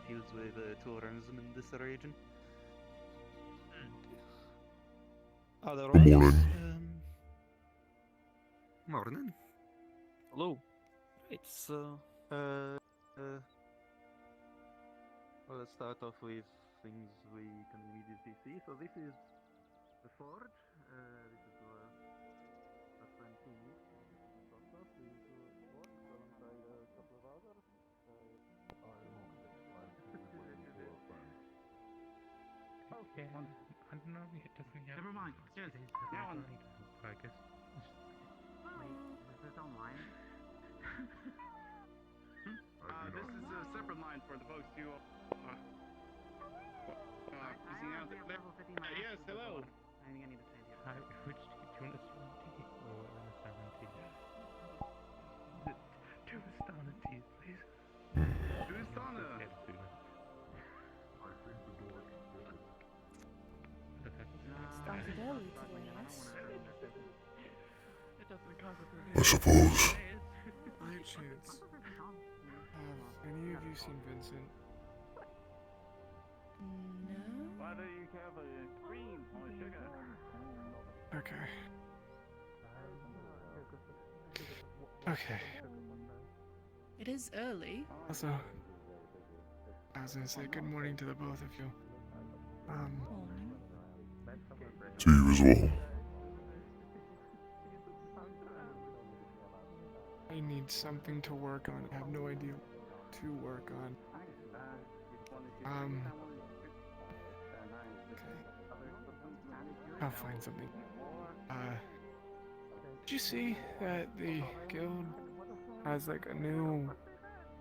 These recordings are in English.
deals with tourism in this region. Good morning. Morning. Hello. It's Well, let's start off with things we can immediately see. So this is the forge. This is where our friend Fenix taught us. We do work alongside a couple of others. Okay, I don't know. It doesn't have. Never mind. Yes. Now on. I guess. Is this online? This is a separate line for the folks who using out the yes, hello. Hi, which do you want a strong tea or an salmon tea? Two salmon tea, please. Who's Donna? Started early today, yes. I suppose. By chance, have any of you seen Vincent? No. Why do you have a cream or sugar? Okay. Okay. It is early. Also, I was gonna say good morning to the both of you. Morning. To you as well. I need something to work on. I have no idea what to work on. Okay. I'll find something. Did you see that the guild has like a new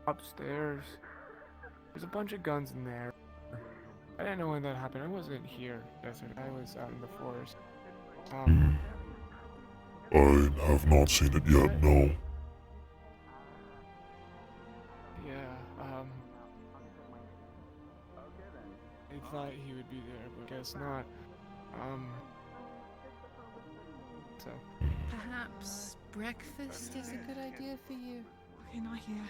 upstairs? There's a bunch of guns in there. I didn't know when that happened. I wasn't here yesterday. I was out in the forest. I have not seen it yet, no. Yeah, I thought he would be there, but guess not. So. Perhaps breakfast is a good idea for you. Okay, not here.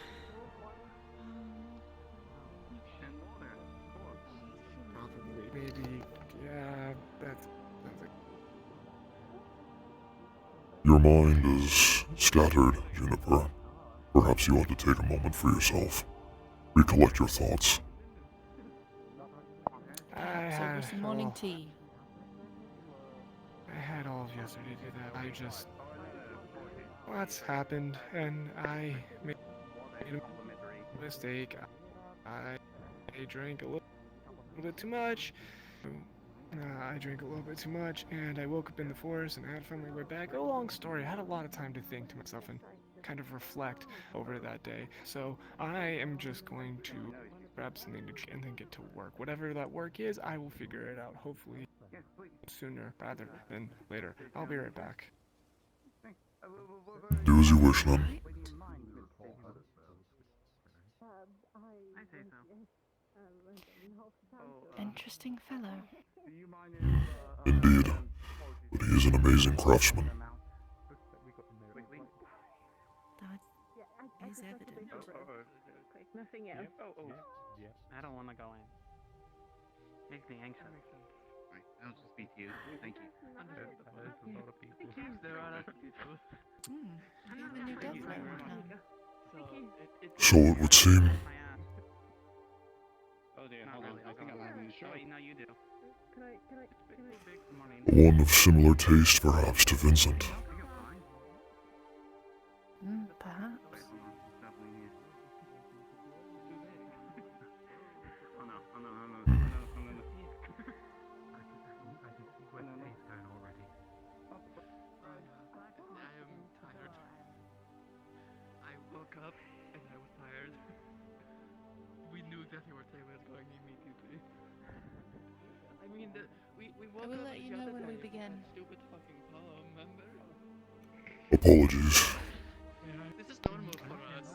Maybe, yeah, that's like... Your mind is scattered, Juniper. Perhaps you ought to take a moment for yourself. Recollect your thoughts. So with some morning tea. I had all of yesterday to do that. I just... What's happened, and I made a mistake. I drank a little bit too much. I drank a little bit too much, and I woke up in the forest, and I had to find my way back. A long story. I had a lot of time to think to myself and kind of reflect over that day. So I am just going to grab something to drink and then get to work. Whatever that work is, I will figure it out. Hopefully sooner rather than later. I'll be right back. Do as you wish, then. Interesting fellow. Indeed. But he is an amazing craftsman. That is evident. Nothing else. Yeah. I don't want to go in. Makes me anxious. Right, I'll just speak to you. Thank you. There's a lot of people. There are a lot of people. You have a new girlfriend now. So it would seem. Oh dear, hold on. I think I'm having a show. Wait, no, you do. One of similar taste, perhaps, to Vincent. Perhaps. Up and I was tired. We knew exactly where Tay was going immediately. I mean, we woke I will up let you know when we begin. Stupid fucking poem, remember? Apologies. This is normal for us.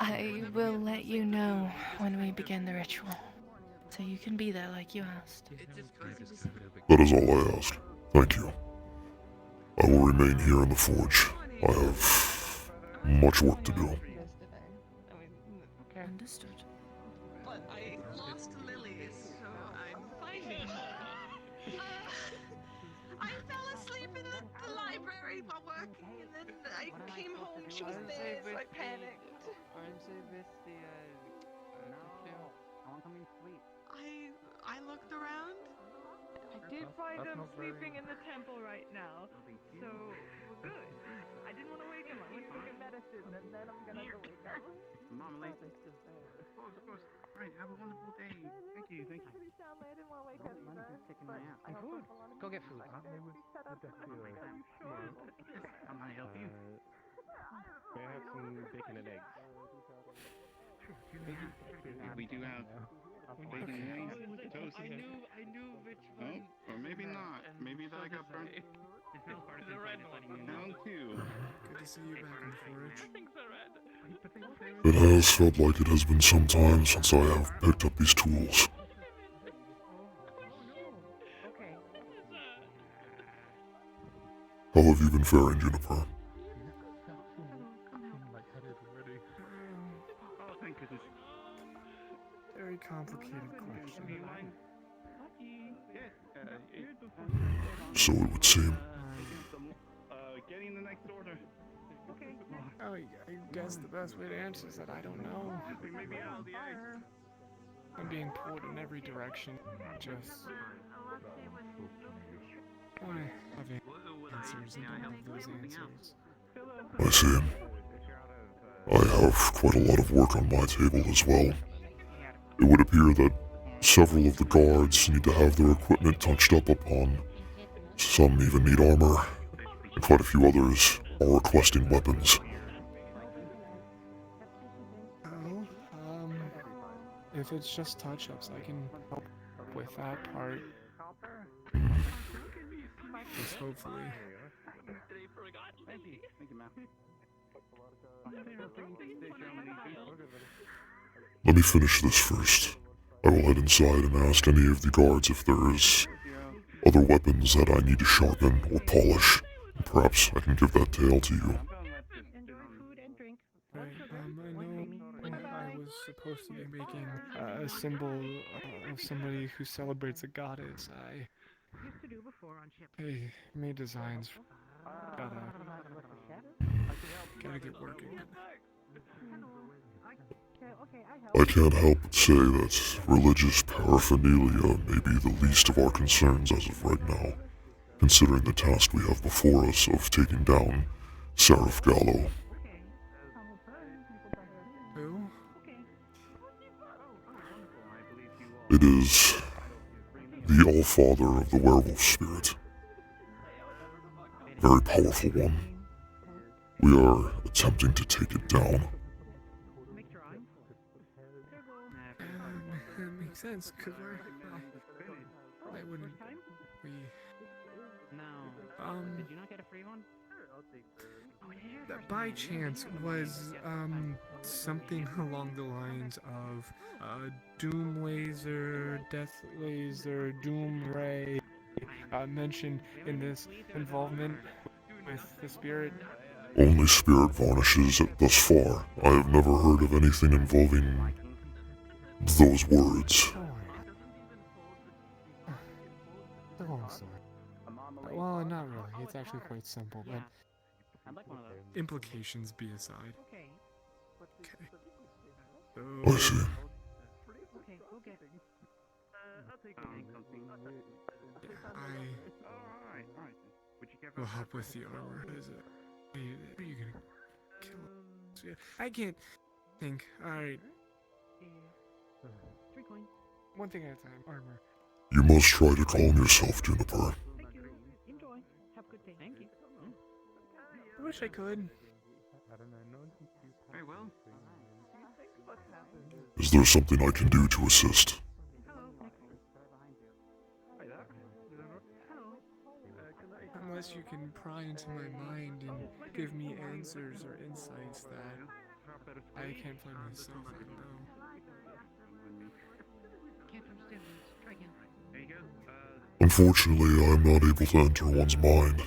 I will let you know when we begin the ritual. So you can be there like you asked. That is all I asked. Thank you. I will remain here in the forge. I have much work to do. Understood. But I battery while working, and then I came home, she was there, so I panicked. Aren't they with the, I want something sweet. I looked around. I did find him sleeping in the temple right now, so we're good. I didn't want to wake him. I went to go get medicine, and then I'm gonna go wake up. Mom, of course. Alright, have a wonderful day. Thank you. I didn't want to wake up either. Taking my app. And food. Go get food. Shut up. Are you sure? I'm gonna help you. May I have some bacon and eggs? We do have bacon and eggs, toast. I knew which one. Oh, or maybe not. Maybe that got burnt. The red one. Down too. Good to see you back in the forge. It has felt like it has been some time since I have picked up these tools. How have you been faring, Juniper? Very complicated question. So it would seem. Getting the next order. Oh, I guess the best way to answer is that I don't know. We may be out of the eggs. I'm being pulled in every direction. Just want to have answers and don't have those answers. I see. I have quite a lot of work on my table as well. It would appear that several of the guards need to have their equipment touched up upon. Some even need armor, and quite a few others are requesting weapons. Oh, if it's just touch-ups, I can help with that part. Just hopefully. Thank you, ma'am. Let me finish this first. I will head inside and ask any of the guards if there's other weapons that I need to sharpen or polish. Perhaps I can give that tale to you. Enjoy food and drink. Right, I know I was supposed to be making a symbol of somebody who celebrates a goddess. I Used to do before on ship. made designs. Gotta get working. I can't help but say that religious paraphernalia may be the least of our concerns as of right now, considering the task we have before us of taking down Seraph Gallo. Who? It is the Allfather of the werewolf spirit. Very powerful one. We are attempting to take it down. That makes sense, because why wouldn't we? No. Did you not get a free one? That by chance was something along the lines of Doom Laser, Death Laser, Doom Ray mentioned in this involvement with the spirit. Only spirit varnishes thus far. I have never heard of anything involving those words. The long story. Well, not really. It's actually quite simple, but I'd like one of those. implications be aside. Okay. Okay. I see. Okay, go get it. Alright. Would you give Will help with the armor. Is it? Are you gonna kill us? Yeah, I can't think. Alright. 3 coins. One thing at a time. Armor. You must try to calm yourself, Juniper. Thank you. Enjoy. Have a good day. Thank you. I wish I could. Very well. Is there something I can do to assist? Unless you can pry into my mind and give me answers or insights that I can't find myself right now. Can't understand this. Try again. There you go. Unfortunately, I am not able to enter one's mind,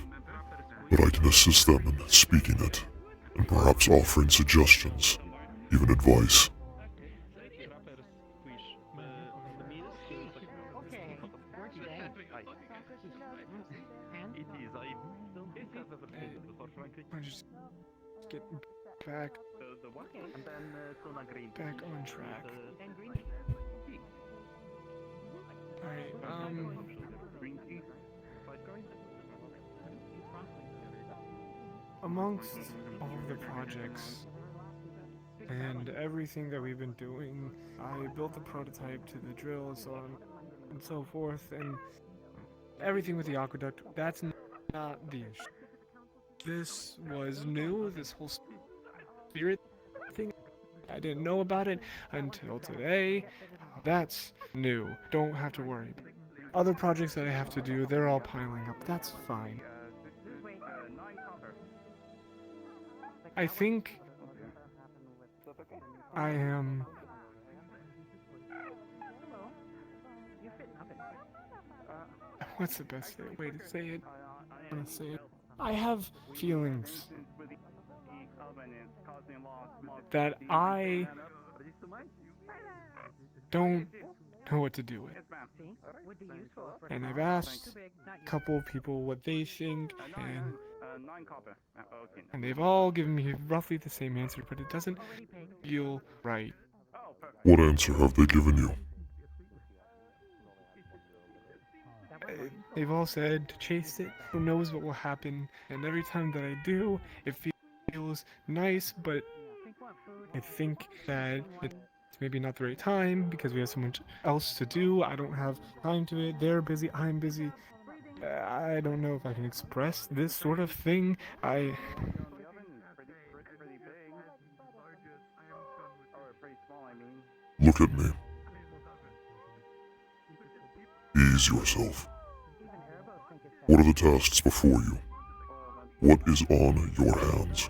but I can assist them in speaking it, and perhaps offering suggestions, even advice. And? It is. I don't think I've ever seen it before, frankly. I just get back The what? Okay. And then Sona Green. back on track. And green tea. Alright, Green tea? amongst all of the projects and everything that we've been doing, I built the prototype to the drill, so on and so forth, and everything with the aqueduct, that's not the issue. This was new, this whole spirit thing, I didn't know about it until today. That's new, don't have to worry. Other projects that I have to do, they're all piling up, that's fine. I think I am... What's the best way to say it? I want to say it. I have feelings that I don't know what to do with. And I've asked a couple of people what they think, and they've all given me roughly the same answer, but it doesn't feel right. What answer have they given you? They've all said to chase it, who knows what will happen, and every time that I do, it feels nice, but I think that it's maybe not the right time because we have so much else to do. I don't have time to it, they're busy, I'm busy. I don't know if I can express this sort of thing. Look at me. Ease yourself. What are the tasks before you? What is on your hands?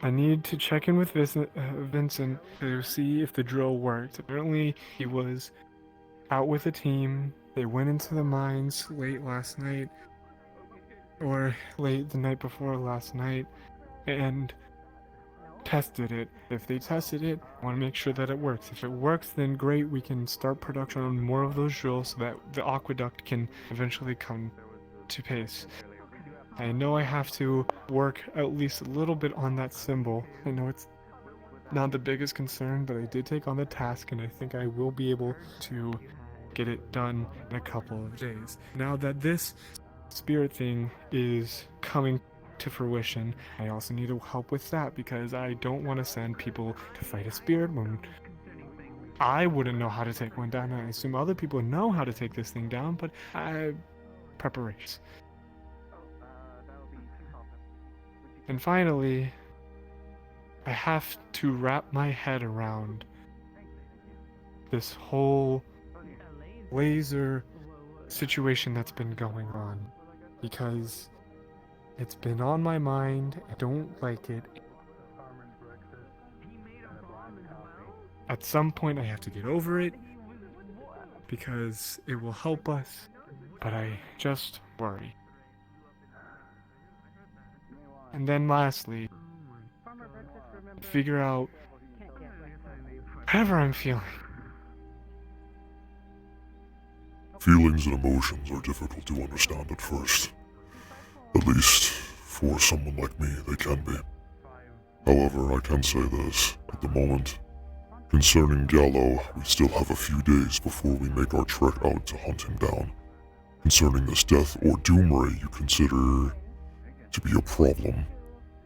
I need to check in with Vincent to see if the drill worked. Apparently, he was out with a team. They went into the mines late last night, or late the night before last night, and tested it. If they tested it, I want to make sure that it works. If it works, then great, we can start production on more of those drills so that the aqueduct can eventually come to pace. I know I have to work at least a little bit on that symbol. I know it's not the biggest concern, but I did take on the task, and I think I will be able to get it done in a couple of days. Now that this spirit thing is coming to fruition, I also need help with that because I don't want to send people to fight a spirit when I wouldn't know how to take one down. I assume other people know how to take this thing down, but preparations. And finally, I have to wrap my head around this whole laser situation that's been going on, because it's been on my mind. I don't like it. At some point I have to get over it because it will help us, but I just worry. And then lastly, figure out whatever I'm feeling. Feelings and emotions are difficult to understand at first. At least, for someone like me, they can be. However, I can say this, at the moment, concerning Gallo, we still have a few days before we make our trek out to hunt him down. Concerning this death or doom ray you consider to be a problem,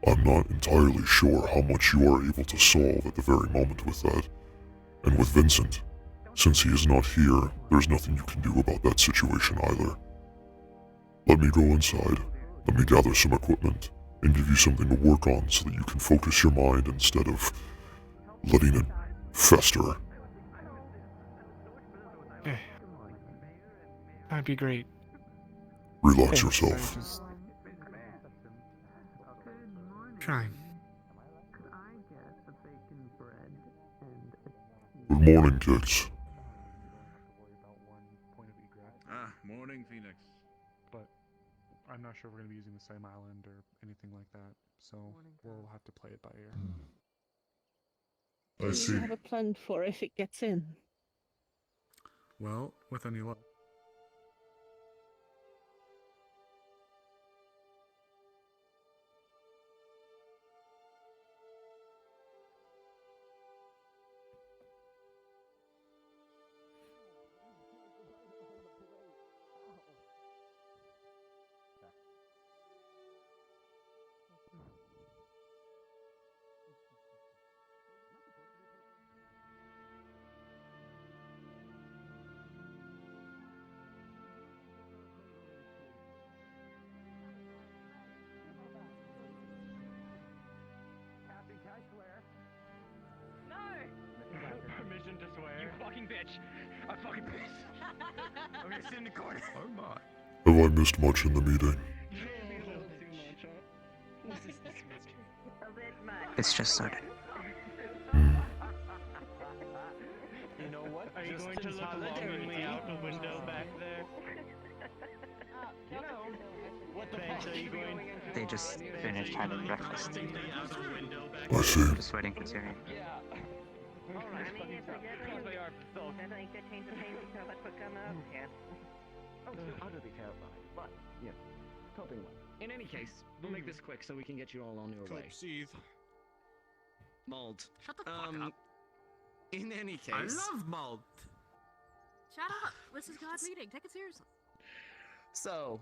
I'm not entirely sure how much you are able to solve at the very moment with that. And with Vincent, since he is not here, there's nothing you can do about that situation either. Let me go inside, let me gather some equipment, and give you something to work on so that you can focus your mind instead of letting it fester. Okay. That'd be great. Relax yourself. Trying. Good morning, kids. Morning, Phoenix. But I'm not sure we're going to be using the same island or anything like that, so we'll have to play it by ear. I see. Do you have a plan for if it gets in? Well, with any luck. Permission to swear. You fucking bitch. I'm fucking pissed. I'm gonna sit in the corner. Oh my. Have I missed much in the meeting? It's just started. You know what? Are you going to look longingly out the window back there? You know, what the fuck are you going to They just finished having breakfast. I see. Just waiting for Tyrion. Alright, fucking stop. Definitely could change the paint so much would come up. Yeah. Oh, still utterly terrified, but, yeah, coping well. In any case, we'll make this quick so we can get you all on your way. Proceed. Mold. Shut the fuck up. In any case... I love malt. Shut up. This is God's meeting. Take it seriously. So,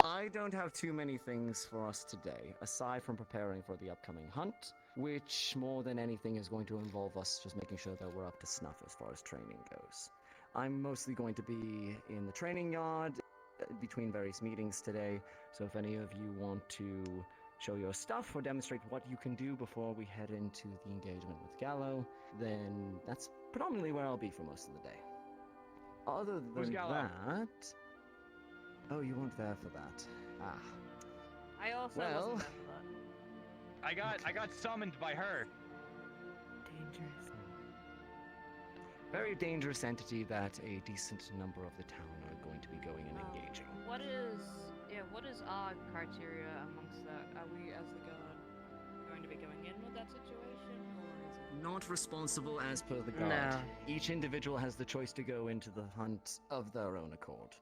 I don't have too many things for us today, aside from preparing for the upcoming hunt, which more than anything is going to involve us just making sure that we're up to snuff as far as training goes. I'm mostly going to be in the training yard between various meetings today, so if any of you want to show your stuff or demonstrate what you can do before we head into the engagement with Gallo, then that's predominantly where I'll be for most of the day. Other than that... Oh, you weren't there for that. Ah. I also Well... wasn't there for that. I got summoned by her. Dangerous. Very dangerous entity that a decent number of the town are going to be going and engaging. What is our criteria amongst that? Are we, as the guard, going to be going in with that situation, or is it... Not responsible as per the guard. No. Each individual has the choice to go into the hunt of their own accord.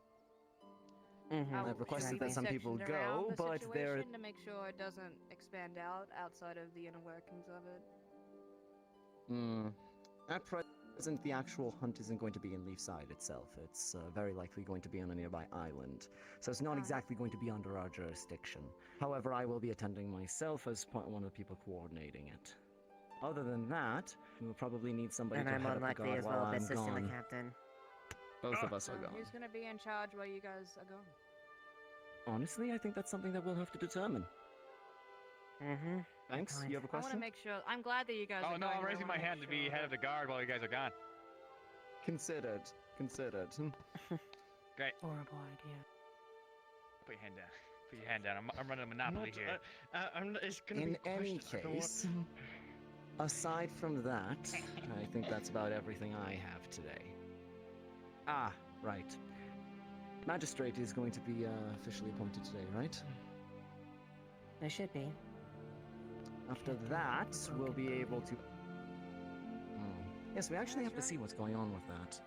I've requested that some people go, but they're... to make sure it doesn't expand out outside of the inner workings of it. At present, the actual hunt isn't going to be in Leafside itself. It's very likely going to be on a nearby island, so it's not exactly going to be under our jurisdiction. However, I will be attending myself as one of the people coordinating it. Other than that, we'll probably need somebody And to I'm head up the unlikely guard as while well, I'm assisting the gone. captain. Both of us are gone. Who's gonna be in charge while you guys are gone? Honestly, I think that's something that we'll have to determine. Thanks. You have a I want question? to make sure. I'm glad that you guys. Oh are no, going, I'm but I raising wanna my hand make to be sure head of the guard while you guys are gone. Considered. Great. Horrible idea. Put your hand down. Put your hand down. I'm running a monopoly here. It's gonna In be any questions. I don't want- case, aside from that, I think that's about everything I have today. Ah, right. Magistrate is going to be officially appointed today, right? There should be. After that, we'll be able to... Yes, we actually have to see what's going on with that.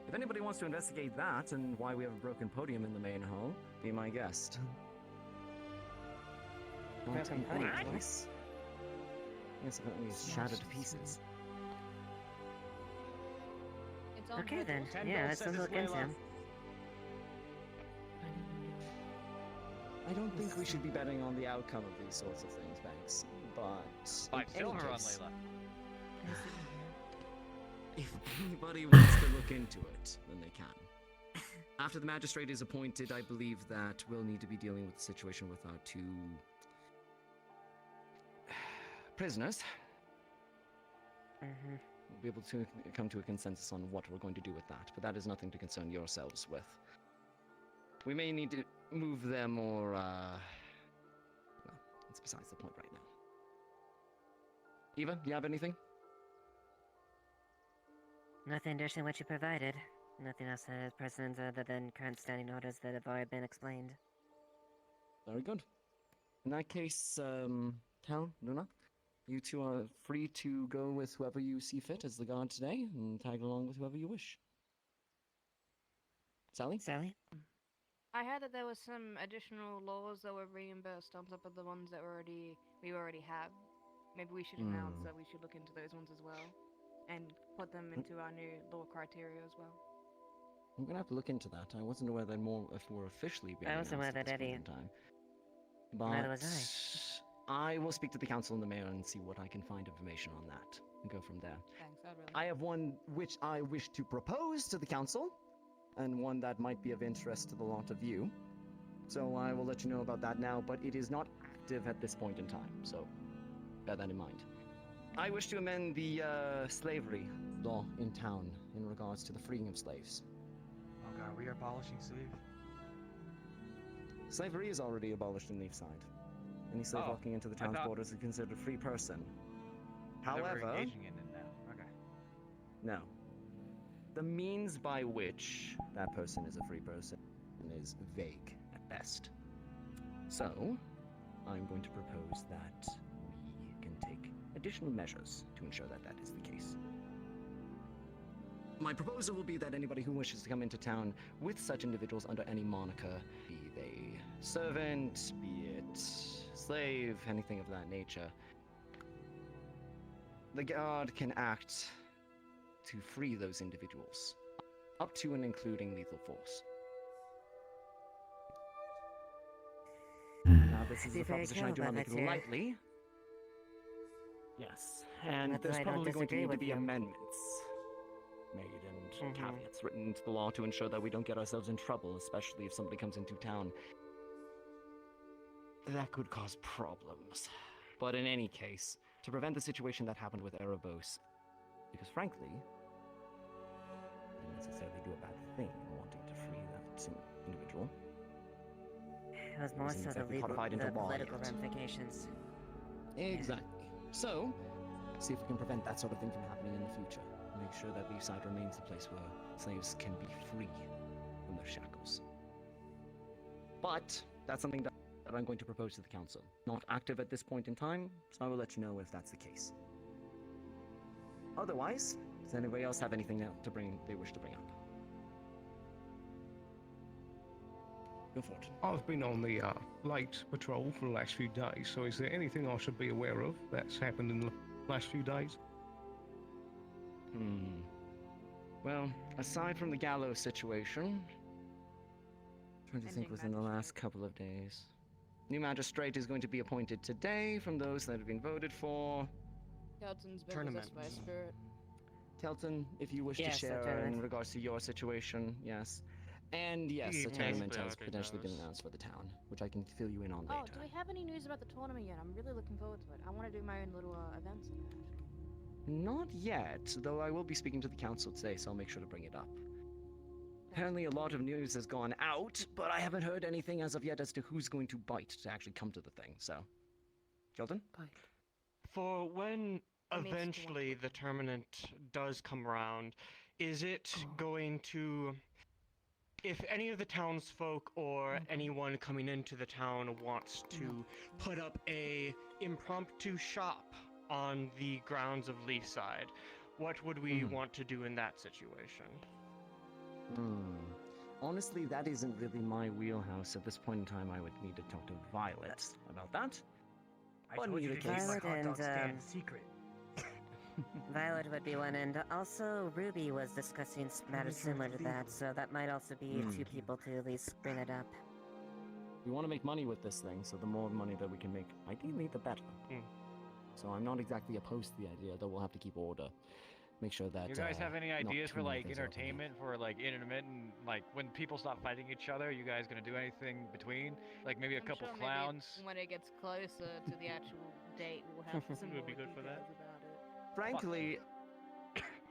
If anybody wants to investigate that and why we have a broken podium in the main hall, be my guest. Not Broken in any podium? place. Yes, apparently it's shattered to pieces. It's on Okay then. Ten Yeah, bells let's says look it's way into left. him. I don't think we should be betting on the outcome of these sorts of things, Banks. But I in film any her on case, Layla. if anybody wants to look into it, then they can. After the magistrate is appointed, I believe that we'll need to be dealing with the situation with our two prisoners. We'll be able to come to a consensus on what we're going to do with that, but that is nothing to concern yourselves with. We may need to move them or, well, that's besides the point right now. Eva, do you have anything? Nothing additional what you provided. Nothing else that is present other than current standing orders that have already been explained. Very good. In that case, Cal, Luna, You two are free to go with whoever you see fit as the guard today, and tag along with whoever you wish. Sally? Sally? I heard that there was some additional laws that were reimbursed on top of the ones that we already have. Maybe we should announce that we should look into those ones as well, and put them into our new law criteria as well. I'm gonna have to look into that. I wasn't aware that more if we're officially being I wasn't aware announced that at this Eddie. point in time. Neither But was I will speak to the council and the mayor and see what I can find information on that and go from there. Thanks, I'd really. I have one which I wish to propose to the council, and one that might be of interest to the lot of you. So I will let you know about that now, but it is not active at this point in time, so bear that in mind. I wish to amend the slavery law in town in regards to the freeing of slaves. Oh god, we are abolishing slavery? Slavery is already abolished in Leafside. Any slave walking into the town's borders is considered a free person. However, we're engaging in it now. Okay. no. The means by which that person is a free person is vague at best. So, I'm going to propose that we can take additional measures to ensure that that is the case. My proposal will be that anybody who wishes to come into town with such individuals under any moniker, be they servant, be it slave, anything of that nature, the guard can act to free those individuals, up to and including lethal force. Now, this is a proposition I do not make lightly. Yes, and there's probably going to need to be amendments made and caveats written into the law to ensure that we don't get ourselves in trouble, especially if somebody comes into town. That could cause problems. But in any case, to prevent the situation that happened with Erebos, because frankly, didn't necessarily do a bad thing in wanting to free that individual. It was more so the political ramifications. Exactly. So, see if we can prevent that sort of thing from happening in the future. Make sure that Leafside remains the place where slaves can be free from their shackles. But that's something that I'm going to propose to the council. Not active at this point in time, so I will let you know if that's the case. Otherwise, does anybody else have anything they wish to bring up? Go for it. I've been on the late patrol for the last few days, so is there anything I should be aware of that's happened in the last few days? Well, aside from the gallows situation, I'm trying to think within the last couple of days. New magistrate is going to be appointed today from those that have been voted for. Kelton's been possessed by a spirit. Kelton, if you wish to share in regards to your situation, yes. And yes, a tournament has potentially been announced for the town, which I can fill you in on later. Oh, do we have any news about the tournament yet? I'm really looking forward to it. I want to do my own little events in there. Not yet, though I will be speaking to the council today, so I'll make sure to bring it up. Apparently a lot of news has gone out, but I haven't heard anything as of yet as to who's going to bite to actually come to the thing, so... Kelton? For when eventually the tournament does come around, is it going to... If any of the townsfolk or anyone coming into the town wants to put up a impromptu shop on the grounds of Leafside, what would we want to do in that situation? Honestly, that isn't really my wheelhouse. At this point in time, I would need to talk to Violet about that. I told you to keep my hot dog stand secret. Violet would be one, and also Ruby was discussing matters similar to that, so that might also be a few people to at least bring it up. We want to make money with this thing, so the more money that we can make, ideally, the better. So I'm not exactly opposed to the idea, though we'll have to keep order. Make sure that... You guys have any ideas for, like, entertainment, for, like, intermittent, like, when people stop fighting each other, you guys gonna do anything between? Like, maybe a couple clowns? Maybe when it gets closer to the actual date, we'll have some would be good for that. About it. Frankly,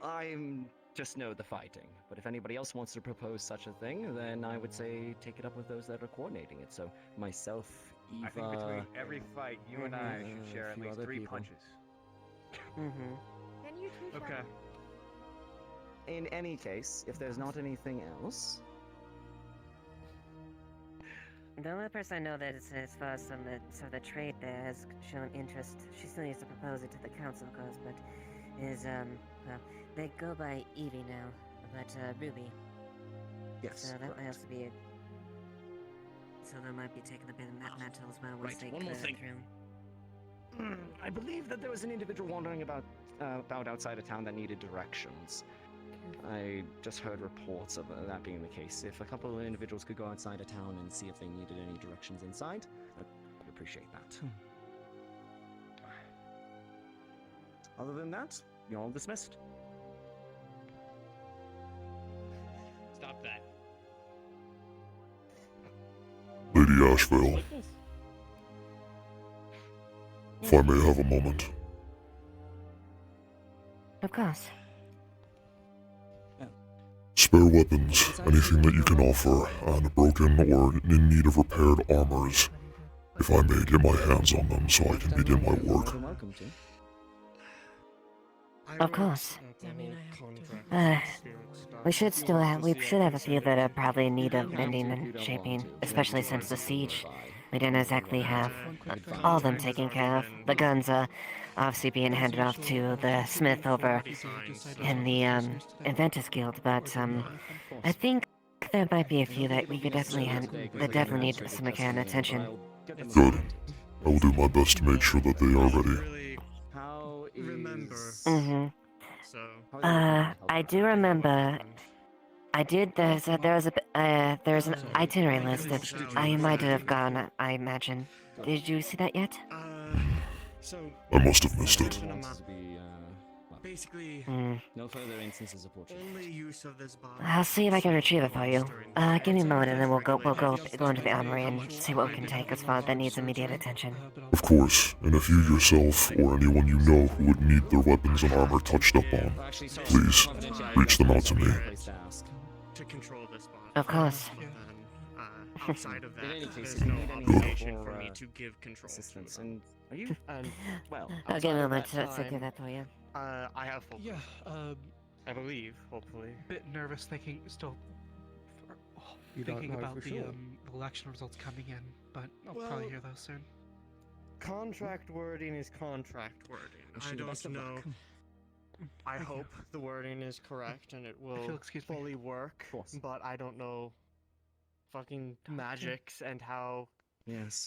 I'm just know the fighting. But if anybody else wants to propose such a thing, then I would say take it up with those that are coordinating it. So myself, Eva... I think between every fight, you and I should share at least 3 punches. Can you two Okay. In any case, if there's not anything else, The only person I know that is, as far as some of the trade there has shown interest, she still needs to propose it to the council, of course, but is, well, they go by Evie now, but, Ruby. Yes, So that might correct. also be a... So they might be taking a bit of that mantle as well once Right, they one more clear thing. it through. I believe that there was an individual wandering about outside of town that needed directions. I just heard reports of that being the case. If a couple of individuals could go outside of town and see if they needed any directions inside, I'd appreciate that. Other than that, you're all dismissed. Stop that. Lady Ashvale, if I may have a moment. Of course. Spare weapons, anything that you can offer, and broken or in need of repaired armors, if I may get my hands on them so I can begin my work. Welcome to. Of course. We should have a few that are probably in need of mending and shaping, especially since the siege. We didn't exactly have all of them taken care of. The guns are obviously being handed off to the smith over in the Inventors Guild, but I think there might be a few that we could that definitely need some kind of attention. Good. I will do my best to make sure that they are ready. How is... Mm-hmm. So. I do remember. There's an itinerary list that I might have gone, I imagine. Did you see that yet? So. I must have missed it. Basically, no further instances of torture. only use of this bomb. I'll see if I can retrieve it for you. Give me a moment and then we'll go into the armory and see what we can take as far that needs immediate attention. Of course, and if you yourself or anyone you know who would need their weapons and armor touched up on, please reach them out to me. To control this bomb. Of course. Outside of that, In any case, there's no obligation for me to give control. Assistance. And are you? Well, I'll give me a moment outside of to that do that for you. I have full. Yeah, I believe, hopefully. bit nervous thinking, still You don't thinking know about for the sure. The election results coming in, but I'll probably hear those soon. Contract wording is contract wording. I don't know. I hope the wording is correct and it will fully work, but I don't know fucking magics and how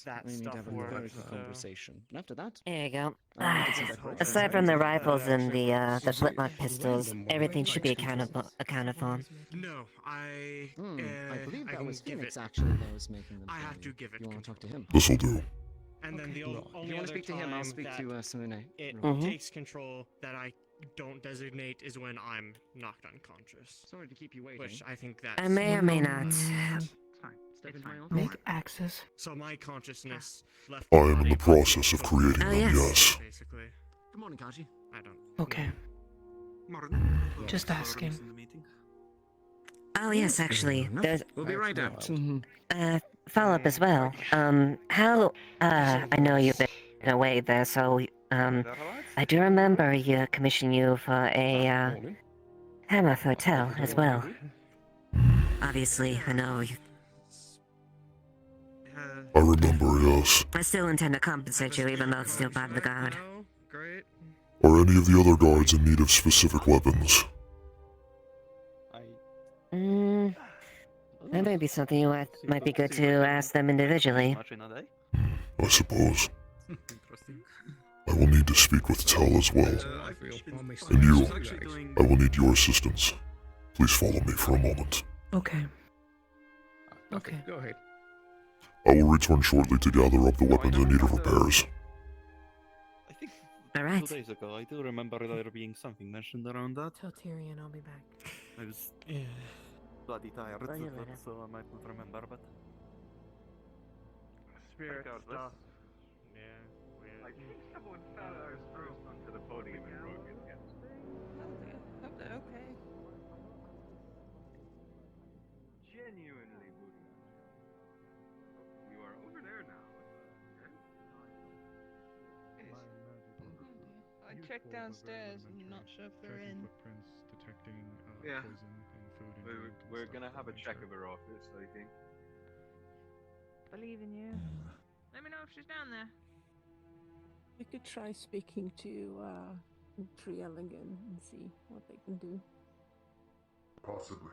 that we need to stuff have a very works. good conversation. And after that, There you go. get some decorations. Aside from the rifles and the flintlock pistols, everything should be accounted for. No, I believe I that can was give Phoenix it. actually that was making them. I have to give it. You want to talk to him? This'll do. And then the only If you want to speak to him, I'll speak to Sumune. It takes control that I don't designate is when I'm knocked unconscious. Sorry to keep you waiting. Which I think that's... I may or may not. Make access. So my consciousness left... I am in the process of creating them, yes. Basically. Good morning, Kaji. I don't... Okay. Just asking. Oh yes, actually, there's We'll be right out. follow up as well. How I know you've been away there, so I do remember you commissioned you for a Hammer Hotel as well. Obviously, I know you. I remember, yes. I still intend to compensate you, even though it's still part of the guard. Great. Are any of the other guards in need of specific weapons? That may be something you might be good to ask them individually. I suppose. I will need to speak with Tell as well. And you, I will need your assistance. Please follow me for a moment. Okay. Okay. Go ahead. I will return shortly to gather up the weapons in need of repairs. I think Alright. 2 days ago, I do remember there being something mentioned around that. Tell Tyrion I'll be back. I was bloody tired, so I might not remember, but... Spirit stuff. Yeah, weird. I think someone fell first onto the podium and broke it again. Okay. Genuinely wouldn't. You are over there now. I checked downstairs. I'm not sure if they're in. Yeah. We're gonna have a check of her office, I think. believe in you. Let me know if she's down there. I could try speaking to Triel again and see what they can do. Possibly.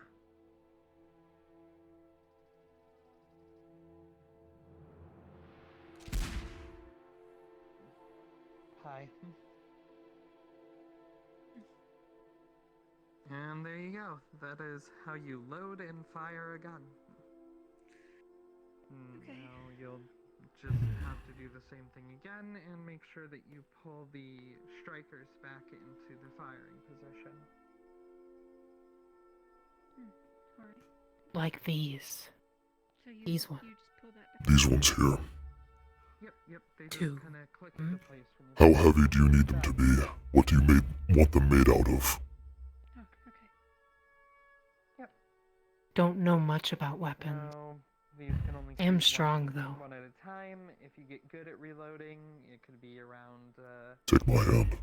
Hi. And there you go. That is how you load and fire a gun. Now you'll just have to do the same thing again and make sure that you pull the strikers back into the firing position. Alright. Like these. So These ones. you just pull that back. These ones here. Yep, they just Two. kind of click into place when you How heavy do you need them to be? What do you want them made out of? Oh, okay. Yep. Don't know much about weapons. Now, these can only Am shoot strong, though. one at a time. If you get good at reloading, it could be around Take my hand.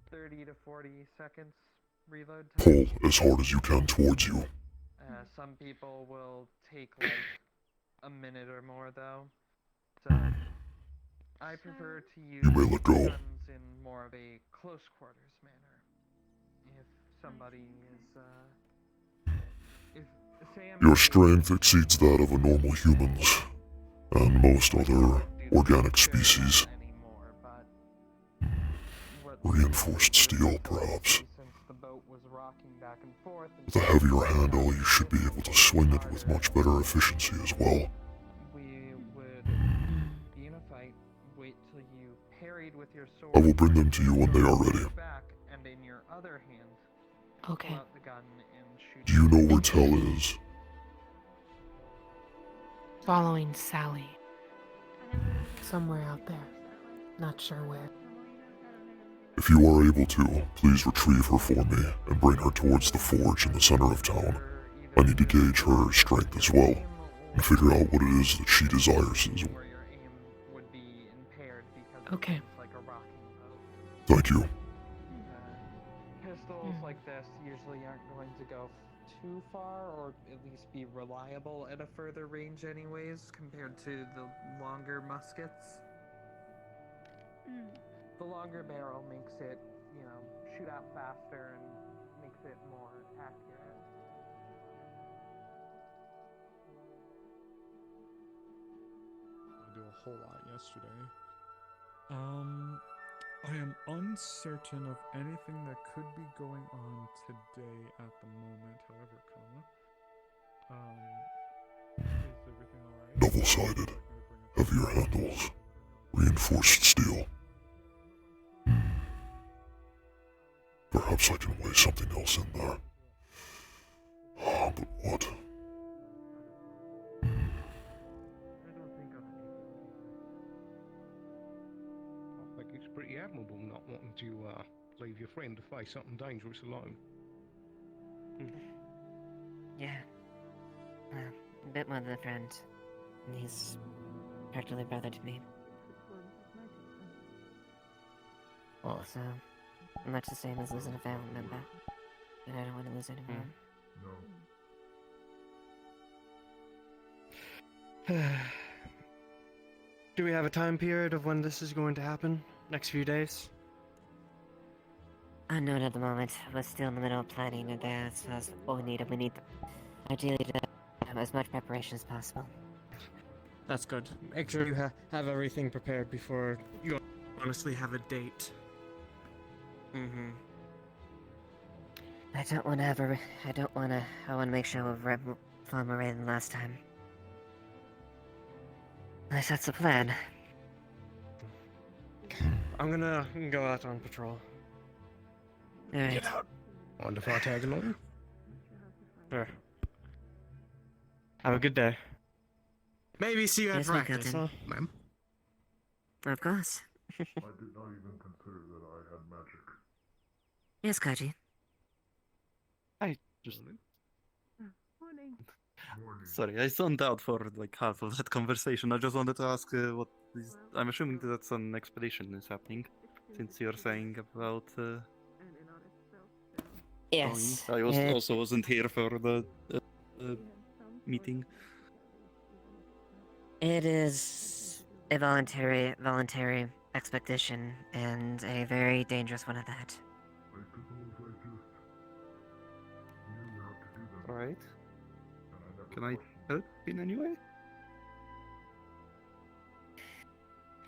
30 to 40 seconds reload time. Pull as hard as you can towards you. Some people will take like a minute or more though. So I prefer to use You may let go. guns in more of a close quarters manner. If somebody is if say I'm Your strength exceeds that of a normal human's, and most other organic species. Reinforced steel, perhaps. With a heavier handle, you should be able to swing it with much better efficiency as well. We would be in a fight, wait till you parried with your sword. I will bring them to you when they are ready. Back, and in your other hand, Okay. pull out the gun and shoot. Do you know where Tell is? Following Sally. Somewhere out there. Not sure where. If you are able to, please retrieve her for me and bring her towards the forge in the center of town. I need to gauge her strength as well, and figure out what it is that she desires as well. Okay. Thank you. Pistols like this usually aren't going to go too far, or at least be reliable at a further range anyways, compared to the longer muskets. The longer barrel makes it, you know, shoot out faster and makes it more accurate. I do a whole lot yesterday. I am uncertain of anything that could be going on today at the moment, however, is everything alright? Double-sided, heavier handles, reinforced steel. Perhaps I can weigh something else in there. But what? I think it's pretty admirable not wanting to leave your friend to face something dangerous alone. Yeah. A bit more than a friend. He's practically brother to me. Also, much the same as losing a family member. And I don't want to lose anyone. Do we have a time period of when this is going to happen? Next few days? Unknown at the moment. We're still in the middle of planning it there. So that's what we need. We need ideally to have as much preparation as possible. That's good. Make sure you have everything prepared before you honestly have a date. Mm-hmm. I want to make sure we're far more ready than last time. At least that's the plan. I'm gonna go out on patrol. Alright. Get out. Mind if I tag along? Sure. Have a good day. Maybe see you at Yes, my practice, huh? captain. Ma'am? Of course. I did not even consider that I had magic. Yes, Kaji. I just... Morning. Sorry, I zoned out for like half of that conversation. I just wanted to ask what is... I'm assuming that's an expedition is happening, since you're saying about... Yes. I also wasn't here for the meeting. It is a voluntary expedition, and a very dangerous one at that. Right. Can I help in any way?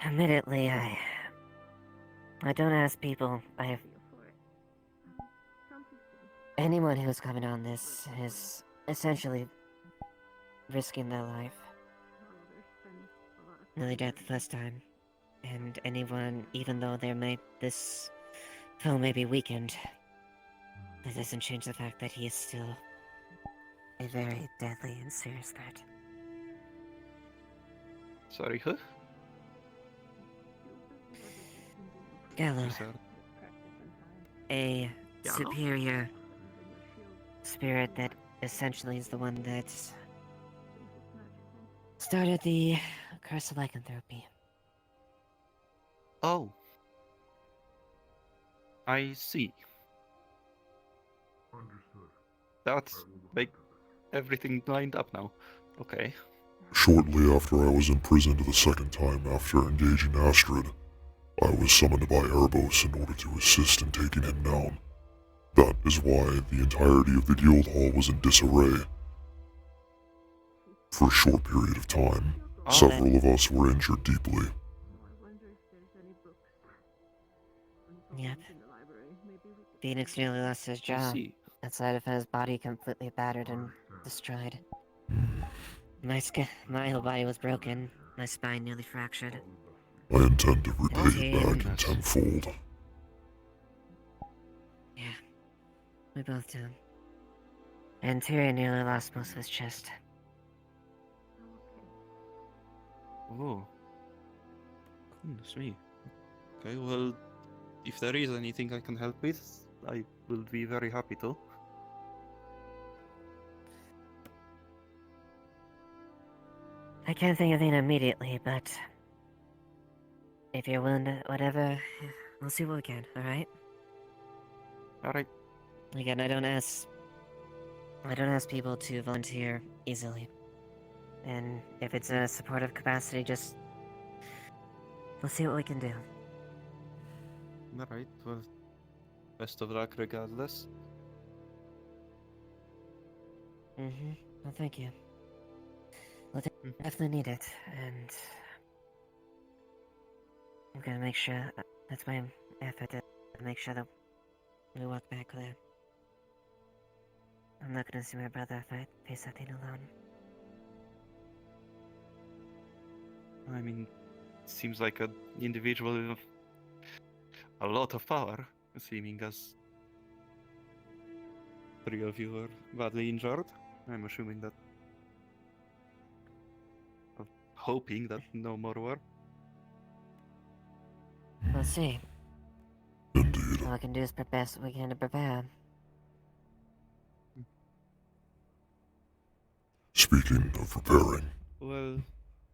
Admittedly, I don't ask people. Anyone who's coming on this is essentially risking their life. Nearly died the first time. And anyone, even though this foe may be weakened, that doesn't change the fact that he is still a very deadly and serious threat. Sorry, who? Gallo. Is that- A Gallo? superior spirit that essentially is the one that started the curse of lycanthropy. Oh. I see. That's like everything lined up now. Okay. Shortly after I was imprisoned the second time after engaging Astrid, I was summoned by Erebos in order to assist in taking him down. That is why the entirety of the guild hall was in disarray. For a short period of time, several of us were injured deeply. Yep. Fenix nearly lost his jaw. Outside of his body completely battered and destroyed. My whole body was broken. My spine nearly fractured. I intend to repay it back in tenfold. Yeah, we both do. And Tyrion nearly lost most of his chest. Oh. Goodness me. Okay, well, if there is anything I can help with, I will be very happy to. I can't think of anything immediately, but if you're willing to, whatever, we'll see what we can, alright? Alright. Again, I don't ask people to volunteer easily. And if it's a supportive capacity, we'll see what we can do. Alright, well, best of luck regardless. Well, thank you. We'll definitely need it, and I'm gonna make sure, that's my effort, to make sure that we walk back clear. I'm not gonna see my brother if I face that thing alone. I mean, seems like an individual with a lot of power, seeming as 3 of you are badly injured. I'm assuming that... hoping that no more were. We'll see. Indeed. All I can do is best we can to prepare. Speaking of preparing, well,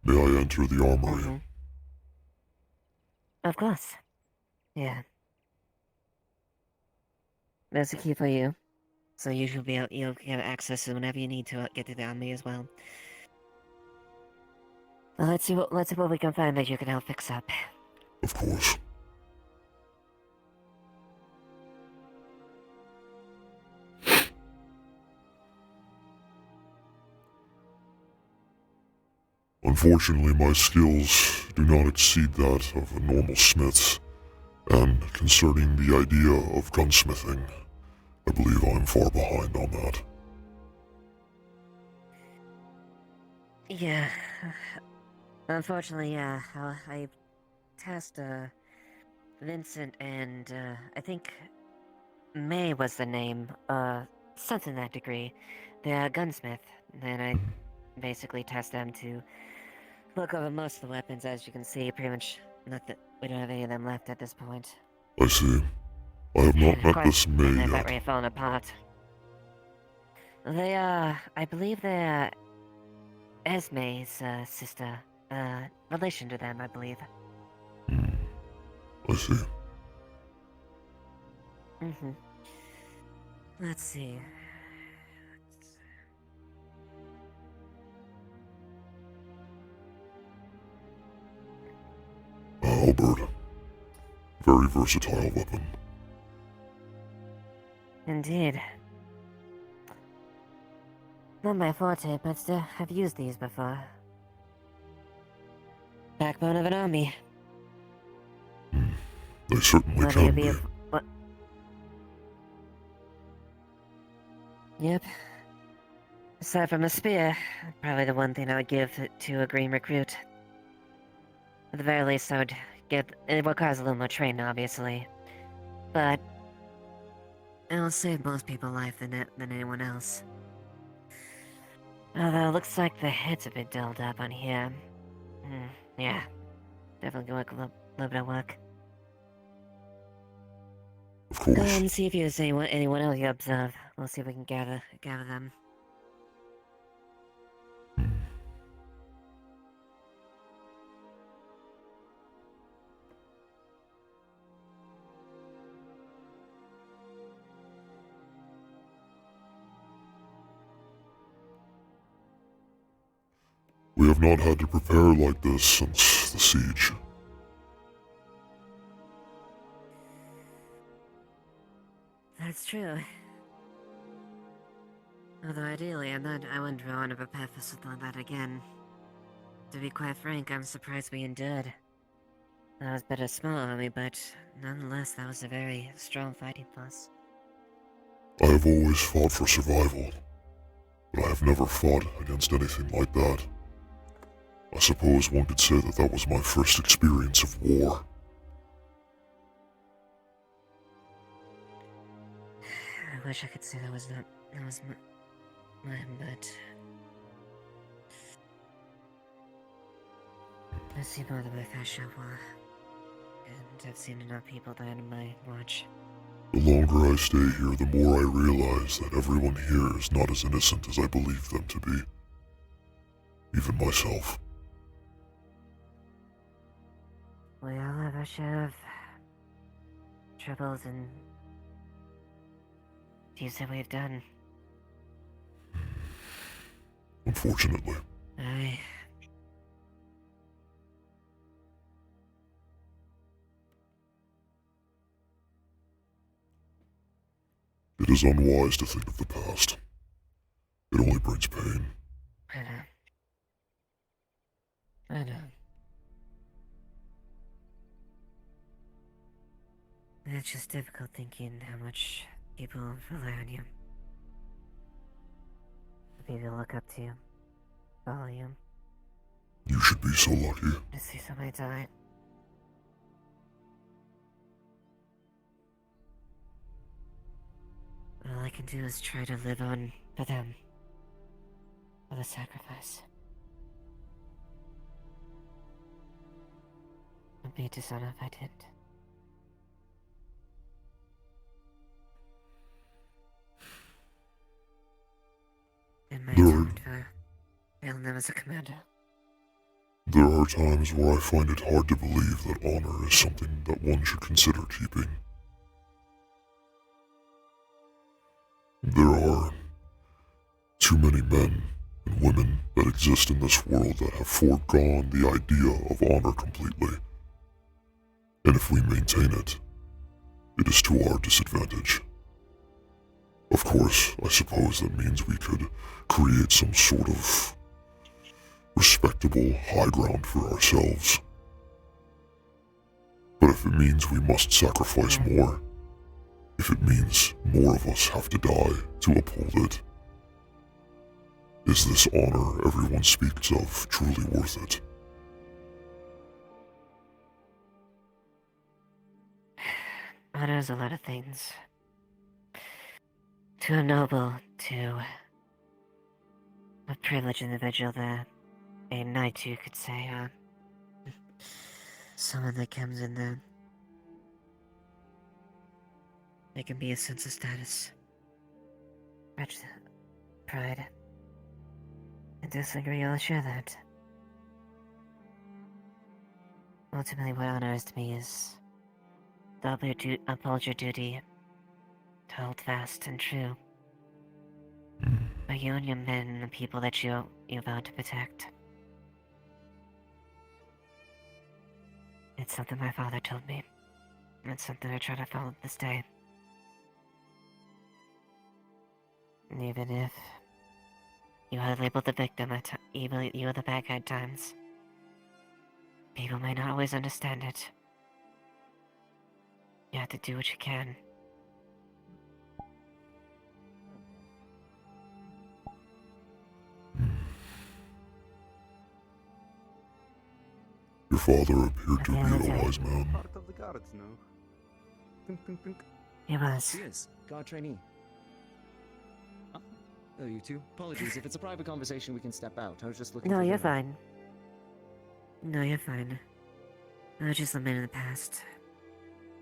may I enter the armory? Of course. Yeah. There's a key for you, so you'll have access to whenever you need to get to the army as well. Well, let's see what we can find that you can help fix up. Of course. Unfortunately, my skills do not exceed that of a normal smith's, and concerning the idea of gunsmithing, I believe I'm far behind on that. Yeah. Unfortunately, yeah. I tasked Vincent and I think May was the name. Something to that degree. The gunsmith. Then I basically tasked them to look over most of the weapons. As you can see, pretty much not that we don't have any of them left at this point. I see. I have not met this May They're yet. about ready to fall apart. They I believe they're Esme's sister. Relation to them, I believe. I see. Let's see. very versatile weapon. Indeed. Not my forte, but I've used these before. Backbone of an army. They certainly Whether can you be. be Yep. Aside from a spear, probably the one thing I would give to a green recruit. At the very least, I would get. It requires a little more training, obviously, but it will save most people life than anyone else. Although it looks like the head's a bit dulled up on here. Yeah, definitely work a little bit of work. Of course. Go ahead and see if there's anyone else you observe. We'll see if we can gather them. We have not had to prepare like this since the siege. That's true. Although ideally, I wouldn't want to prepare for something like that again. To be quite frank, I'm surprised we endured. That was but a small army, but nonetheless, that was a very strong fighting force. I have always fought for survival, but I have never fought against anything like that. I suppose one could say that that was my first experience of war. I wish I could say that was mine, but I've seen more than my fair share of war, and I've seen enough people die in my watch. The longer I stay here, the more I realize that everyone here is not as innocent as I believe them to be. Even myself. We all have our share of troubles and deeds that we've done. Unfortunately. Aye. It is unwise to think of the past. It only brings pain. I know. It's just difficult thinking how much people rely on you. The people look up to you, follow you. You should be so lucky. To see somebody die. All I can do is try to live on for them. For the sacrifice. I'd be a dishonor if I didn't. In my time to fail them as a commander. There are times where I find it hard to believe that honor is something that one should consider keeping. There are too many men and women that exist in this world that have foregone the idea of honor completely. And if we maintain it, it is to our disadvantage. Of course, I suppose that means we could create some sort of respectable high ground for ourselves. But if it means we must sacrifice more, if it means more of us have to die to uphold it, is this honor everyone speaks of truly worth it? Honor is a lot of things. To a noble, to a privileged individual that a knight, you could say, someone that comes in there. It can be a sense of status, pride. I disagree, I'll share that. Ultimately, what honor is to me is to uphold your duty, to hold fast and true by you and your men and the people that you vow to protect. It's something my father told me. It's something I try to follow this day. And even if you are labeled the victim even you are the bad guy at times, people may not always understand it. You have to do what you can. Your father appeared to be a wise man. Part of the guards, no? Think, think, think. He was. He is. Guard trainee. Oh, you two? Apologies, if it's a private conversation, we can step out. I was just looking No, for you're Luna. fine. No, you're fine. I was just a man in the past.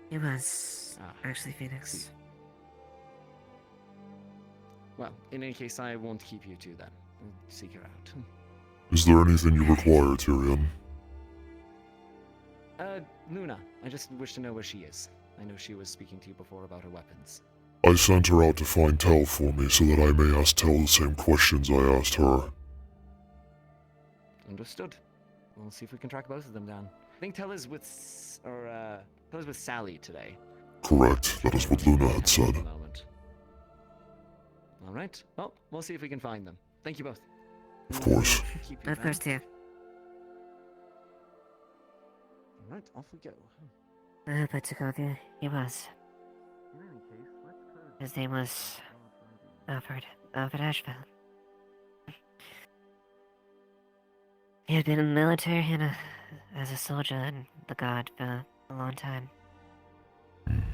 He was actually Phoenix. Well, in any case, I won't keep you two then. We'll seek her out. Is there anything you require, Tyrion? Luna. I just wish to know where she is. I know she was speaking to you before about her weapons. I sent her out to find Tell for me so that I may ask Tell the same questions I asked her. Understood. We'll see if we can track both of them down. I think Tell is with Sally today. Correct. That is what Luna had said. All right. Well, we'll see if we can find them. Thank you both. Of course. Of course, dear. All right, off we go. But to go there, he was. His name was Alfred Ashville. He had been in the military and as a soldier and the guard for a long time.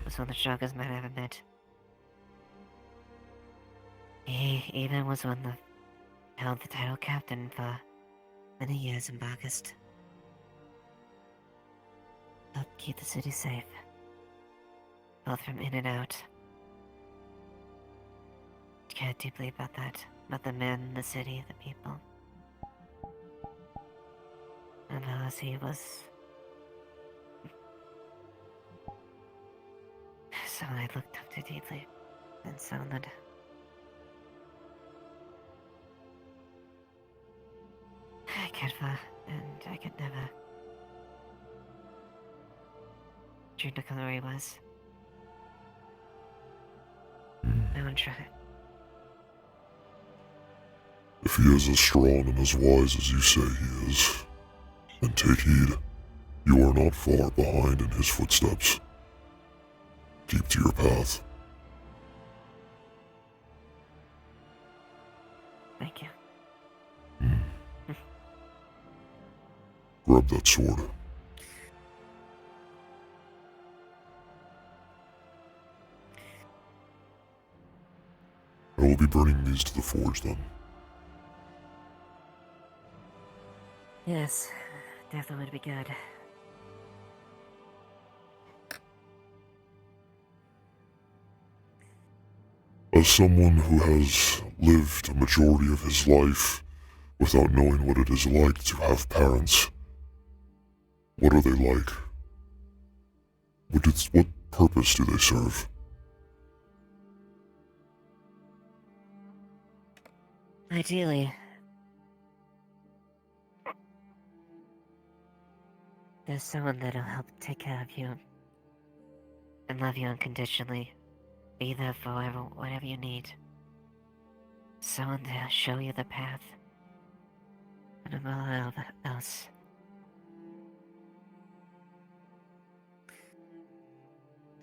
Was one of the strongest men I ever met. He even was one that held the title captain for many years in August. Helped keep the city safe, both from in and out. Cared deeply about that, about the men, the city, the people. And as he was someone I looked up to deeply, and someone that I cared for, and I could never dream to come where he was. I won't try. If he is as strong and as wise as you say he is, then take heed. You are not far behind in his footsteps. Keep to your path. Thank you. Grab that sword. I will be burning these to the forge then. Yes, definitely would be good. As someone who has lived a majority of his life without knowing what it is like to have parents, what are they like? What purpose do they serve? Ideally, there's someone that'll help take care of you and love you unconditionally, be there for whatever you need. Someone to show you the path, and above all else,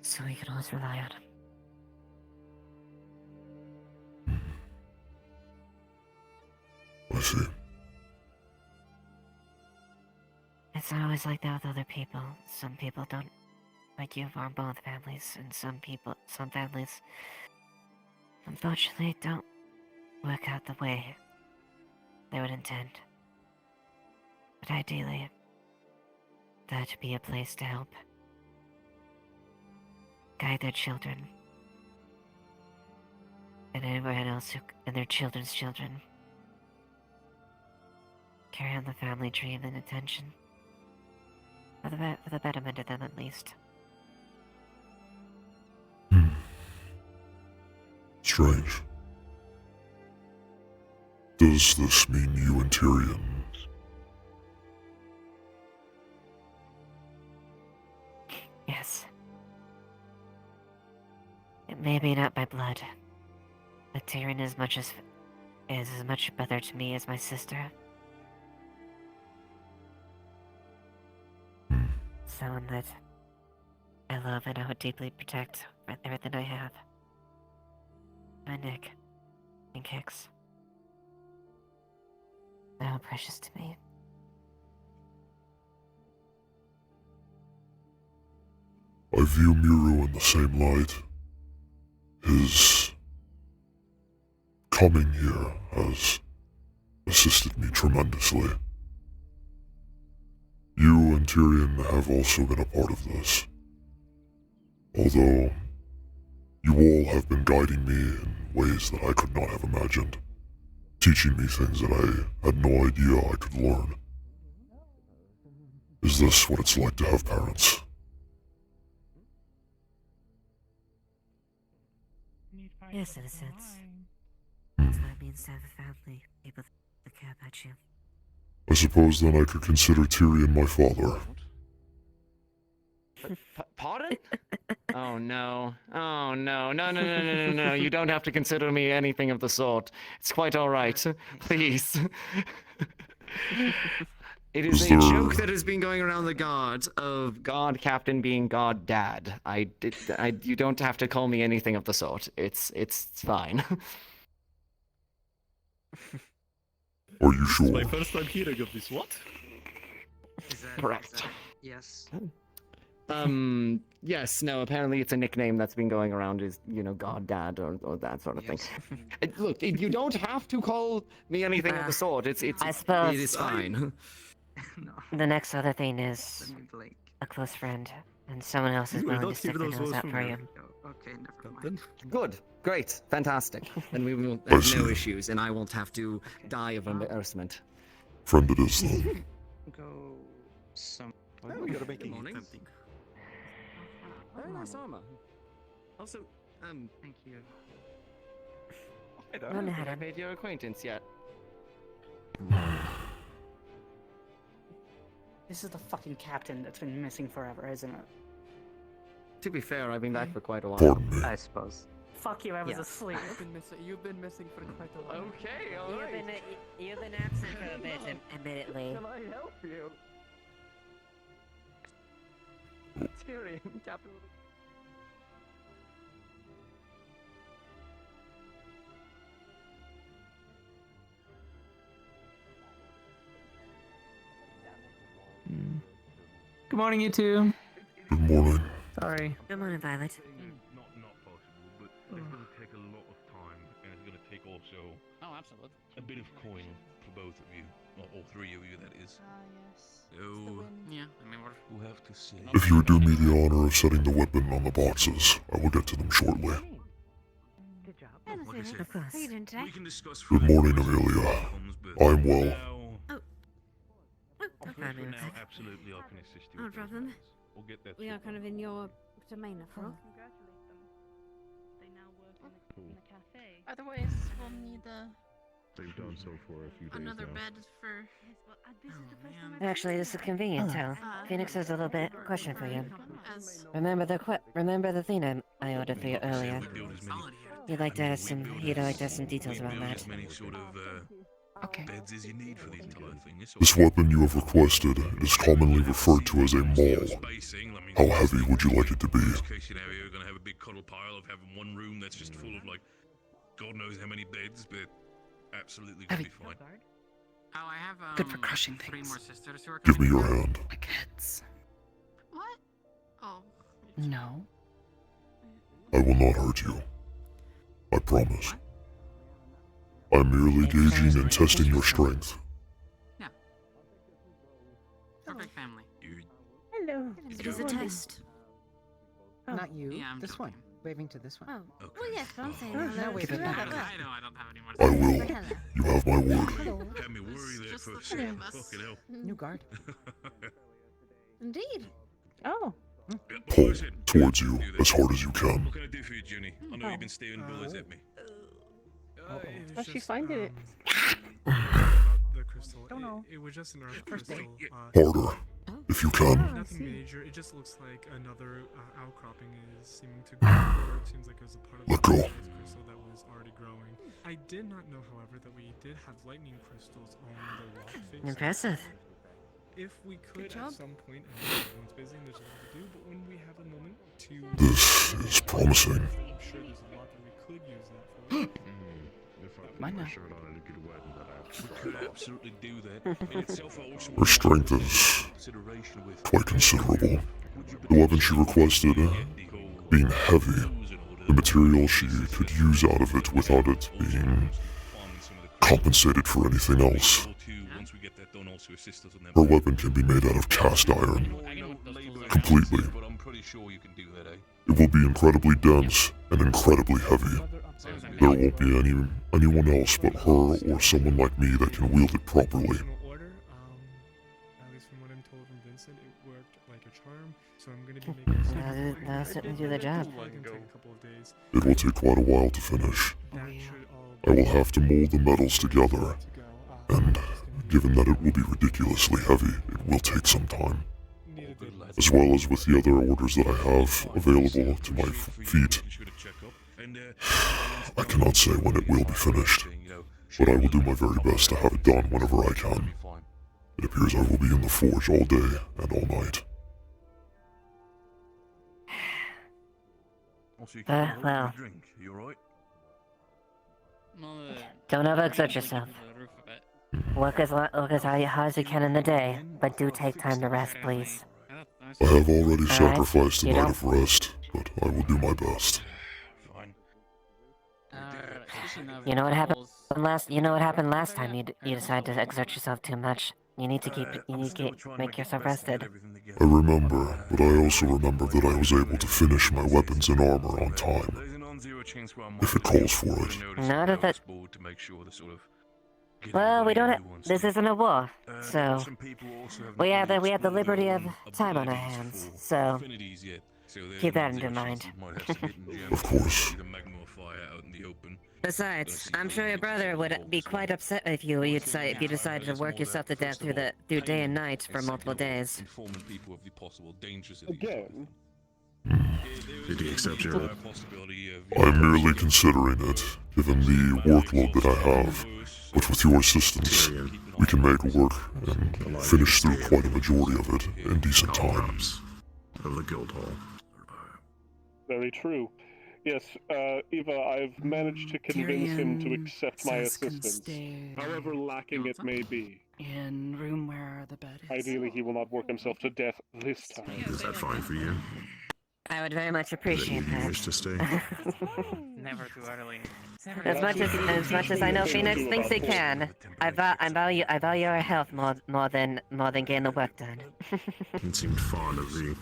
so you can always rely on him. I see. It's not always like that with other people. Some people don't like you form both families, and some families, unfortunately, don't work out the way they would intend. But ideally, that should be a place to help guide their children and everyone else and their children's children. Carry on the family dream and intention. For the betterment of them, at least. Strange. Does this mean you and Tyrion? Yes. It may be not by blood, but Tyrion is as much better to me as my sister. Someone that I love and I would deeply protect with everything I have. My neck and kicks. They're all precious to me. I view Miru in the same light. His coming here has assisted me tremendously. You and Tyrion have also been a part of this. Although, you all have been guiding me in ways that I could not have imagined, teaching me things that I had no idea I could learn. Is this what it's like to have parents? Yes, in a sense. That's what it means to have a family, people that care about you. I suppose then I could consider Tyrion my father. Pardon? Oh no. Oh no. No. You don't have to consider me anything of the sort. It's quite alright. Please. It is a joke that has been going around the guard of God Captain being God Dad. You don't have to call me anything of the sort. It's fine. Are you sure? It's my first time hearing of this. What? Correct. Yes. Yes, no, apparently it's a nickname that's been going around is, God Dad or that sort of thing. Look, you don't have to call me anything of the sort. I suppose it is fine. the next other thing is a close friend, and someone else is You will willing to not stick hear their those nose words out from for me. you. Okay, never mind. Good, great, fantastic. Then we will have no issues, and I won't have to die of embarrassment. Friend it is then. Go some. Oh, you're making it morning. tempting. Very nice armor. Also, Thank you. I don't think I made your acquaintance yet. This is the fucking captain that's been missing forever, isn't it? To be fair, I've been back for quite a while. Pardon me. I suppose. Fuck you, I was Yeah. asleep. You've been missing for quite a while. Okay, alright. You've been absent for a bit, admittedly. Can I help you? Tyrion, Captain. Good morning, you two. Good morning. Sorry. Good morning, Violet. Not possible, but it's going to take a lot of time, and it's going to take also absolutely. a bit of coin for both of you, or all three of you, that is. Yes. So, Yeah, I mean, we'll have to see. If you would do me the honor of setting the weapon on the boxes, I will get to them shortly. Good job. Like I said, Of course. How you doing today? we can discuss Good further morning, when the Amelia. time comes, but I'm well. now, Don't for mind me. now, absolutely, I can assist you. No with those problem. matters. We'll get that We are sorted. kind of in your domain after all. Congratulate them. They now work in a cafe. Otherwise, we'll need They've done so for a few another bed for. Actually, this is convenient, too. Phoenix has a little bit question for you. As Remember the thing I ordered for you earlier? You'd like to have some details around that. As many sort of beds as you need for the entire thing. This weapon you have requested is commonly referred to as a maul. How heavy would you like it to be? Worst case scenario, you're gonna have a big cuddle pile of having one room that's just full of like, God knows how many beds, but absolutely gonna be fine. Oh, I have Good for crushing 3 things. more sisters who are Give coming me your over. hand. My kids. what? Oh. No. I will not hurt you. I promise. I'm merely gauging and testing your strength. We're a big family. Hello. It is a test. Not you. Yeah, I'm this joking. one. Waving to this one. Oh. Well, yes, but I'm saying Oh, hello. now wave to it back. whoever. I know I don't have any more I sisters. will. You have my word. Had me worry there Just for the a three second. of us. Fucking hell. New guard. Indeed. Oh. Pull towards you as hard as you can. What can I do for you, Jenny? I know you've been staring bullets at me. How's she finding it? The crystal. Don't know. It was just an earth First crystal. Harder, if you can. Nothing major. It just looks like another outcropping is seeming to grow seems like it was a part of Let the go. crystal that was already growing. I did not know, however, that we did have lightning crystals on the rock face. Impressive. If we could at some point, I know everyone's busy and there's a lot to do, but when we have a moment to... This is promising. I'm sure there's a lot that we could use that for. If I Why put my not? shirt on and get a weapon that I We could absolutely do that. In itself, I also Her strength is consideration with quite considerable. The weapon she requested being heavy, the material she could use out of it without it being compensated for anything else. Her weapon can be made out of cast iron, completely. It will be incredibly dense and incredibly heavy. There won't be anyone else but her or someone like me that can wield it properly. At least from what I'm told from Vincent, it worked like a charm, so I'm going to be making That'll certainly do the job. It will take quite a while to finish. I will have to mold the metals together, and given that it will be ridiculously heavy, it will take some time. As well as with the other orders that I have available to my feet. I cannot say when it will be finished, but I will do my very best to have it done whenever I can. It appears I will be in the forge all day and all night. Well, don't overexert yourself. Work as hard as you can in the day, but do take time to rest, please. I have already sacrificed a night of rest, but I will do my best. You know what happened last? You know what happened last time you decided to exert yourself too much. You need to make yourself rested. I remember, but I also remember that I was able to finish my weapons and armor on time. If it calls for it. Not if it... Well, we don't. This isn't a war, so we have the liberty of time on our hands. So keep that in mind. Of course. Besides, I'm sure your brother would be quite upset if you decided to work yourself to death through day and night for multiple days. Again? Did he accept your... I'm merely considering it, given the workload that I have. But with your assistance, we can make work and finish through quite a majority of it in decent time. Of the guild hall. Very true. Yes, Eva, I've managed to convince him to accept my assistance, however lacking it may be. In room where the bed is. Ideally, he will not work himself to death this time. Is that fine for you? I would very much appreciate that. Wish to stay? Never too early. As much as I know Fenix thinks he can, I value your health more than getting the work done. He seemed fond of the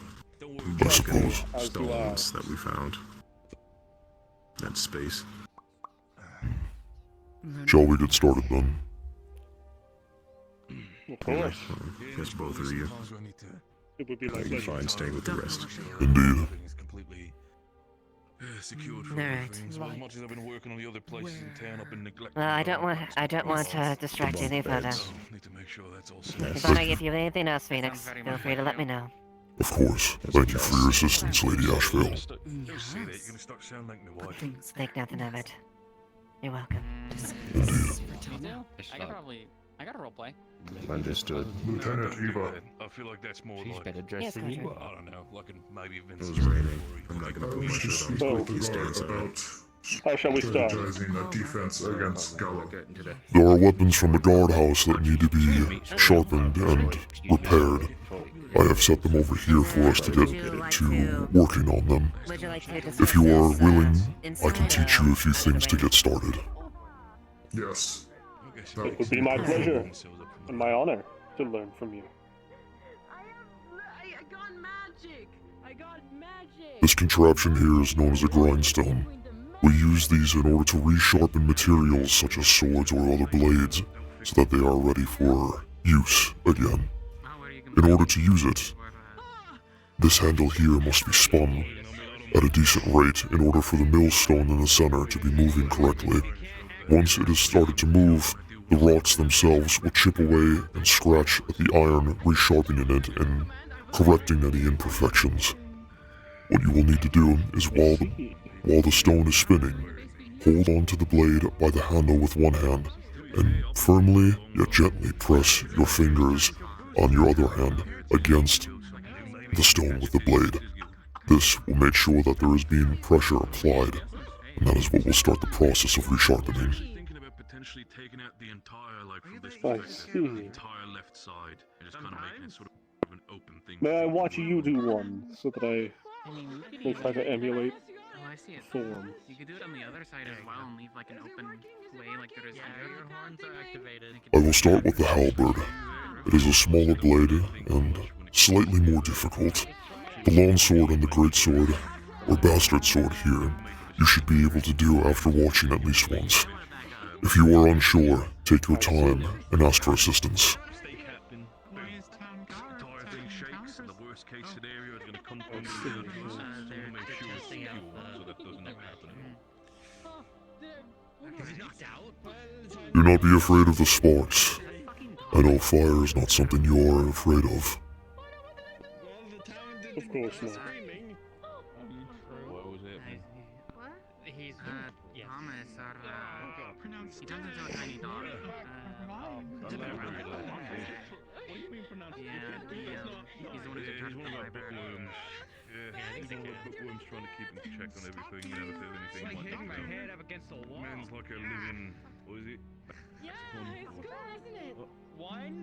stones that we found. That space. Shall we get started then? Of course. Guess both of you. It would be my Are you pleasure. fine staying with the rest? Indeed. Secured for Alright. everything. So as much as I've been working on the other places in town, I've been neglecting. Well, I don't want to distract you any further. Need to make sure that's all If you have anything else, Phoenix, feel free to let me know. Of course. Thank you for your assistance, Lady Asheville. Don't say that, you're gonna start sounding like my wife. Think nothing of it. You're welcome. I got a roleplay. Understood. Lieutenant Eva. I feel like that's more She's like... better dressed than you. I don't know, like maybe It was raining. I'm not gonna put my shirt on. So, Please stay inside. how shall we start? defense against Gallo. There are weapons from the guardhouse that need to be sharpened and repaired. I have set them over here for us to get to working on them. If you are willing, I can teach you a few things to get started. Yes. It would be my pleasure and my honor to learn from you. I got magic! I got magic! This contraption here is known as a grindstone. We use these in order to resharpen materials such as swords or other blades, so that they are ready for use again. In order to use it, this handle here must be spun at a decent rate in order for the millstone in the center to be moving correctly. Once it has started to move, the rocks themselves will chip away and scratch at the iron, resharpening it and correcting any imperfections. What you will need to do is while while the stone is spinning, hold on to the blade by the handle with one hand, and firmly yet gently press your fingers on your other hand against the stone with the blade. This will make sure that there is being pressure applied, and that is what will start the process of resharpening. Thinking about potentially taking out the entire, like from this I perspective, the see. entire left side, and just kind of making it sort of an open thing. May I watch you do one so that I will try to emulate Oh, I see it. form? You could do it on the other side as well and leave like an open way like there is here. Your horns are activated. I will start with the halberd. It is a smaller blade and slightly more difficult. The long sword and the great sword, or bastard sword here, you should be able to do after watching at least once. If you are unsure, take your time and ask for assistance. Case scenario is going to come from the make sure it's secure so that doesn't happen. Do not be afraid of the sparks. I know fire is not something you are afraid of. Of course not. What was it? He's Thomas, he turns into a tiny dog. He's the one who's in charge of the library. He's the one with bookworms trying to keep in check on everything, you know, if there's anything like hitting my head up against the wall. Man's like a living, what is it? Yeah, it's cool, isn't it? One?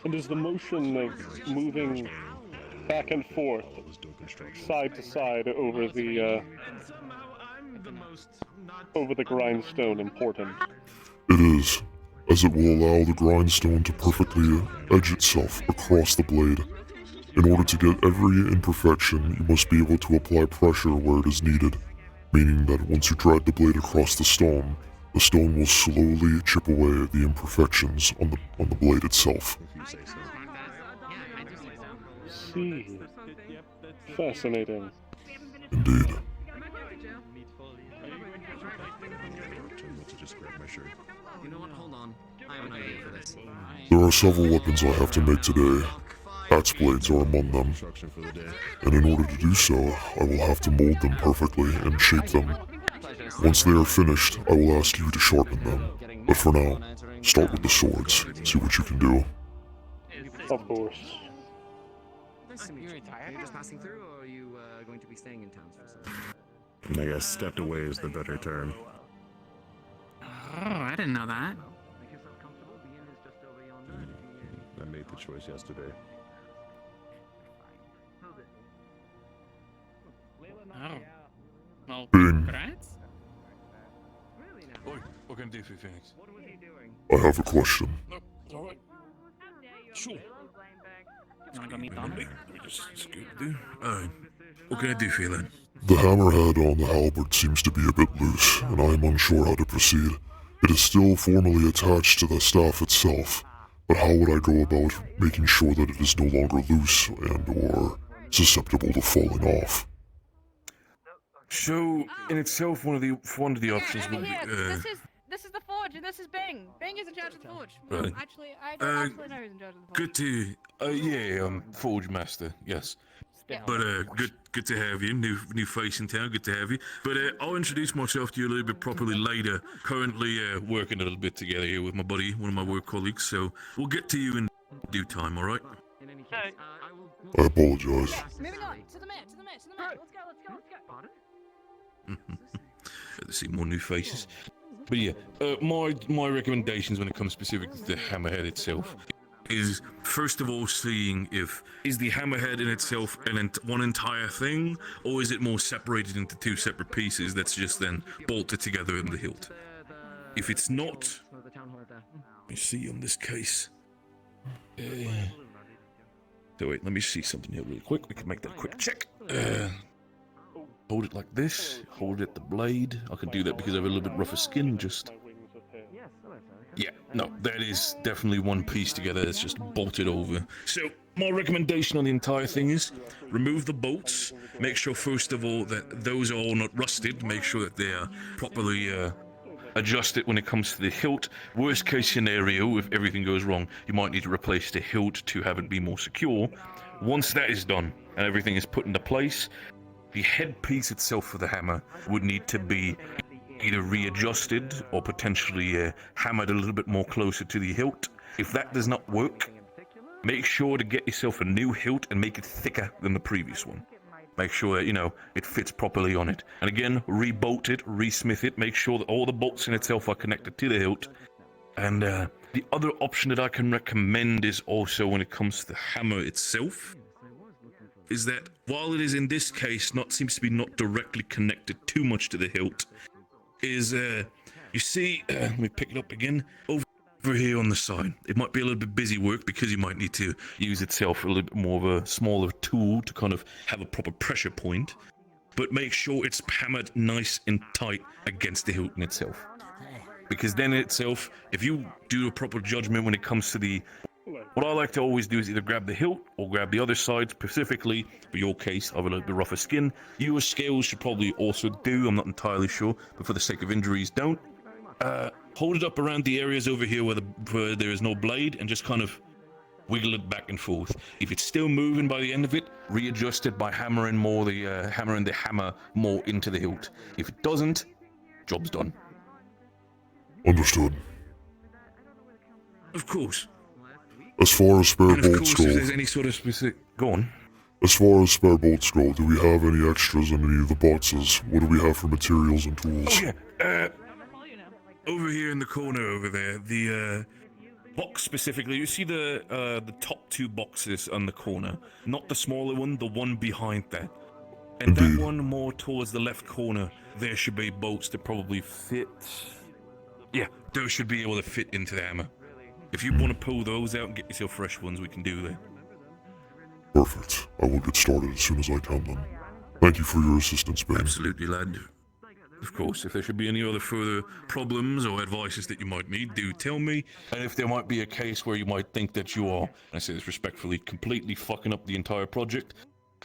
And is the motion of moving back and forth, side to side over the grindstone important? It is, as it will allow the grindstone to perfectly edge itself across the blade. In order to get every imperfection, you must be able to apply pressure where it is needed, meaning that once you drag the blade across the stone will slowly chip away at the imperfections on the blade itself. See. Fascinating. Indeed. You know what? Hold on. I have an idea for this. There are several weapons I have to make today. Axe blades are among them. And in order to do so, I will have to mold them perfectly and shape them. Once they are finished, I will ask you to sharpen them. But for now, start with the swords. See what you can do. Of course. You're just passing through, or are you going to be staying in town for something? I guess stepped away is the better term. Oh, I didn't know that. I made the choice yesterday. Oh. Well, Bing. congrats? Oi, what can I do for you, Phoenix? I have a question. Alright. Sure. You wanna go meet Thomas? Let me just scoot through. Alright. What can I do for you then? The hammerhead on the halberd seems to be a bit loose, and I am unsure how to proceed. It is still formally attached to the staff itself, but how would I go about making sure that it is no longer loose and/or susceptible to falling off? So, in itself, one of the options Over would be. here. This is the forge, and this is Bing. Bing is in charge of the forge. Right. Actually, I don't actually know who's in charge of the forge. Good to, Forge Master, yes. But good to have you. New face in town. Good to have you. But I'll introduce myself to you a little bit properly later. Currently working a little bit together here with my buddy, one of my work colleagues. So we'll get to you in due time. All right. I apologize. Moving on to the mayor. Let's go. Good to see more new faces. But yeah, my recommendations when it comes specifically to the hammerhead itself is first of all seeing if is the hammerhead in itself one entire thing, or is it more separated into two separate pieces that's just then bolted together in the hilt. If it's not, let me see on this case. So wait, let me see something here really quick. We can make that a quick check. Hold it like this. Hold it at the blade. I can do that because I have a little bit rougher skin. Just. Yeah, no, that is definitely one piece together that's just bolted over. So, my recommendation on the entire thing is remove the bolts. Make sure, first of all, that those are all not rusted. Make sure that they are properly adjusted when it comes to the hilt. Worst case scenario, if everything goes wrong, you might need to replace the hilt to have it be more secure. once that is done and everything is put into place, the headpiece itself for the hammer would need to be either readjusted or potentially hammered a little bit more closer to the hilt. If that does not work, make sure to get yourself a new hilt and make it thicker than the previous one. Make sure that, you know, it fits properly on it. And again, re-bolt it, re-smith it, make sure that all the bolts in itself are connected to the hilt. And the other option that I can recommend is also when it comes to the hammer itself, is that while it is in this case seems to be not directly connected too much to the hilt, is you see, let me pick it up again, over here on the side. It might be a little bit busy work because you might need to use itself a little bit more of a smaller tool to kind of have a proper pressure point, but make sure it's hammered nice and tight against the hilt in itself. Because then in itself, if you do a proper judgment when it comes to the... What I like to always do is either grab the hilt or grab the other side, specifically for your case of a little bit rougher skin. You as scales should probably also do, I'm not entirely sure, but for the sake of injuries, don't. Hold it up around the areas over here where there is no blade and just kind of wiggle it back and forth. If it's still moving by the end of it, readjust it by hammering the hammer more into the hilt. If it doesn't, job's done. Understood. Of course. As far as spare And of bolts course, go... if there's any sort of specific... Go on. As far as spare bolts go, do we have any extras in any of the boxes? What do we have for materials and tools? Oh yeah, over here in the corner over there, the box specifically, you see the top two boxes on the corner, not the smaller one, the one behind that. And that one more towards the left corner, there should be bolts that probably fit... Yeah, those should be able to fit into the hammer. If you want to pull those out and get yourself fresh ones, we can do that. Perfect. I will get started as soon as I can then. Thank you for your assistance, Ben. Absolutely, lad. Of course, if there should be any other further problems or advices that you might need, do tell me. And if there might be a case where you might think that you are, and I say this respectfully, completely fucking up the entire project,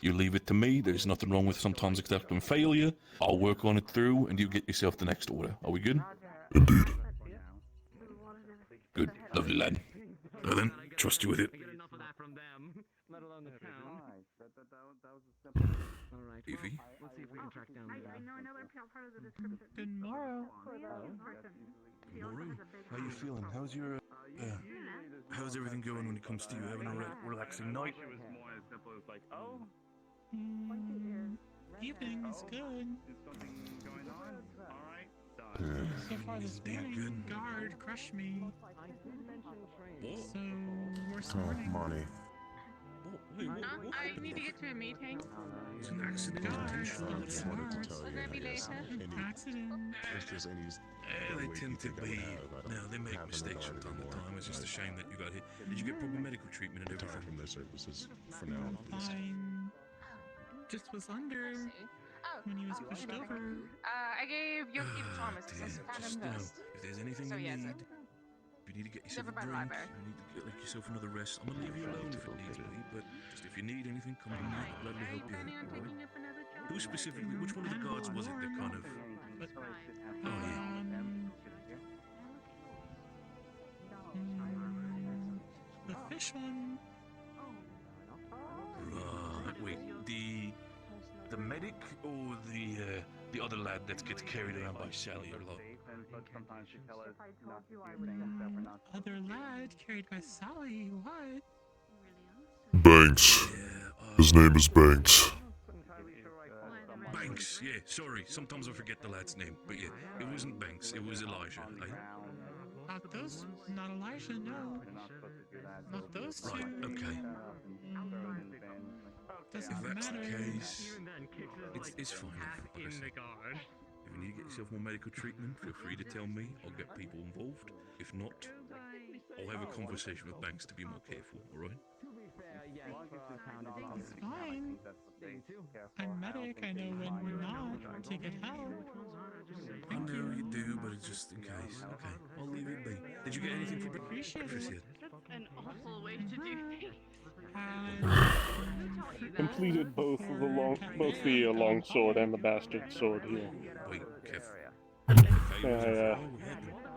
you leave it to me. There's nothing wrong with sometimes accepting failure. I'll work on it through, and you get yourself the next order. Are we good? Indeed. Good. Lovely, lad. Well then, trust you with it. Evie? Let's see if we can track down Tomorrow. Tomorrow? How you feeling? How's your, how's everything going when it comes to you having a relaxing night? Everything's good. So far this morning, guard crushed me. So we're starting. Oh, Monty. I need to get to a meeting. It's an accident. It's gonna be later. Accident. If there's any... They tend to be... No, they make mistakes from time to time. It's just a shame that you got hit. Did you get proper medical treatment and everything? From their services for now, please. Fine. Just was under when he was pushed over. I gave Yogi Thomas a Just know, if there's anything you need, if you need to get yourself a drink, you need to get like yourself another rest, I'm gonna leave you alone if it needs be, but just if you need anything, come to me, I'll gladly help you out, alright? Who specifically, which one of the guards was it that kind of... Oh yeah. The fish one. Right, wait, the medic or the other lad that gets carried around by Sally a lot? Other lad carried by Sally. What? Banks. His name is Banks. Banks, yeah, sorry, sometimes I forget the lad's name, but yeah, it wasn't Banks, it was Elijah, eh? Not those. Not Elijah. No. Not those two. Right, okay. Doesn't If that's matter. the case, it's fine. Like I said, if you need to get yourself more medical treatment, feel free to tell me. I'll get people involved. If not, I'll have a conversation with Banks to be more careful, alright? It's fine. I'm medic. I know when not to get help. I know you do, but it's just in case. Okay, I'll leave it be. Did you get anything for breakfast yet? That's an awful way to do things. Completed both the longsword and the bastard sword here. Wait, Kev. I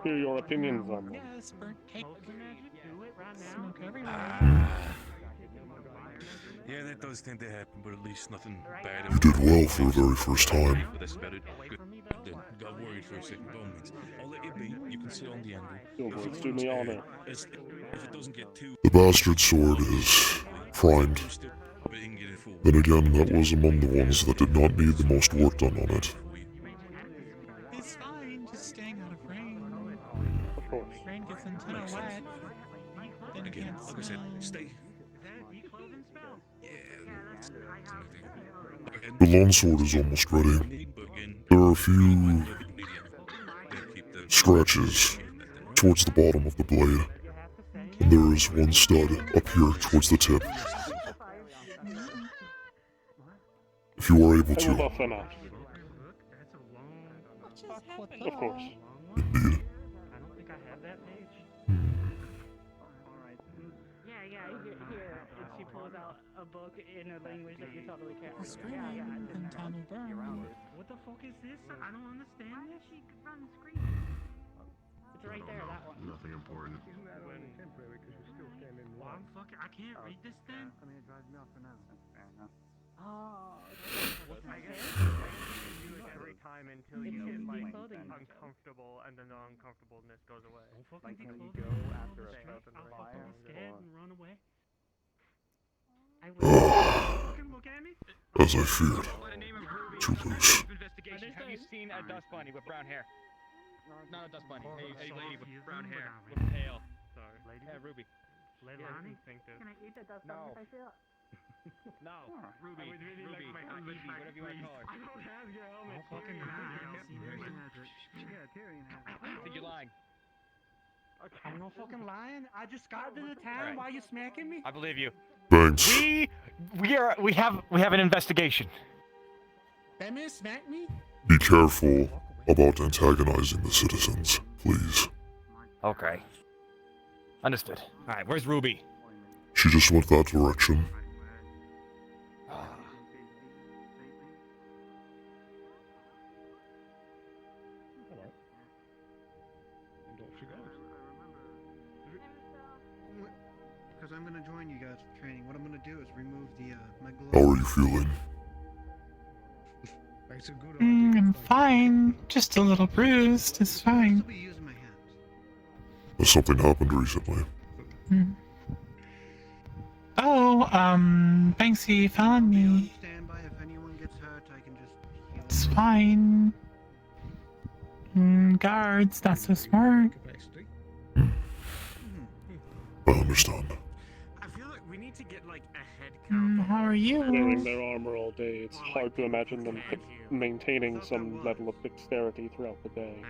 hear your opinions on them. Yes, burnt cake. Smoke everywhere. Yeah, that does tend to happen, but at least nothing bad. You did well for the very first time. But that's about it. Good. Then got worried for a second. By all means, I'll let you be. You can sit on the anvil. Your If you words do want, me honor. if it doesn't get too... The bastard sword is primed. Then again, that was among the ones that did not need the most work done on it. It's fine, just staying out of rain. Of course. Rain gets them kind of wet. Then Again, can't like I said, smell. stay. The longsword is almost ready. There are a few scratches towards the bottom of the blade, and there is one stud up here towards the tip. If you are able I will to. buff them out. Of course. Indeed. I don't think I have that page. Yeah, here. And she pulls out a book in a language that you totally can't read. Scream and tunnel burn. What the fuck is this? I don't understand this. She could run scream. It's right there, that one. Nothing important. Well, I'm fucking. I can't read this then. I mean, it drives me off for now. That's fair enough. Oh, I guess you do it every time until you get like uncomfortable, and then the uncomfortableness goes away. Like when you go after a certain I'll fire fucking scared and run away. Fucking look at me. As I feared. To lose. Have you seen a dust bunny with brown hair? Not a dust bunny. A lady with brown hair with tail. Sorry. Yeah, Ruby. Lady instinctive. Can I eat that dust No. if I see it? No. Ruby. I would really Ruby. like my Evie, whatever you want to call her. I don't have your helmet. Oh, fucking Tyrion lie. has it. Yeah, Tyrion has it. I think you're lying. I'm not fucking lying. I just got to the town. Why are you smacking me? I believe you. Thanks. We have an investigation. That man smacked me? Be careful about antagonizing the citizens, please. Okay. Understood. All right, where's Ruby? She just went that direction. Because I'm gonna join you guys for training. What I'm gonna do is remove the my glove. How are you feeling? I'm fine. Just a little bruised. It's fine. Has something happened recently? Oh, Banksy found me. Stand by if anyone gets hurt. I can just heal. It's fine. Guards, not so smart. I understand. I feel like we need to get like a head How are you? Wearing their armor all day, it's hard to imagine them maintaining some level of dexterity throughout the day.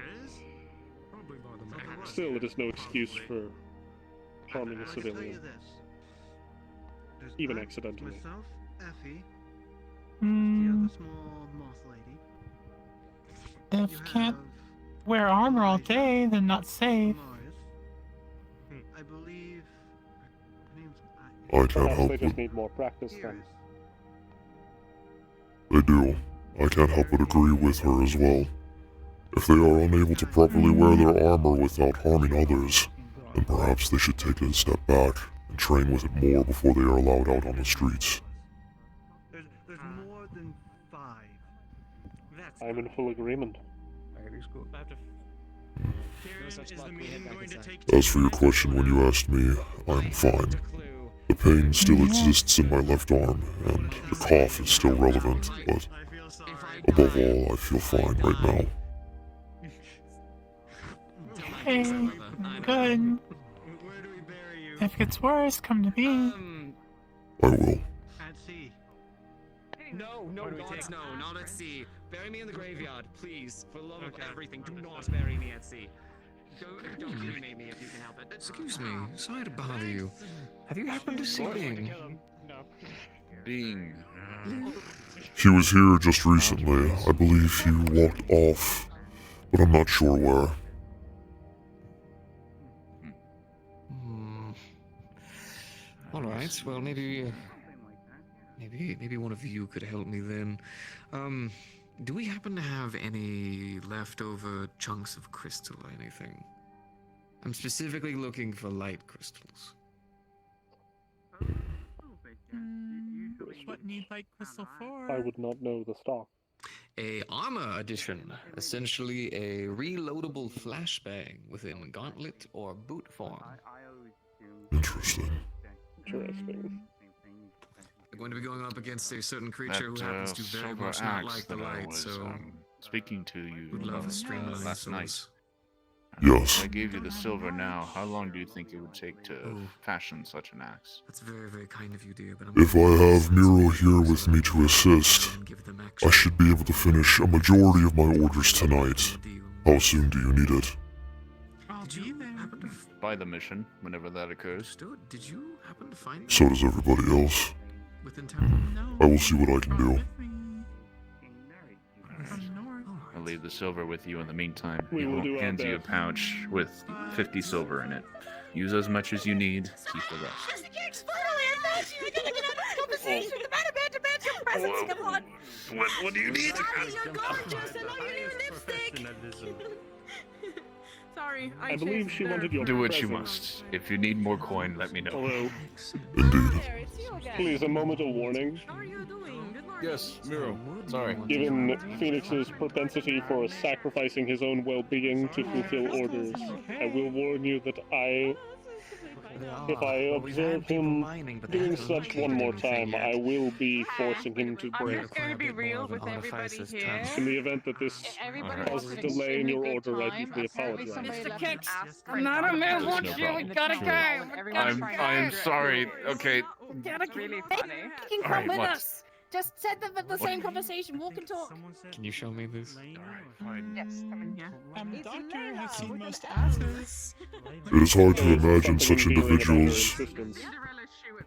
Still, it is no excuse for harming a civilian, even accidentally. Myself, Effie, Hmm, the other small moth lady. if can't wear armor all day, then not safe. I believe. I can't Perhaps help they but... just need more practice then. They do. I can't help but agree with her as well. If they are unable to properly wear their armor without harming others, then perhaps they should take a step back and train with it more before they are allowed out on the streets. There's more than 5. I'm in full agreement. As for your question when you asked me, I'm fine. The pain still exists in my left arm, and the cough is still relevant, but above all, I feel fine right now. Hey, good. If it gets worse, come to me. I will. At sea. No, gods, no, not at sea. Bury me in the graveyard, please. For the love of everything, do not bury me at sea. Don't cremate me if you can help it. Excuse me, sorry to bother you. Have you happened to see Bing? Bing. He was here just recently. I believe he walked off, but I'm not sure where. Alright, well maybe one of you could help me then. Do we happen to have any leftover chunks of crystal or anything? I'm specifically looking for light crystals. What need light crystal for? I would not know the stock. A armor edition, essentially a reloadable flashbang within gauntlet or boot form. Interesting. Interesting. They're going to be going up against a certain creature who happens to very silver much not axe like the that I light, was so speaking to you would love a streamline last night. source. Yes. I gave you the silver now. How long do you think it would take to fashion such an axe? That's very, very kind of you, dear, but If I have Miro here with me to assist, I should be able to finish a majority of my orders tonight. How soon do you need it? By the mission, whenever that occurs. Did you happen to find So does everybody else. within town? I will see what I can do. I'll leave the silver with you in the meantime. We He will do our hands you a best. pouch with 50 silver in it. Use as much as you need. Keep the rest. What do you need? You're gorgeous. I know you need lipstick. Sorry, I believe she wanted your Do what you present. must. If you need more coin, let me know. Hello. Indeed. Please, a moment of warning. Yes, Miro. Sorry. Given Phoenix's propensity for sacrificing his own well-being to fulfill orders, I will warn you that if I observe him doing such one more time, I will be forcing him to I'm break. just going to be real with everybody here. In the event that this Everybody causes was a delay in your extremely good order, I time. deeply Apparently apologize. somebody Mr. left Kicks, an ask for I'm not a example. man, There's won't no you? We problem. gotta Sure. go. Everyone's trying to I'm figure it sorry. out. Okay. Gotta Really Hey, funny. You can All come right, with what? us. Just set the same conversation. Walk and talk. Can you show me this? Yes, come in here. Doctor, have seen most asses. It is hard to imagine such individuals.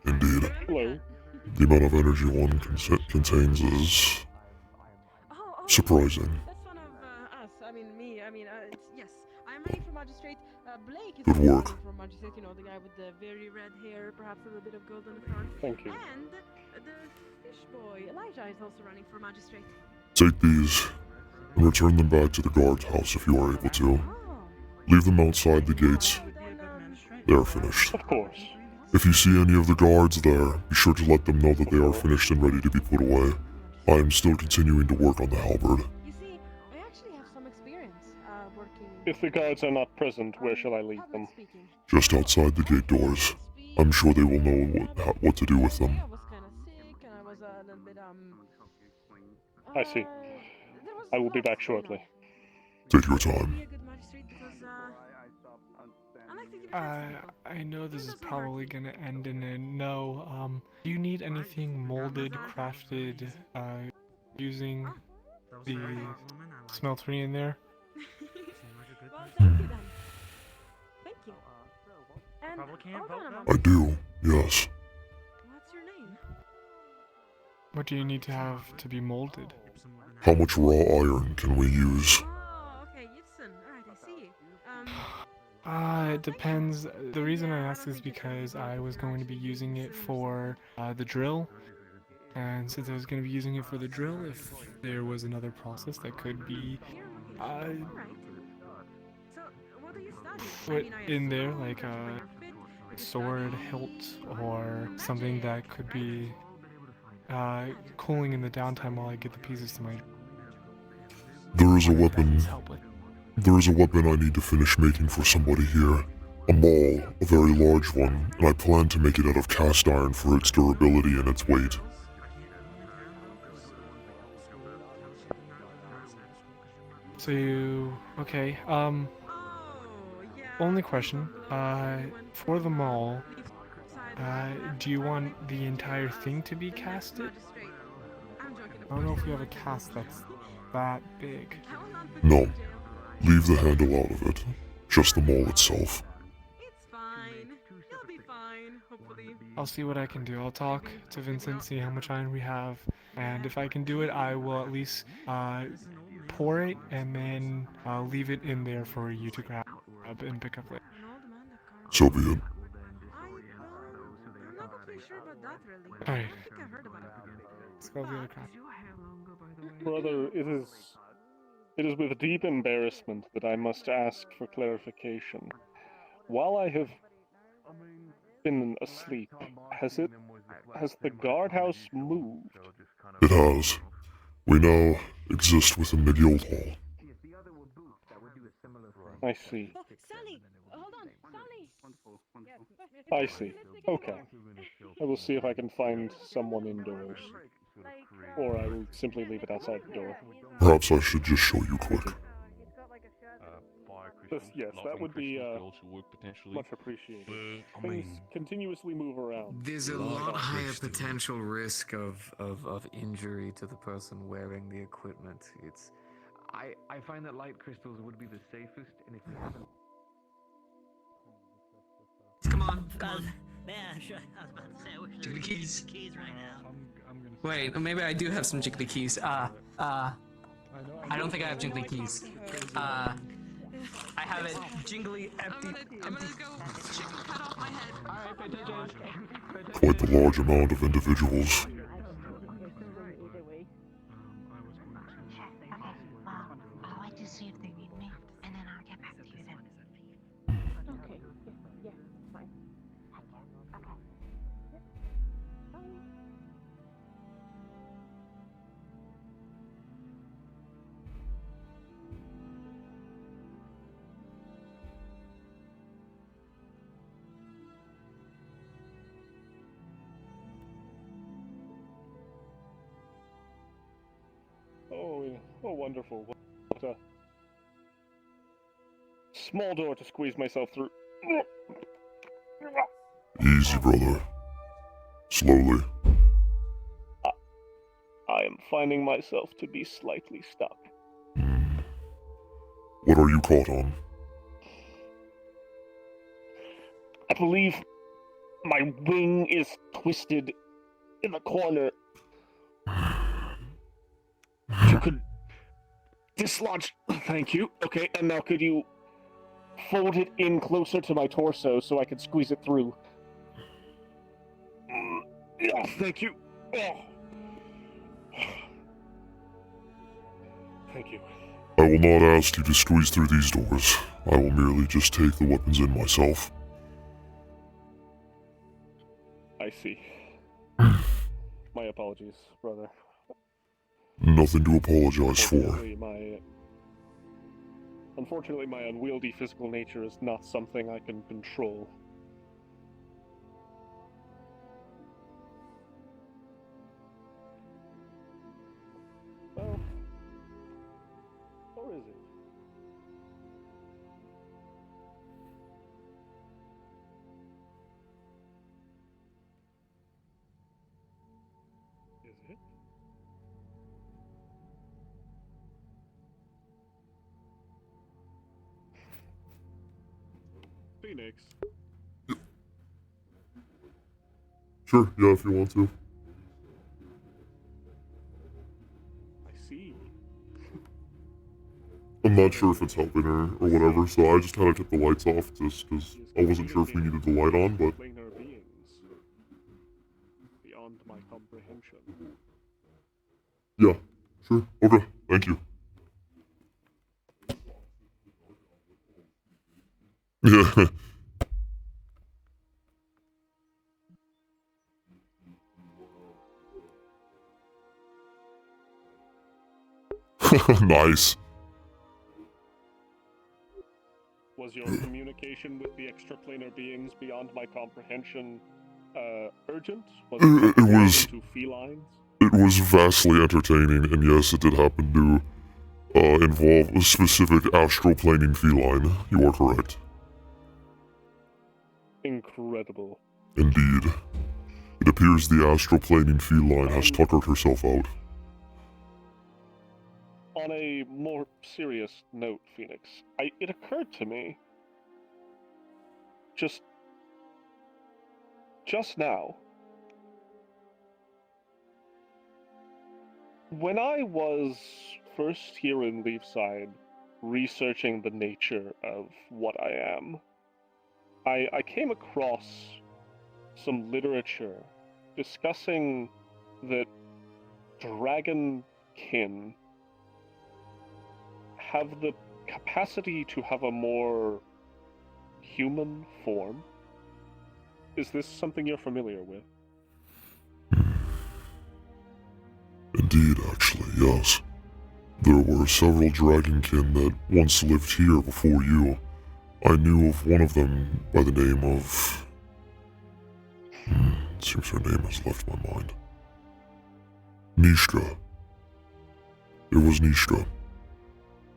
Indeed. Hello. The amount of energy one contains is surprising. That's one of us. I mean, me. I mean, yes. I'm running for magistrate. Blake is Good also work. running for magistrate. You know, the guy with the very red hair, perhaps a little bit of gold on the front. Thank you. And the fish boy, Elijah, is also running for magistrate. Take these and return them back to the guardhouse if you are able to. Leave them outside the gates. They are finished. Of course. If you see any of the guards there, be sure to let them know that they are finished and ready to be put away. I am still continuing to work on the halberd. You see, I actually have some experience working. If the guards are not present, where shall I leave them? Just outside the gate doors. I'm sure they will know what to do with them. I was kind of sick, and I was a little bit I see. I will be back shortly. Take your time. I know this is probably gonna end in a no. Do you need anything molded, crafted, using the smeltery in there? Well, thank you then. Thank you. And hold on a moment. I do, yes. What's your name? What do you need to have to be molded? How much raw iron can we use? Oh, okay, Gibson. Alright, I see. It depends. The reason I ask is because I was going to be using it for the drill. And since I was going to be using it for the drill, if there was another process that could be So, what do you study? put in there, like a sword hilt or something that could be cooling in the downtime while I get the pieces to my... There is a weapon. Help with. There is a weapon I need to finish making for somebody here. A maul, a very large one, and I plan to make it out of cast iron for its durability and its weight. So you... okay, only question, for the maul, do you want the entire thing to be casted? I don't know if we have a cast that's that big. No. Leave the handle out of it. Just the maul itself. It's fine. He'll be fine, hopefully. I'll see what I can do. I'll talk to Vincent, see how much iron we have, and if I can do it, I will at least pour it and then leave it in there for you to grab and pick up later. So be it. I'm not totally sure about that, really. Alright. I think I heard about it. Let's go the other crap. Brother, it is with deep embarrassment that I must ask for clarification. While I have been asleep, has it has the guardhouse moved? It has. We now exist within the guild hall. I see. Oh, Sally! Hold on, Sally! I see. Okay. I will see if I can find someone indoors. Or I will simply leave it outside the door. Perhaps I should just show you quick. Yes, that would be much appreciated. Things continuously move around. There's a lot higher potential risk of injury to the person wearing the equipment. I find that light crystals would be the safest, and if you haven't... Come on, come on. Yeah, sure. I was about to say, I wish there were keys. keys right now. Wait, maybe I do have some jiggly keys. I don't think I have jiggly keys. I have it jingly empty. Quite the large amount of individuals. I'll wait to see if they need me, and then I'll get back to you then. Okay, yeah, fine. Okay. Oh, wonderful. What a small door to squeeze myself through. Easy, brother. Slowly. I am finding myself to be slightly stuck. What are you caught on? I believe my wing is twisted in the corner. If you could dislodge... Thank you. Okay, and now could you fold it in closer to my torso so I can squeeze it through? Yeah, thank you. Oh. Thank you. I will not ask you to squeeze through these doors. I will merely just take the weapons in myself. I see. My apologies, brother. Nothing to apologize for. Unfortunately, my unwieldy physical nature is not something I can control. Well, or is it? Is it? Phoenix. Sure, yeah, if you want to. I see. I'm not sure if it's helping her or whatever, so I just kind of took the lights off just because I wasn't sure if we needed the light on, but... Planar beings. Beyond my comprehension. Yeah, sure, okay, thank you. Yeah. Nice. Was your communication with the extraplanar beings beyond my comprehension urgent? It was... to felines? It was vastly entertaining, and yes, it did happen to involve a specific astral planing feline. You are correct. Incredible. Indeed. It appears the astral planing feline has tuckered herself out. On a more serious note, Phoenix, it occurred to me just now, when I was first here in Leafside researching the nature of what I am, I came across some literature discussing that dragonkin have the capacity to have a more human form. Is this something you're familiar with? Indeed, actually, yes. There were several dragonkin that once lived here before you. I knew of one of them by the name of... seems her name has left my mind. Nishka. It was Nishka.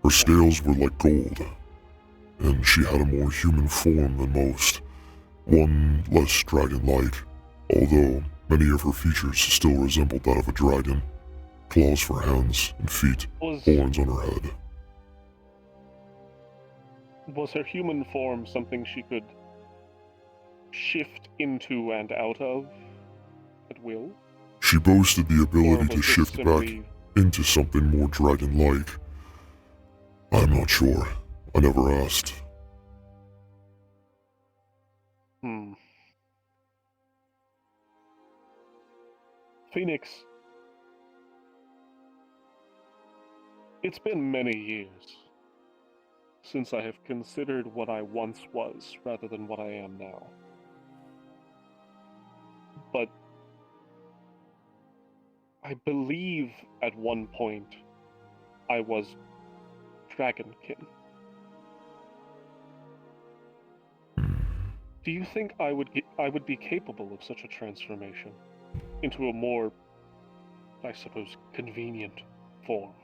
Her scales were like gold, and she had a more human form than most, one less dragon-like, although many of her features still resembled that of a dragon. Claws for hands and feet, horns on her head. Was her human form something she could shift into and out of at will? She boasted the ability to shift back into something more dragon-like. I'm not sure. I never asked. Fenix, it's been many years since I have considered what I once was rather than what I am now. But I believe at one point I was dragonkin. Do you think I would be capable of such a transformation into a more, I suppose, convenient form?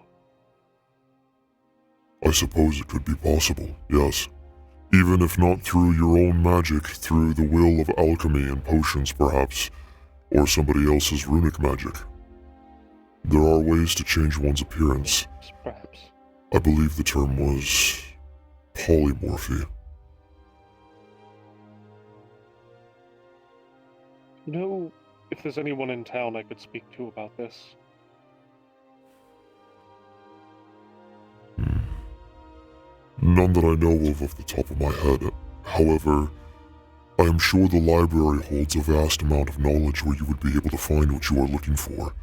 I suppose it could be possible, yes. Even if not through your own magic, through the will of alchemy and potions perhaps, or somebody else's runic magic. There are ways to change one's appearance. Perhaps. I believe the term was polymorphy. You know, if there's anyone in town I could speak to about this? None that I know of off the top of my head. However, I am sure the library holds a vast amount of knowledge where you would be able to find what you are looking for.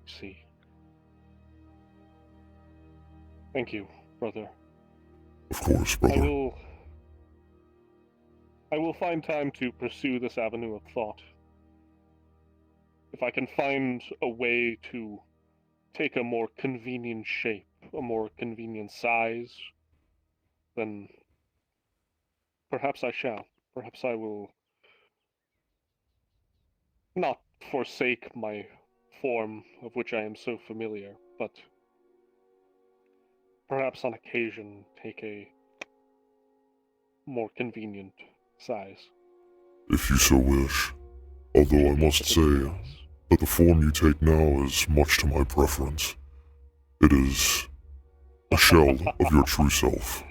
See. Thank you, brother. Of course, brother. I will find time to pursue this avenue of thought. If I can find a way to take a more convenient shape, a more convenient size, then perhaps I shall. Perhaps I will not forsake my form of which I am so familiar, but perhaps on occasion take a more convenient size. If you so wish. Although I must say that the form you take now is much to my preference. It is a shell of your true self.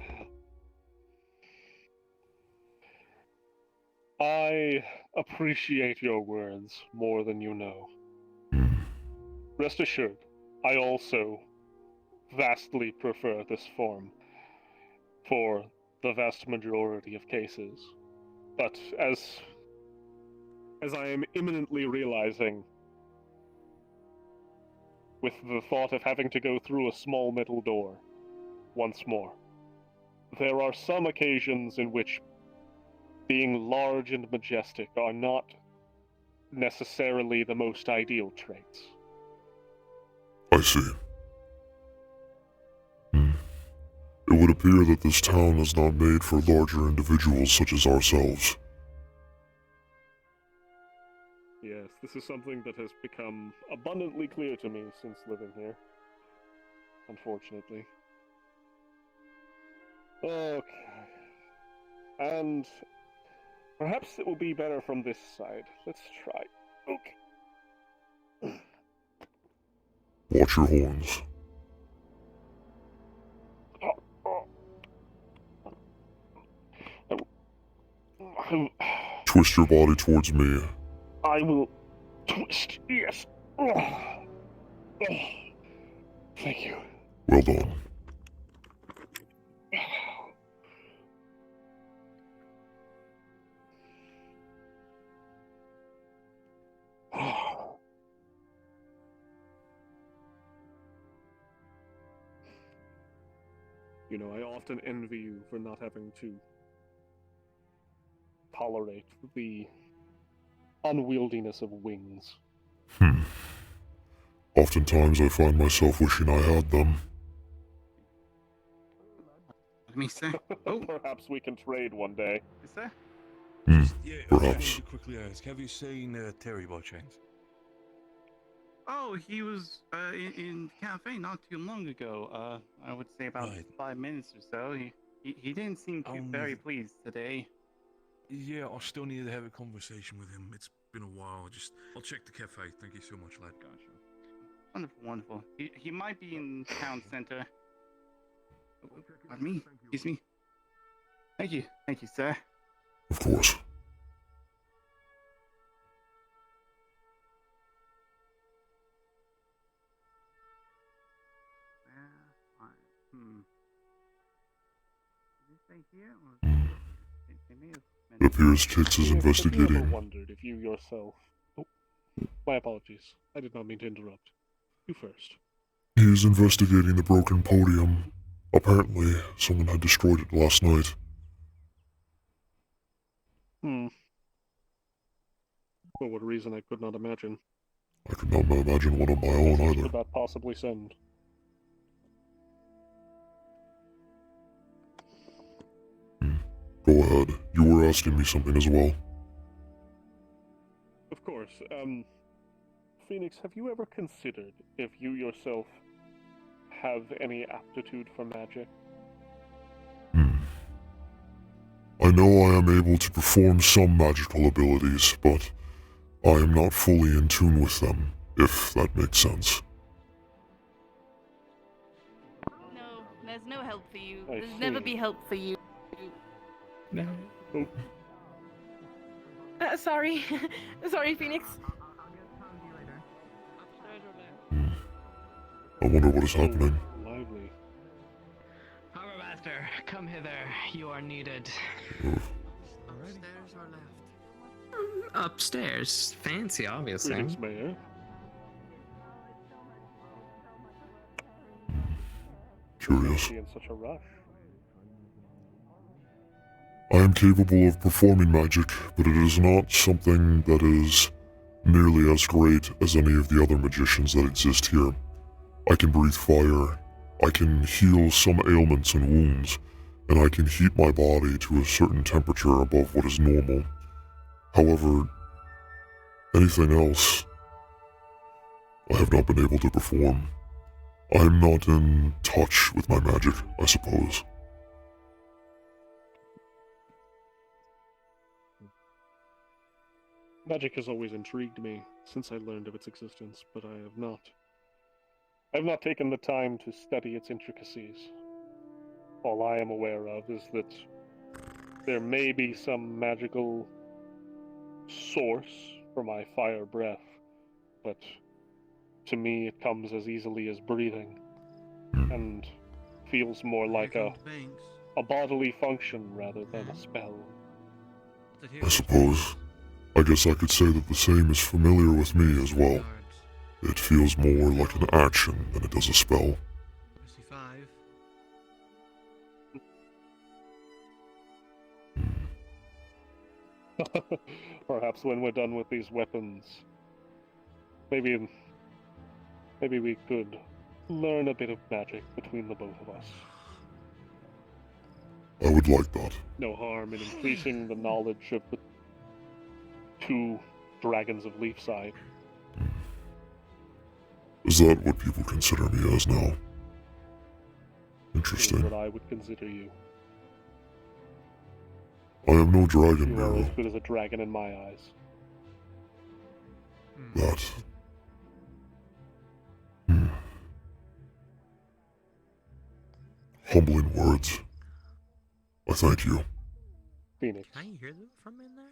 I appreciate your words more than you know. Rest assured, I also vastly prefer this form for the vast majority of cases. But as I am imminently realizing, with the thought of having to go through a small metal door once more, there are some occasions in which being large and majestic are not necessarily the most ideal traits. I see. It would appear that this town is not made for larger individuals such as ourselves. Yes, this is something that has become abundantly clear to me since living here. Unfortunately. Okay. And perhaps it will be better from this side. Let's try. Okay. Watch your horns. Twist your body towards me. I will twist, yes. Thank you. Well done. You know, I often envy you for not having to tolerate the unwieldiness of wings. Oftentimes I find myself wishing I had them. Let me say. Perhaps we can trade one day. Is there? Yeah, I Perhaps. wanted to quickly ask, have you seen Terry by chance? Oh, he was in cafe not too long ago. I would say about 5 minutes or so. He didn't seem very pleased today. Yeah, I still need to have a conversation with him. It's been a while. I'll check the cafe. Thank you so much, lad. Gotcha. Wonderful, wonderful. He might be in town center. Pardon me. Excuse me. Thank you, sir. Of course. Did they say here or they may have It appears Chicks is Have you ever investigating. wondered if you yourself... Oh, my apologies. I did not mean to interrupt. You first. He is investigating the broken podium. Apparently, someone had destroyed it last night. For what reason I could not imagine. I could not imagine one of my own What either. could that possibly send? Go ahead. You were asking me something as well. Of course. Phoenix, have you ever considered if you yourself have any aptitude for magic? I know I am able to perform some magical abilities, but I am not fully in tune with them, if that makes sense. No, there's no help for you. I There's never see. be help for you. No. Oh. Sorry. Sorry, Phoenix. I wonder what is happening. Lively. Armor Master, come hither. You are needed. Upstairs or left? Upstairs. Fancy, obviously. Greetings, Mayor. Curious. In such a rush. I am capable of performing magic, but it is not something that is nearly as great as any of the other magicians that exist here. I can breathe fire, I can heal some ailments and wounds, and I can heat my body to a certain temperature above what is normal. However, anything else, I have not been able to perform. I am not in touch with my magic, I suppose. Magic has always intrigued me since I learned of its existence, but I have not taken the time to study its intricacies. All I am aware of is that there may be some magical source for my fire breath, but to me it comes as easily as breathing, and feels more like a bodily function rather than a spell. I suppose. I guess I could say that the same is familiar with me as well. It feels more like an action than it does a spell. Perhaps when we're done with these weapons, maybe we could learn a bit of magic between the both of us. I would like that. No harm in increasing the knowledge of the two dragons of Leafside. Is that what people consider me as now? Is Interesting. what I would consider you. I am no dragon, You are Nero. as good as a dragon in my eyes. That. Humbling words. I thank you. Phoenix. Can you hear them from in there?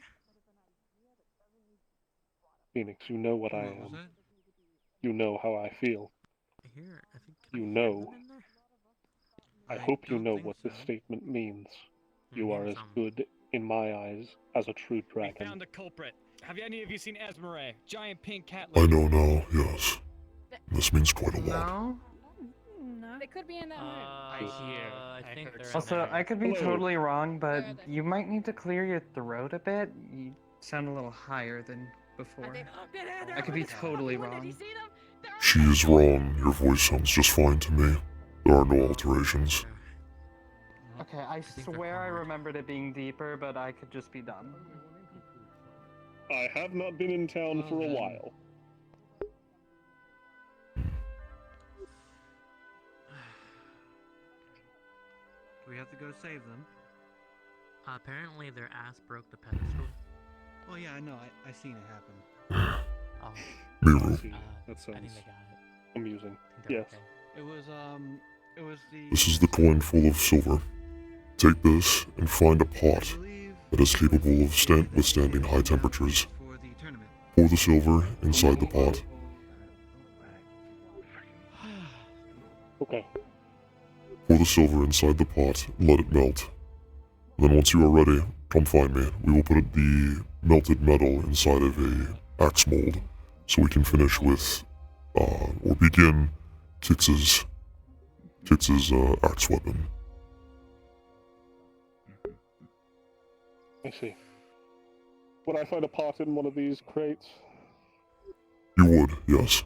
Phoenix, you know what I What was am. that? You know how I feel. I hear. I think. You know. in there? I hope you know what this statement means. You are as good, in my eyes, as a true We dragon. found the culprit. Have any of you seen Esmeralda, giant pink cat I lady? know now, yes. This means quite a lot. No. They could be in that room. I think they're in Also, there. I could be Hello. totally wrong, but you might need to clear your throat a bit. You sound a little higher than before. I could be totally wrong. She is wrong. Your voice sounds just fine to me. There are no alterations. Okay, I swear I remembered it being deeper, but I could just be dumb. I have not been in town for a while. Do we have to go save them? Apparently their ass broke the pedestal. Oh yeah, I know. I seen it happen. Oh. Miru. That I sounds think they got it. amusing. They're Yes. okay. It was the. This is the coin full of silver. Take this and find a pot that is capable of withstanding high temperatures. Pour the silver inside the pot. Okay. Pour the silver inside the pot and let it melt. Then once you are ready, come find me. We will put the melted metal inside of a axe mold so we can finish with, or begin Kix's axe weapon. I see. Would I find a pot in one of these crates? You would, yes.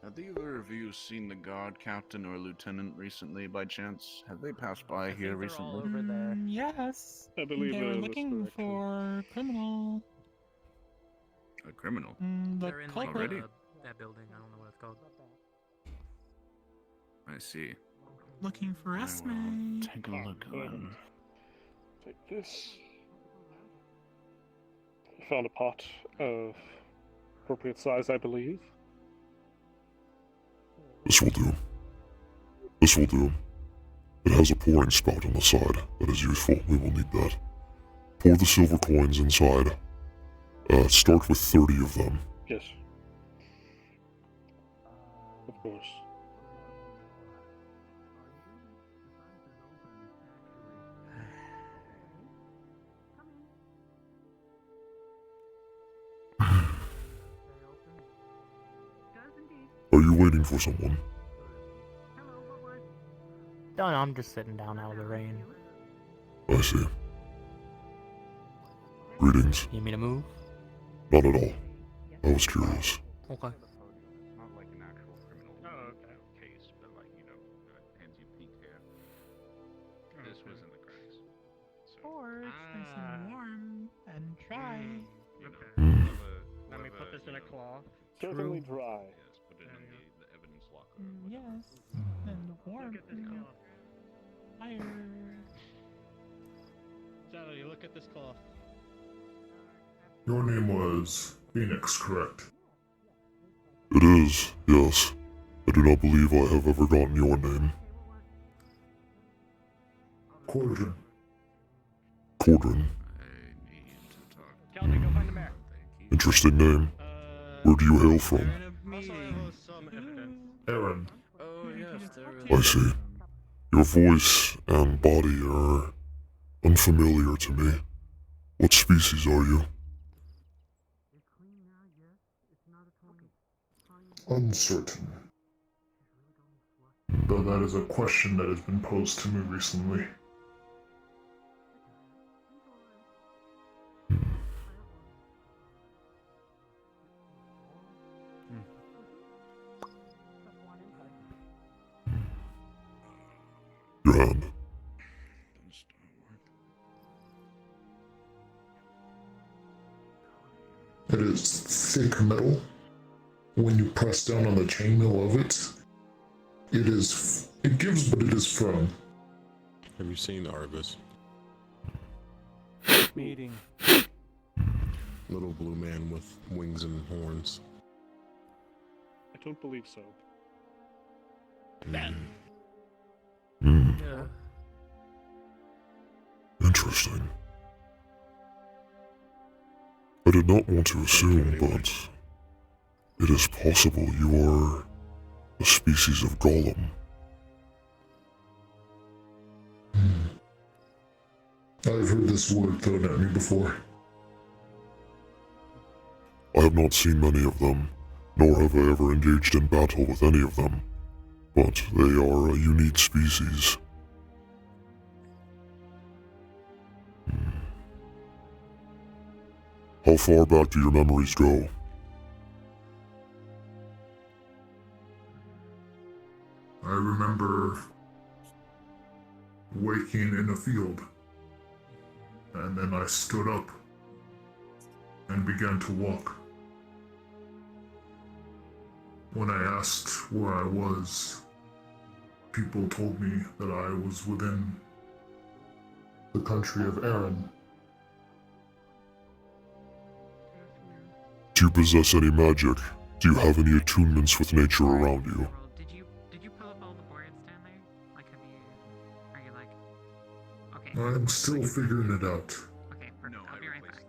Have either of you seen the guard captain or lieutenant recently, by chance? Have they passed by here recently? Over there. Yes. I believe they were this looking direction. for criminal. A criminal? The They're in like culprit. that building. I don't know what it's called. I see. Looking for Esme. Take a look around. Take this. Found a pot of appropriate size, I believe. This will do. This will do. It has a pouring spout on the side. That is useful. We will need that. Pour the silver coins inside. Start with 30 of them. Yes. Of course. Are you waiting for someone? No, I'm just sitting down out of the rain. I see. Greetings. You mean to move? Not at all. I was curious. Okay. Not like an actual criminal case, but like, hands you pink hair. This was in the cracks. Or it's nice and warm and dry. Let me put this in a cloth. Certainly dry. Yes, put it in the evidence locker. Yes. And warm. Look at this cloth. Fire. Shadow, look at this cloth. Your name was Fenix, correct? It is, yes. I do not believe I have ever gotten your name. Cordrin. Cordrin. Kelvin, go find the mayor. Interesting name. Where do you hail from? Aaron. Oh, yes, I see. Your voice and body are unfamiliar to me. What species are you? Uncertain. Though that is a question that has been posed to me recently. Your hand. It is thick metal. When you press down on the chainmail of it, it gives, but it is firm. Have you seen Argus? Meeting. Little blue man with wings and horns. I don't believe so. Ben. Yeah. Interesting. I did not want to assume, but it is possible you are a species of golem. I've heard this word thrown at me before. I have not seen many of them, nor have I ever engaged in battle with any of them, but they are a unique species. How far back do your memories go? I remember waking in a field, and then I stood up and began to walk. When I asked where I was, people told me that I was within the country of Erin. Do you possess any magic? Do you have any attunements with nature around you? Did you pull up all the boards down there? Like, are you like, okay. I'm still figuring it out. Okay, perfect. I'll be right back.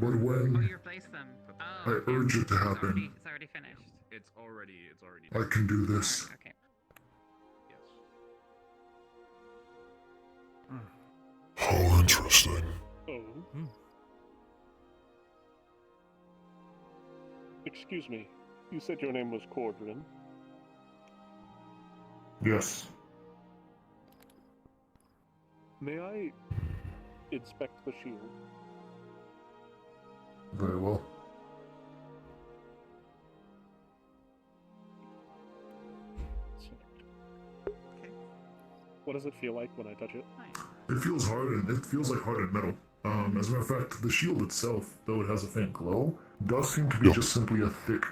But Oh, when you replaced them. I urge it to happen, It's already finished. It's already. I can do this. Okay. How interesting. Oh. Excuse me. You said your name was Cordrin. Yes. May I inspect the shield? Very well. What does it feel like when I touch it? It feels hardened. It feels like hardened metal. As a matter of fact, the shield itself, though it has a faint glow, does seem to be just simply a thick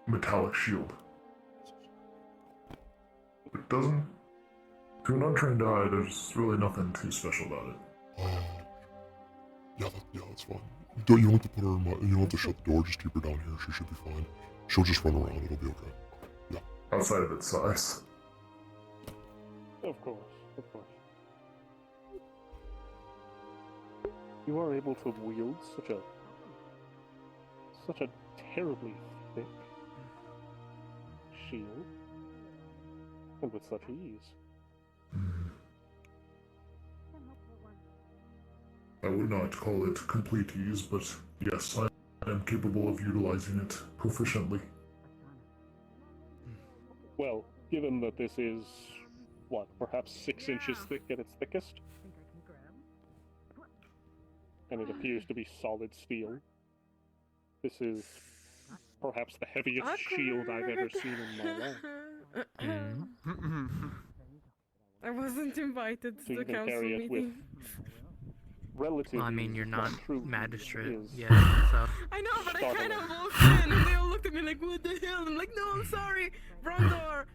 metallic shield. It doesn't. To an untrained eye, there's really nothing too special about it. Yeah, that's fine. You don't have to put her in my. You don't have to shut the door. Just keep her down here. She should be fine. She'll just run around. It'll be okay. Yeah. Outside of its size. Of course, of course. You are able to wield such a terribly thick shield, and with such ease. I would not call it complete ease, but yes, I am capable of utilizing it proficiently. Well, given that this is, what, perhaps 6 inches thick at its thickest? And it appears to be solid steel. This is perhaps the heaviest shield I've ever seen in my life. I wasn't invited So to you the can council carry it with meeting. relative Well, I mean, ease, you're but not true magistrate is yet, so. I know, but I startling. kind of walked in and they all looked at me like, what the hell? I'm like, no, I'm sorry, wrong door.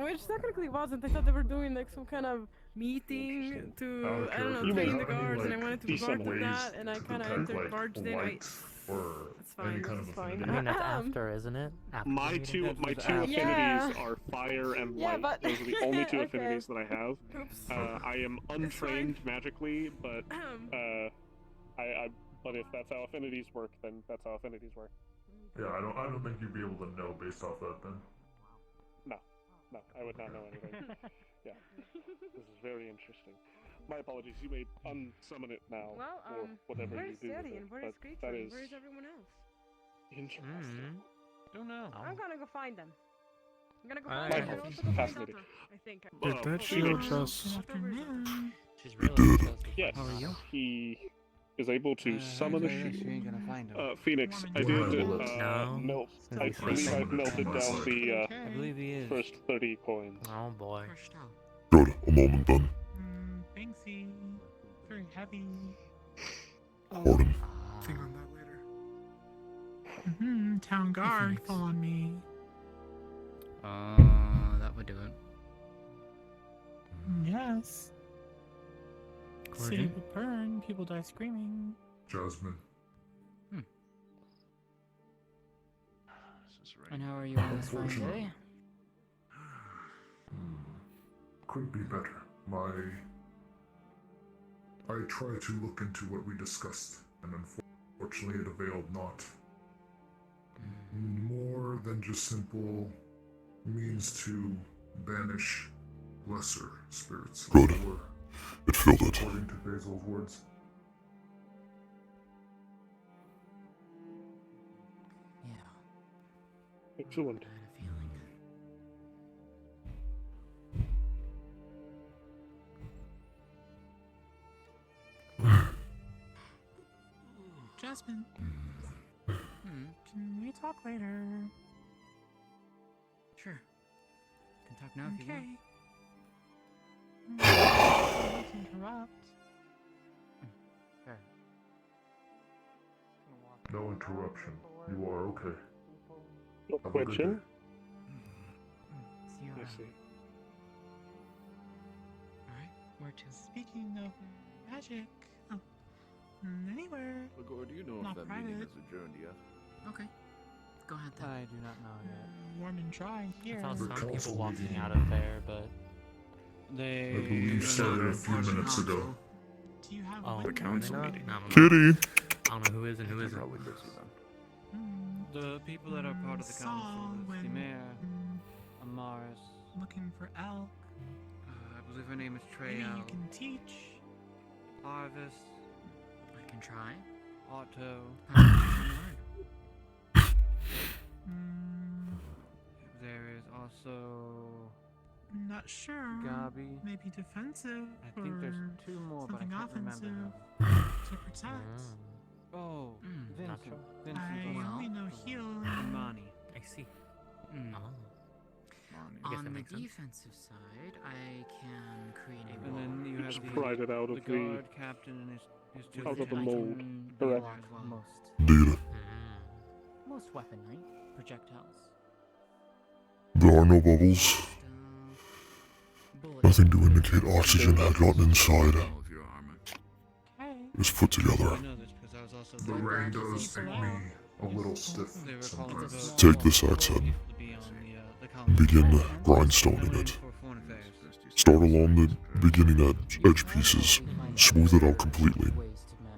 Which technically wasn't. I thought they were doing like some kind of meeting to, I don't know, You may train the have any, guards, and I like, wanted to be part decent of that, ways and I to kind of detect, entered, like, barged in. light or It's fine, any kind of it's fine. affinity. I mean, that's after, isn't it? After My the two meeting? affinities Yeah. are fire and Yeah, light. but- Those are the only two okay. affinities that I have. Oops. I am untrained magically, but but if that's how affinities work, then that's how affinities work. Yeah, I don't think you'd be able to know based off that then. No, I would not know anything. Yeah, this is very interesting. My apologies. You may unsummon it now, Well, or whatever you where's do with Daddy it, and where's but Screecher that and is where's everyone else? interesting. Don't know. I'm gonna go find them. I'm gonna go Alright. find them. My and also apologies. go find Fascinating. Otto, I think. Did that shield just... She's It did. Yes, How are you? he is able to summon a shield. She ain't gonna find him. Phoenix, I did No. melt. Is I he believe facing? I've melted down the I believe he is. first 30 coins. Oh boy. Good. A moment then. Thanksy. Very heavy. Warden. Think on that later. Town guard, fall on me. That would do it. Yes. City would burn, people die screaming. Jasmine. And how are you on this fine day? Could be better. I tried to look into what we discussed, and unfortunately it availed not. More than just simple means to banish lesser spirits. Good. as it were, It filled it. according to Basil's words. Excellent. Aspen. Hmm. Can we talk later? Sure. Can talk now if you want. Okay. Interrupt. Fair. No interruption. You are okay. No Have a good question. See you I around. see. Alright, where to? Speaking of magic, anywhere. Ligor, do you know Not if that meeting private. is adjourned yet? Okay. Go ahead then. I do not know yet. Warm and dry here. I saw The some council people walking meeting. out of there, but They. I believe started a few minutes ago. Do you have oh, The council no, meeting. no, no. Kitty! I don't know who is and who isn't. Probably busy then. The people that are part of the council is the mayor, Amaris. Looking for elk. I believe her name is Maybe you Treyal. can teach. Harvest. I can try. Otto. There is also. Not sure. Gabi. Maybe defensive. I think there's or two more, but I something can't offensive remember. to protect. Oh, Vincent. sure. Vincent. I only know heal. And Mani. I see. Mm. Oh. On guess that the makes sense. defensive side, I can create a And wall. then you have Just the, pried it out the of the guard captain and his two out of the I mold. can be Correct. there as well. Indeed. Most weapon, right? Projectiles. There are no bubbles. Nothing to indicate oxygen had gotten inside. All of your armor. It was put together. I know this because I was also The rain does make me a little stiff They were calling for sometimes. Take this axe head to be on the and begin grindstoning it. for foreign affairs. Start along the beginning edge pieces, smooth it out completely.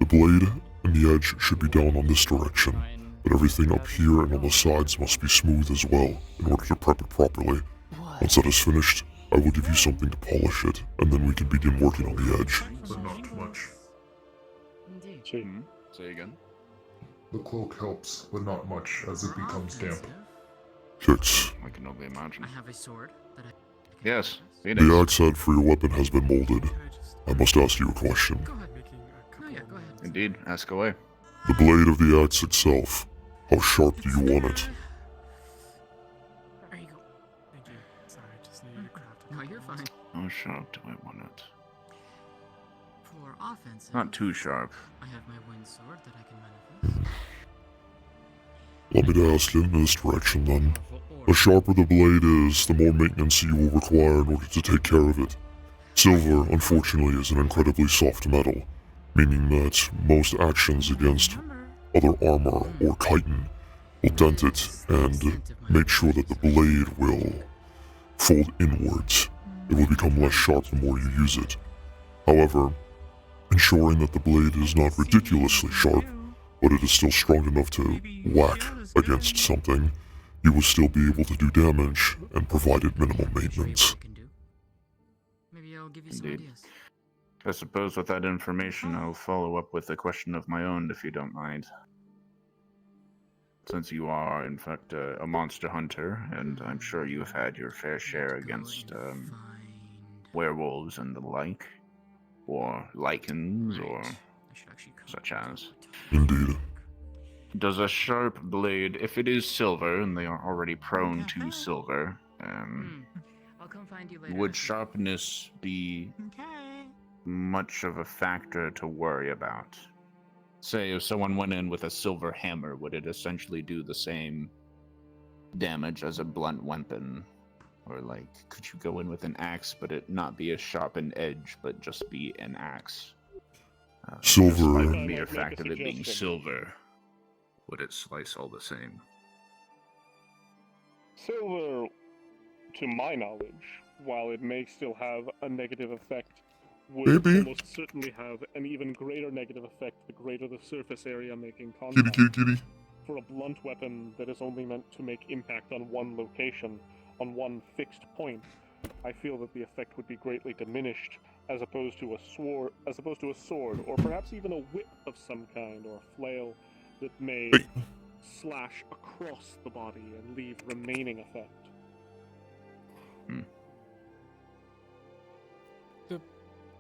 The blade and the edge should be down on this direction, but everything up here and on the sides must be smooth as well in order to prep it properly. Once that is finished, I will give you something to polish it, and then we can begin working on the edge. But not much. See. Say again. The cloak helps, but not much as it becomes damp. Kicks. I can only imagine. I have a sword that I Yes, Phoenix. The axe head for your weapon has been molded. I must ask you a question. Go ahead. Oh yeah, go ahead. Indeed, ask away. The blade of the axe itself, how sharp do you want it? There you go. Thank you. Sorry, just needed to craft a No, you're fine. How sharp do I want it? For offensive, Not too sharp. I have my wind sword that I can manifest. Let me to ask you in this direction then. The sharper the blade is, the more maintenance you will require in order to take care of it. Silver, unfortunately, is an incredibly soft metal, meaning that most actions against other armor or chitin will dent it and make sure that the blade will fold inwards. It will become less sharp the more you use it. However, ensuring that the blade is not ridiculously sharp, but it is still strong enough to whack against something, you will still be able to do damage and provided minimal maintenance. Maybe I'll give you some Indeed. ideas. I suppose with that information, I'll follow up with a question of my own, if you don't mind. Since you are, in fact, a monster hunter, and I'm sure you've had your fair share against werewolves and the like, or lichens, or such as. Indeed. Does a sharp blade, if it is silver, and they are already prone to silver, I'll come find you later. would sharpness be much of a factor to worry about? Say, if someone went in with a silver hammer, would it essentially do the same damage as a blunt weapon? Or, like, could you go in with an axe, but it not be a sharpened edge, but just be an axe? Silver. Just by the I mere might make fact a of it being suggestion. silver, would it slice all the same? Silver, to my knowledge, while it may still have a negative effect, would Maybe. almost certainly have an even greater negative effect the greater the surface area making Kitty, contact. kitty, kitty. For a blunt weapon that is only meant to make impact on one location, on one fixed point, I feel that the effect would be greatly diminished as opposed to a sword, or perhaps even a whip of some kind, or a flail that may slash across the body and leave remaining effect.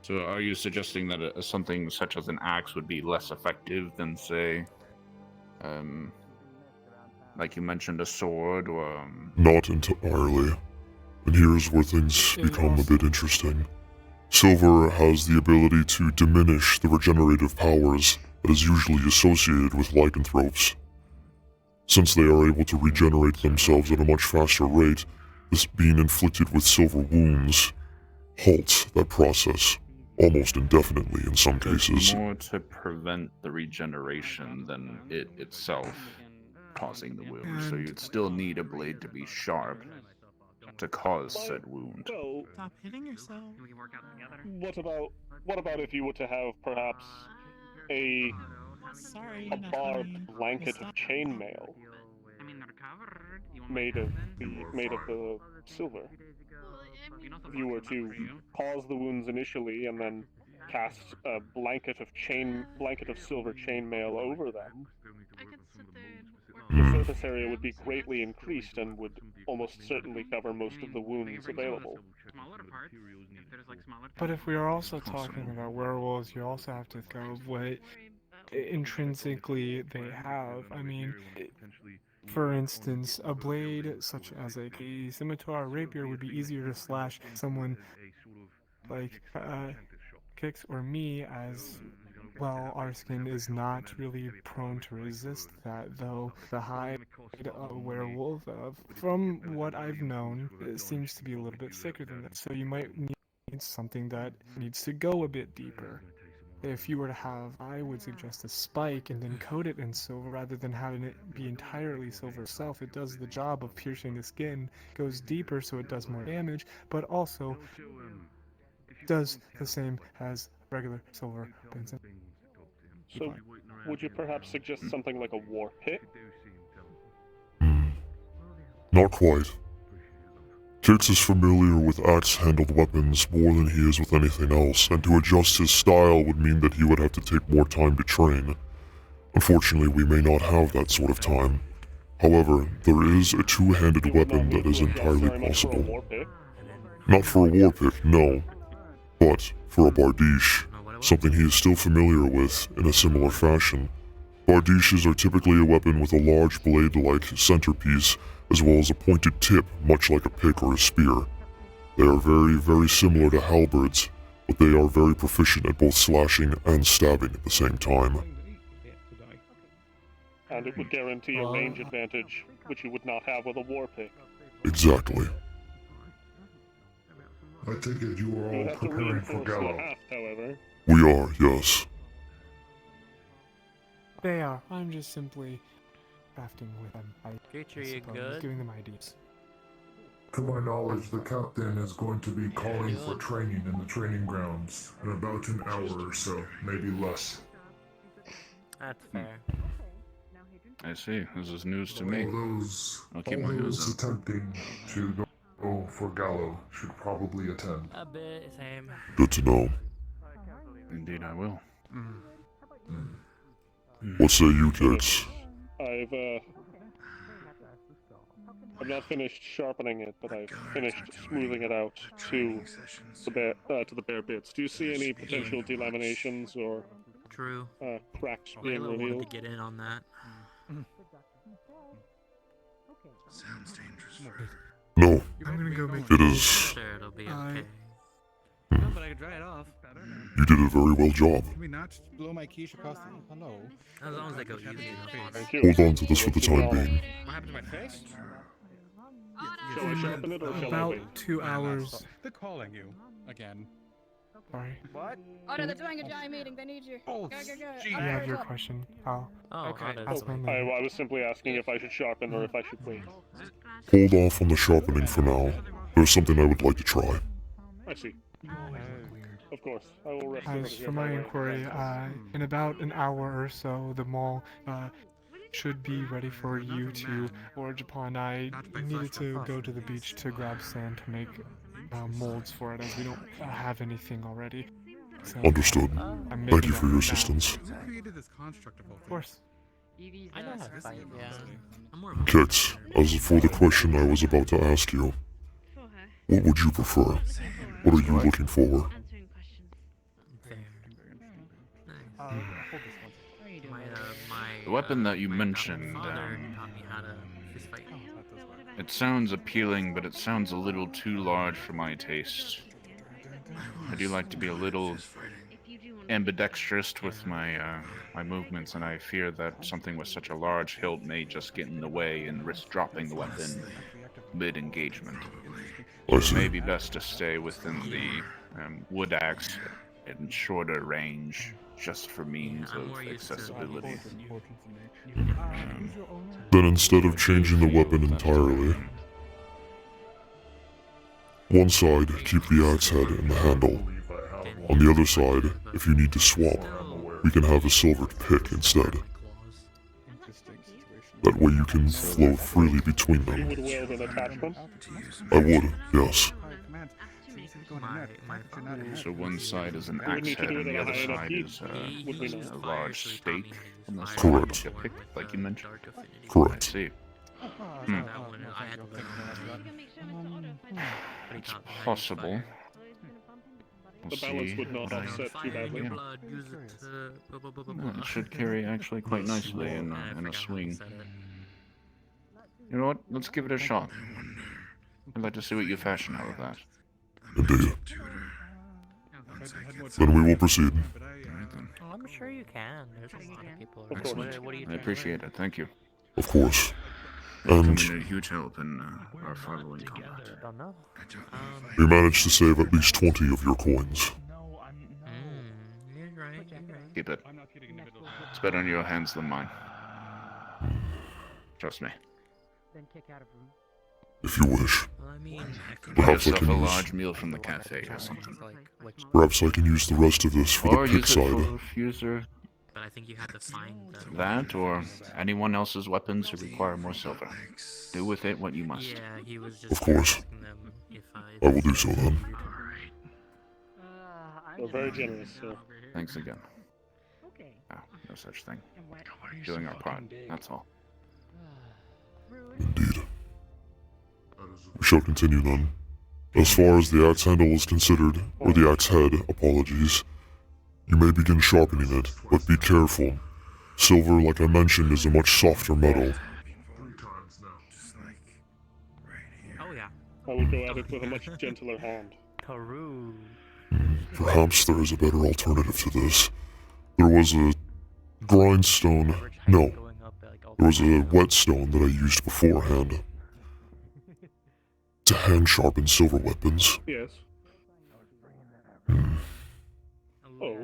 So are you suggesting that something such as an axe would be less effective than, say, Like you mentioned, a sword or. Not entirely. And here's where things become a bit interesting. Silver has the ability to diminish the regenerative powers that is usually associated with lycanthropes. Since they are able to regenerate themselves at a much faster rate, this being inflicted with silver wounds halts that process, almost indefinitely in some cases. More to prevent the regeneration than it itself causing the wound, so you'd still need a blade to be sharp to cause said wound. Well, Stop hitting yourself. what about if you were to have perhaps a barbed blanket of chainmail made of the silver? You were to cause the wounds initially and then cast a blanket of silver chainmail over them. The surface area would be greatly increased and would almost certainly cover most of the wounds available. But if we are also talking about werewolves, you also have to think of what intrinsically they have. I mean, for instance, a blade such as a scimitar or rapier would be easier to slash someone like Kix or me, as well, our skin is not really prone to resist that, though the hide werewolf, from what I've known, it seems to be a little bit thicker than that, so you might need something that needs to go a bit deeper. If you were to have, I would suggest a spike and then coat it in silver rather than having it be entirely silver itself. It does the job of piercing the skin, goes deeper so it does more damage, but also does the same as regular silver Benson. So, would you perhaps suggest something like a war pick? Not quite. Kix is familiar with axe-handled weapons more than he is with anything else, and to adjust his style would mean that he would have to take more time to train. Unfortunately, we may not have that sort of time. However, there is a two-handed weapon that is entirely possible. Not for a war pick, no, but for a bardiche, something he is still familiar with in a similar fashion. Bardiches are typically a weapon with a large blade-like centerpiece, as well as a pointed tip, much like a pick or a spear. They are very, very similar to halberds, but they are very proficient at both slashing and stabbing at the same time. And it would guarantee a range advantage, which you would not have with a war pick. Exactly. I take it you are all preparing for Gallo. However. We are, yes. They are. I'm just simply crafting with them. Creature, you good? Giving them ideas. To my knowledge, the captain is going to be calling for training in the training grounds in about an hour or so, maybe less. That's fair. I see. This is news to me. I'll keep my All nose those out. attempting to go for Gallo should probably attend. A bit, same. Good to know. Indeed, I will. What say you, Kix? I've not finished sharpening it, but I've finished smoothing it out to the bare bits. Do you see any potential delaminations or cracks being Layla wanted revealed? to get in on that. Sounds dangerous. No. I'm gonna go make it is. Sure, it'll be okay. No, but I could dry it off. You did a very well job. Can we not blow my quiche across the... Hello? As long as they go easy enough. Hold on to this for the time being. What happened to my face? Shall I sharpen it or shall I About wait? 2 hours. They're calling you. Again. Sorry. What? Oh no, they're doing a giant meeting. They need you. Oh, go. You have your question. I'll ask my name. I was simply asking if I should sharpen or if I should wait. Hold off on the sharpening for now. There's something I would like to try. I see. Of course, I will rest over As here for my by way. inquiry, in about an hour or so, the mall should be ready for you to forge upon. I needed to go to the beach to grab sand to make molds for it, as we don't have anything already. So, Understood. I'm Thank you making for that your now. assistance. Who created this construct of all Of course. I know how to fight, yeah. I'm more Kix, as for the question I was about to ask you, what would you prefer? What are you looking for? My The weapon that you mentioned, father taught me how to fist fight. it sounds appealing, but it sounds a little too large for my taste. I do like to be a little ambidextrous with my movements, and I fear that something with such a large hilt may just get in the way and risk dropping the weapon mid-engagement. So it may be best to stay within the wood axe in shorter range, just for means of accessibility. Then instead of changing the weapon entirely, one side, keep the axe head and the handle. On the other side, if you need to swap, we can have a silvered pick instead. That way you can flow freely between them. You would wield an attachment? I would, yes. So one side is an axe head and the other side is a large stake on the side. Correct. A pick, like you mentioned. Correct. I see. It's possible. The balance would not offset too badly. It should carry actually quite nicely in a swing. You know what? Let's give it a shot. I'd like to see what you fashion out of that. Indeed. Then we will proceed. Oh, I'm sure you can. There's a lot of people around. What do you I think? appreciate it. Thank you. Of course. Coming And in huge help in our following combat. Don't know. we managed to save at least 20 of your coins. You're right. Keep it. It's better in your hands than mine. Trust me. Then kick out of room. If you wish. Well, I mean, Perhaps I yourself can a use. large meal from the cafe or something. Perhaps I can use the rest of this for Or the pick use it for side. a fuser. But I think you have to find the... That or anyone else's weapons who require more silver. Do with it what you must. Yeah, he was just Of course. asking them if I will do so then. You're very generous, sir. Thanks again. Oh, no such thing. Doing our part, that's all. Indeed. We shall continue then. As far as the axe handle is considered, or the axe head, apologies, you may begin sharpening it, but be careful. Silver, like I mentioned, is a much softer metal. Oh yeah. I will go at it with a much gentler hand. Peru. Perhaps there is a better alternative to this. There was a grindstone. No. There was a whetstone that I used beforehand to hand sharpen silver weapons. Yes. Oh.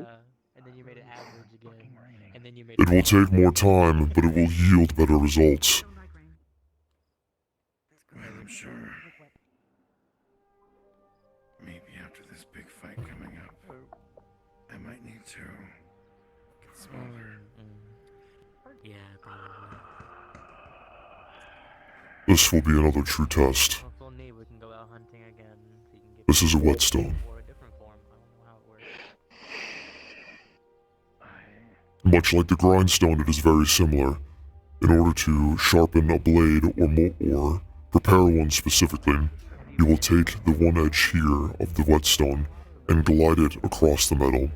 And then you made it average again. And then you made It will take more time, but it will yield better results. I'm sure. Maybe after this big fight coming up, I might need to get smaller. Yeah, probably. This will be another true test. If we'll need, we can go out hunting again. So you can get This is a whetstone. or a different form. I don't know how it works. Much like the grindstone, it is very similar. In order to sharpen a blade or prepare one specifically, you will take the one edge here of the whetstone and glide it across the metal.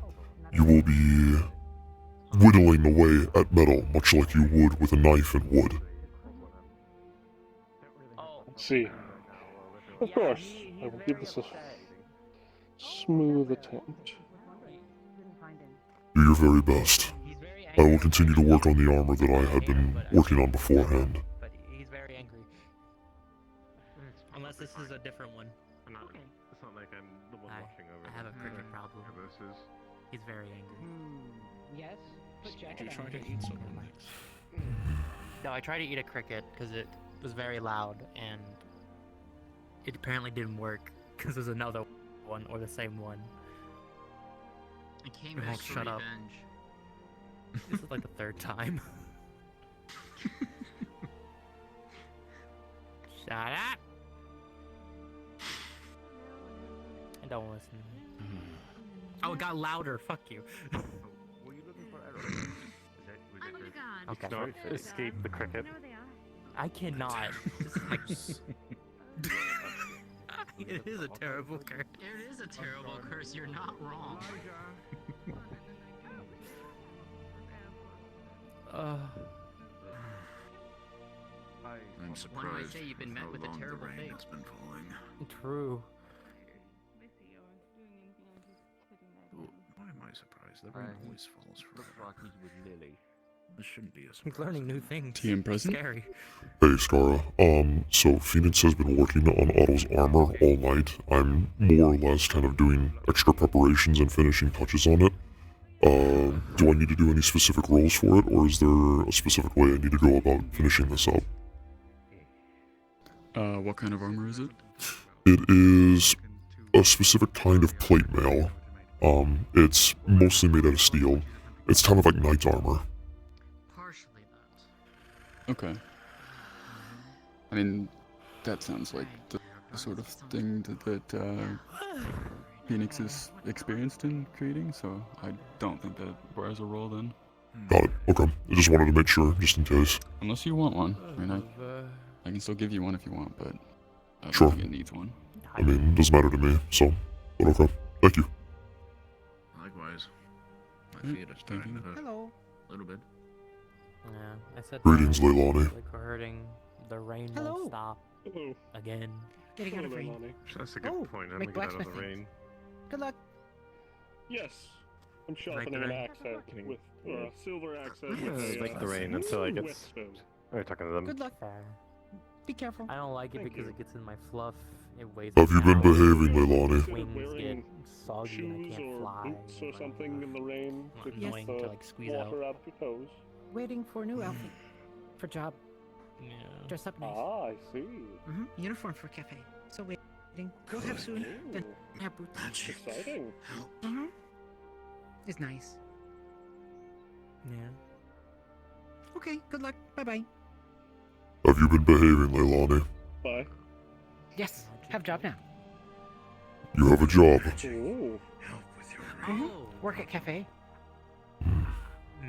You will be whittling away at metal, much like you would with a knife and wood. See. Of course, I will give this a smooth attempt. Do your very best. I will continue to work on the armor that I had been working on beforehand. But he's very angry. Unless this is a different one. It's not like I'm the one watching over. I have a cricket problem. He's very angry. Yes? Put Jack Did you try to eat silver knights? No, I tried to eat a cricket because it was very loud and it apparently didn't work because there's another one or the same one. I came It back won't for shut up. revenge. This is like the third time. Shut up! I don't listen. Oh, it got louder. Fuck you. Okay. Don't escape the cricket. I cannot. It is a terrible curse. It is a terrible curse. You're not wrong. I'm One surprised might say you've been met how with a long the terrible rain fate. has been falling. True. Why am I surprised? The rain always falls forever. Looks like he's with Lily. This shouldn't be a He's surprise. learning new things. TM present. Scary. Hey, Skara. So Phoenix has been working on Otto's armor all night. I'm more or less kind of doing extra preparations and finishing touches on it. Do I need to do any specific roles for it, or is there a specific way I need to go about finishing this up? What kind of armor is it? It is a specific kind of plate mail. It's mostly made out of steel. It's kind of like knight's armor. Partially that. Okay. I mean, that sounds like the sort of thing that Phoenix is experienced in creating, so I don't think that bears a role then. Got it. Okay. I just wanted to make sure, just in case. Unless you want one. I mean, I can still give you one if you want, but I don't Sure. think it needs one. I mean, it doesn't matter to me, so. But okay. Thank you. Likewise. My feet are starting to hurt. Hello. A little bit. Yeah, I said Greetings, Leilani. like we're hurting. The rain Hello. won't stop. Hello. Again. Getting out of rain. That's a good point. I'm make gonna get out of the blacksmithing. rain. Good luck. Yes. I'm sharpening the an rain. axe head with a silver axe head Yeah, with a like the rain until I get. whetstone. Are you talking to them? Good luck. Fair. Be careful. I don't like it Thank because you. it gets in my fluff. It weighs Have me you been down. behaving, Leilani? Wings get Wearing soggy and I shoes can't or fly. boots or something in the rain to keep Annoying the to like squeeze water out. out of your toes. Waiting for a new outfit. For job. Yeah. Dress up nice. Ah, I see. Uniform for cafe. So waiting. Go have soon. Then have boots. Exciting. It's nice. Yeah. Okay, good luck. Bye-bye. Have you been behaving, Leilani? Bye. Yes, have job now. You have a job. Ooh. Work at cafe.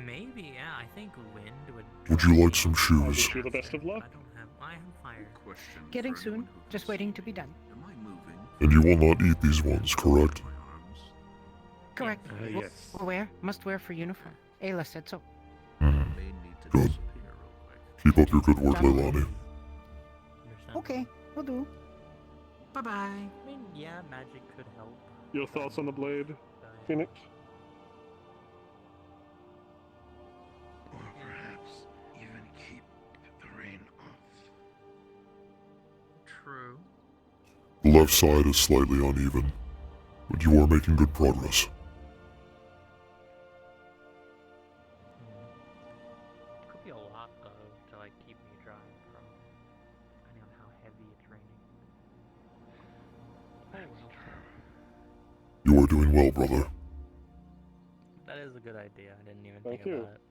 Maybe, yeah. I think wind would. Would you like some I shoes? wish you the best of luck. I have fire. Question. Getting for soon. anyone who Just waiting to be done. Am I moving? And you will not eat these ones, correct? Correct. Yes. Wear. Must wear for uniform. Ayla said so. May need to Good. disappear real quick. Keep up your good work, Done. Leilani. Okay, will do. Bye-bye. I mean, yeah, magic could help. Your thoughts on the blade, Phoenix? Or perhaps even keep the rain off. True. The left side is slightly uneven, but you are making good progress. Could be a lot though to like keep me dry from depending on how heavy it's raining. You are doing well, brother. That is a good idea. I didn't even Thank think you. about it.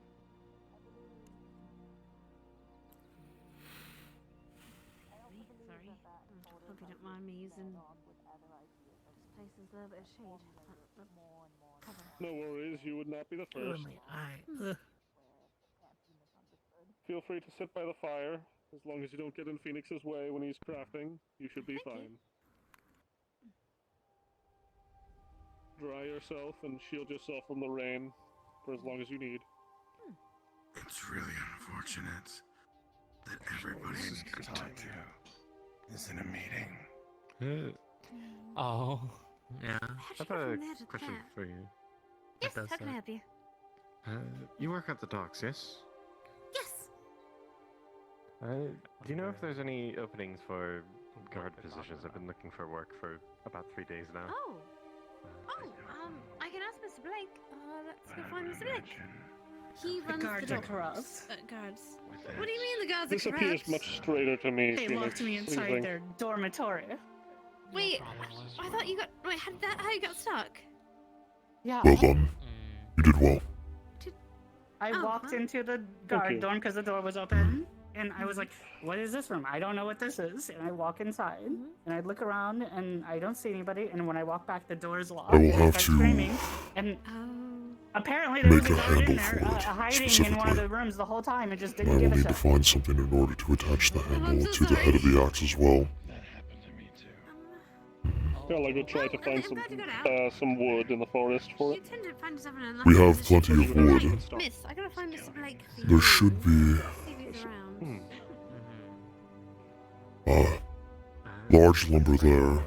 Sorry. Hope you don't mind me using this place is a little bit of shade. Cover. No worries, you would not be the first. Feel free to sit by the fire. As long as you don't get in Phoenix's way when he's crafting, you should be fine. Dry yourself and shield yourself from the rain for as long as you need. It's really unfortunate that everybody we need to talk to is in a meeting. Oh, yeah. I've got a question for you. Yes, does how can I help you? You work at the docks, yes? Yes. Do you know if there's any openings for guard positions? I've been looking for work for about 3 days now. Oh. I can ask Mr. Blake. Let's go find Mr. Blake. He runs guards the are dock. corrupt. Guards. What do you mean the guards This are appears corrupt? much straighter to me, They Phoenix. locked me What do you inside think? their dormitory. Wait, I thought you got. Wait, how did that? How you got stuck? Yeah. Well done. You did well. I Oh, walked huh? into the you. guard dorm because the door was open, and I was like, "What is this room? I don't know what this is." And I walk inside, and I look around, and I don't see anybody. And when I walk back, the door is locked. I will and have start to screaming, and apparently there make was a a guard in handle there for it, hiding in one of specifically. the rooms the whole time and just I didn't will give a need to shit. find something in order to attach the handle so to the head of the axe as well. Yeah, like we tried to find some wood in the forest for You it. tend to find yourself in a We lucky have position. plenty of wood. Miss, I gotta find Mr. Blake for you. There should be. See if he's around. large lumber there.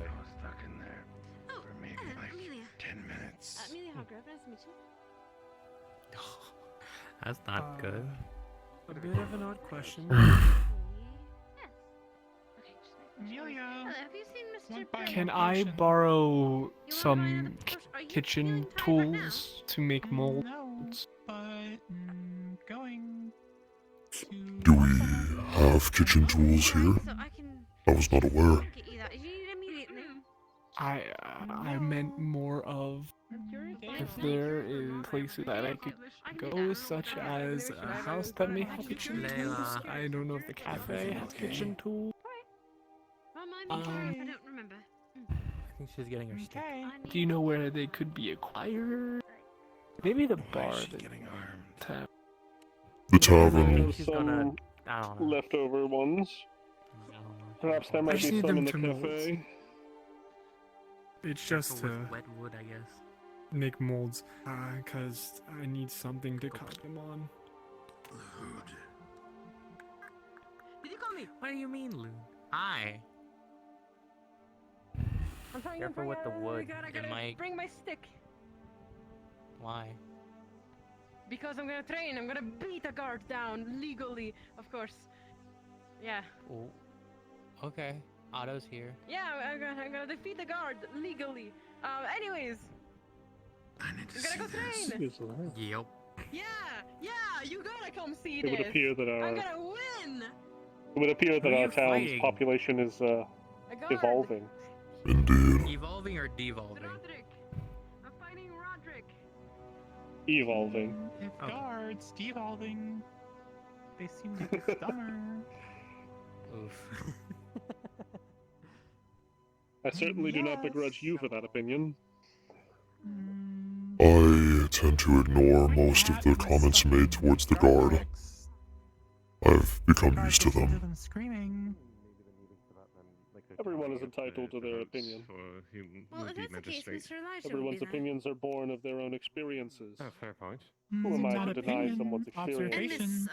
Amelia. 10 minutes. Amelia Hargrove, nice to meet you. That's not good. A bit of an odd question. Amelia. Hello, have you seen Mr. Brady? Can I borrow some kitchen tools to make molds? No, but going to. Do we have kitchen tools here? So I can I was not aware. get you that. You need it immediately. I meant more of if there is places that I could go, such as a house that may have kitchen tools. I don't know if the cafe has kitchen tools. I don't remember. I think she's getting her stick. Do you know where they could be acquired? Maybe the bar. The tavern. She's gonna. I don't know. Leftover ones. Perhaps there might I be just need some them in the to mold. cafe. It's just With to wet wood, I guess. make molds, cause I need something to cut them on. Did you call me? What do you mean, Loon? Hi. I'm trying Careful with the wood. I It gotta might. bring my stick. Why? Because I'm gonna train. I'm gonna beat a guard down legally, of course. Yeah. Oh. Okay. Otto's here. Yeah, I'm gonna defeat the guard legally. Anyways. I need to I'm gonna go see train. this. Yep. Yeah, you gotta come see It this. would appear that I'm our gonna win. it would appear that Who are our you town's fighting? population is A guard. evolving. Indeed. Evolving or devolving? Roderick. I'm fighting Roderick. Evolving. If guards devolving, they seem to be dumber. Oof. I certainly do not begrudge you for that opinion. I tend to ignore most of the comments made towards the guard. I've become used to them. Screaming. Everyone is entitled to their opinion. Well, if that's the case, Mr. Elijah would Everyone's be there. opinions are born of their own experiences. Oh, fair point. Who am I Not to deny opinion, someone's experience? And this, observation.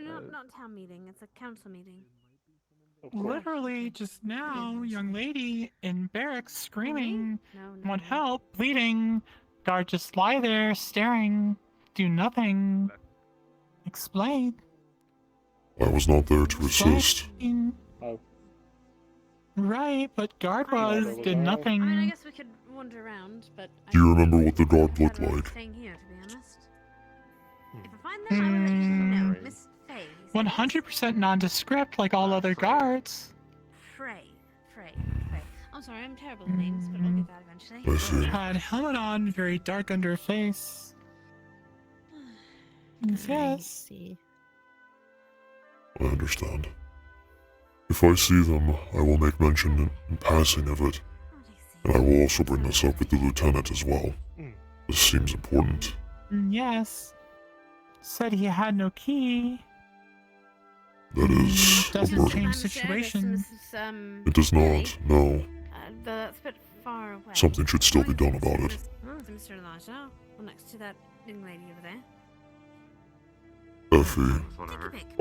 no, not town meeting. It's a council meeting. Of course. Literally just now, young lady in barracks screaming, No. want help, bleeding. Guard just lie there staring, do nothing. Explain. I was not there to assist. Explain. Oh. Right, but guard Neither was, was did I. nothing. I mean, I guess we could wander around, but Do you remember what the guard looked I'm like? staying here, to be honest. If I find them, I will let you know. Miss Faye. 100% nondescript like all other guards. Frey. I'm sorry, I'm terrible with names, but I'll get that eventually. I see. Had helmet on, very dark under her face. Yes. I understand. If I see them, I will make mention in passing of it. And I will also bring this up with the lieutenant as well. This seems important. Yes. Said he had no key. That is a Doesn't burden. change situation. It does not, no. That's a bit far away. Something should still be done about it. Oh, it's Mr. Elijah. Well, next to that young lady over there. Effie,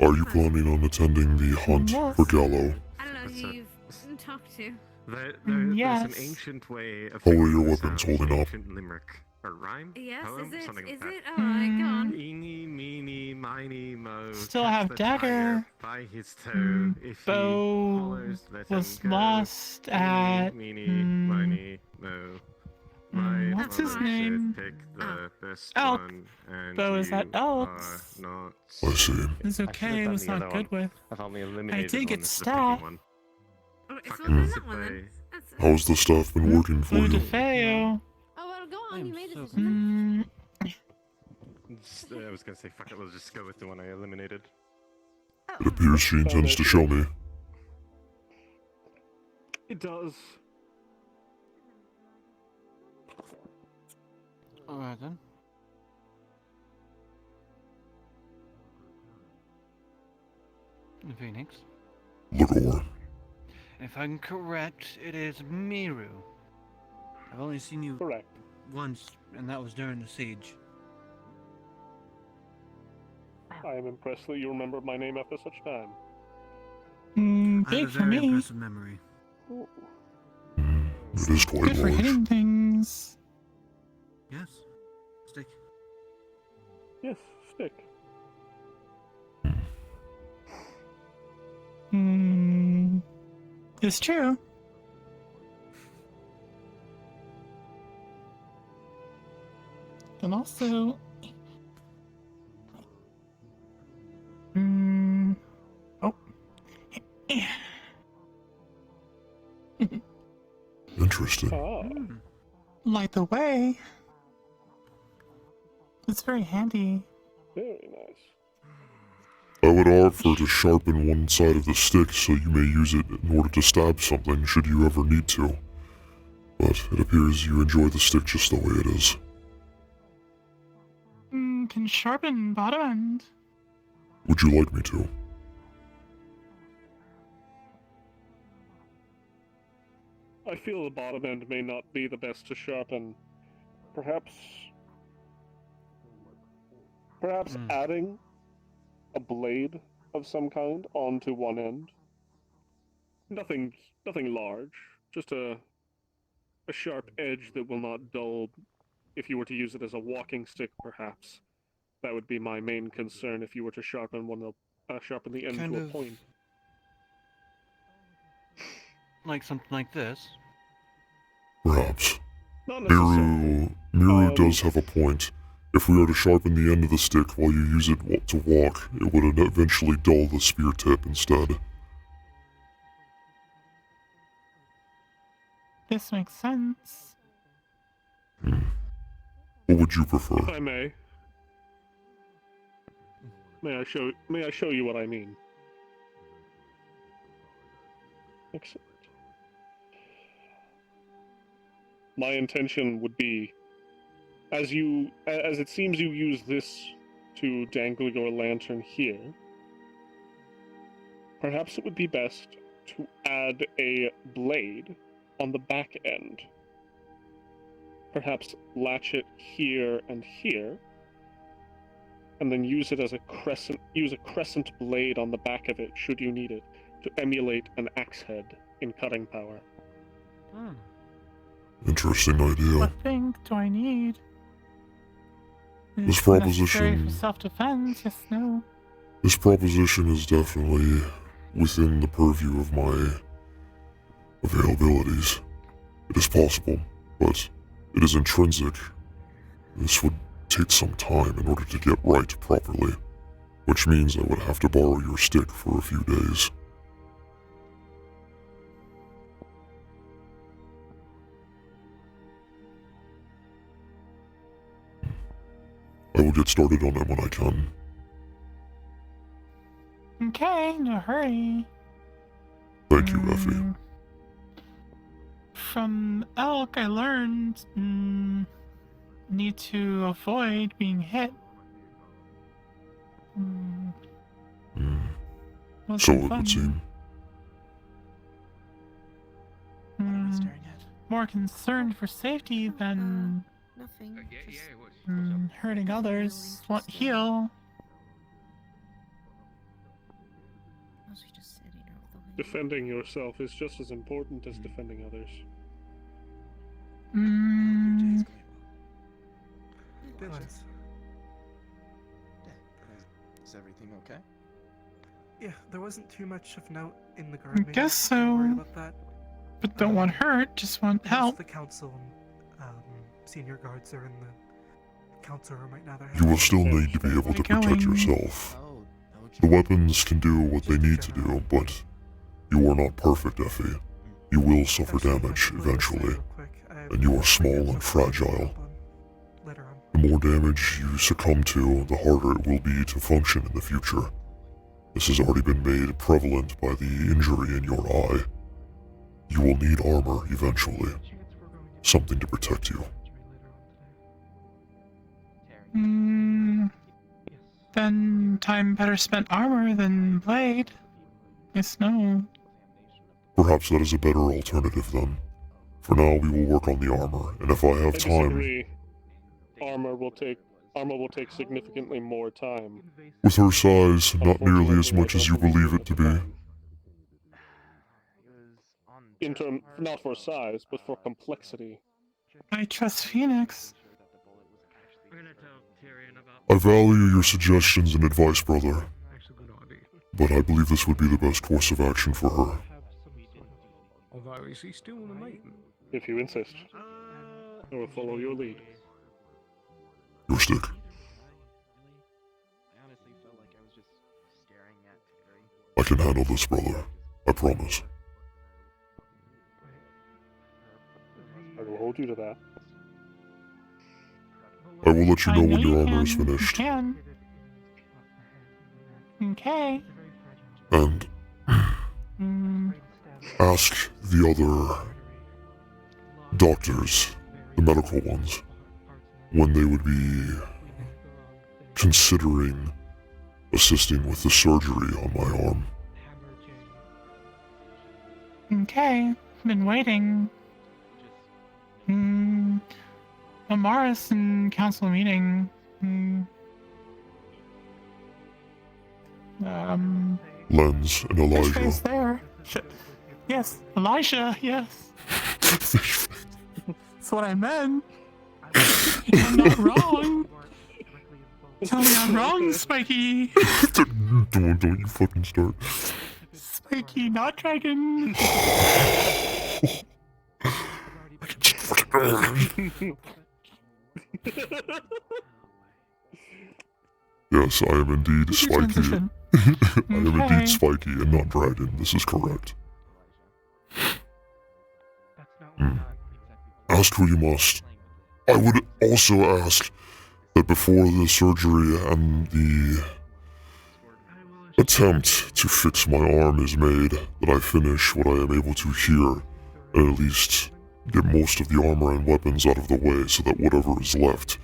are you planning on attending the hunt for Gallo? I don't know who you've talked to. There's Yes. an ancient way of How are your figuring this weapons out, holding an up? ancient limerick or rhyme, Yes, poem, is it? something Is like it? that. Alright, go on. Eeny, meeny, miny, mo. Still catch have the dagger. tiger by his toe. If he Bow hollers, let him was go. lost at. Meeny, miny, mo. My What's his father name? should pick the best Elk. one, and Bow is at you Elks. are not. I see. It's okay, it was not good with. I've only I eliminated did one. get This is a staff. picky one. Oh, it's Fucking not sit that one then. by- How's the staff been working for Blue you? DeFeo. Oh, well, go on. You made a decision. I was gonna say, fuck it, let's just go with the one I eliminated. It appears she intends to show me. It does. Alright then. Phoenix. Ligor. If I'm correct, it is Miru. I've only seen you once, and that was during the siege. I am impressed that you remember my name after such time. I have Big a for very me. impressive memory. It is quite Good for large. hitting things. Yes. Stick. Yes, stick. It's true. And also, oh, Interesting. light the way. It's very handy. Very nice. I would offer to sharpen one side of the stick so you may use it in order to stab something should you ever need to. But it appears you enjoy the stick just the way it is. Can sharpen bottom end. Would you like me to? I feel the bottom end may not be the best to sharpen. Perhaps adding a blade of some kind onto one end. Nothing large, just a sharp edge that will not dull if you were to use it as a walking stick, perhaps. That would be my main concern if you were to sharpen sharpen the end Kind to a of point. like something like this. Perhaps. Not necessarily. Miru does have a point. If we are to sharpen the end of the stick while you use it to walk, it would eventually dull the spear tip instead. This makes sense. What would you prefer? If I may I show you what I mean? Excellent. My intention would be, as it seems you use this to dangle your lantern here, perhaps it would be best to add a blade on the back end. Perhaps latch it here and here, and then use it as a crescent. Use a crescent blade on the back of it, should you need it, to emulate an axe head in cutting power. Interesting idea. What thing do I need? This It's necessary proposition. for self-defense. Yes, no. This proposition is definitely within the purview of my availabilities. It is possible, but it is intrinsic. This would take some time in order to get right properly, which means I would have to borrow your stick for a few days. I will get started on it when I can. Okay, no hurry. Thank you, Effie. From Elk, I learned need to avoid being hit. So it would seem. More concerned for safety than Nothing. hurting others. Want heal. Defending yourself is just as important as defending others. Is everything okay? Yeah, there wasn't too much of note in the I guard meeting. guess Don't worry so. about that. But don't want hurt, just want Most help. of the council and senior guards are in the council room right now. They're You will having- still need to be able to protect yourself. The weapons can do what they need to do, but you are not perfect, Effie. You will suffer damage eventually, and you are small and fragile. The more damage you succumb to, the harder it will be to function in the future. This has already been made prevalent by the injury in your eye. You will need armor eventually. Something to protect you. Then time better spent armor than blade. Yes, no. Perhaps that is a better alternative then. For now, we will work on the armor, and if I have I time, disagree. Armor will take significantly more time. with her size, not nearly as much as you believe it to be. not for size, but for complexity. I trust Phoenix. We're gonna tell Tyrion about. I value your suggestions and advice, brother, but I believe this would be the best course of action for her. Although, is he still in the meeting? If you insist. I will follow your lead. Your stick. I can handle this, brother. I promise. I will hold you to that. I will let you know when you your armor can. is finished. You can. Okay. And ask the other doctors, the medical ones, when they would be considering assisting with the surgery on my arm. Okay. Been waiting. Amaris in council meeting. Lens and Fish Elijah. face there. Yes, Elijah, yes. That's what I meant. I'm not wrong. Tell me I'm wrong, Spiky. Don't you fucking start. Spiky, not dragon. Yes, I am indeed What's your Spiky. transition? I am Okay. indeed Spiky and not Dragon. This is correct. Ask who you must. I would also ask that before the surgery and the attempt to fix my arm is made, that I finish what I am able to here, and at least get most of the armor and weapons out of the way so that whatever is left,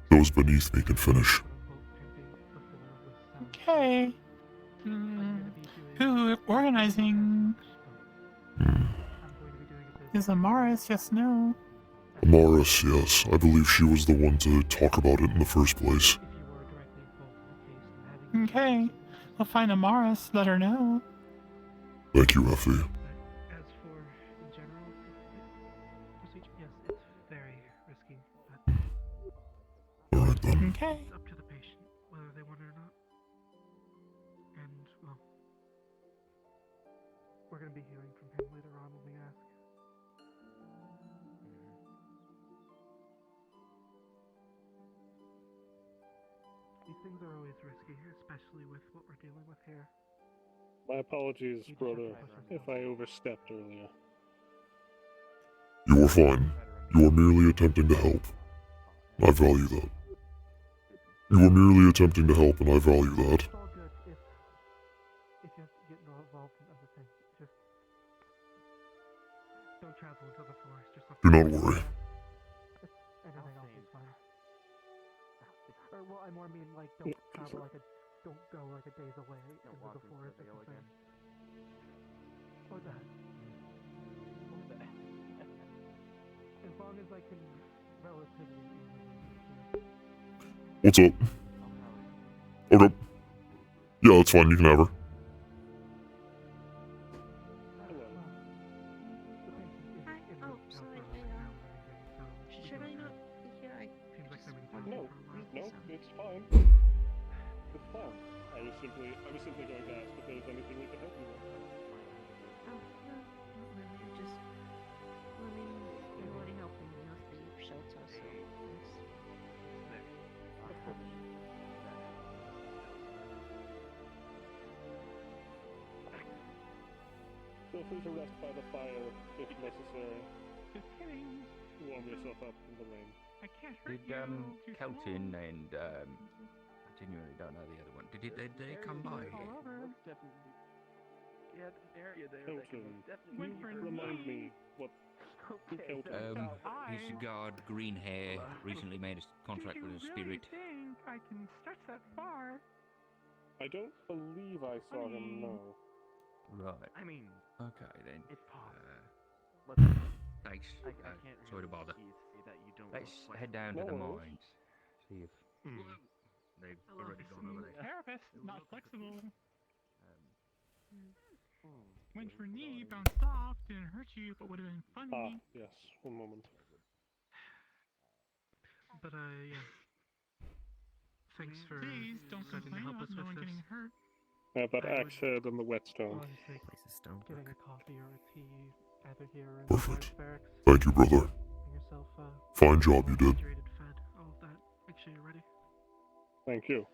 those beneath me can finish. Okay. Who organizing? Is Amaris? Yes, no. Amaris, yes, I believe she was the one to talk about it in the first place. Okay. I'll find Amaris, let her know. Thank you, Effie. As for in general procedure, yes, it's very risky, but Alright then. Okay. it's up to the patient whether they want it or not. And well, we're gonna be hearing from him later on when we ask. These things are always risky, especially with what we're dealing with here. My apologies, brother, if I overstepped earlier. You are fine. You are merely attempting to help. I value that. You are merely attempting to help, and I value that. It's all good if you have to get involved in other things. Just don't travel into the forest or something. Do not worry. Everything else is fine. Or well, I more mean like don't travel don't go like a days away into the forest or something. Or that. As long as I can relatively easily. What's up? Okay. Yeah, that's fine. You can have her. Should I not be here? I No, it's fine. It's fine. I was simply going to ask if there was anything we could help you with. Oh, no, not really. I just, well, I mean, you're already helping me with the shelter, so thanks. Feel free to rest by the fire if necessary. Just kidding. Warm yourself up in the rain. I can't hurt Did you. Kelton and I genuinely don't know the other one. Did they come by? Yeah, there's an area there. Kelton, Wait you for remind me what who Kelton? His guard, green hair, recently made a contract with a spirit. Think I can stretch that far? I don't believe I saw him, no. Right. I mean, Okay then. it's possible. Thanks. I can't Sorry to bother. see that you don't Let's look head down to No the worries. mines. See if they've already gone over there. Therapist, not flexible. Went for knee, bounced off, didn't hurt you, but would have been funny. Yes, one moment. But yeah. Thanks for Please don't deciding to complain help about us no with one this. getting hurt. I have that axe head and the whetstone. Honestly, getting a coffee or a tea, either here or in Perfect. the barracks. Thank you, brother. Getting yourself, Fine job you did. Hydrated, fed, all of that. Make sure you're ready. Thank you.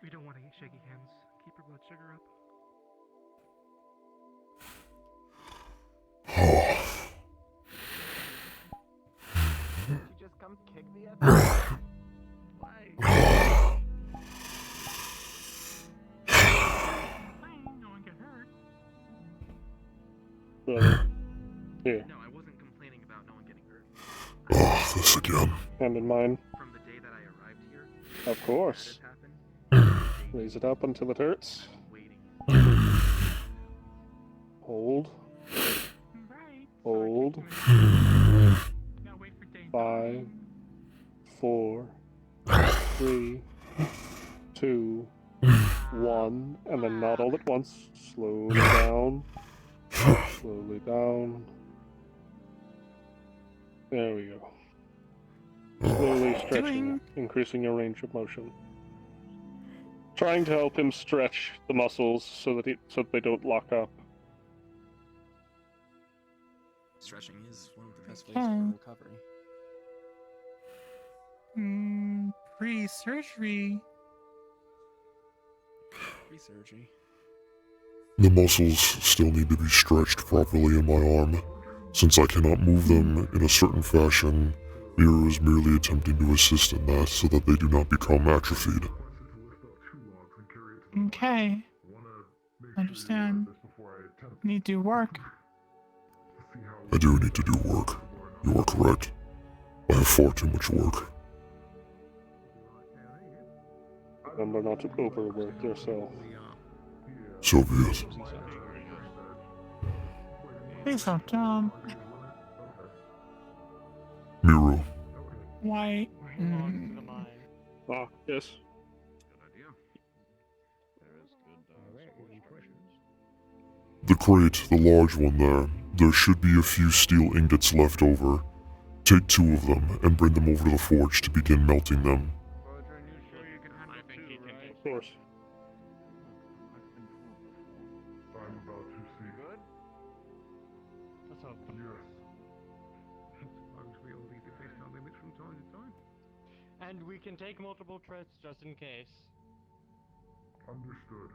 We don't want to get shaky hands. Keep your blood sugar up. Did you just come kick me at the Why? No one get hurt. Brother. Here. No, I wasn't complaining about no one getting hurt. Oh, this again. Hand in mine. From the day that I arrived here. Of course. Raise it up until it hurts. Hold. Hold. 5, 4, 3, 2, 1, and then not all at once. Slowly down. Slowly down. There we go. Slowly stretching, increasing your range of motion. Trying to help him stretch the muscles so that they don't lock up. Stretching is one of the best ways Okay. for recovery. Pre-surgery. Pre-surgery. The muscles still need to be stretched properly in my arm. Since I cannot move them in a certain fashion, Mira is merely attempting to assist in that so that they do not become atrophied. Okay. Understand. Need to do work. I do need to do work. You are correct. I have far too much work. Remember not to overwork yourself. So be it. Please don't, Miru, why? Ah, yes. the crate, the large one there should be a few steel ingots left over. Take 2 of them and bring them over to the forge to begin melting them. Of course. I'm about to see. Good? Let's hope. Yes. Suppose we all leave the place our limits from time to time. And we can take multiple trips just in case. Understood.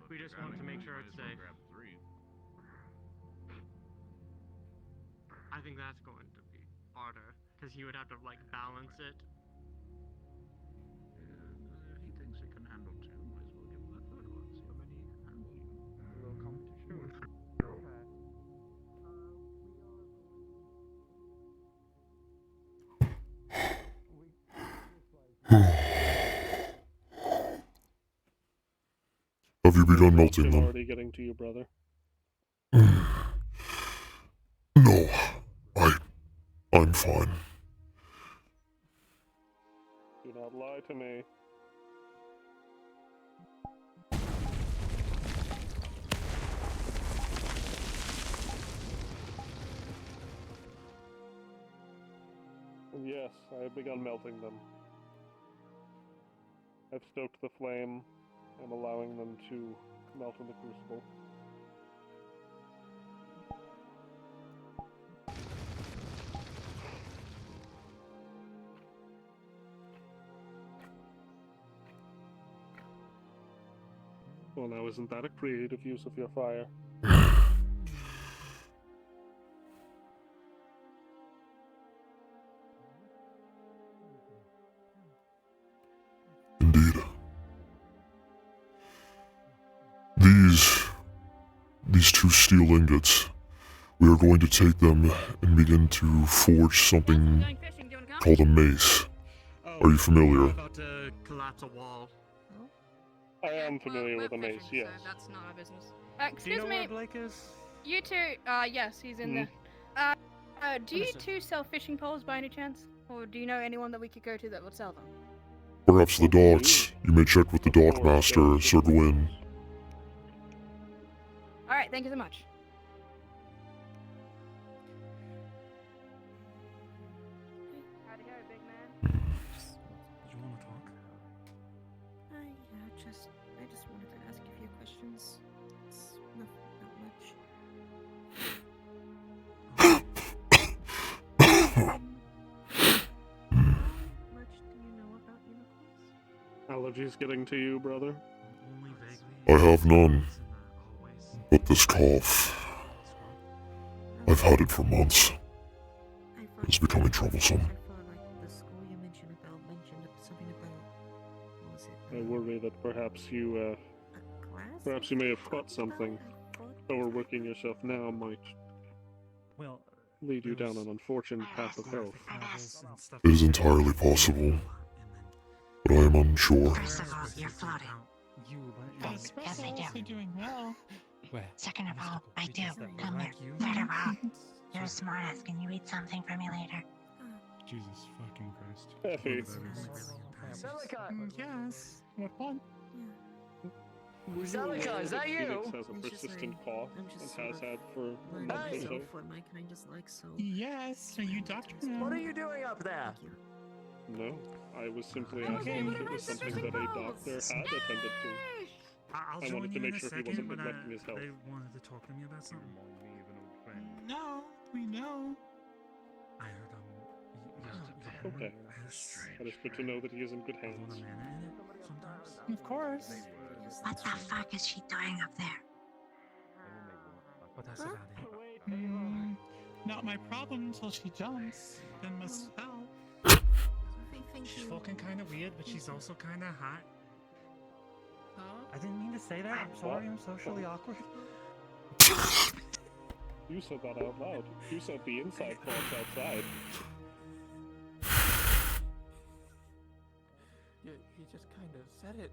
We just want to make sure it's safe. I think that's going to be harder, because he would have to, like, balance it. If he thinks he can handle 2, might as well give him that third one. See how many he can handle, you know. A little competition. Have you begun melting I'm them? already getting to you, brother. No, I'm fine. Do not lie to me. And yes, I have begun melting them. I've stoked the flame. I'm allowing them to melt in the crucible. Well, now isn't that a creative use of your fire? Indeed. These 2 steel ingots, we are going to take them and begin to forge something called a mace. Are you familiar? About to collapse a wall. I am familiar with a mace, yes. That's not our business. Do you Excuse know me. where Blake is? You two, yes, he's in there. Do you two sell fishing poles by any chance? Or do you know anyone that we could go to that would sell them? Perhaps the docks. You may check with the dockmaster, Sir Gwyn. Alright, thank you so much. Howdy, big man. Did you want to talk? Yeah, I just wanted to ask a few questions. It's not much. Much do you know about unicorns? Allergies getting to you, brother? Only vaguely. I have none. But this cough. I've had it for months. It's becoming troublesome. The school you mentioned something about, what was it? I worry that perhaps you may have caught something. Overworking yourself now might lead you down an unfortunate path of health. It is entirely possible, but I am unsure. First of all, you're floating. Yes, I do. Doing well. Second of all, I do. Come here. Third of all, you're a smartass. Can you eat something for me later? Jesus fucking Christ. Effie. Yes. What fun. Celica, is that you? Phoenix has a persistent cough and has had for a month or so. What am I kind of like so? Yes. Are you doctor now? What are you doing up there? No, I was simply asking if it was something that a doctor had attended to. I'll I join wanted to you make in a sure he second, wasn't but neglecting his health. they wanted to talk to me about something. No, we know. I heard Okay. But it's good to know that he is in good hands. Of course. What the fuck is she doing up there? But that's about it. Not my problem until she jumps. Then must help. She's fucking kind of weird, but she's also kind of hot. I didn't mean to say that. I'm sorry. I'm socially awkward. You said that out loud. You said the inside thoughts outside. He just kind of said it.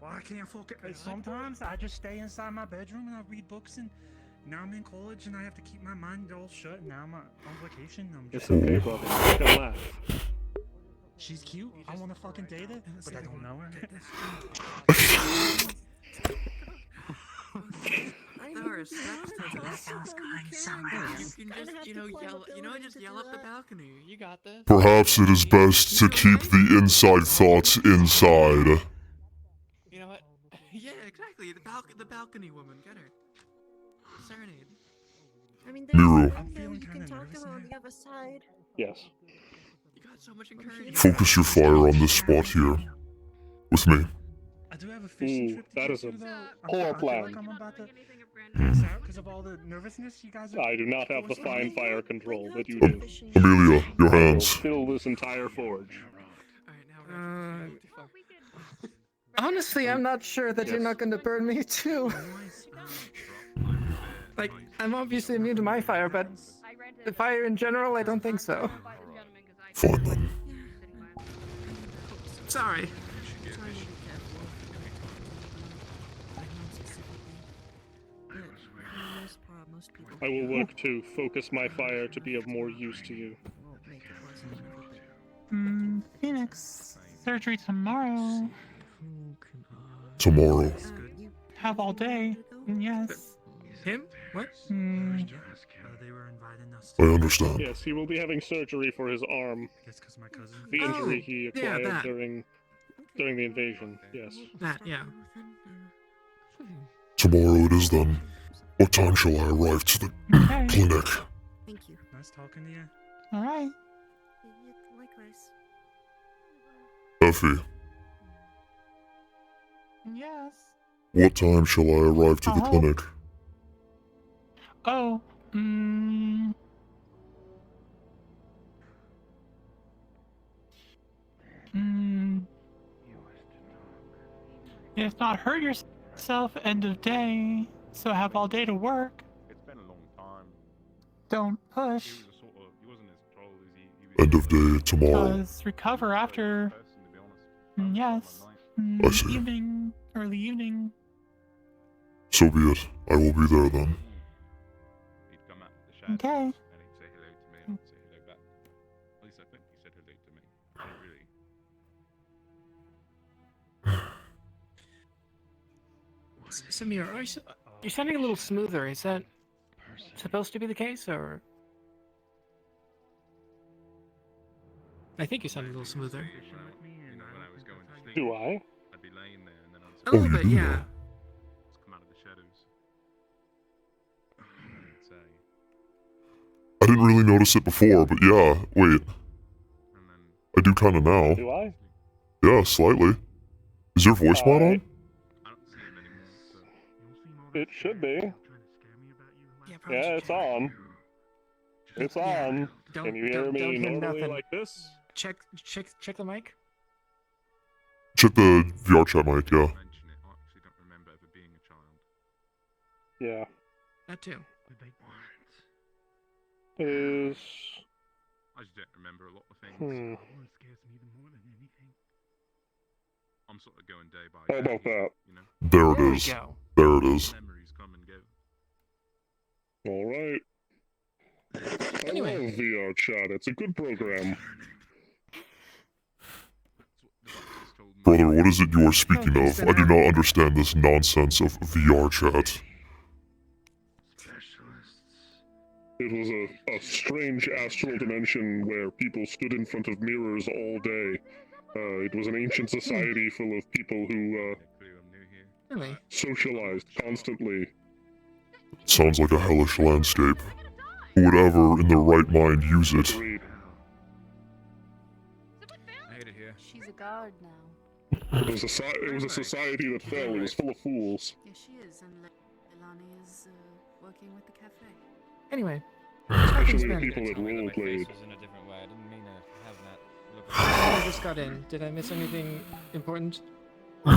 Well, I can't focus. Sometimes I just stay inside my bedroom and I read books, and now I'm in college and I have to keep my mind all shut. And now I'm on vacation. I'm just. It's okay, brother. You can laugh. She's cute. I want to fucking date her, but I don't know her. That sounds going somewhere else. You can just, yell up the balcony. You got this. Perhaps it is best to keep the inside thoughts inside. You know what? Yeah, exactly. The balcony woman. Get her. Serenade. I mean, Miru. you can talk to her on the other side. Yes. You got so much encouragement. Focus your fire on this spot here. With me. I do have a fishing trip to that go is a to, though. poor I feel plan. like I'm about to pass out because of all the nervousness you guys are. I do not have the fine fire control that you do. Amelia, your I will hands. fill this entire forge. Honestly, I'm not sure that you're not going to burn me too. Like, I'm obviously immune to my fire, but the fire in general, I don't think so. Fine then. Sorry. I will work to focus my fire to be of more use to you. Phoenix. Surgery tomorrow. Tomorrow. Have all day. Yes. Him? What? They were inviting us I understand. Yes, he will be having surgery for his arm. That's because my cousin. The injury he yeah, acquired that. during the invasion. Yes. That, yeah. Tomorrow it is then. What time shall I arrive to the clinic? Thank you. Nice talking to you. All right. Likewise. Effie, Yes. what time shall I arrive to the clinic? Oh. If not hurt yourself, end of day. So have all day to work. It's been a long time. Don't push. He wasn't as troll as he End of day tomorrow. Because recover after. Yes. I see. Evening. Early evening. So be it. I will be there then. He'd come out of the shadows Okay. and he'd say hello to me and I'd say hello back. At least I think he said hello to me. I don't really Samir, you're sounding a little smoother. Is that supposed to be the case, or? I think you sound a little smoother. Do I? I'd be laying there and then I'd A little bit, yeah. just come out of the shadows. And say, I didn't really notice it before, but yeah, wait. I do kinda now. Do I? Yeah, slightly. Is your voice mod on? It should be. Yeah, it's on. It's on. Can you hear me normally like this? Check the mic. Check the VR chat mic, yeah. Yeah. That too. Is... I just don't remember a lot of things. I'm sort of going day by How day. about that? You know? There it is. There it is. Memories come and go. Alright. Anyway. I love VR chat. It's a good program. Brother, what is it you are speaking of? I do not understand this nonsense of VR chat. It was a strange astral dimension where people stood in front of mirrors all day. It was an ancient society full of people who Really? socialized constantly. Sounds like a hellish landscape. Who would ever, in their right mind, use it? I hate it here. She's a guard now. It was a society that fell. It was full of fools. Yes, she is, and Leilani is working with the cafe. Anyway. Especially the people that roleplayed. I just got in. Did I miss anything important? No,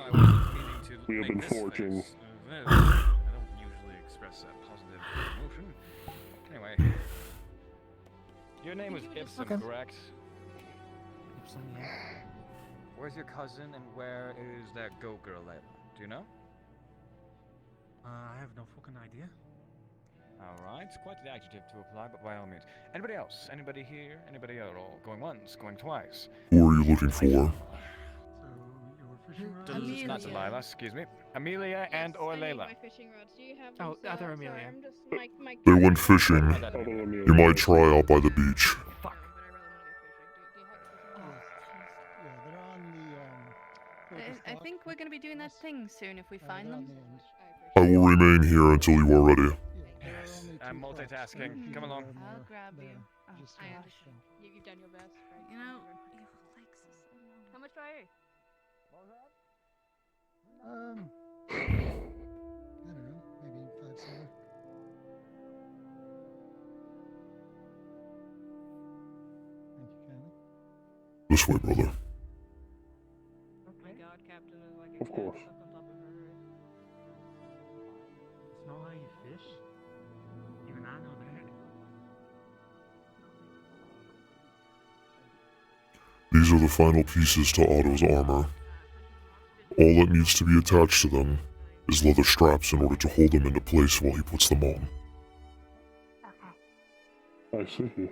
I wasn't meaning to. We have been forging. I don't usually express that positive emotion. Anyway, your name was Ibsen, correct? Ibsen, yeah. Where's your cousin, and where is that go girl, Layla? Do you know? I have no fucking idea. Alright, it's quite the adjective to apply, but by all means. Anybody else? Anybody here? Anybody at all? Going once? Going twice? Who are you looking for? Not Delilah, excuse me. Amelia and or Layla. Oh, the other Amelia. They went fishing. You might try out by the beach. I think we're gonna be doing that thing soon if we find them. I will remain here until you are ready. Yes, I'm multitasking. Come along. I'll grab you. Oh, I understand. You've done your best, right? You know, your legs are so long. How much do I owe? I don't know, maybe 5 silver. Thank you kindly. This way, brother. My god, Captain is like a Of course. cat stuck on top of her. Smell how you fish? Even I know that. These are the final pieces to Otto's armor. All that needs to be attached to them is leather straps in order to hold them into place while he puts them on. I see.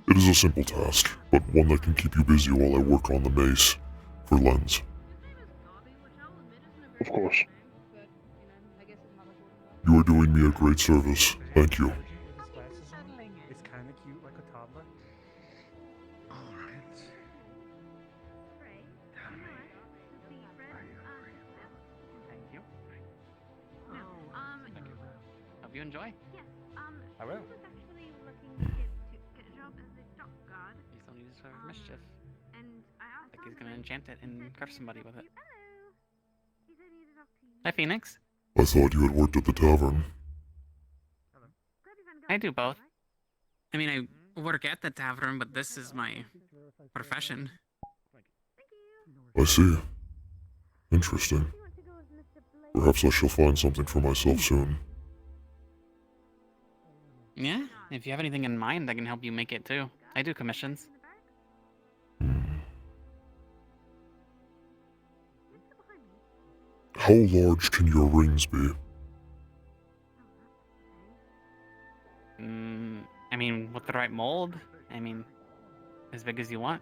It is a simple task, but one that can keep you busy while I work on the mace for Lens. Of course. You are doing me a great service. Thank you. It's kind of cute, like a toddler. Alright. Thank you. Hope you enjoy. I will. He's only used for mischief. Like he's gonna enchant it and crush somebody with it. Hi, Phoenix. I thought you had worked at the tavern. I do both. I mean, I work at the tavern, but this is my profession. I see. Interesting. Perhaps I shall find something for myself soon. Yeah, if you have anything in mind, I can help you make it too. I do commissions. How large can your rings be? I mean, with the right mold, I mean, as big as you want.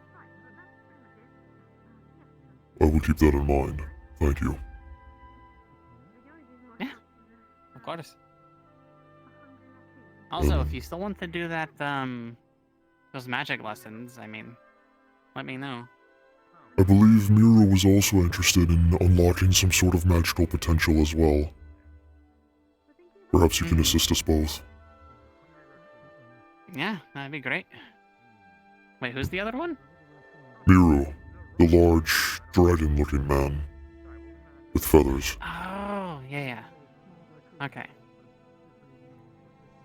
I will keep that in mind. Thank you. Yeah, of course. Also, if you still want to do that, those magic lessons, I mean, let me know. I believe Miro was also interested in unlocking some sort of magical potential as well. Perhaps you can assist us both. Yeah, that'd be great. Wait, who's the other one? Miro, the large, dragon-looking man with feathers. Oh, yeah. Okay.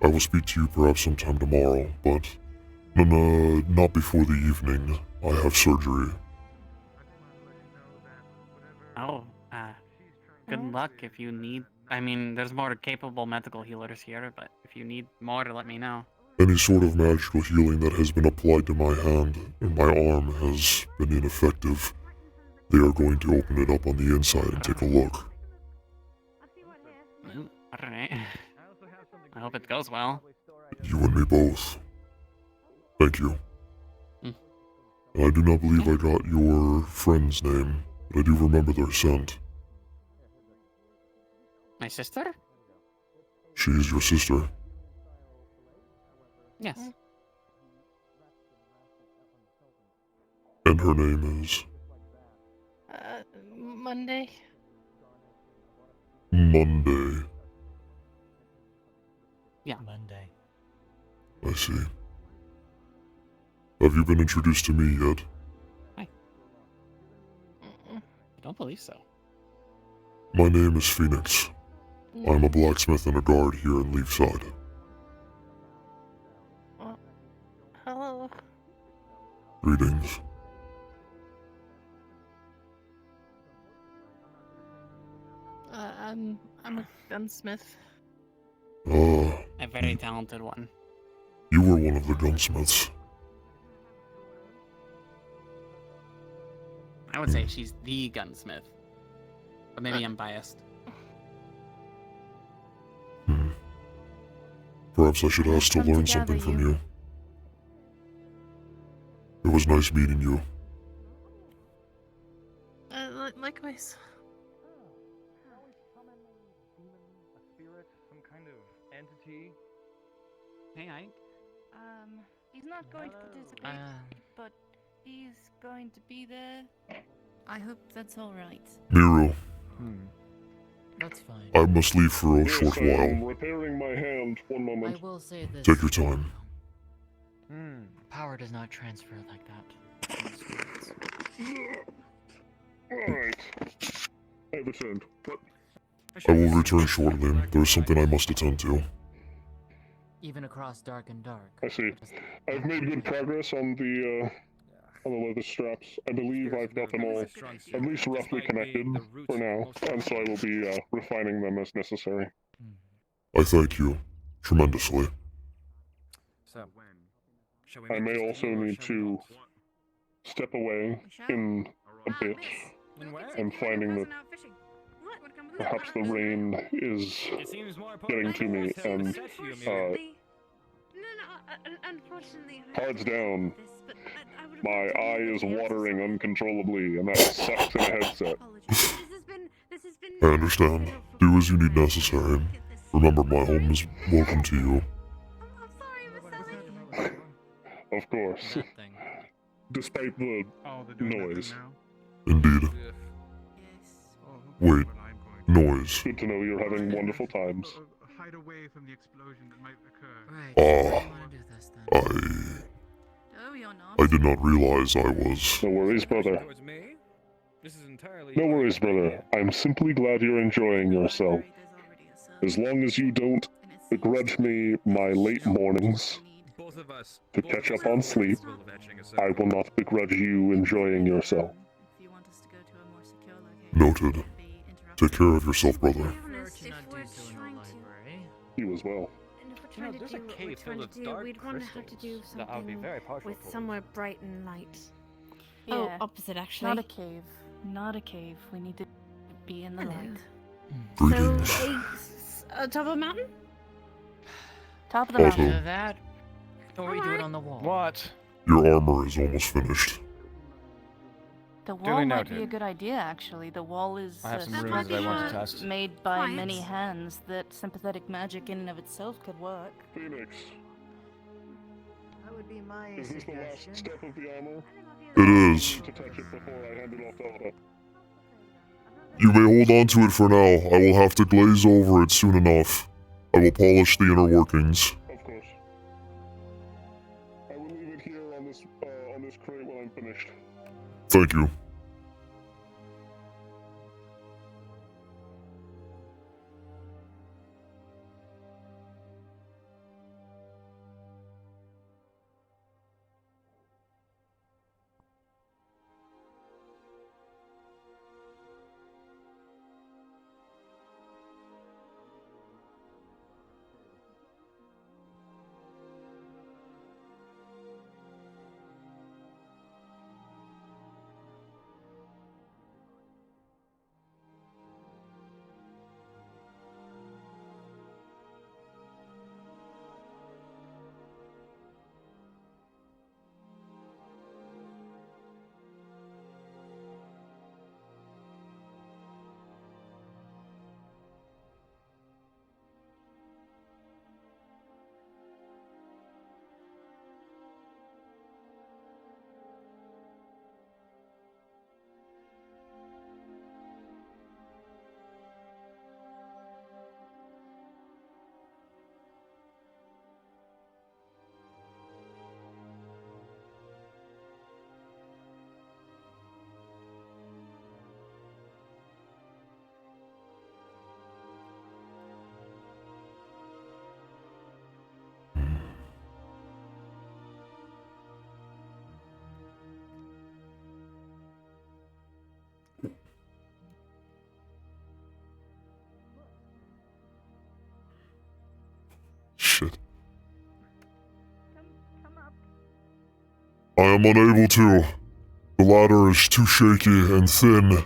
I will speak to you perhaps sometime tomorrow, but not before the evening. I have surgery. Oh, good luck if you need... I mean, there's more capable medical healers here, but if you need more, let me know. Any sort of magical healing that has been applied to my hand or my arm has been ineffective. They are going to open it up on the inside and take a look. Alright. I hope it goes well. You and me both. Thank you. And I do not believe I got your friend's name, but I do remember their scent. My sister? She is your sister. Yes. And her name is? Monday. Monday. Yeah. Monday. I see. Have you been introduced to me yet? I don't believe so. My name is Fenix. I'm a blacksmith and a guard here in Leafside. Hello. Greetings. I'm a gunsmith. Ah. A very talented one. You were one of the gunsmiths. I would say she's the gunsmith. But maybe I'm biased. Perhaps I should ask to learn something from you. It was nice meeting you. Likewise. Some kind of entity. Hey, Ike. He's not going to participate, but he's going to be there. I hope that's all right. Miro. That's fine. I must leave for a short I'm while. repairing my hand. One moment. I will say this. Take your time. Power does not transfer like that. Alright. I returned. What? I will return shortly. There's something I must attend to. Even across dark and dark. I see. I've made good progress on the leather straps. I believe I've got them all at least roughly connected for now, and so I will be refining them as necessary. I thank you tremendously. So, I may also need to step away in a bit. I'm finding that perhaps the rain is getting to me, and unfortunately, cards down. My eye is watering uncontrollably, and that sucks in a headset. I understand. Do as you need necessary. Remember, my home is welcome to you. Of course. Despite the noise. Indeed. Wait. Noise. Good to know you're having wonderful times. Hide away from the explosion that might occur. I did not realize I was... No worries, brother. No worries, brother. I'm simply glad you're enjoying yourself. As long as you don't begrudge me my late mornings to catch up on sleep, I will not begrudge you enjoying yourself. Noted. Take care of yourself, brother. You as well. You know, there's a cave filled with dark we'd want to have to do crystals that I would be something very partial with for. somewhere bright and light. Oh, Yeah. opposite actually. Not a cave. Not a cave. We need to be in the light. Greetings. So, top of a mountain? Top of the Also, mountain. That. Or we do it on the wall. What? Your armor is almost finished. The Duly wall might be noted. a good idea, actually. The wall is I have a some runes that I want to structure test. made by Quiet. many hands that sympathetic magic in and of itself could work. Phoenix, That would be my is this the last suggestion. step of the armor? It is. To touch it before I hand it off to Otta. You may hold on to it for now. I will have to glaze over it soon enough. I will polish the inner workings. Of course. I will leave it here on this crate when I'm finished. Thank you. Shit. I am unable to. The ladder is too shaky and thin.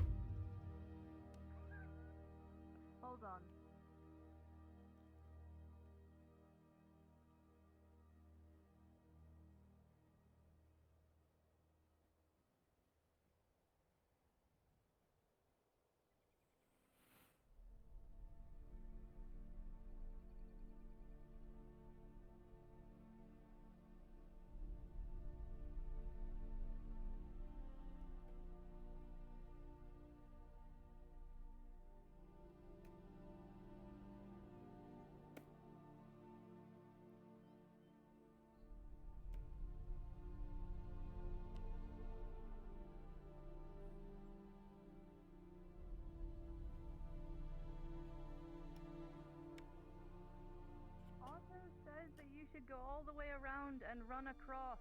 Arthur says that you should go all the way around and run across.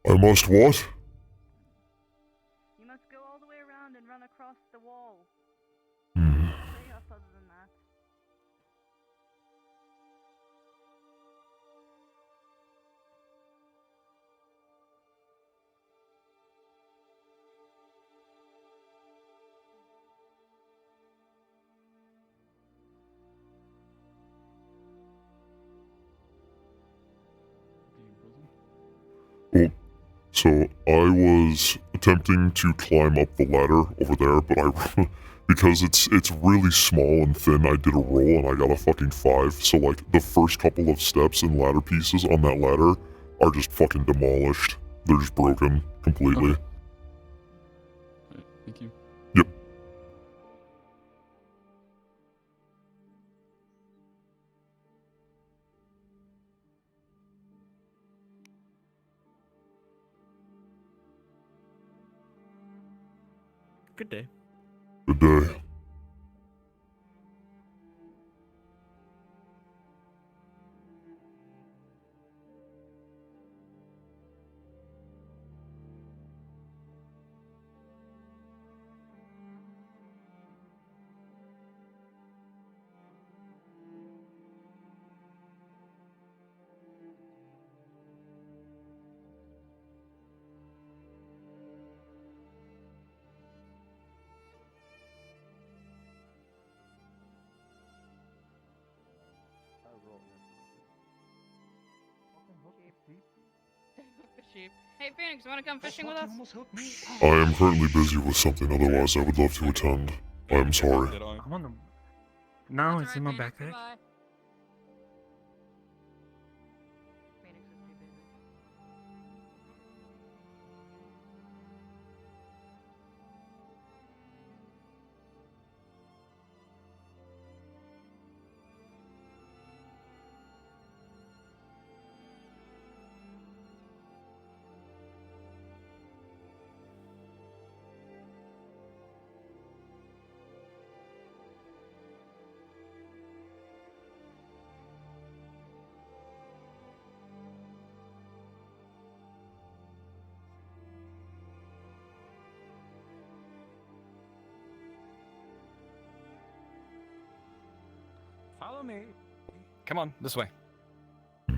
I must what? You must go all the way around and run across the wall. Hmm. Say us other than that. Well, so I was attempting to climb up the ladder over there, but I, because it's really small and thin, I did a roll and I got a fucking 5. So like the first couple of steps and ladder pieces on that ladder are just fucking demolished. They're just broken completely. Okay. Thank you. Yep. Good day. Good day. The sheep. Hey, Phoenix, you want to come fishing with us? I am currently busy with something, otherwise I would love to attend. I am sorry. I'm on the. No, it's in my backpack. Goodbye. Follow me. Come on, this way. I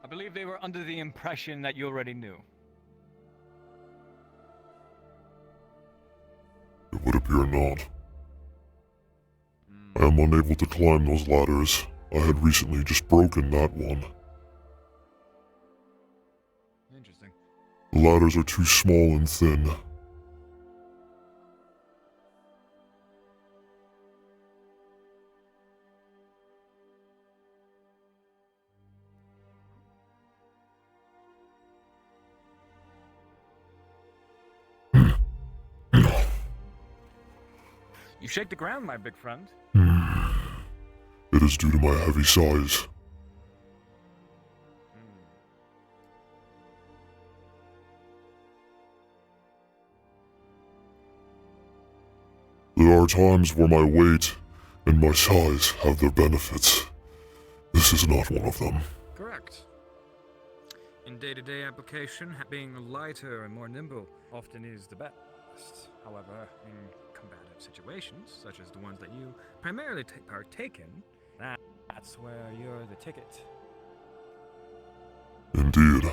believe they were under the impression that you already knew. It would appear not. I am unable to climb those ladders. I had recently just broken that one. Interesting. The ladders are too small and thin. You shake the ground, my big friend. It is due to my heavy size. There are times where my weight and my size have their benefits. This is not one of them. Correct. In day-to-day application, being lighter and more nimble often is the best. However, in combative situations, such as the ones that you primarily partake in, that's where you're the ticket. Indeed.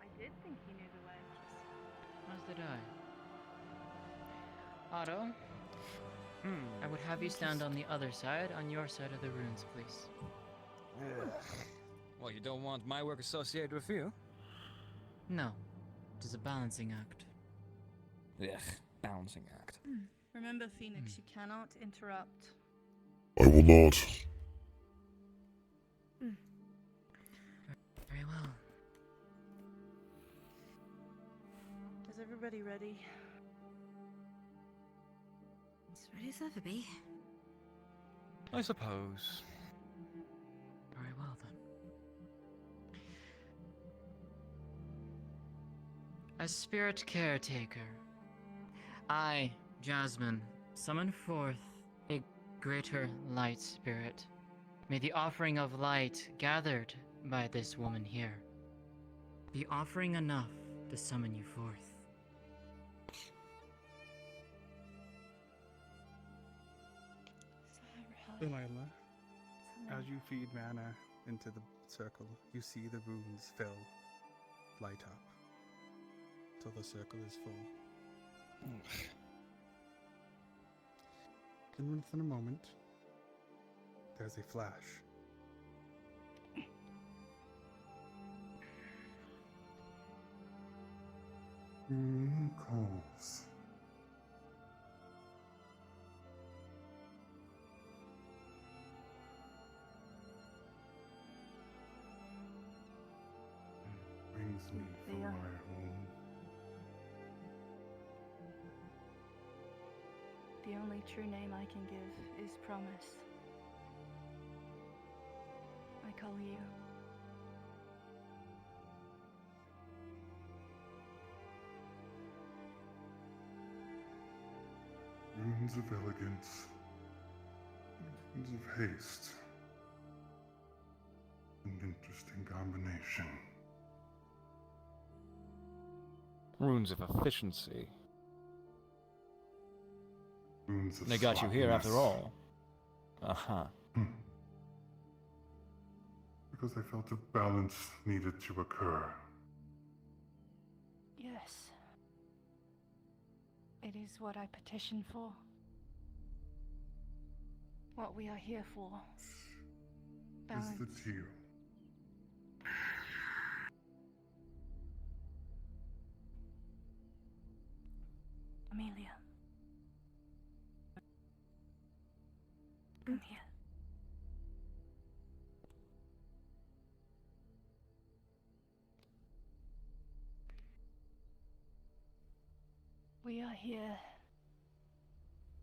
I did think he knew the way. As did I. Otto, I would have you stand on the other side, on your side of the runes, please. Well, you don't want my work associated with you? No, it is a balancing act. Ugh, balancing act. Remember, Phoenix, you cannot interrupt. I will not. Very well. Is everybody ready? As ready as ever be. I suppose. Very well then. As spirit caretaker, I, Jasmine, summon forth a greater light spirit. May the offering of light gathered by this woman here be offering enough to summon you forth. Delilah, as you feed mana into the circle, you see the runes fill, light up, till the circle is full. And within a moment, there's a flash. Calls. Brings me from my home. The only true name I can give is Promise. I call you. Runes of elegance. Runes of haste. An interesting combination. Runes of efficiency. Runes of They got you here after sloppiness. all. Uh-huh. Because I felt a balance needed to occur. Yes. It is what I petitioned for. What we are here for. Is the Balance. teal. Amelia. Come here. We are here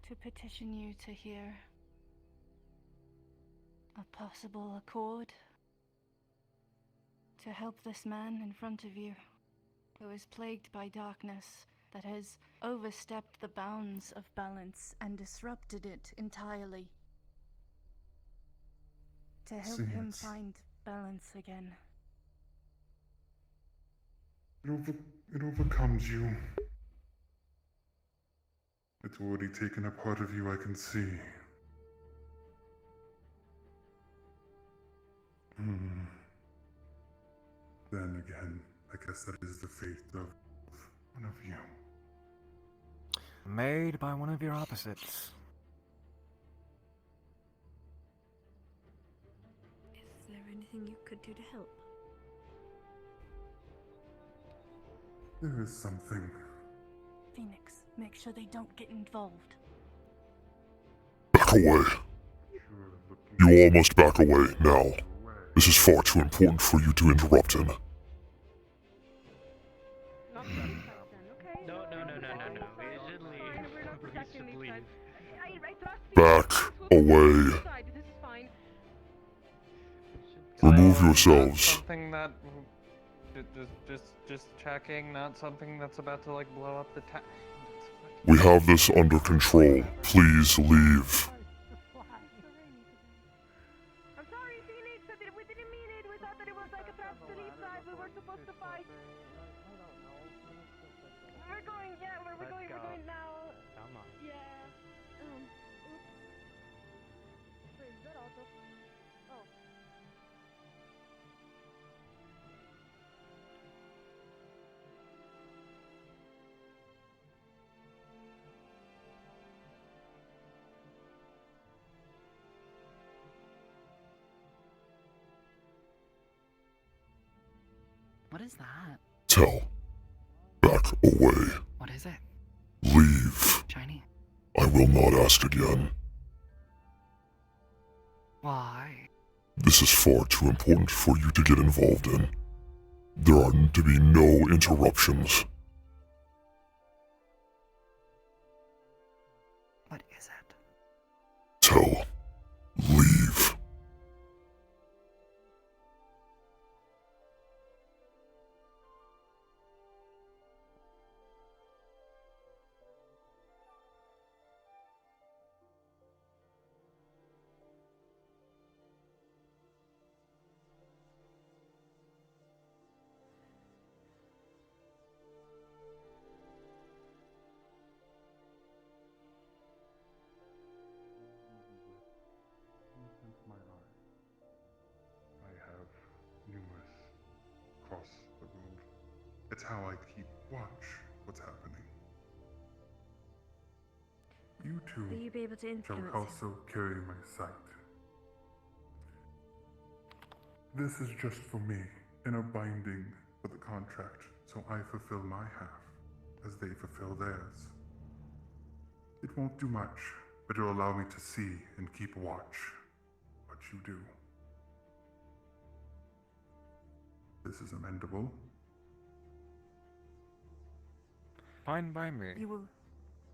to petition you to hear a possible accord to help this man in front of you who is plagued by darkness that has overstepped the bounds of balance and disrupted it entirely. To help See, him it's- find balance again. It overcomes you. It's already taken a part of you I can see. Then again, I guess that is the fate of one of you. Made by one of your opposites. Is there anything you could do to help? There is something. Phoenix, make sure they don't get involved. Back away. You all must back away now. This is far too important for you to interrupt him. No. We should leave. We should leave. Back away. This is fine. Remove yourselves. Something that just checking, not something that's about to like blow up the town. We have this under control. Please leave. I'm sorry, Phoenix. We didn't mean it. We thought that it was like a trap to leave side. We were supposed to fight. We're going, yeah, we're going now. Come on. Yeah. Oops. Wait, is that auto? Oh. What is that? Tell. Back away. What is it? Leave. Shiny. I will not ask again. Why? This is far too important for you to get involved in. There are to be no interruptions. What is it? Tell. Leave. Into my eye. I have numerous across the road. It's how I keep watch what's happening. You two Will you be able to shall influence him? also carry my sight. This is just for me, in a binding for the contract, so I fulfill my half, as they fulfill theirs. It won't do much, but it'll allow me to see and keep watch what you do. This is amendable. Fine by me.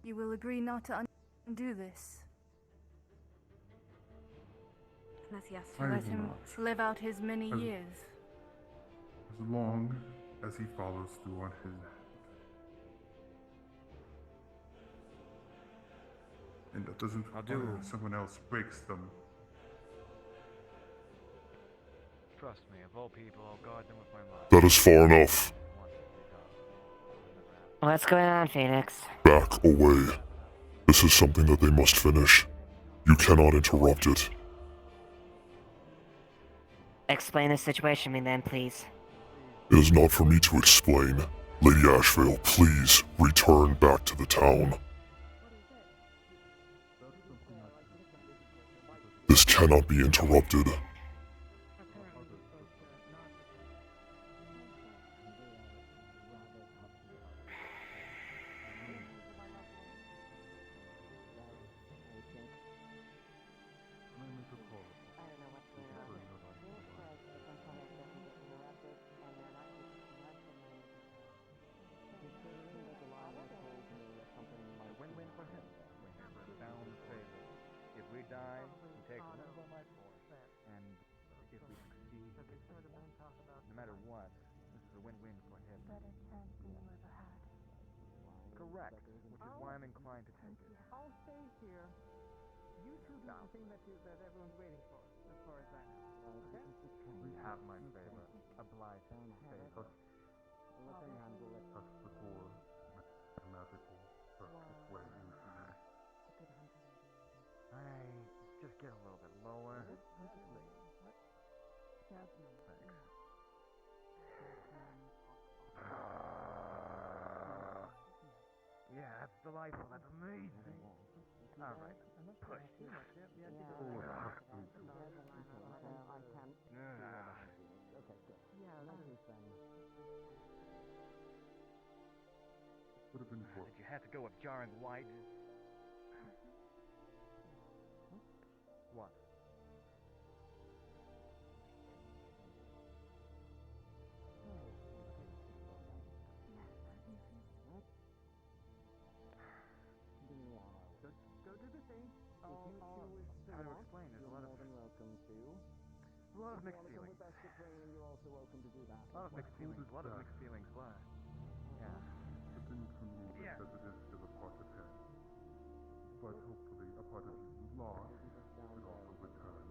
You will agree not to undo this. Unless he asks I for Let will him not. live out his many As- years. As long as he follows through on his end. And that doesn't I'll require do- someone else breaks them. Trust me, of all people, I'll guard them with my life. That is far enough. What's going on, Phoenix? Back away. This is something that they must finish. You cannot interrupt it. Explain the situation to me then, please. It is not for me to explain. Lady Ashvale, please return back to the town. This cannot be interrupted. Win-win for him. We're bound favor. If we die, he takes none of our life force. And if we succeed, no matter what, this is a win-win for him. Better chance than you ever had. Correct, which is why I'm inclined to take it. I'll stay here. You two do the thing that everyone's waiting for, as far as I know. Okay? We have my favor. Oblige favor. That's the core magical perfect way into me. I just get a little bit lower. Yeah, that's delightful. That's amazing. All right, push. Would have been That you had to go with jarring white. What? Go do the thing. How to explain? There's a lot of mixed feelings. A lot of mixed feelings. A lot of mixed feelings. Why? Yeah. The thing for me because it is still a part of him. But hopefully a part of you lost will also return.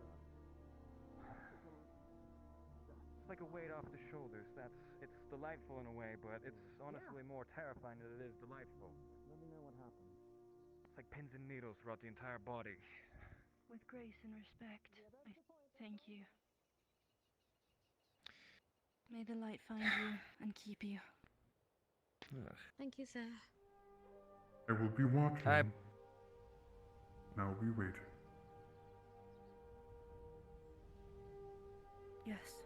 It's like a weight off the shoulders. It's delightful in a way, but it's honestly more terrifying than it is delightful. Let me know what happens. It's like pins and needles throughout the entire body. With grace and respect, I thank you. May the light find you and keep you. Thank you, sir. I will be watching. Now we wait. Yes.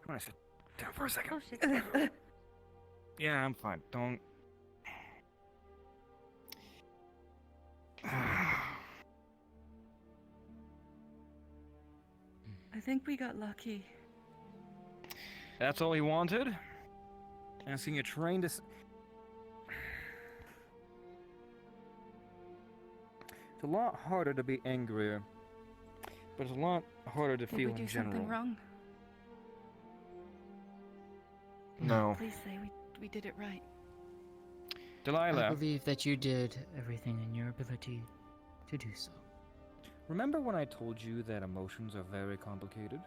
I want to sit down for a second. Oh, shit. Yeah, I'm fine. Don't. I think we got lucky. That's all he wanted? Asking a train to... It's a lot harder to be angrier, but it's a lot harder to Did feel we do in general. something wrong? No. Please say we did it right. Delilah, I believe that you did everything in your ability to do so. remember when I told you that emotions are very complicated?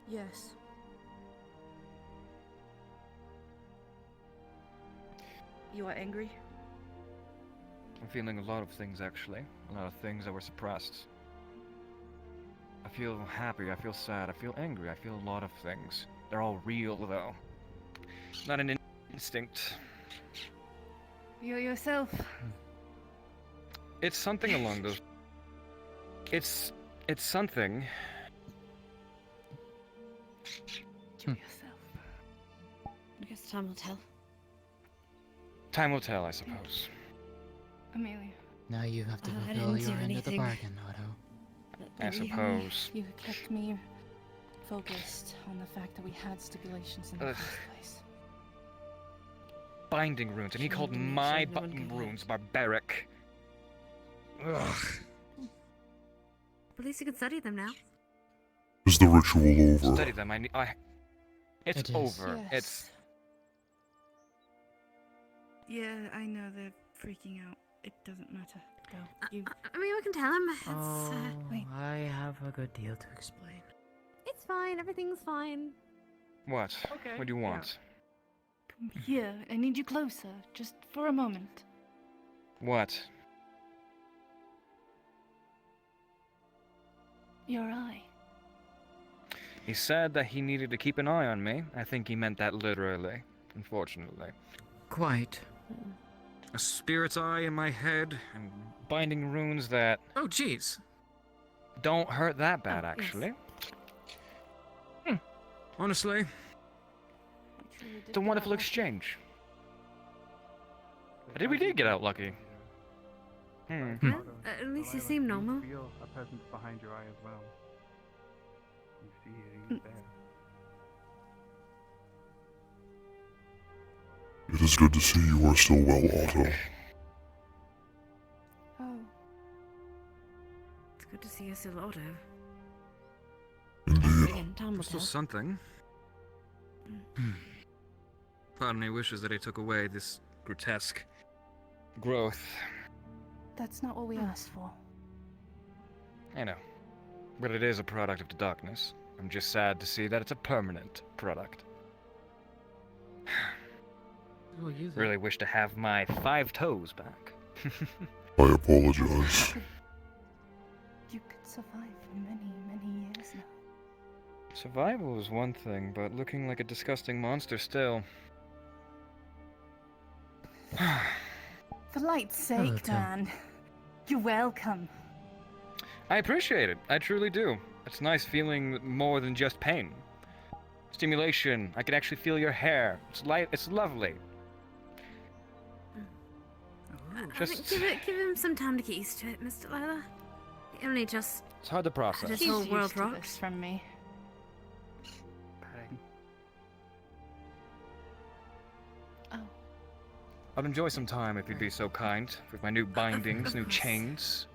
Yes. You are angry? I'm feeling a lot of things, actually. A lot of things that were suppressed. I feel happy, I feel sad, I feel angry, I feel a lot of things. They're all real, though. Not an instinct. You're yourself. It's something along those... It's something... You're yourself. I guess time will tell. Time will tell, I suppose. Amelia. Now you have to I fulfill didn't do your end of the anything. bargain, Otto. I suppose. You kept me focused on the fact that we had stipulations in the Ugh. first place. Binding runes, and he called Trying to make my sure no one button can runes barbaric. Ugh. At least you can study them now. Is the ritual over? Study them. It's It is. over. Yes. It's. Yeah, I know they're freaking out. It doesn't matter. Go. You. I mean, we can tell him. It's, Oh, Wait. I have a good deal to explain. it's fine. Everything's fine. What? Okay, What do you want? Come here. I need you closer, just for a moment. What? Your eye. He said that he needed to keep an eye on me. I think he meant that literally, unfortunately. Quite. A spirit's eye in my head, and binding runes that Oh, jeez. don't hurt that bad, Oh, yes. actually. Honestly, Truly did it's a get wonderful out lucky. exchange. I think we did get out lucky. Well, at least you seem normal. You feel a presence behind your eye as well. You see it, he's there. It is good to see you are still well, Otto. Oh. It's good to see you still, Otto. Indeed. Again, Tom will Still tell. something. Part of me wishes that I took away this grotesque growth. That's not what we asked for. I know. But it is a product of the darkness. I'm just sad to see that it's a permanent product. We'll use it. Really wish to have my 5 toes back. I apologize. You could survive for many, many years now. Survival is one thing, but looking like a disgusting monster still. For light's Hello, sake, Tom. man. You're welcome. I appreciate it. I truly do. It's nice feeling more than just pain. Stimulation. I can actually feel your hair. It's light. It's lovely. I think give him some time to get used to it, Mr. Lila. He only just It's hard to process. His He's whole world used to rocked. this from me. Oh. I'd enjoy some time if you'd be so kind, with my new bindings, new course. chains.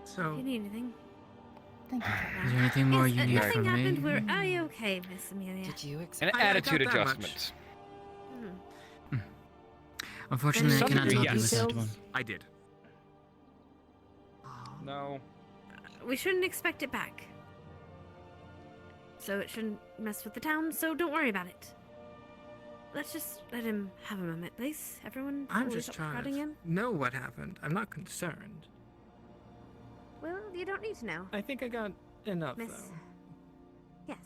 If So, you need anything. Thank you. is there anything more Yes, you need nothing from happened. me? Are you okay, Miss Amelia? Did you An expect? I got attitude that much. adjustment. Unfortunately, I Then cannot some help you with that details. one. I did. No. We shouldn't expect it back. So it shouldn't mess with the town, so don't worry about it. Let's just let him have a moment, please. Everyone, I'm before we just stop trying crowding to in. know what happened. I'm not concerned. Well, you don't need to know. I think I got enough, Miss. though. Yes.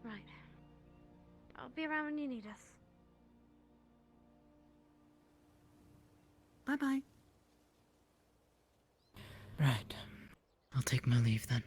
Right. I'll be around when you need us. Bye-bye. Right. I'll take my leave then.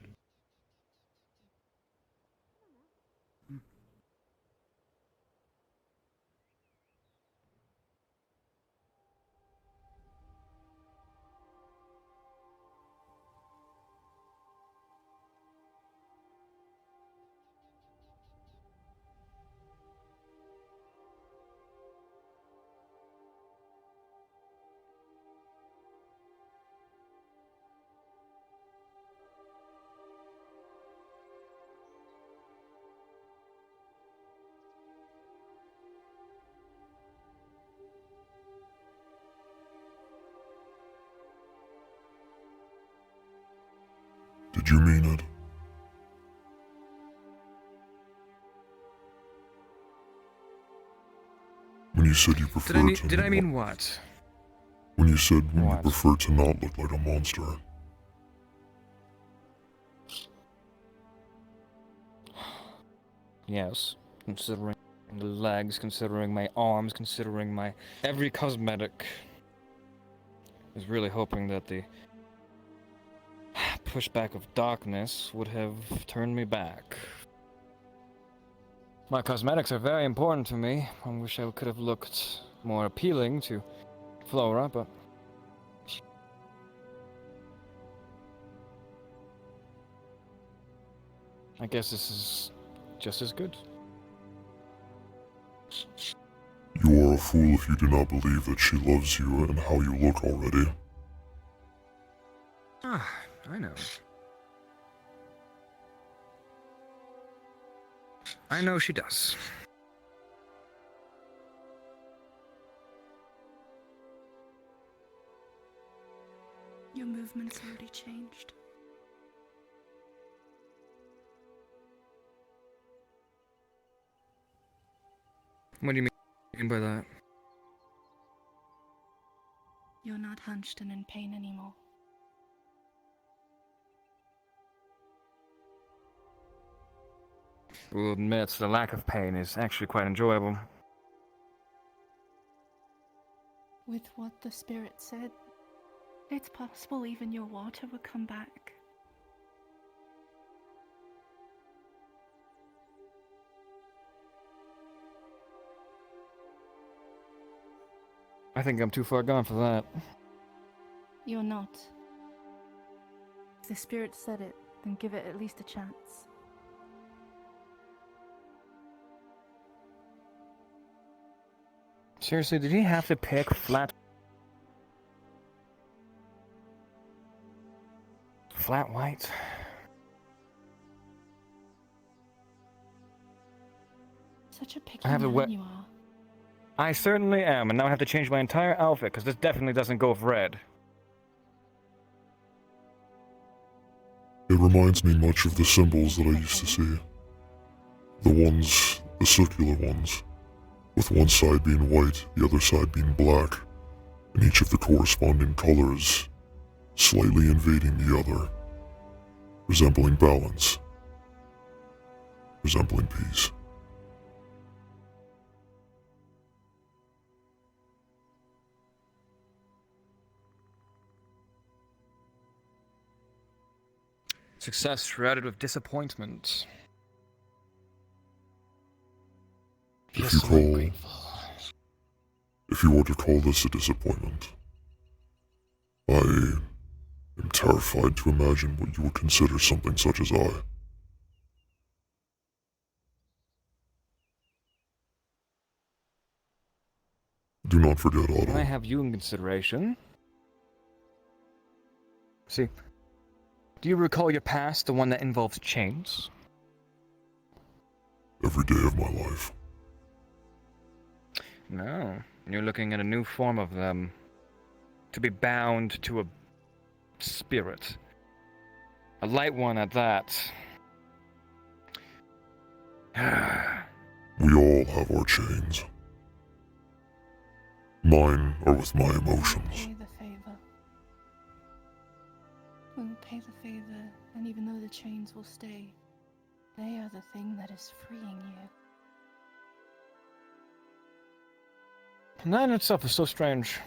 Did you mean it? When you said you preferred to Did I not- mean what? When you said you What? preferred to not look like a monster. Yes. Considering the legs, considering my arms, considering my every cosmetic. I was really hoping that the pushback of darkness would have turned me back. My cosmetics are very important to me. I wish I could have looked more appealing to Flora, but I guess this is just as good. You are a fool if you do not believe that she loves you and how you look already. Ah, I know. I know she does. Your movement's already changed. What do you mean by that? You're not hunched and in pain anymore. We'll admit the lack of pain is actually quite enjoyable. With what the spirit said, it's possible even your water would come back. I think I'm too far gone for that. You're not. If the spirit said it, then give it at least a chance. Seriously, did he have to pick flat white? Such a picky I have to man you are. I certainly am, and now I have to change my entire outfit, because this definitely doesn't go with red. It reminds me much of the symbols that I used to see. The circular ones, with one side being white, the other side being black, and each of the corresponding colors slightly invading the other, resembling balance, resembling peace. Success shrouded with disappointment. If you were to call this a disappointment, I am terrified to imagine what you would consider something such as I. Do not forget, Otto. Can I have you in consideration? See, do you recall your past, the one that involves chains? Every day of my life. No, you're looking at a new form of them. To be bound to a spirit. A light one at that. We all have our chains. Mine are with my emotions. Pay the favor. We will pay the favor, and even though the chains will stay, they are the thing that is freeing you. And that in itself is so strange.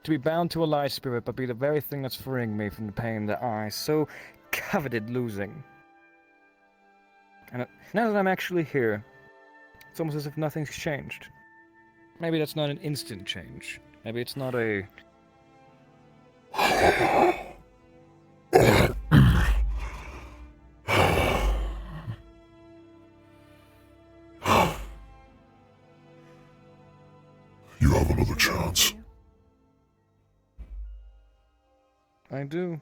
To be bound to a light spirit, but be the very thing that's freeing me from the pain that I so coveted losing. And now that I'm actually here, it's almost as if nothing's changed. Maybe that's not an instant change. Maybe it's not a... You have another chance. I do.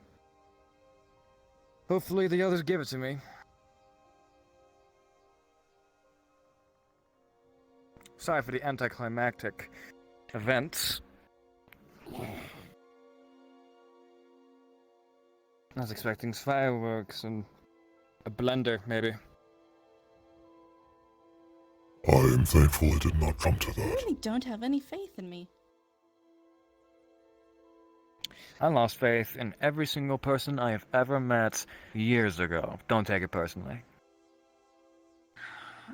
Hopefully the others give it to me. Sorry for the anticlimactic events. I was expecting fireworks and a blender, maybe. I am thankful it did not come to You that. really don't have any faith in me. I lost faith in every single person I have ever met years ago. Don't take it personally.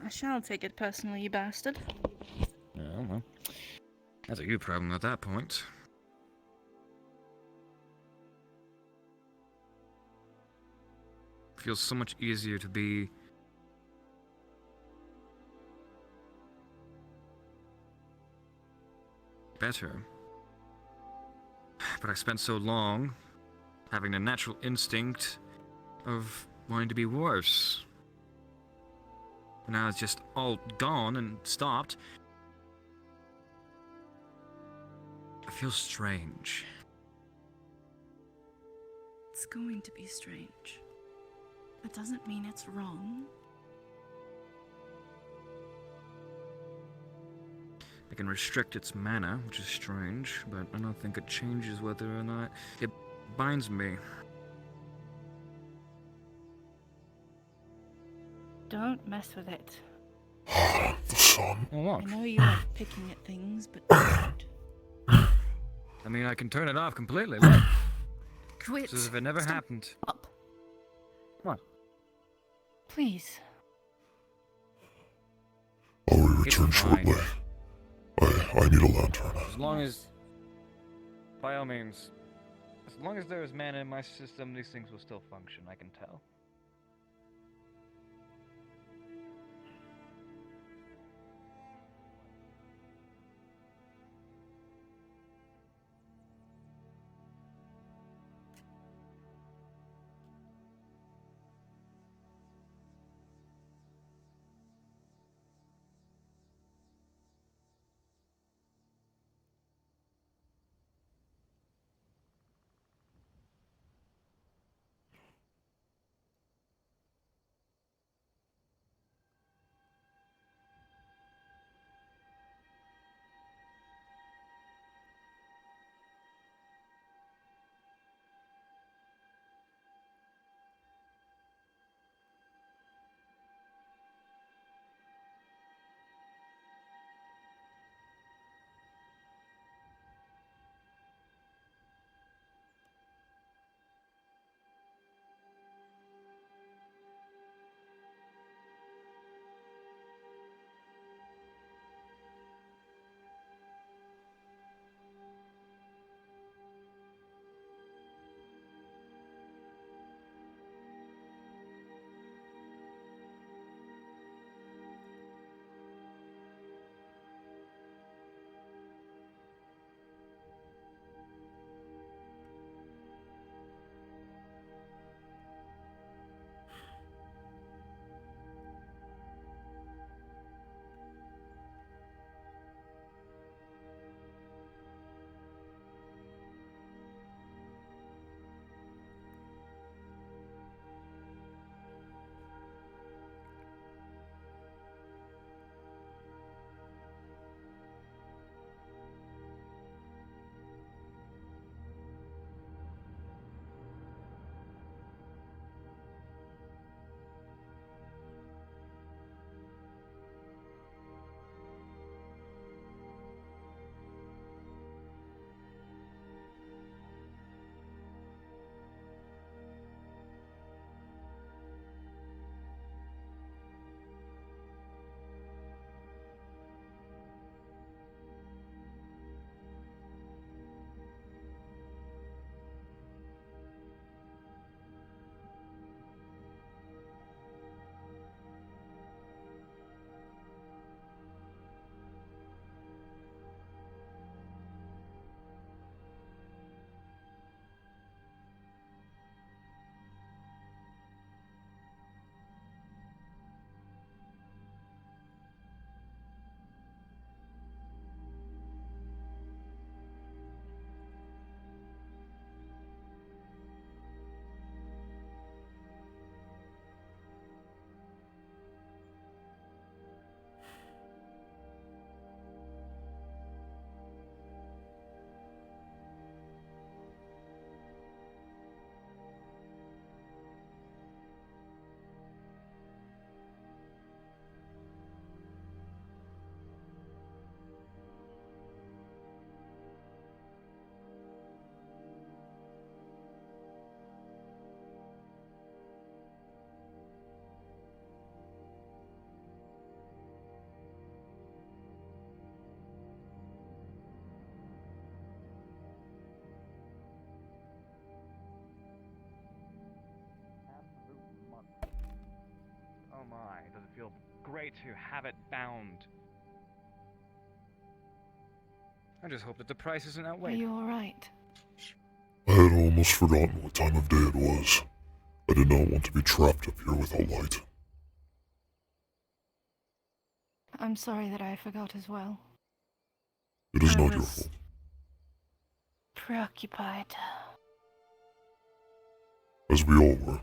I shall take it personally, you bastard. Yeah, well, that's a you problem at that point. Feels so much easier to be better. But I spent so long having the natural instinct of wanting to be worse. Now it's just all gone and stopped. I feel strange. going to be strange. That doesn't mean it's wrong. I can restrict its mana, which is strange, but I don't think it changes whether or not it binds me. Don't mess with it. The sun. I know you like picking at things, but don't. I mean, I can turn it off completely. Look. Quit. It's as if it never Stop. happened. Up. What? Please. I will return shortly. I need a lantern. As long as, by all means, as long as there is mana in my system, these things will still function, I can tell. Oh my, does it feel great to have it bound? I just hope that the price isn't Are outweighed. you alright? I had almost forgotten what time of day it was. I did not want to be trapped up here without light. I'm sorry that I forgot as well. It is I not your was fault. preoccupied. as we all were.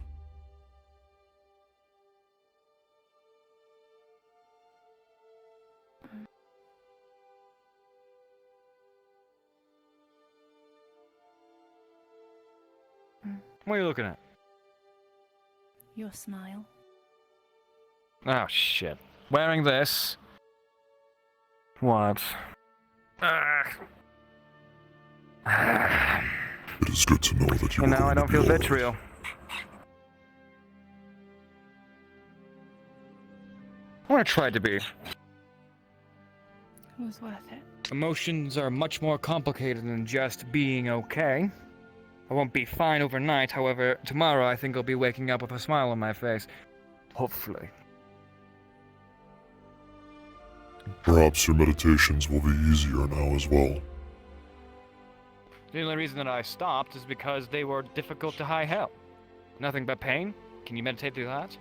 What are you looking at? Your smile. Oh, shit. Wearing this? What? It is good to know that you And are now I going to don't be feel alright. vitriol. Or I tried to be. It was worth it. Emotions are much more complicated than just being okay. I won't be fine overnight, however, tomorrow I think I'll be waking up with a smile on my face. Hopefully. Perhaps your meditations will be easier now as well. The only reason that I stopped is because they were difficult to high hell. Nothing but pain? Can you meditate through that?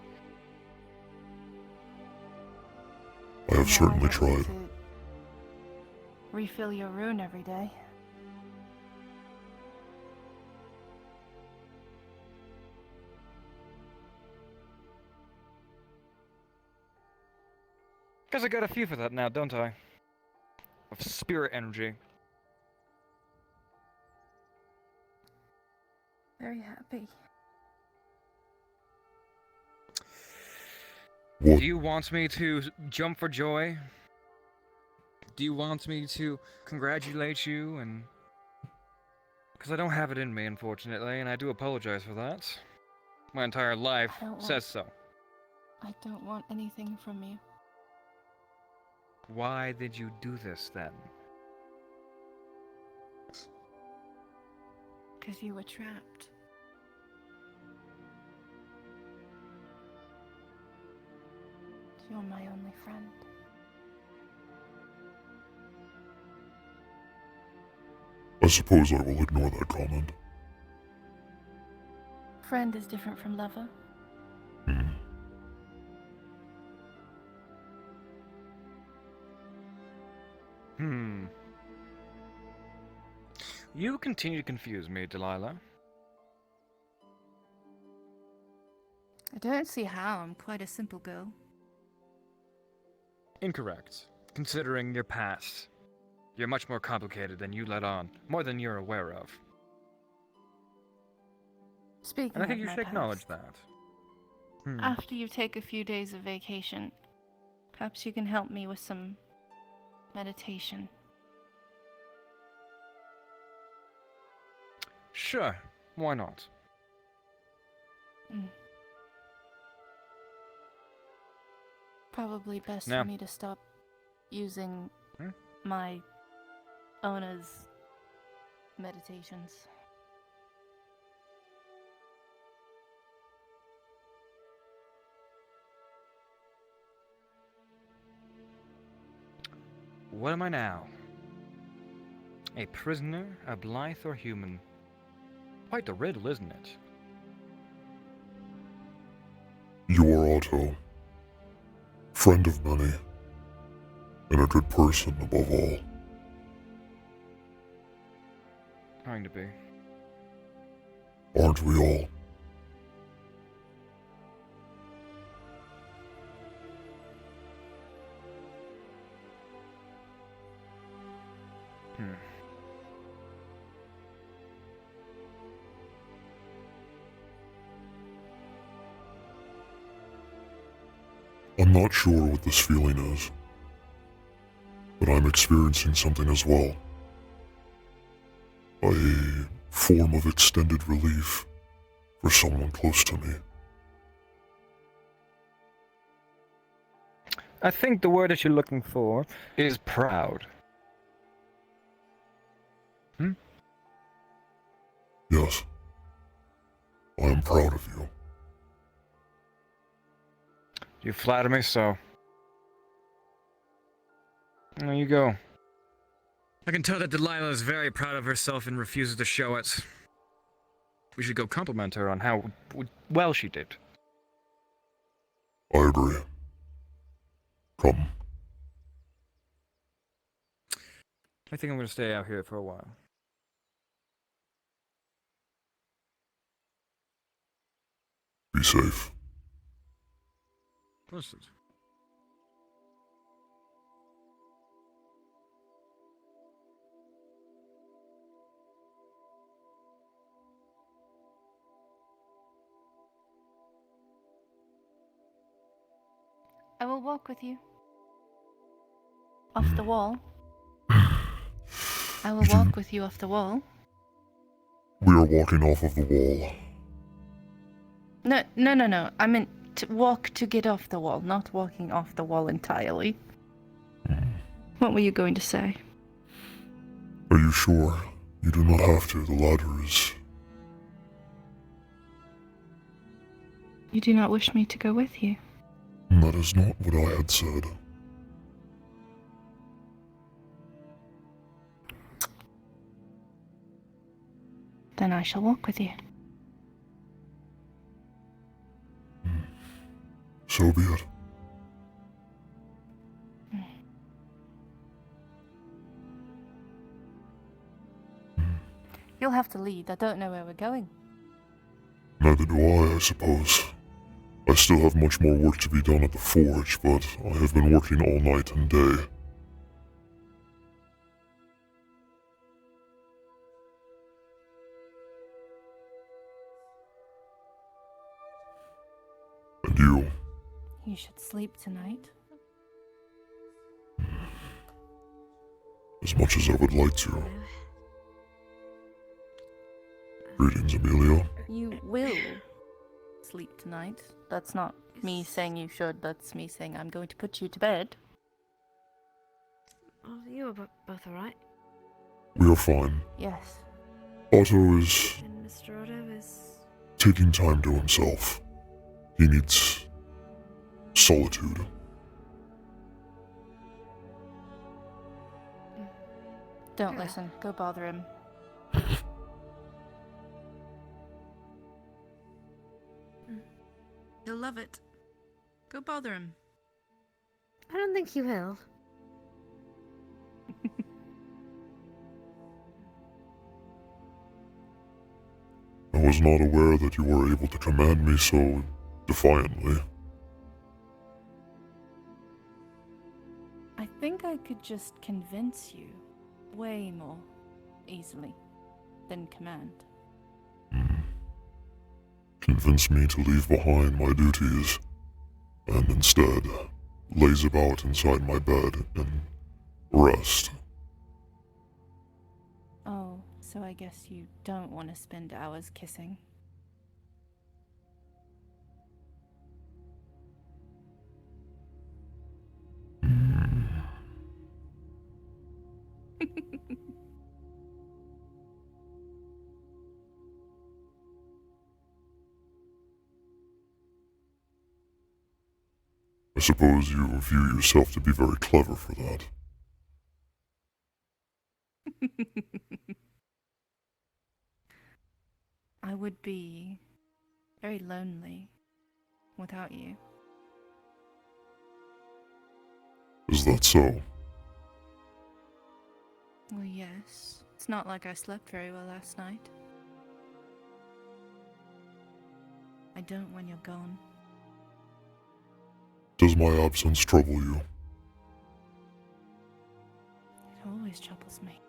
I have certainly I don't need tried. to refill your rune every day. Guess I got a few for that now, don't I? Of spirit energy. Very happy. What? Do you want me to jump for joy? Do you want me to congratulate you and... Because I don't have it in me, unfortunately, and I do apologize for that. My entire life says so. I don't want anything from you. Why did you do this, then? Because you were trapped. You're my only friend. I suppose I will ignore that comment. Friend is different from lover. You continue to confuse me, Delilah. I don't see how. I'm quite a simple girl. Incorrect. Considering your past. You're much more complicated than you let on. More than you're aware of. Speaking And I think of you my should acknowledge past, that. After you take a few days of vacation, perhaps you can help me with some meditation. Sure. Why not? Probably best Now- for me to stop using my owner's meditations. What am I now? A prisoner, a blithe, or human? Quite the riddle, isn't it? You are Otto. Friend of many. And a good person above all. Trying to be. Aren't we all? I'm not sure what this feeling is, but I'm experiencing something as well. A form of extended relief for someone close to me. I think the word that you're looking for is proud. Yes. I am proud of you. You flatter me so. There you go. I can tell that Delilah is very proud of herself and refuses to show it. We should go compliment her on how well she did. I agree. Come. I think I'm going to stay out here for a while. safe. Listen. I will walk with you. Off the wall. I will walk with you off the wall. We are walking off of the wall. No. I meant to walk to get off the wall, not walking off the wall entirely. What were you going to say? Are you sure? You do not have to. The ladder is... You do not wish me to go with you? That is not what I had said. Then I shall walk with you. So be it. You'll have to lead. I don't know where we're going. Neither do I suppose. I still have much more work to be done at the forge, but I have been working all night and day. And you? You should sleep tonight. As much as I would like to. Greetings, Amelia. You will sleep tonight. That's not me saying you should, that's me saying I'm going to put you to bed. Oh, you are both alright? We are fine. Yes. Otto is And Mr. Otto is... taking time to himself. He needs solitude. Don't listen. Go bother him. He'll love it. Go bother him. I don't think he will. I was not aware that you were able to command me so defiantly. I think I could just convince you way more easily than command. Convince me to leave behind my duties, and instead laze about inside my bed and rest. Oh, so I guess you don't want to spend hours kissing. I suppose you view yourself to be very clever for that. I would be very lonely without you. Is that so? Well, yes. It's not like I slept very well last night. I don't when you're gone. Does my absence trouble you? It always troubles me.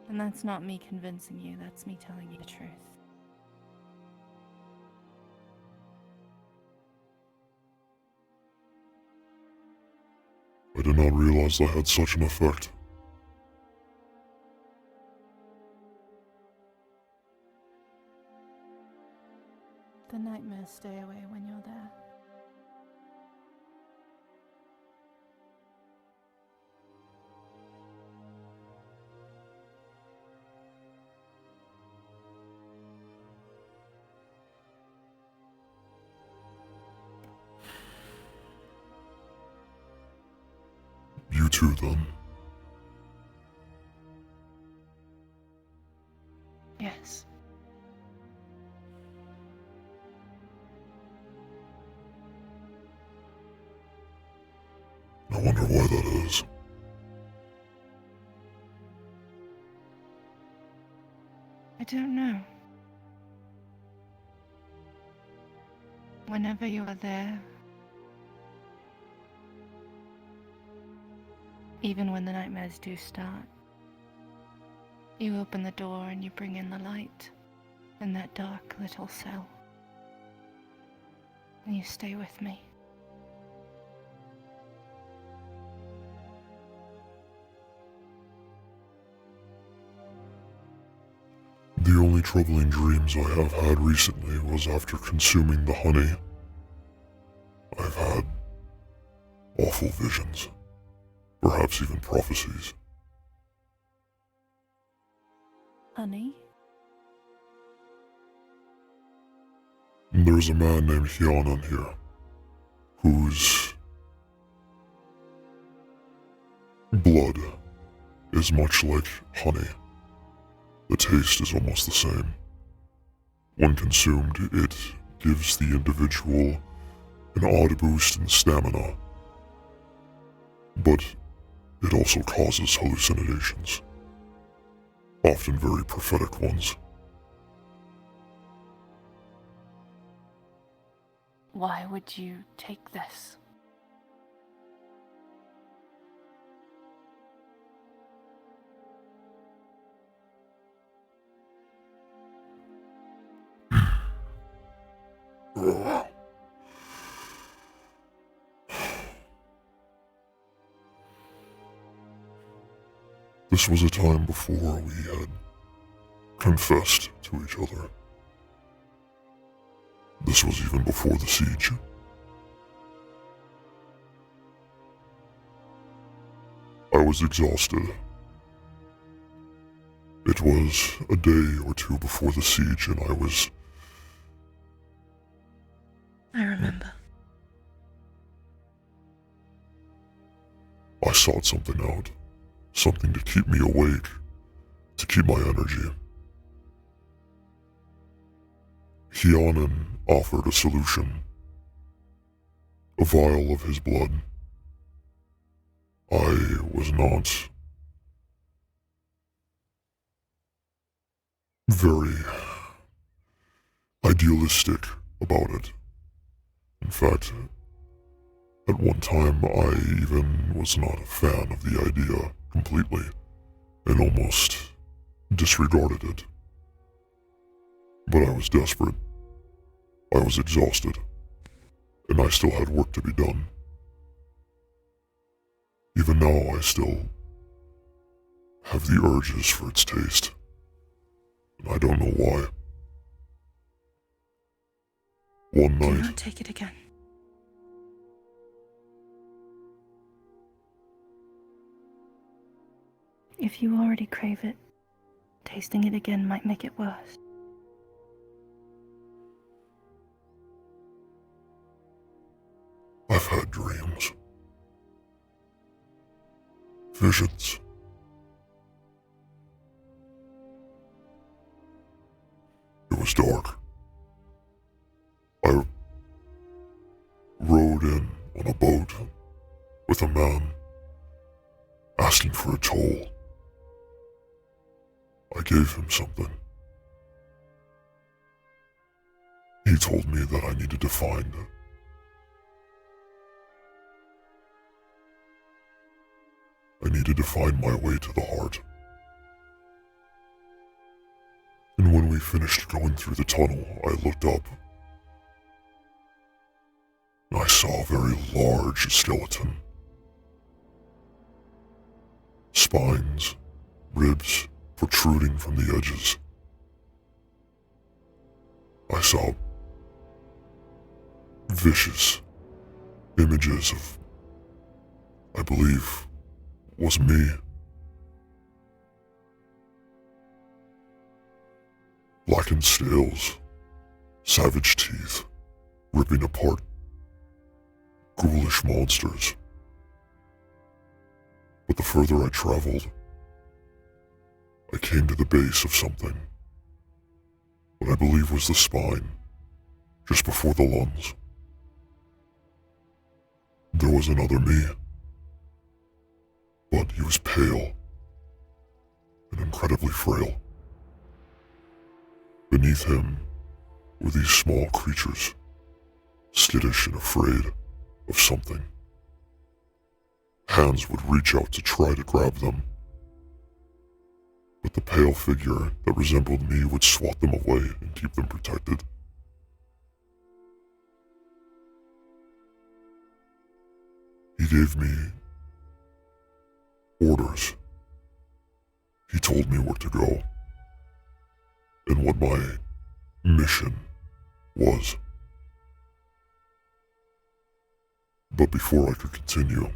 And that's not me convincing you, that's me telling you the truth. I did not realize that had such an effect. The nightmares stay away when you're there. You too, then. Yes. I wonder why that is. don't know. Whenever you are there, even when the nightmares do start, you open the door and you bring in the light in that dark little cell. And you stay with me. The only troubling dreams I have had recently was after consuming the honey. I've had awful visions, perhaps even prophecies. Honey? There's a man named Hyanon here, whose blood is much like honey. The taste is almost the same. When consumed, it gives the individual an odd boost in stamina, but it also causes hallucinations, often very prophetic ones. Why would you take this? This was a time before we had confessed to each other. This was even before the siege. I was exhausted. It was a day or two before the siege, and I remember. I sought something out. Something to keep me awake, to keep my energy. Hyanon offered a solution. A vial of his blood. I was not very idealistic about it. In fact, at one time I even was not a fan of the idea completely, and almost disregarded it. But I was desperate. I was exhausted, and I still had work to be done. Even now, I still have the urges for its taste, and I don't know why. One Do night, not take it again. If you already crave it, tasting it again might make it worse. I've had dreams. Visions. It was dark. I rode in on a boat with a man asking for a toll. I gave him something. He told me that I needed to find it. I needed to find my way to the heart. And when we finished going through the tunnel, I looked up. And I saw a very large skeleton. Spines, ribs protruding from the edges. I saw vicious images of, I believe, was me. Blackened scales, savage teeth, ripping apart ghoulish monsters. But the further I traveled, I came to the base of something. What I believe was the spine, just before the lungs. There was another me, but he was pale and incredibly frail. Beneath him were these small creatures, skittish and afraid of something. Hands would reach out to try to grab them, but the pale figure that resembled me would swat them away and keep them protected. He gave me orders. He told me where to go and what my mission was. But before I could continue,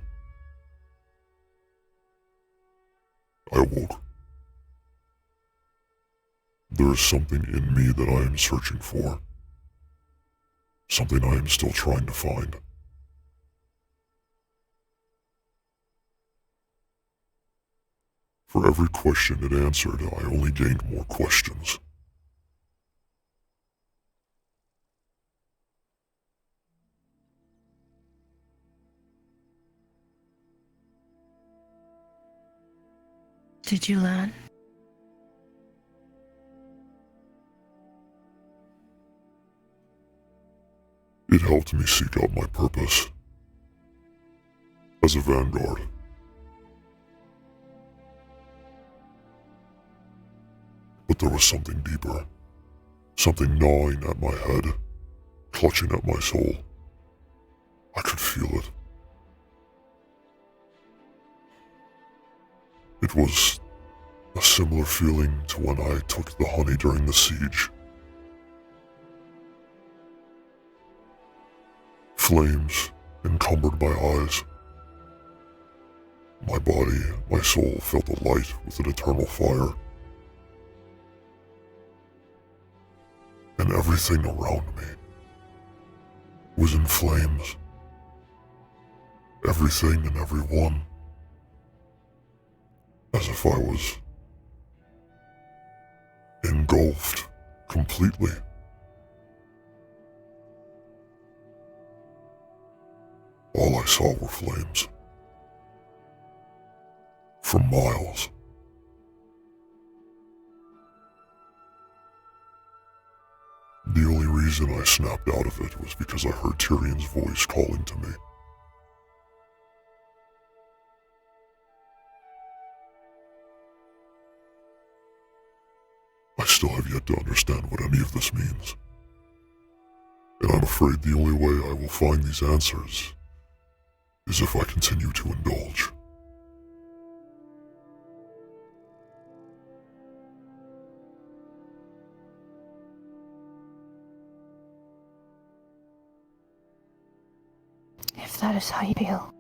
I awoke. There is something in me that I am searching for. Something I am still trying to find. For every question it answered, I only gained more questions. Did you learn? It helped me seek out my purpose as a vanguard. But there was something deeper, something gnawing at my head, clutching at my soul. I could feel it. It was a similar feeling to when I took the honey during the siege. Flames encumbered my eyes. My body, my soul felt alight with an eternal fire. And everything around me was in flames. Everything and everyone. As if I was engulfed completely. All I saw were flames. For miles. The only reason I snapped out of it was because I heard Tyrion's voice calling to me. I still have yet to understand what any of this means. And I'm afraid the only way I will find these answers is if I continue to indulge. If that is how you feel,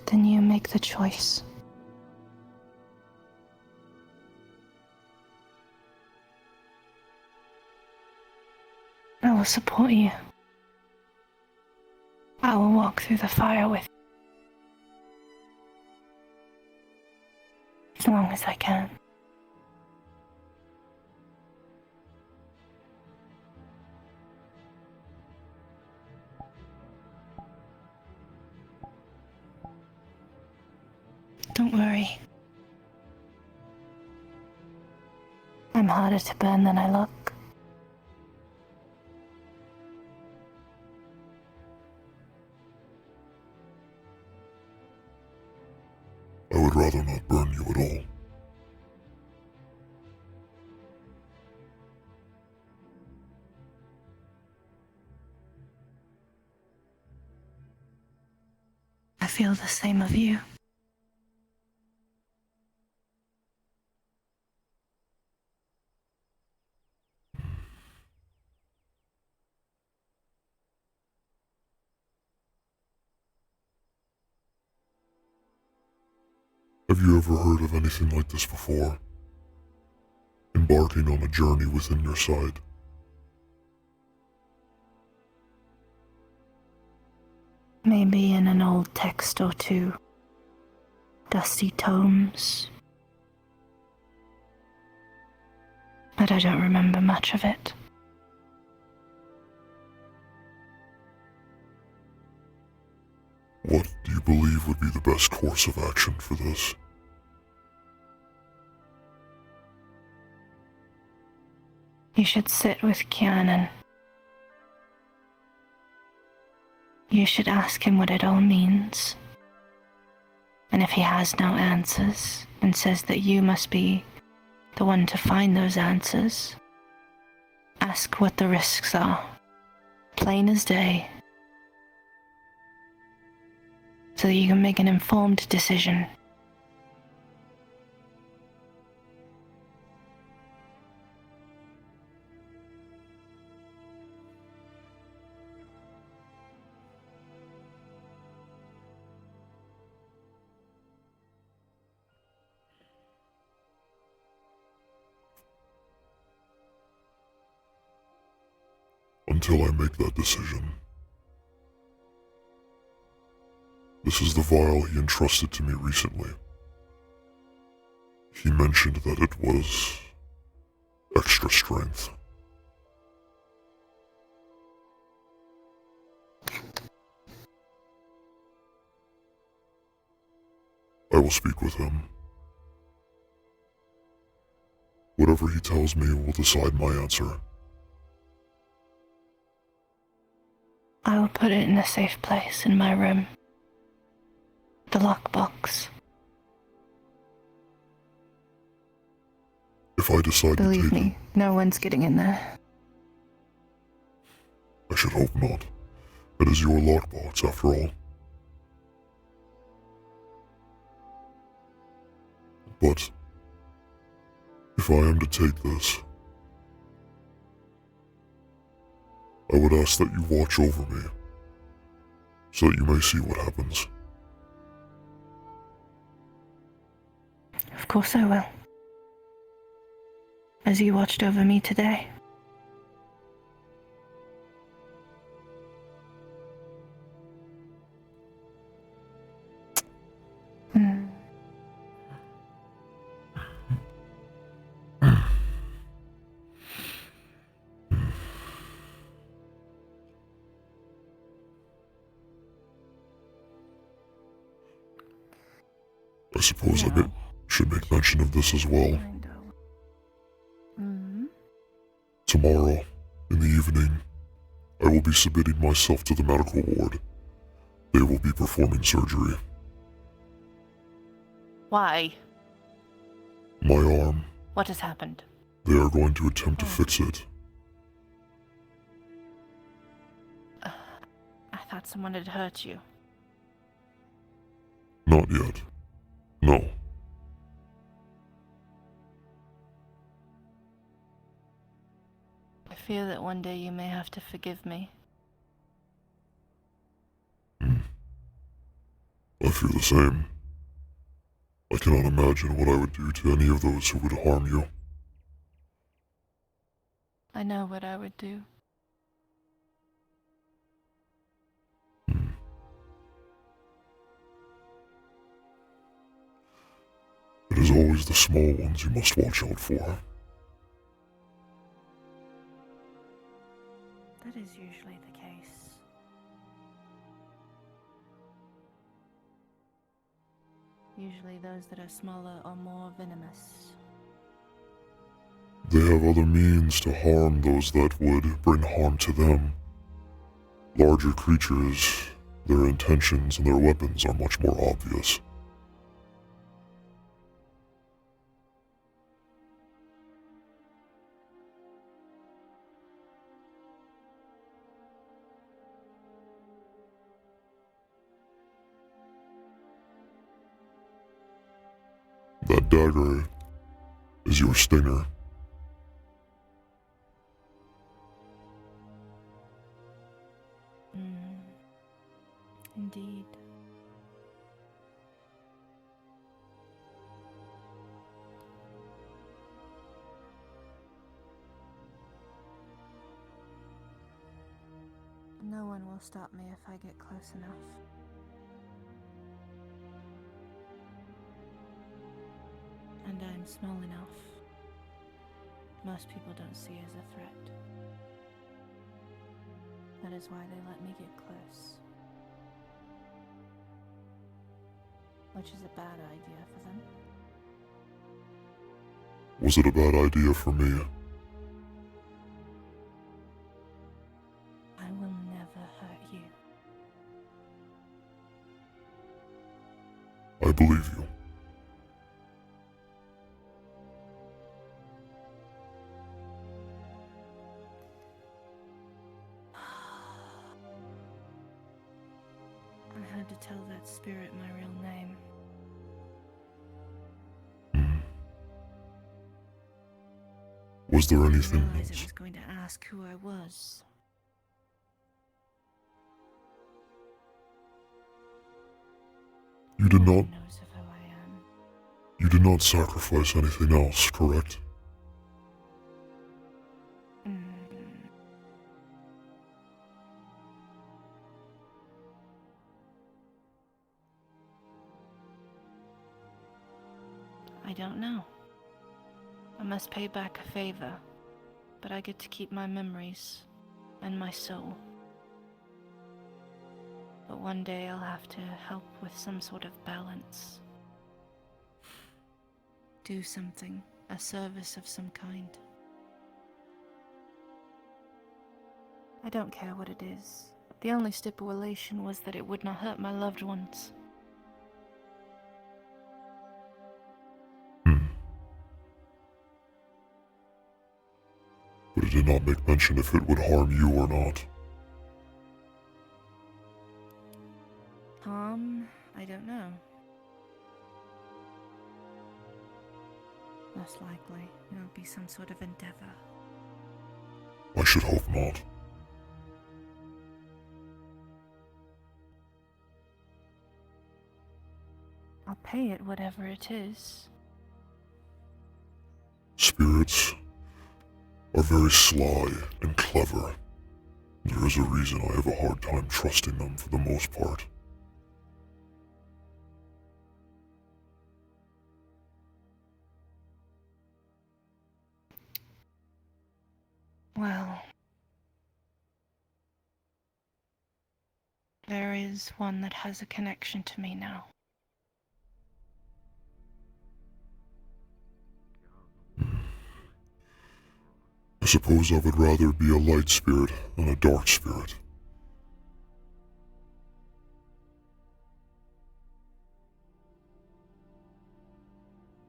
then you make the choice. I will support you. I will walk through the fire with you. As long as I can. Don't worry. I'm harder to burn than I look. I would rather not burn you at all. I feel the same of you. Have you ever heard of anything like this before? Embarking on a journey within your side. Maybe in an old text or two. Dusty tomes. But I don't remember much of it. What do you believe would be the best course of action for this? You should sit with Kianan. You should ask him what it all means. And if he has no answers and says that you must be the one to find those answers, ask what the risks are, plain as day, so that you can make an informed decision. Until I make that decision. This is the vial he entrusted to me recently. He mentioned that it was extra strength. I will speak with him. Whatever he tells me will decide my answer. I will put it in a safe place in my room. The lockbox. If I decide Believe to take me, no one's getting in there. I should hope not. It is your lockbox, after all. But if I am to take this, I would ask that you watch over me, so that you may see what happens. Of course I will. As you watched over me today. I suppose I should make mention of this as well. Tomorrow, in the evening, I will be submitting myself to the medical ward. They will be performing surgery. Why? My arm. What has happened? They are going to attempt to fix it. I thought someone had hurt you. Not yet. No. I fear that one day you may have to forgive me. I feel the same. I cannot imagine what I would do to any of those who would harm you. I know what I would do. It is always the small ones you must watch out for. That is usually the case. Usually those that are smaller are more venomous. They have other means to harm those that would bring harm to them. Larger creatures, their intentions and their weapons are much more obvious. That dagger is your stinger. Indeed. No one will stop me if I get close enough. And I'm small enough. Most people don't see as a threat. That is why they let me get close. Which is a bad idea for them. Was it a bad idea for me? believe you. I had to tell that spirit my real name. Was there anything I realized it else? was going to ask who I was. You did No not. one knows of who I am. You did not sacrifice anything else, correct? I don't know. I must pay back a favor, but I get to keep my memories and my soul. But one day I'll have to help with some sort of balance. Do something, a service of some kind. I don't care what it is. The only stipulation was that it would not hurt my loved ones. But it did not make mention if it would harm you or not. I don't know. Most likely, it'll be some sort of endeavor. I should hope not. I'll pay it whatever it is. Spirits are very sly and clever. There is a reason I have a hard time trusting them for the most part. Well, there is one that has a connection to me now. I suppose I would rather be a light spirit than a dark spirit.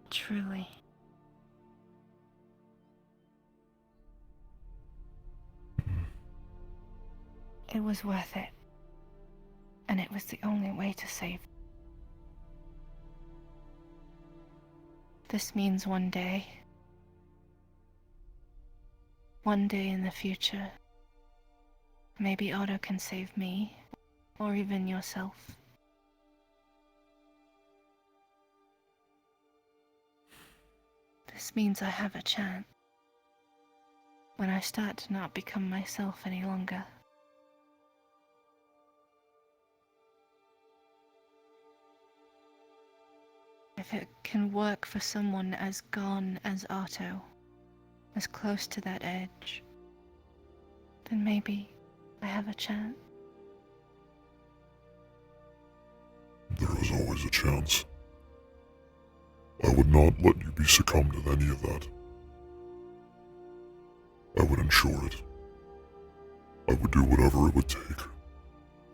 Truly. It was worth it. And it was the only way to save. This means one day in the future, maybe Otto can save me, or even yourself. This means I have a chance. When I start to not become myself any longer. If it can work for someone as gone as Otto, as close to that edge, then maybe I have a chance. There is always a chance. I would not let you be succumbed to any of that. I would ensure it. I would do whatever it would take,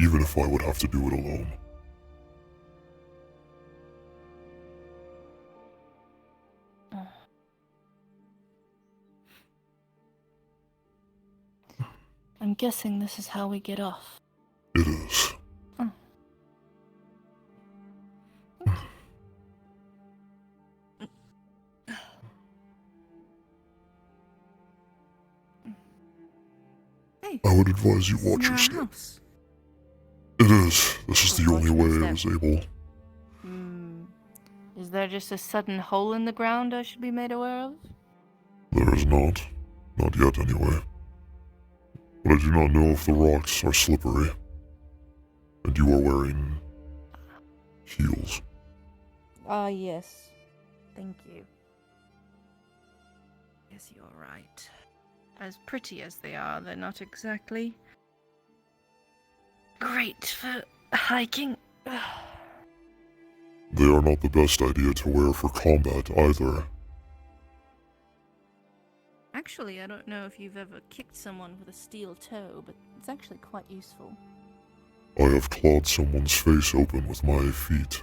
even if I would have to do it alone. I'm guessing this is how we get off. It is. Oh. Hey, I would advise you watch your step. house. It is. This is the only way I was able. Is there just a sudden hole in the ground I should be made aware of? There is not. Not yet, anyway. But I do not know if the rocks are slippery. And you are wearing heels. Yes. Thank you. Yes, you're right. As pretty as they are, they're not exactly great for hiking. They are not the best idea to wear for combat either. Actually, I don't know if you've ever kicked someone with a steel toe, but it's actually quite useful. I have clawed someone's face open with my feet.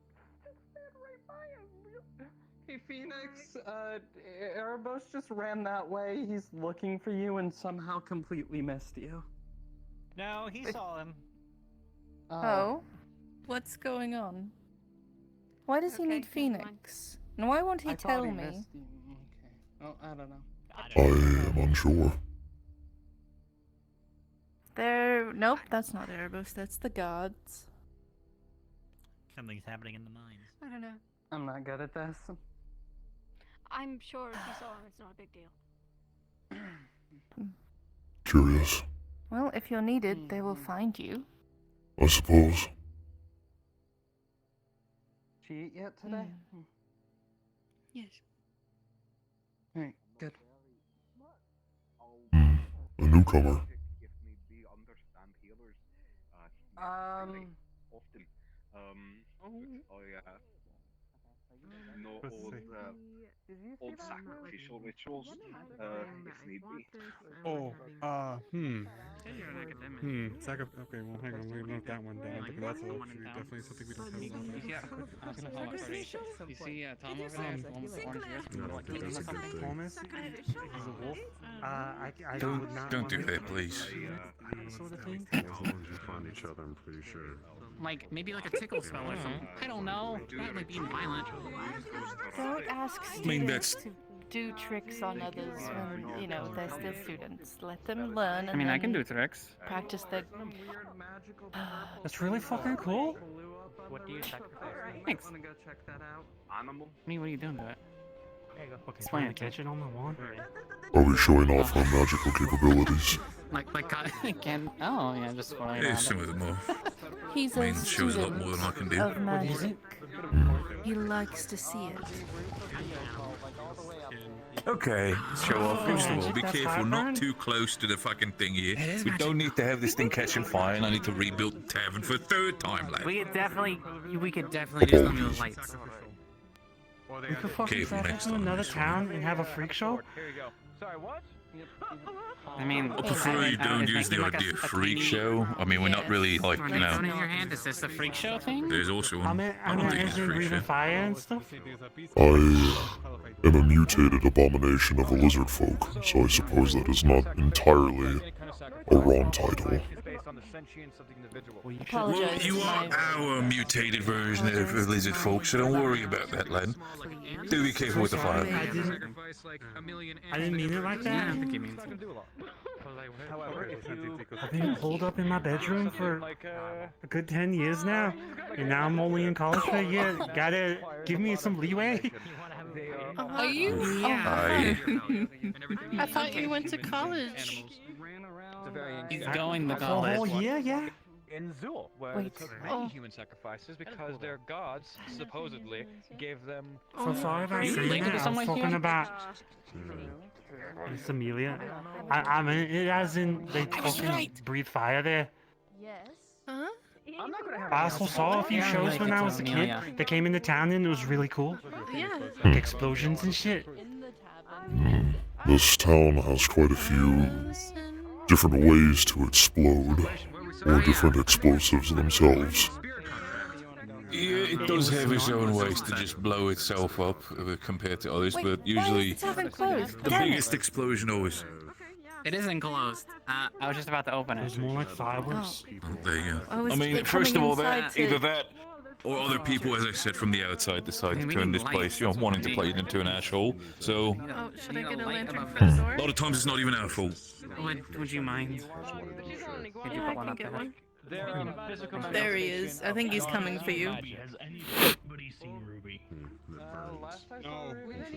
Hey Phoenix, Erebos just ran that way. He's looking for you and somehow completely missed you. No, he saw him. Oh? What's going on? Why does he need Phoenix? And why won't he I thought tell he me? missed you. Okay. Oh, I don't know. I am unsure. Nope, that's not Erebos, that's the gods. Something's happening in the mines. I don't know. I'm not good at this. I'm sure if you saw him, it's not a big deal. Curious, Well, if you're needed, they will find you. I suppose. Did you eat yet today? Yes. Alright, good. A newcomer. Often. No old sacrificial rituals, if need be. Oh, okay, well, hang on, let me note that one down, because that's definitely something we don't have. I was gonna follow up already. You see Tom over there? The one with the orange wrist? No, I don't think that's a good thing. Thomas? He's a wolf? I would not Don't wanna do that, please. Sort of thing. As long as you find each other, I'm pretty sure. Like, maybe like a tickle spell or something. I don't know. Not like being violent. Don't ask I mean, students that's- to do tricks on others when, they're still students. Let them learn and I mean, I can then do tricks. practice their... That's really fucking cool. What do you sacrifice? Thanks. I'm gonna go check that out. Animal? I mean, what are you doing to it? Okay, Explain find it the to me. kitchen on the wall. Are we showing off our magical capabilities? Like, can... Oh, yeah, just flying Yeah, around. some of them more. He's I a mean, shows a lot more than I can do. of magic. He likes to see it. Okay, show off. First of all, be That's careful, fine, not Baron. too close to the fucking thing here. is We magic. don't need to have this thing catching fire, and I need to rebuild the tavern for a third time, lad. We could definitely do something with lights. We could fucking Careful travel next to time, another next time. town and have a freak show. Here you go. Sorry, what? I mean, I prefer you don't use the idea of freak show. I mean, we're not really, like, you know... in your hand, is this the freak show thing? There's also one. I'm I don't think it's engine freak breathing show. fire and stuff. I am a mutated abomination of a lizard folk, so I suppose that is not entirely a wrong title. Based on the sentience of the individual. Well, Apologize you to are my... our mutated version of a lizard folk, so don't worry about that, lad. Do be careful with the fire. I didn't mean it like that. I think he means it. However, if you I've been holed up in my bedroom for a good 10 years now, and now I'm only in college for a year. Gotta give me some leeway. Are you? Aye. I thought you went to college. He's going to For a whole college. year, yeah? in Zool, where Wait, they took many human sacrifices because their gods supposedly gave them. So sorry about saying that. I was talking about Miss Amelia. I mean, it as in they fucking breathe fire there. Yes. Huh? I also saw a few shows when I was a kid that came into town and it was really cool. Yeah. Like explosions and shit. This town has quite a few different ways to explode, or different explosives themselves. Yeah, it does have its own ways to just blow itself up compared to others, but usually the biggest explosion always. It isn't closed. I was just about to open it. It's more like fireworks. There you I go. was I mean, coming first of all, inside that to- either that or other people, as I said, from the outside decide to we turn need this lights, place, that's what wanting we to need. play it into an asshole. So Oh, should I get a lantern for a the door? lot of times it's not even our fault. Would you mind? Could you put one up there? There he is. I think he's coming for you.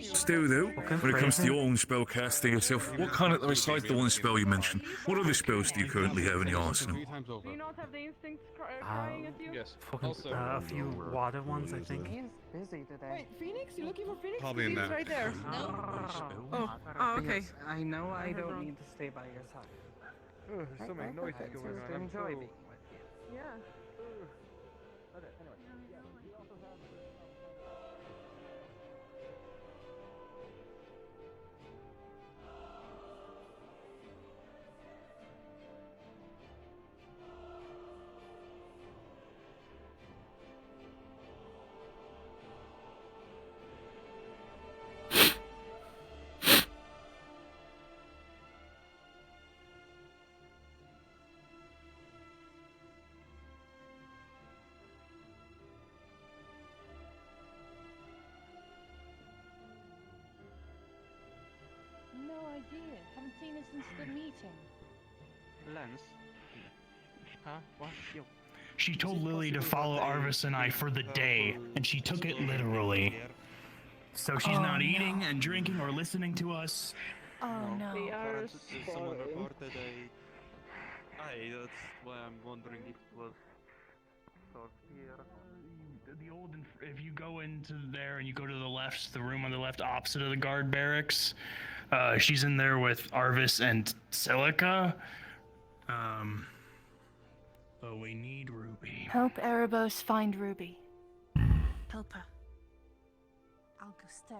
Still though, when it comes to your own spell casting yourself, what kind of, besides the one spell you mentioned, what other spells do you currently have in your arsenal? A few water ones, I think. He's busy today. Wait, Phoenix? You looking for Phoenix? Probably in Phoenix that. right there. Oh, okay. yes, I know I don't need to stay by your side. There's so many noises I going just on. enjoy being with you. Yeah. here? Haven't seen her since the meeting. Lance? Huh? What? Yo. She told Lily to follow Arvis and I for the day, and she took it literally. So she's not eating and drinking or listening to us. Oh no. They are Someone spoiled. reported that's why I'm wondering it was sort here. The old, if you go into there and you go to the left, the room on the left opposite of the guard barracks, she's in there with Arvis and Silica. But we need Ruby. Help Erebos find Ruby. Help her. I'll go stay.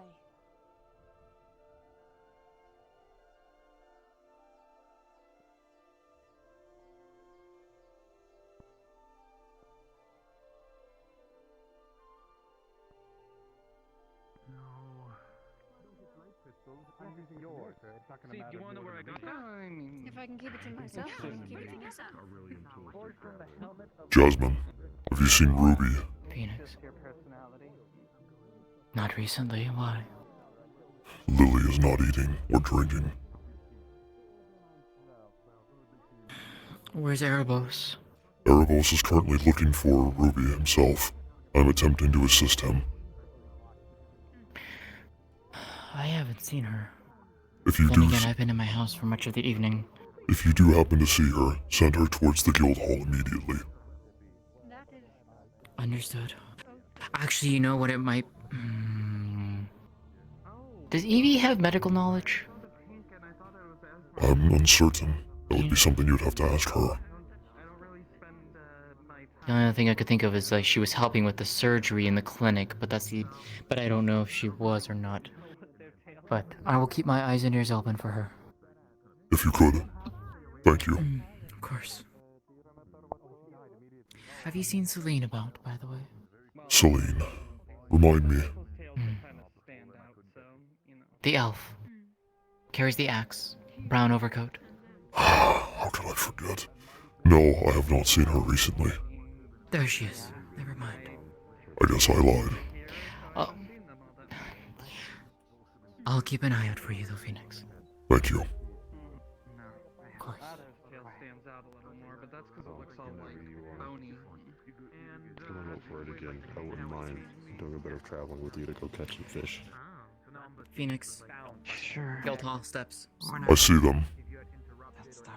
I'm using yours. It's not gonna See, matter. do you wanna know where I got that? I mean, If I can keep it to myself, I can keep it to myself. Jasmine, have you seen Ruby? Phoenix. your personality. Not recently. Why? Lily is not eating or drinking. Where's Erebos? Erebos is currently looking for Ruby himself. I'm attempting to assist him. I haven't seen her. If you Then do, again, I've been in my house for much of the evening. if you do happen to see her, send her towards the guild hall immediately. Understood. Actually, you know what it might... Does Evie have medical knowledge? I'm uncertain. That would be something you'd have to ask her. The only thing I could think of is like she was helping with the surgery in the clinic, but but I don't know if she was or not. But I will keep my eyes and ears open for her. If you could. Thank you. Of course. Have you seen Celine about, by the way? Celine, remind me. The elf. Carries the axe. Brown overcoat. How could I forget? No, I have not seen her recently. There she is. Never mind. I guess I lied. Oh. I'll keep an eye out for you, though, Phoenix. Thank you. Of course. Tail stands out a little more, but that's because it looks all like bony. I'm gonna look for it again. I wouldn't mind doing a bit of traveling with you to go catch some fish. Phoenix. Sure. Guild Hall steps. I see them. That's done.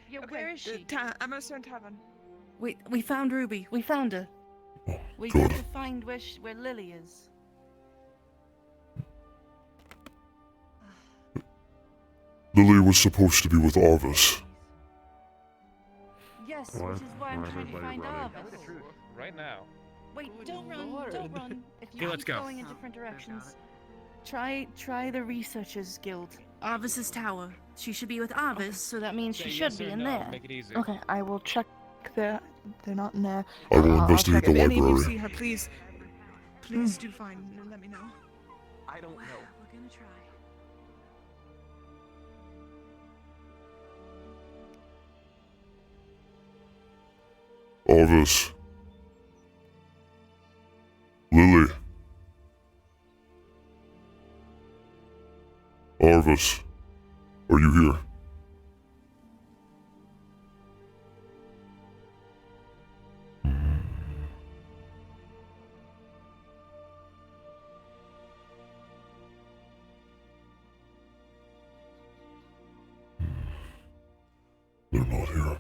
Yeah, where is she? Emerson Tavern. We found Ruby. We found her. We good. got to find where Lily is. Lily was supposed to be with Arvis. Yes, Why- which is why I'm why trying to everybody find running? Arvis. Right now. Wait, don't run, don't run. If you Okay, let's keep go. going in different directions, try the Researchers Guild. Arvis's tower. She should be with Arvis, so that means she Say should yes be or in no, there. make it easy. Okay, I will check. They're not in there. I will I'll investigate check. the If any of you library. see her, please do find and let me know. I don't know. We're gonna try. Arvis. Lily. Arvis. Are you here? They're not here.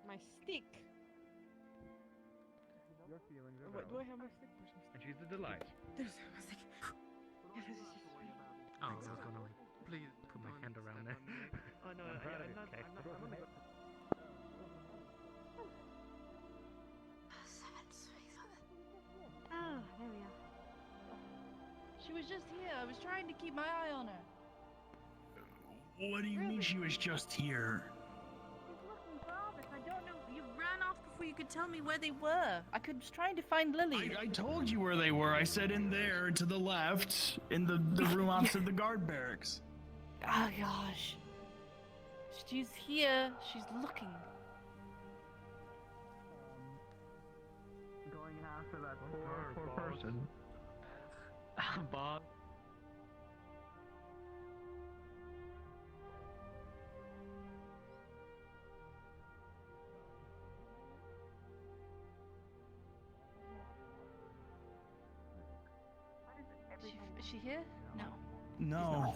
My stick. What do I have my stick? And she's a delight. There's my stick. Oh, I was gonna like Please put my hand around there. Oh no, I'm not gonna go. Oh, there we are. She was just here. I was trying to keep my eye on her. What do you mean she was just here? I don't know. You ran off before you could tell me where they were. I was trying to find Lily. I told you where they were. I said in there to the left, in the room opposite the guard barracks. Oh gosh. She's here. She's looking. Going after that poor person. Bob. Is she here? No. No.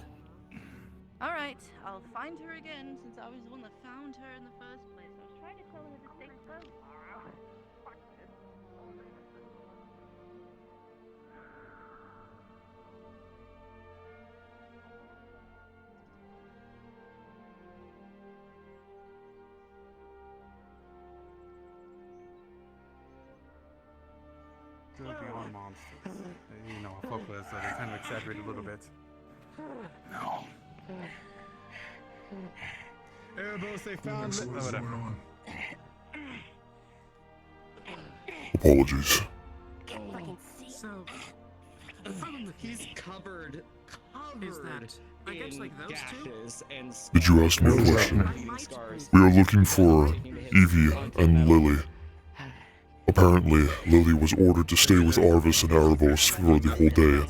All right, I'll find her again since I was the one that found her in the first place. I was trying to tell her to stay close. Still beyond monsters. You know, folklore, so they kind of exaggerate a little bit. No. Erebos, they found it. What's Whatever. going on? Apologies. So, he's covered Is that? I guess like those two? gashes and Did you ask me a question? scars. We are looking for Evie and Lily. Apparently, Lily was ordered to stay with Arvis and Erebos for the whole day,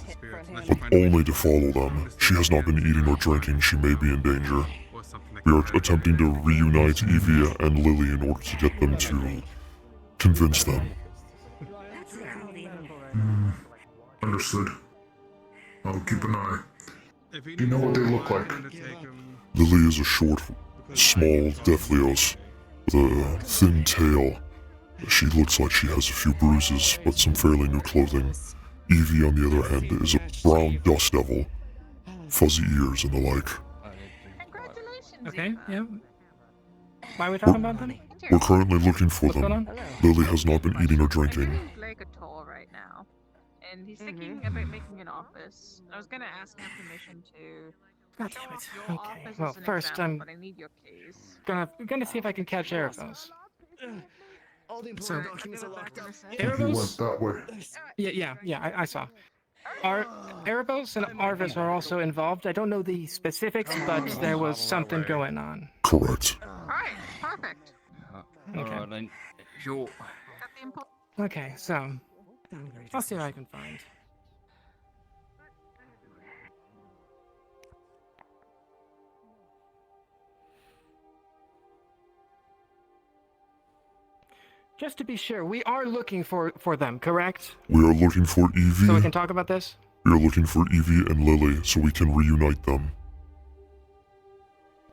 but only to follow them. She has not been eating or drinking. She may be in danger. We are attempting to reunite Evie and Lily in order to get them to convince them. Understood. I'll keep an eye. Do you know what they look like? Lily is a short, small Deathlios with a thin tail. She looks like she has a few bruises, but some fairly new clothing. Evie, on the other hand, is a brown dust devil, fuzzy ears and the like. Okay, yeah. Why are we talking about them? We're currently looking for What's going them. on? Lily has not been eating or drinking. Like a toll right now, and he's thinking about making an office. I was gonna ask him permission to God show damn it. off your Okay, office well, as an first example, but I need your keys. gonna see if I can catch Erebos. All the So- important documents are locked up. He went Erebos? that way. Yeah, I saw. Erebos and Arvis are also involved. I don't know the specifics, but there was something going on. Correct. Alright, perfect. Okay. Sure. Got the important. Okay, so I'll see what I can find. Just to be sure, we are looking for them, correct? We are looking for Evie. So we can talk about this? We are looking for Evie and Lily so we can reunite them.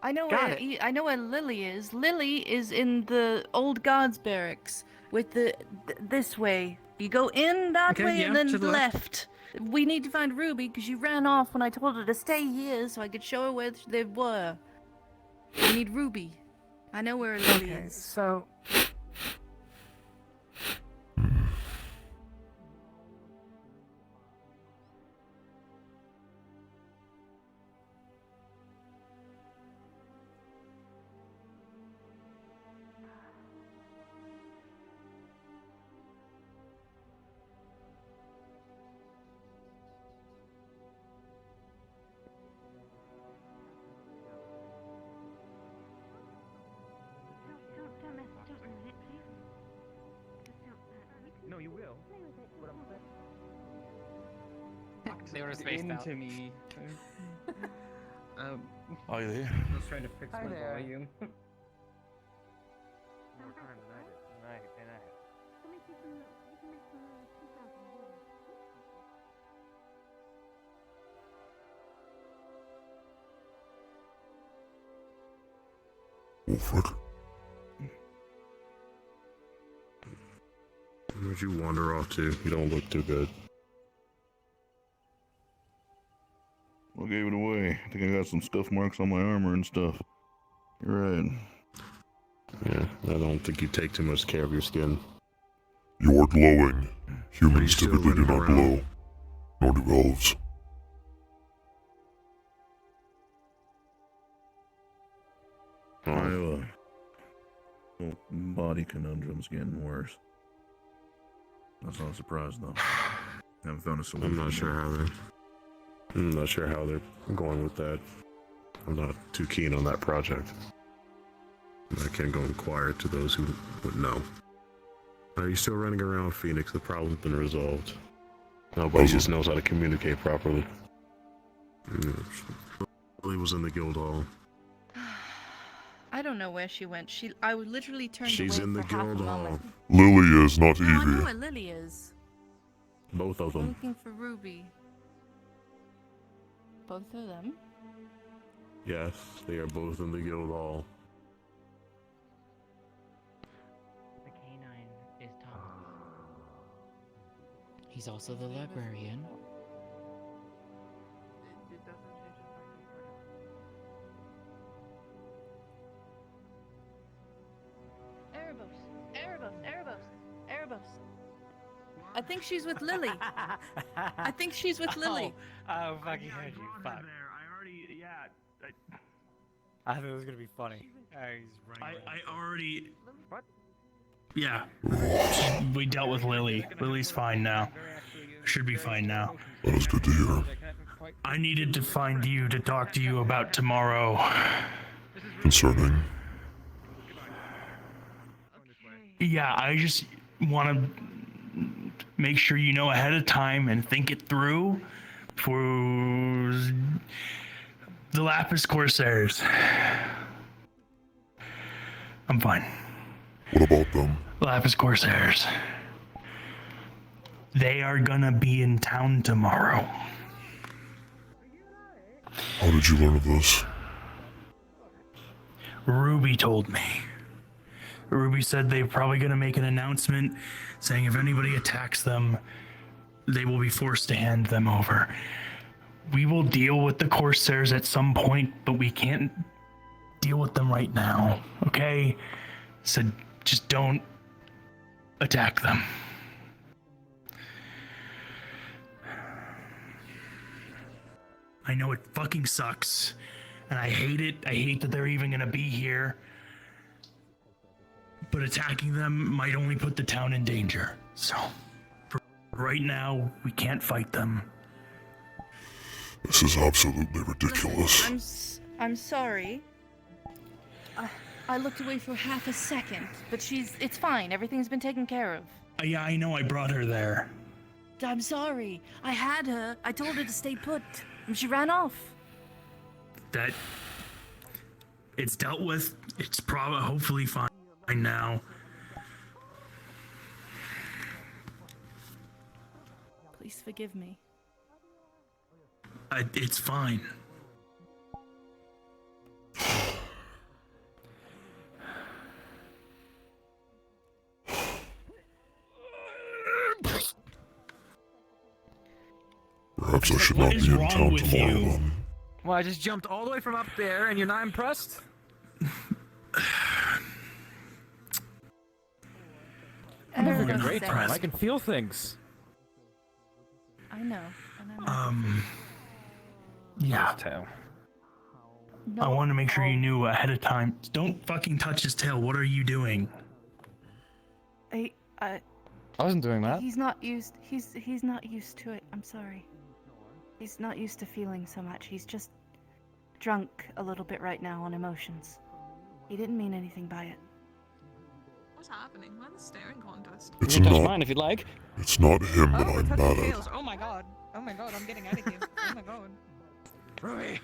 I know Got where it. I know where Lily is. Lily is in the old guards barracks with the this way. You go in that Okay, way yeah, and then to the left. We need to find Ruby because she ran off when I told her to stay here so I could show her where they were. We need Ruby. I know where Lily Okay, is. so No, you will. But I'm They were spaced out. Into me. Are you there? I was trying to fix Hi my there. volume. more time than I did. And I Oh, fuck. Where'd you wander off to? You don't look too good. I gave it away. I think I got some scuff marks on my armor and stuff. You're right. Yeah, I don't think you take too much care of your skin. You are glowing. Humans still typically do running not around? glow. Nor do elves. Well, body conundrum's getting worse. That's not a surprise, though. Haven't found a solution. I'm not sure how they're going with that. I'm not too keen on that project. I can't go inquire to those who would know. Are you still running around Phoenix? The problem's been resolved. Nobody just knows how to communicate properly. Lily was in the guild hall. I don't know where she went. I would literally turned She's away in the for half a guild hall. moment. Lily is not No, I know Evie. where Lily is. Both of I'm them. looking for Ruby. Both of them? Yes, they are both in the guild hall. The canine is Thomas. He's also the librarian. Erebos. I think she's with Lily. I think she's with Lily. Oh, fucking heard you. Fuck. I already, yeah. I thought it was gonna be funny. I already. What? Yeah. We dealt with Lily. Lily's fine now. Should be fine now. That is good to hear. I needed to find you to talk to you about tomorrow. Concerning? Yeah, I just want to make sure you know ahead of time and think it through for the Lapis Corsairs. I'm fine. What about them? Lapis Corsairs. They are gonna be in town tomorrow. How did you learn of this? Ruby told me. Ruby said they're probably gonna make an announcement saying if anybody attacks them, they will be forced to hand them over. We will deal with the Corsairs at some point, but we can't deal with them right now, okay? So just don't attack them. I know it fucking sucks, and I hate it. I hate that they're even gonna be here. But attacking them might only put the town in danger. So, for right now, we can't fight them. This is absolutely ridiculous. I'm sorry. I looked away for half a second, but it's fine. Everything's been taken care of. Yeah, I know I brought her there. I'm sorry. I had her. I told her to stay put, and she ran off. That it's dealt with. It's probably hopefully fine now. Please forgive me. It's fine. Perhaps I should not be in town tomorrow then. Well, I just jumped all the way from up there and you're not impressed? I'm having a great time. I can feel things. I know. Yeah. I want to make sure you knew ahead of time. Don't fucking touch his tail. What are you doing? I wasn't doing that. He's not used. He's not used to it. I'm sorry. He's not used to feeling so much. He's just drunk a little bit right now on emotions. He didn't mean anything by it. What's happening? Why the staring contest? It's You can touch not. mine if you'd like. It's not him that I'm mad at. Tails. Oh my god. Oh my god, I'm getting out of here. Oh my god. Ruby.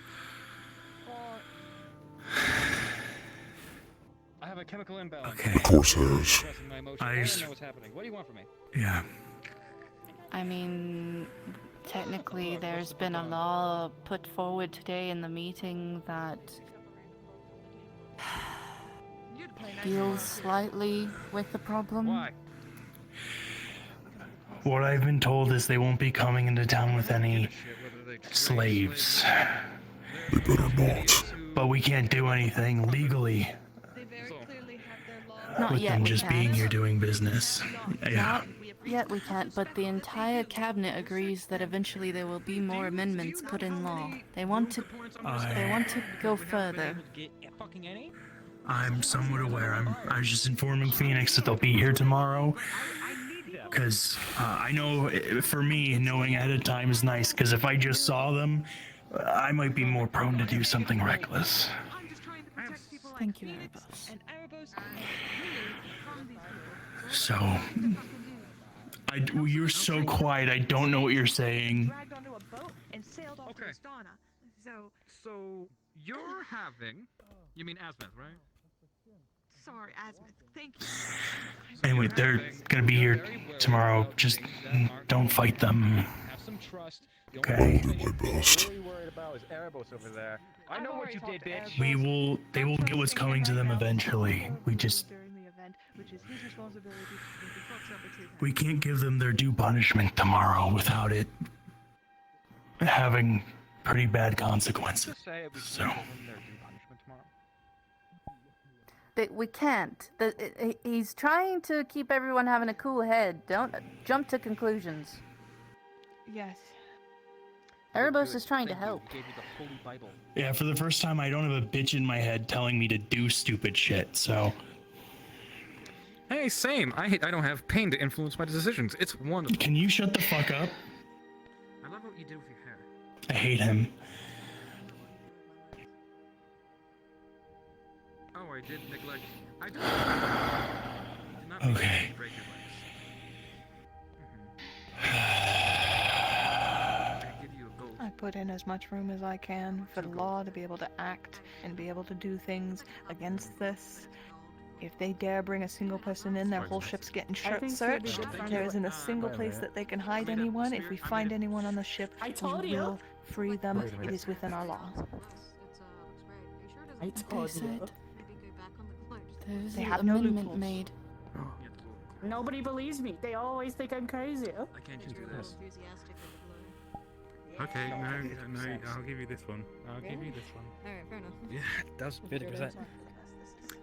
I have a chemical imbalance. Okay. The Corsairs. My emotions. I I just- don't know what's happening. What do you want from me? Yeah. I mean, technically, there's been a law put forward today in the meeting that deals slightly with the problem. Why? What I've been told is they won't be coming into town with any slaves. They better not. But we can't do anything legally Not with yet, them we just can't. being here doing business. Yeah. Not yet we can't, but the entire cabinet agrees that eventually there will be more amendments put in law. They want to go further. Fucking any? I'm somewhat aware. I was just informing Phoenix that they'll be here tomorrow. Because I know, for me, knowing ahead of time is nice. Because if I just saw them, I might be more prone to do something reckless. Thank you, Erebos. So, you're so quiet. I don't know what you're saying. Dragged onto a boat and sailed off to Astana. So you're having, you mean Asmith, right? Sorry, Asmith. Thank you. Anyway, they're gonna be here tomorrow. Just don't fight them. Have some trust. Okay. I'll do my best. Really worried about is Erebos over there. I know what you did, bitch. They will get what's coming to them eventually. We just, during the event, which is his responsibility. If he fucks up, it's his we can't give them their due punishment tomorrow without it having pretty bad consequences. So. We can't. He's trying to keep everyone having a cool head. Don't jump to conclusions. Yes. Erebos is trying to help. Yeah, for the first time, I don't have a bitch in my head telling me to do stupid shit, so. Hey, same. I don't have pain to influence my decisions. It's wonderful. Can you shut the fuck up? I love what you did with your hair. I hate him. Oh, I did neglect. I did not Okay. break your legs. I put in as much room as I can for the law to be able to act and be able to do things against this. If they dare bring a single person in, their whole ship's getting searched. There isn't a single place that they can hide anyone. If we find anyone on the ship, we will free them. It is within our law. I told you. There's They an have no amendment loopholes. made. Nobody believes me. They always think I'm crazy. I can't just do this. Okay, no, I'll give you this one. I'll give you this one. Alright, fair enough. Yeah, it does 50%.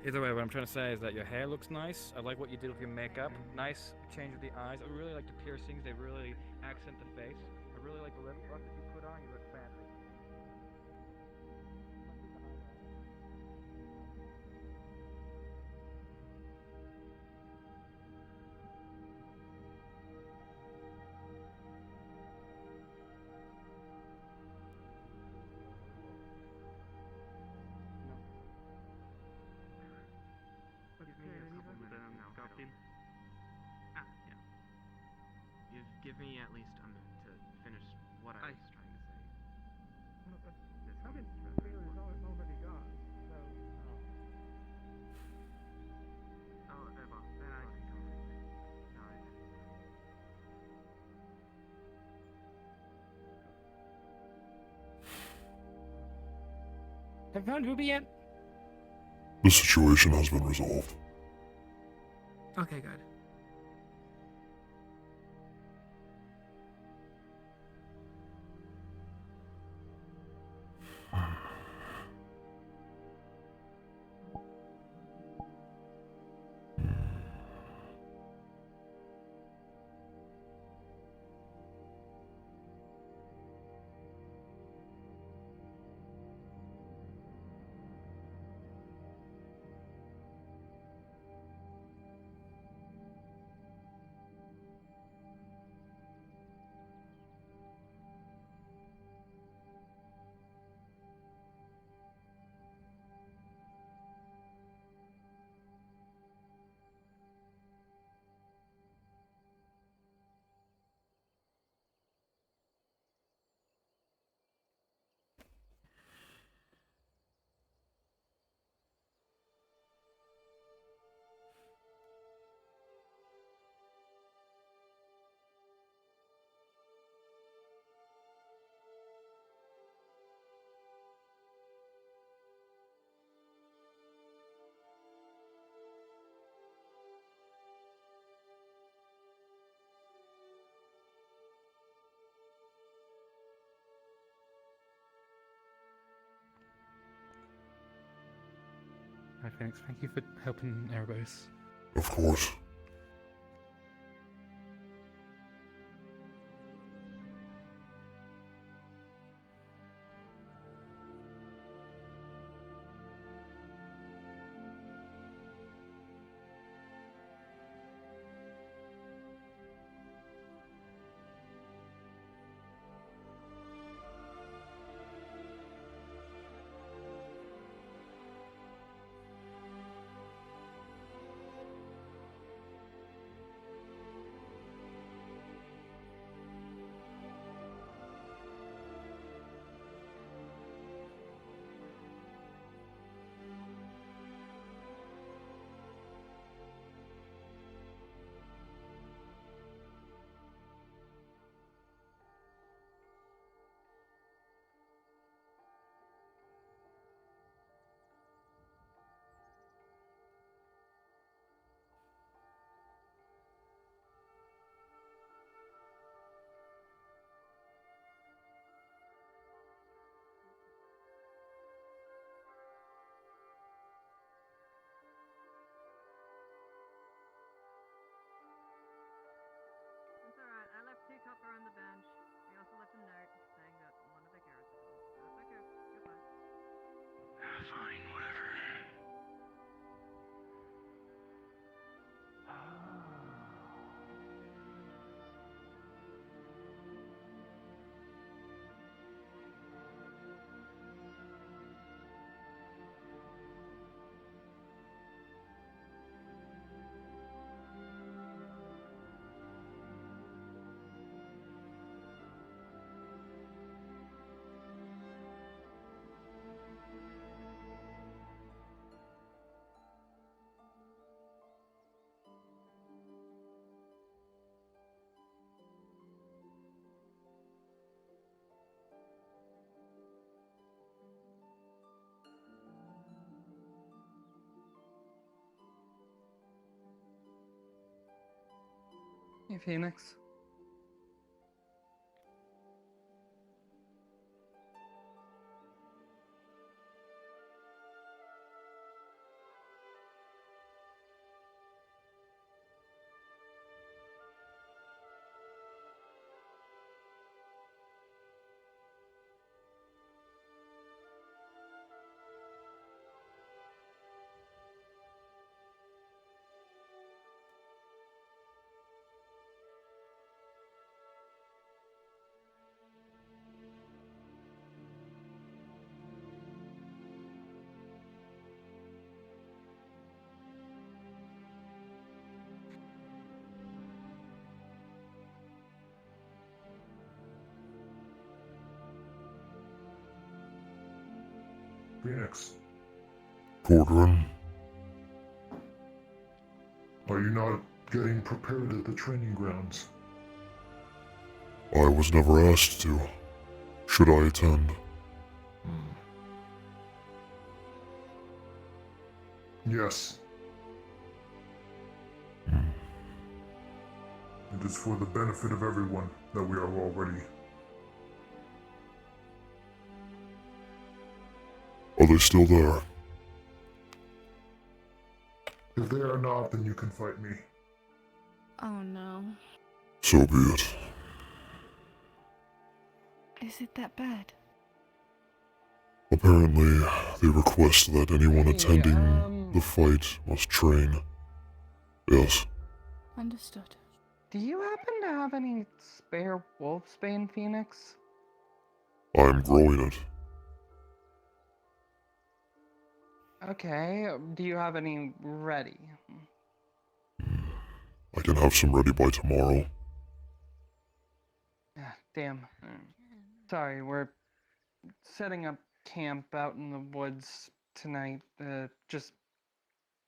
Either way, what I'm trying to say is that your hair looks nice. I like what you did with your makeup. Nice change with the eyes. I really like the piercings. They really accent the face. I really like the lip gloss that you put on. You look fancy. Captain? Ah, yeah. Give me at least a minute to finish what I was trying to say. Oh, Eva, then I can come with you. No, Have you found Ruby yet? The situation has been resolved. Okay, good. Hi, Fenix. Thank you for helping Erebos. Of course. Fine, whatever. Hey, Phoenix. Phoenix. Corcoran. Are you not getting prepared at the training grounds? I was never asked to. Should I attend? Yes. It is for the benefit of everyone that we are all ready. Are they still there? If they are not, then you can fight me. Oh no. So be it. Is it that bad? Apparently, they request that anyone attending the fight must train. Yes. Understood. Do you happen to have any spare wolfsbane, Phoenix? I'm growing it. Okay, do you have any ready? I can have some ready by tomorrow. Ah, damn. Sorry, we're setting up camp out in the woods tonight, just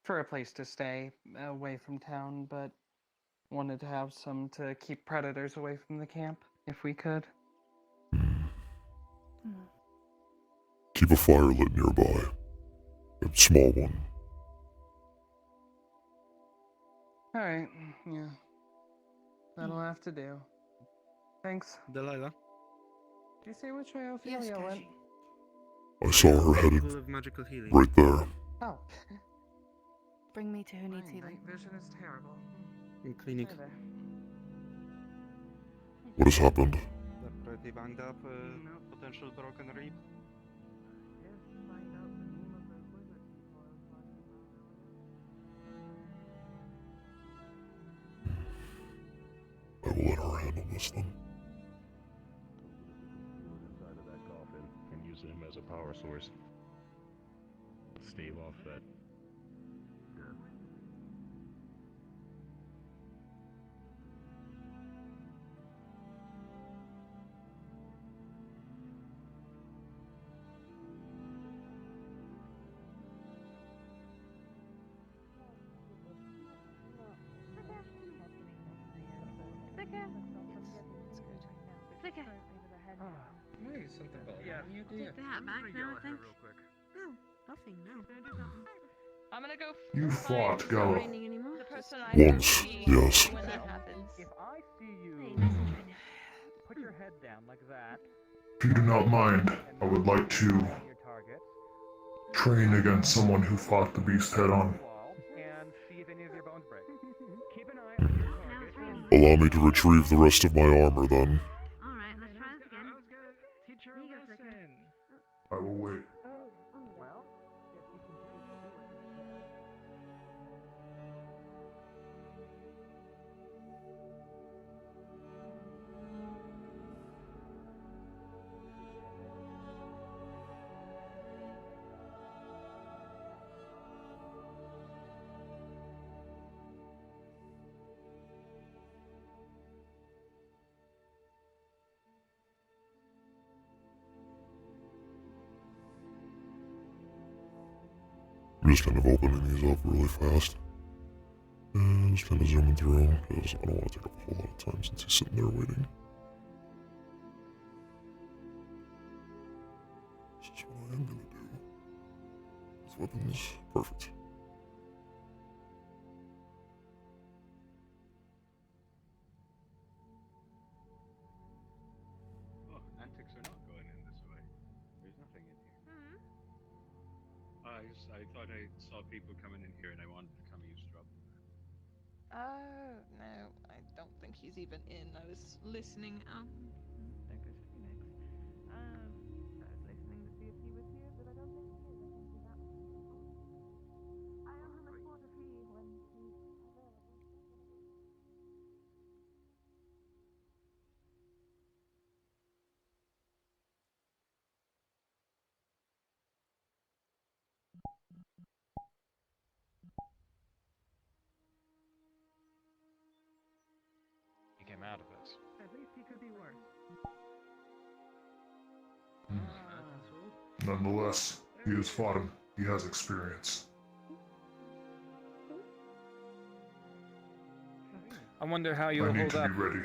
for a place to stay away from town, but wanted to have some to keep predators away from the camp, if we could. Keep a fire lit nearby. A small one. Alright, yeah. That'll have to do. Thanks. Delilah. Do you see which way Ophelia went? I saw her headed Table of magical healing. right there. Oh. Bring me to who needs healing. Night vision is terrible. In clinic. Hi there. What has happened? They're pretty banged up. Potential broken rib. I will let her handle this then. Inside of that coffin and use him as a power source. Stave off that. Maybe something about you Take that back now, I think. No, nothing, no. I'm gonna go. You fought, Gala. Raining anymore. The person I Once, yes. when that happens. If I see you, Hey, message right now. put your head down like that. If you do not mind, I would like to Your target. train against someone who fought the beast head on. And see if any of your bones break. Keep an eye on your target. Allow me to retrieve the rest of my armor then. Alright, let's try this again. Teach her a Here you go, Flicker. lesson. I will wait. Well, I'm just kind of opening these up really fast. And just kind of zooming through, because I don't want to take up a whole lot of time since he's sitting there waiting. This is what I am going to do. With weapons. Perfect. Oh, antics are not going in this way. There's nothing in here. I thought I saw people coming in here and I wanted to come eavesdrop. Oh, no, I don't think he's even in. I was listening. There goes Phoenix. I was listening to see if he was here, but I don't think he is. I think he's out. I only report if he when he's available. He came out of it. At least he could be worse. Nonetheless, he has fought him. He has experience. I wonder how I you'll need hold to up. be ready, You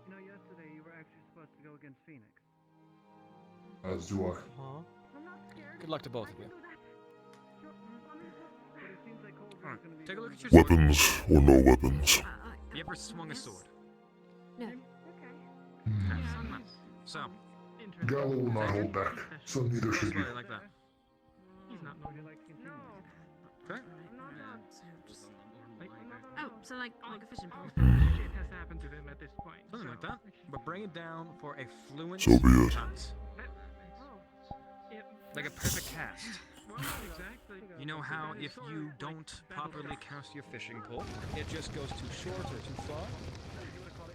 know, yesterday you were actually supposed to go against Fenix. as do I. Huh? Good luck to both of you. Alright, take a look at your Weapons or no weapons. You ever swung a sword? No. So, Gallo will not hold back, so neither should you. like that. He's not going to like continue. Okay. Oh, so like a fishing pole. Shit has happened to him at this point. Something like that. But bring it down for a fluent So be it. cut. Like a perfect cast. Exactly. You know how if you don't properly cast your fishing pole, it just goes too short or too far?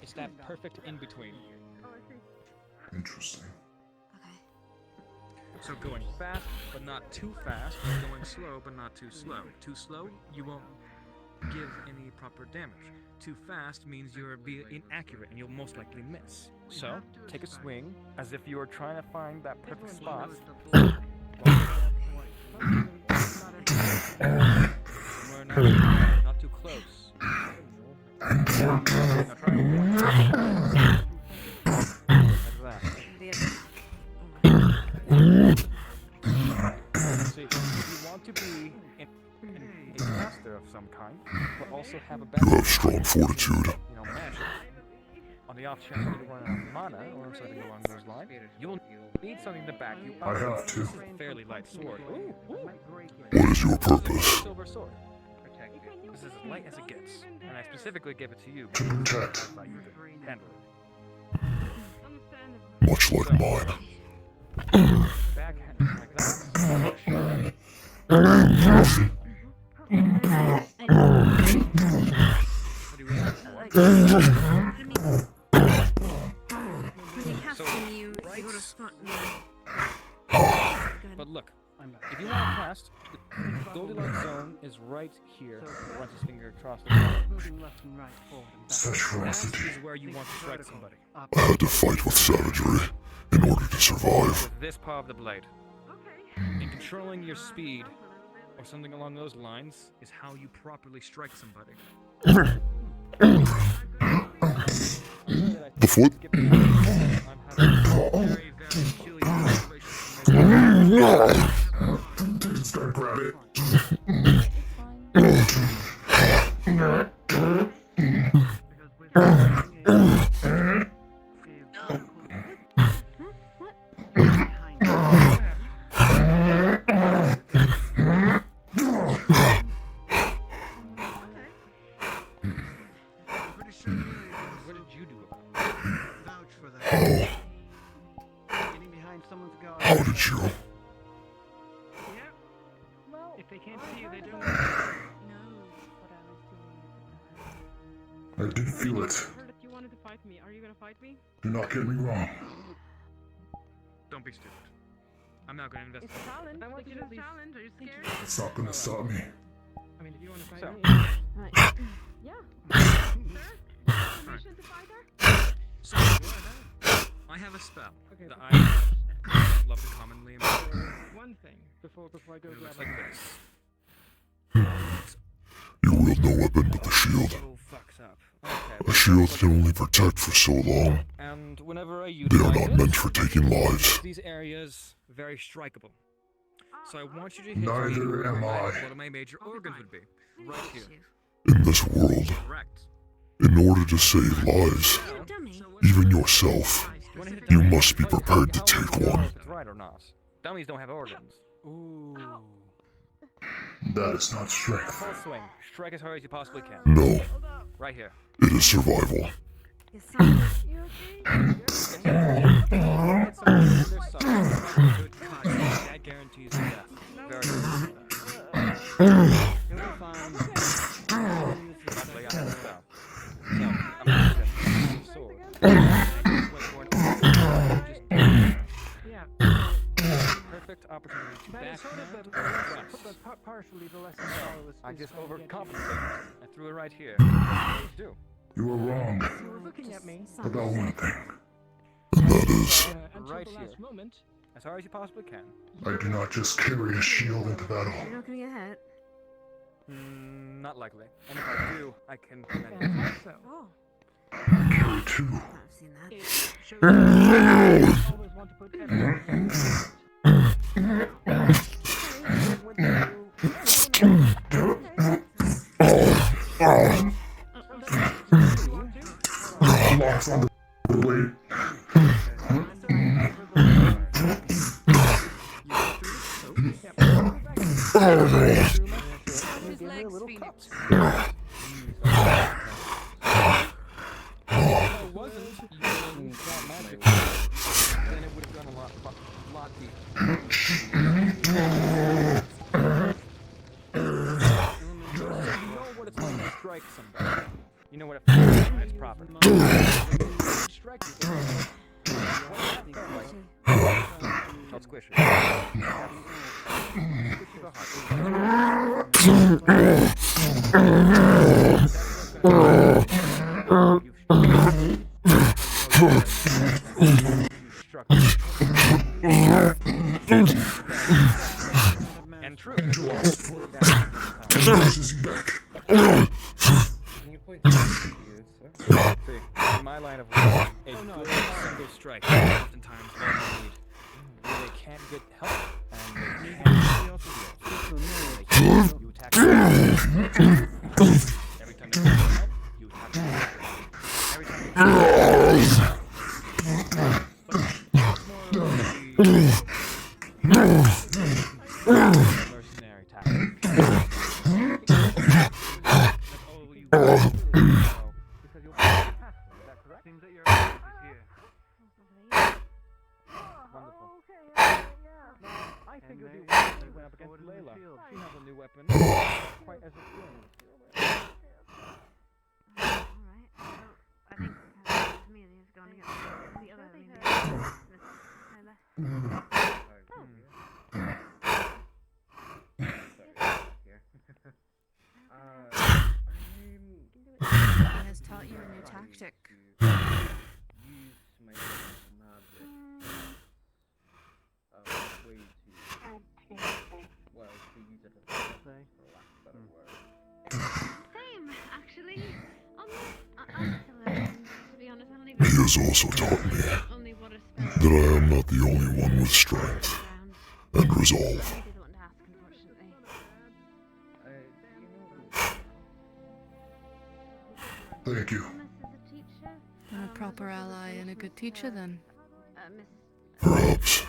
It's that perfect in between. Interesting. So going fast, but not too fast. Going slow, but not too slow. Too slow, you won't give any proper damage. Too fast means you're being inaccurate and you'll most likely miss. So, take a swing as if you were trying to find that perfect spot. Not too close. Like that. See, you want to be a master of some kind, but also have a You background. have strong fortitude. You know, magic. On the off chance you run out of mana or something along those lines, you'll need something to back you up. I have to. This is a fairly light sword. Ooh, ooh. What is your purpose? Silver sword. This is as light as it gets, and I specifically gave it to you. To protect. I thought you could handle Much like mine. Backhand like that. But look, if you want to cast, the Goldilocks zone is right here. Runs his finger across the bottom. Moving left and right, forward and back. Such ferocity. That is where you want to strike somebody. I had to fight with savagery in order to survive. With this part of the blade. And controlling your speed, or something along those lines, is how you properly strike somebody. The foot? Start grab it. What did you do about it? Vouch for that. Getting behind someone's guard. How did you? Yeah. If they can't see you, they don't. I did feel it. I heard that you wanted to fight me. Are you gonna fight me? Do not get me wrong. Don't be stupid. I'm not going to It's investigate. a challenge. I want you to challenge. Are you scared? It's not gonna stop me. I mean, if you want to fight So. me. Right. Yeah. Sir? Permission to fight her? So, I have a spell Okay, that but- I love to commonly employ. One thing before I go It grab looks like this. You wield no weapon but the shield. A shield can only protect for so long. And whenever I They are not meant for taking lives. these areas very strikeable. So I want you to hit Neither me am where I. one of my major organs would be. Right here. In this world, in order to save lives, even yourself, you must be prepared to take one. If it's right or not. Dummies don't have organs. Ooh. That is not strength. Full swing. Strike as hard as you possibly can. No. Right here. It is survival. That guarantees death. Very good. You'll be fine. Luckily, I have a spell. So, I'm going to use a sword. Perfect opportunity to backhand or thrust. I just overcompensated. I threw it right here. What do you do? You are wrong looking at me. about one thing. And that is, Right here. As hard as you possibly can. I do not just carry a shield into battle. You're not gonna get hurt. Not likely. And if I do, I can prevent it. Oh. I carry two. I've seen that. Locks on the blade. His legs, Phoenix. Then it would have gone a lot deeper. You know what it's like to strike somebody. You know what it feels like when it's proper. Strike you. I'll squish it. And true. See, in my line of work, a good single strike is oftentimes all you need. Where they can't get help, and they can't you attack every time they get help, you attack every time mercenary tactic. Seems that your office is here. Wonderful. I figured you went up against Layla. She has a new weapon. Quite as experienced. Alright. Well, I think Amelia is going to get the other Amelia. He has taught you a new tactic. Same, actually. I'm still learning, to be honest. I don't even He has also taught me that I am not the only one with strength and resolve. Thank you. I'm a proper ally and a good teacher then. Perhaps.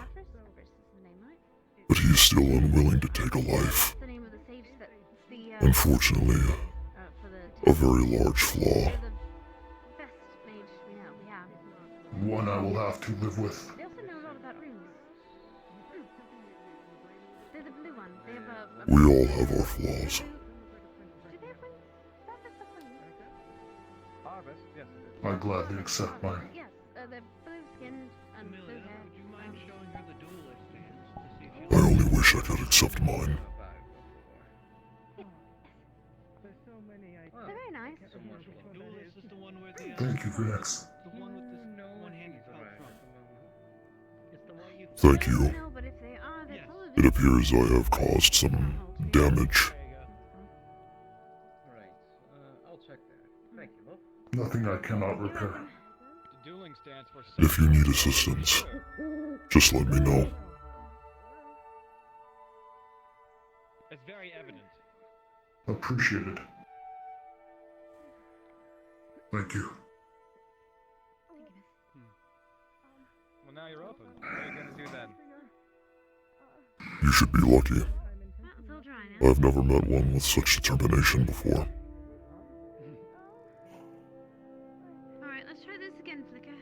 But he is still unwilling to take a life. Unfortunately, a very large flaw. One I will have to live with. They also know a lot about runes. They're the blue one. They have a We all have our flaws. do they have wings? Harvest of wings? Harvest? Yes. I gladly accept mine. Yes, they're blue skinned and blue hair. I only wish I could accept mine. They're very nice. Thank you, Fenix. The one with this one-handed Thank you. No, but if they are, they're probably It appears I have caused some damage. Nothing I cannot repair. If you need assistance, just let me know. It's very evident. Appreciated. Thank you. Well, now you're open. What are you gonna do then? You should be lucky. It's all dry now. I've never met one with such determination before. Alright, let's try this again, Flicker.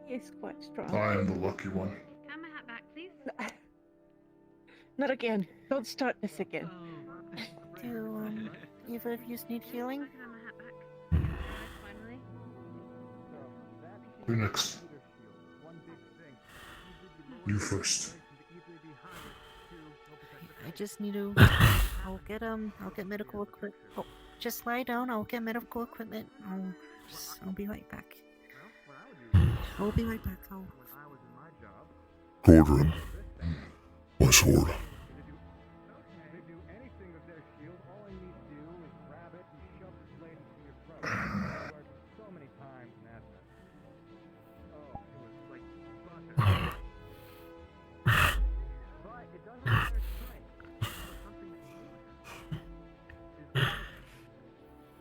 He's quite strong. I am the lucky one. Have my hat back, please. Not again. Don't start this again. Do either of you need healing? Have my hat back. Finally. Phoenix. You first. I just need to. I'll get medical equipment. Oh, just lie down. I'll get medical equipment. I'll be right back. I'll be right back. Wardren, my sword.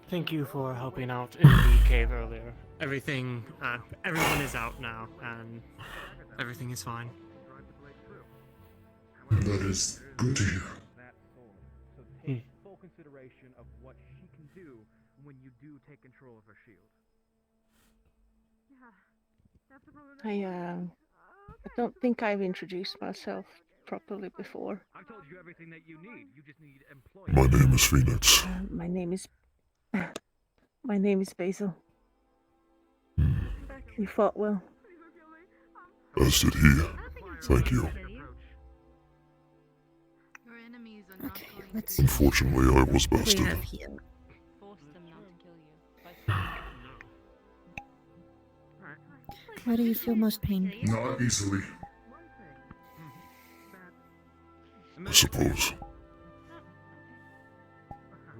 Thank you for helping out in the cave earlier. Everyone is out now, and everything is fine. That is good to hear. So take full consideration of what she can do when you do take control of her shield. Yeah, that's the problem. I don't think I've introduced myself properly before. I've told you everything that you need. You just need employees. My name is Fenix. My name is Basil. You fought well. As did he. Thank you. Okay, let's. Unfortunately, I was What do bested. we have here? Where do you feel most pain? Not easily. I suppose. Who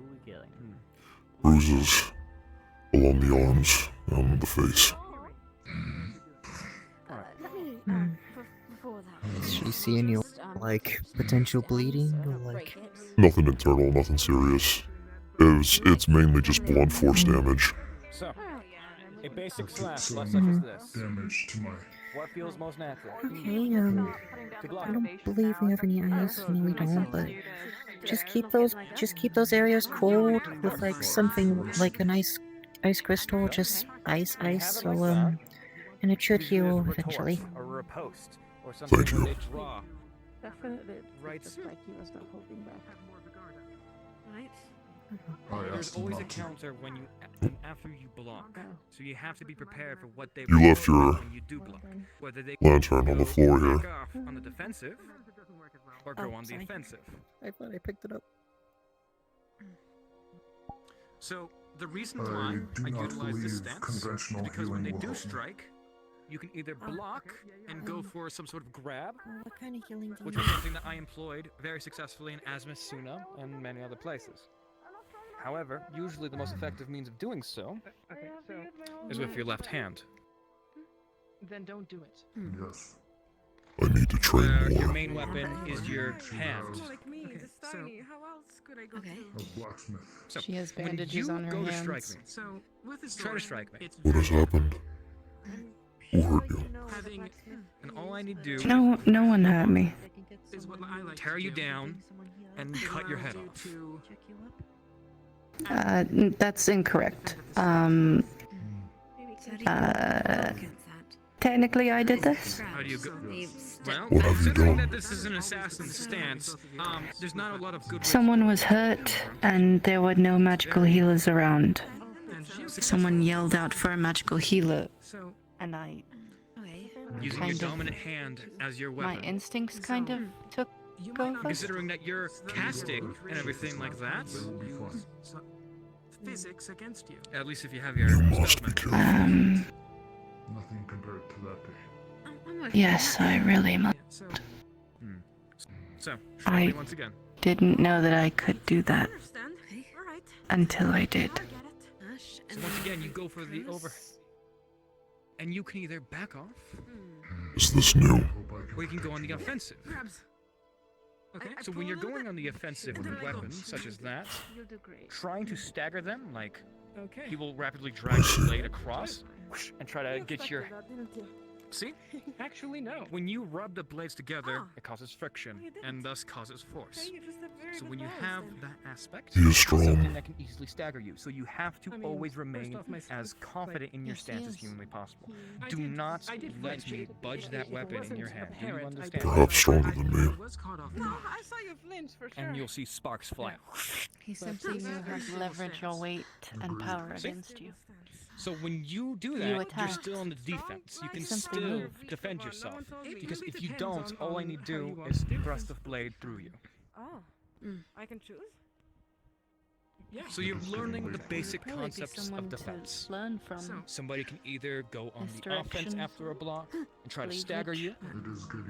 are we killing? Bruises along the arms and the face. Is she seeing you like potential bleeding or like? Nothing internal, nothing serious. It's mainly just blunt force damage. So, a basic slash Some less such as this. damage to my. What feels most natural? Okay, Good luck. I don't believe we have any ice. No, we don't. But just keep those areas cold with like something like an ice crystal, just ice. So and it should heal eventually. Or a post, or something Thank you. they draw. Definitely. Right. Just like he was not holding back. Right. There's always a counter when you after you block, so you have to be prepared for what they You will left do your when you do block. Whether they lantern on the floor back here. off on the defensive or go on the sorry. offensive. I thought I picked it up. So the reason I why do I not utilize this believe stance conventional is because when they healing do will help me. strike, you can either block and go for some sort of grab, What kind of healing do which you was something that I employed very successfully in Asmus Suna and many other places. However, usually the most effective means of doing so Okay, so is with your left hand. then don't do it. Yes. I need to train Your more. main weapon is your hand. Like me, this tiny. How else could I go Okay. A blacksmith. So She has when bandages you on her go to strike hands. me, So, with this try to sword, strike me. it's What has very happened? Who hurt you? having And all I need to do No one hurt me. is what I like tear to you do. down and It cut your allows head you off. to That's incorrect. Technically, I did this. How do you go? Well, What have you considering done? that this is an assassin stance, there's not a lot of good ways Someone was hurt, and there were no magical healers around. Someone yelled out for a magical healer, So, and I. using kind your of- dominant hand as your My weapon. instincts kind of took over. Considering that you're casting and everything like that, so physics against you. at least if you have your You must be spell careful. Nothing compared to that day. Yes, I really must. So, So, I- me once again. Didn't know that I could do that Understand? Alright. until I did. I get it. So once again, you go for the over, and you can either back off, Is this new? or you can go on the offensive. Okay, so when you're going on the offensive with weapons such as that, trying to stagger them, like he will rapidly drag the blade across and try to get your. See? Actually, no. When you rub the blades together, it causes friction and thus causes force. So when you have that aspect, He is it's strong. something that can easily stagger you. So you have to always remain as confident in your stance as humanly possible. Do not let me budge that weapon in your hand. Do you understand? Perhaps stronger than me. No, I saw you flinch for sure. And you'll see sparks fly. He simply knew how to leverage your weight and power See? against you. So when you do You that, you're attack. still on the defense. You can Simply still move. defend yourself. Because if you don't, all I need to do is thrust the blade through you. Oh, I can choose? So you're learning the basic Probably be concepts someone of to defense. learn from. Somebody can either go on This the offense direction. after a block and try to Cleavage. stagger you,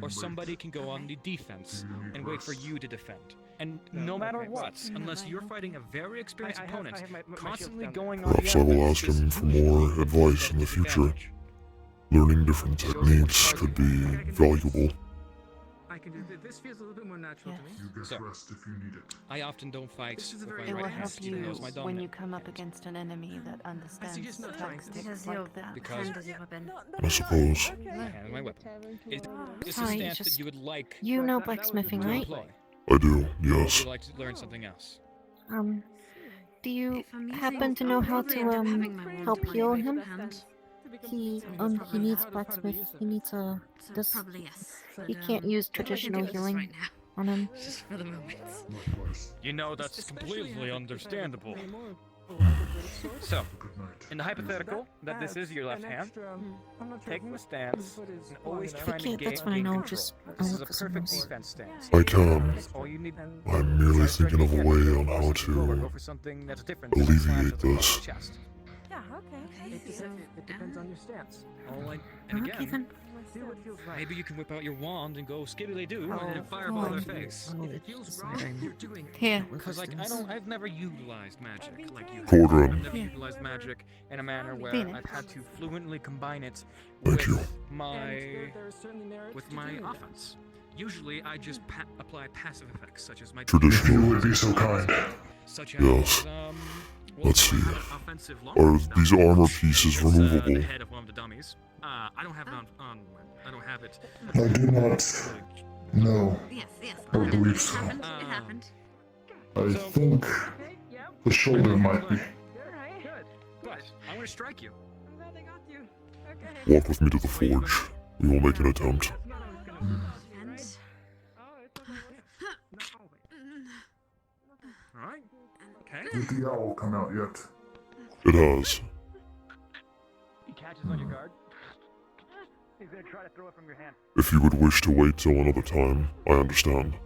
or somebody can go on the defense and wait for you to defend. And no matter what, unless you're fighting a very experienced opponent, constantly going on the Perhaps I will ask him for more advice in the future. Learning different techniques could be valuable. I can do this. Feels a little bit more natural to me. You get So, rest if you need it. I often don't fight with my It will right help hand, you even though it's my when dominant. you come up against an enemy that understands not trying. tactics Because like your that. Because- hand is your weapon. I suppose. My hand is my weapon. It's a Sorry, stance just- that you would like You know to blacksmithing, right? employ. I do, Or would yes. you like to learn something else? Do you If I'm happen using- to know how probably end up to having my help wand heal on my him? hand. He needs blacksmith. He needs a. So This. probably yes. He But, can't use I can traditional do this healing right now. on him. Just for the moment. You know, that's completely understandable. So, in the hypothetical that this is your left hand, taking the stance and always If you trying to can't, gain that's fine. I'll control. just. This I'll is a look for some perfect else. defense stance. I can. That's all you need. I'm merely thinking of a way on how Go to for something that's different than a slash alleviate to the this. chest. Yeah, okay. It depends on your stance. And Okay, again, then. maybe you can whip out your wand and go skibbly-doo Oh, and fireball their oh, face. oh, If it feels it's wrong, very- you're doing Here. Because I've never utilized magic like you have. Cauldron. I've never Yeah. utilized magic in a manner where Phoenix. I've had to fluently combine it Thank you. with my offense. Usually, I just apply passive effects such as my Traditional. You would be so kind. such as Yes. well, Let's see. I have an offensive long Are staff. these armor pieces It's, removable? the head of one of the dummies. I don't have it on. I don't have it. I do not know. Yes, yes. I believe so. It happened. It happened. I think the shoulder might be. But I'm gonna strike you. I'm glad I got you. Okay. Walk with me to the forge. We will make an attempt. And All right. Okay. Did the owl come out yet? It has. He catches on your guard. He's gonna try to throw it from your hand. If you would wish to wait till another time, I understand.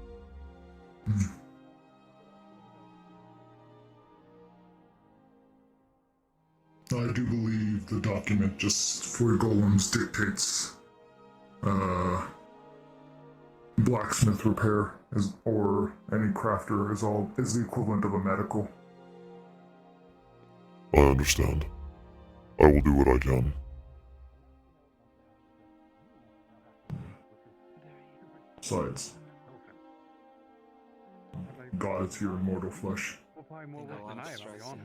I do believe the document just for golems dictates blacksmith repair is, or any crafter is the equivalent of a medical. I understand. I will do what I can. Besides, God is here in mortal flesh. We'll probably more work than I have ever gone.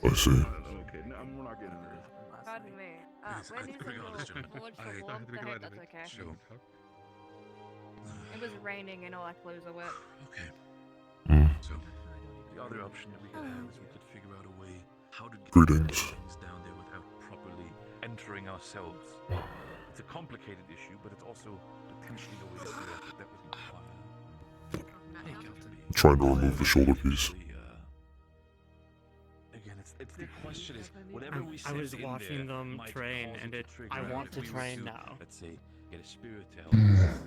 I see. Okay, no, we're not getting there. Pardon me. When you said forward for warmth, I hope that's okay. Sure. It was raining and all our clothes are wet. Okay. Hmm. So, the other option that we could have is we could figure out a way how to get Greetings. things down there without properly entering ourselves. It's a complicated issue, but it's also potentially a way to do it that would require. Trying to remove the shoulder piece. Again, it's the question is whatever we I send was in watching there them might train, cause and it it. to trigger I want if to we were train now. Let's say get a spirit to help.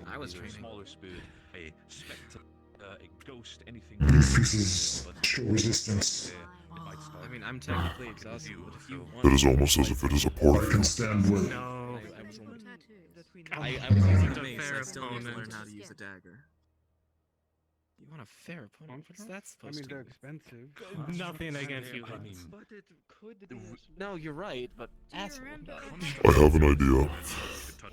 I was Either a training. smaller spirit, a spectre, a ghost, anything. These pieces show resistance. I mean, I'm technically exhausted. What if you want? It is almost as if it is a part I of can you. stand with. No. I was using a fair opponent. Learn how to use a dagger. You want a fair opponent? What's that I supposed mean, to they're mean? expensive. Nothing against you, I Lance. mean, but it could be. No, you're right, but asshole. I have an idea,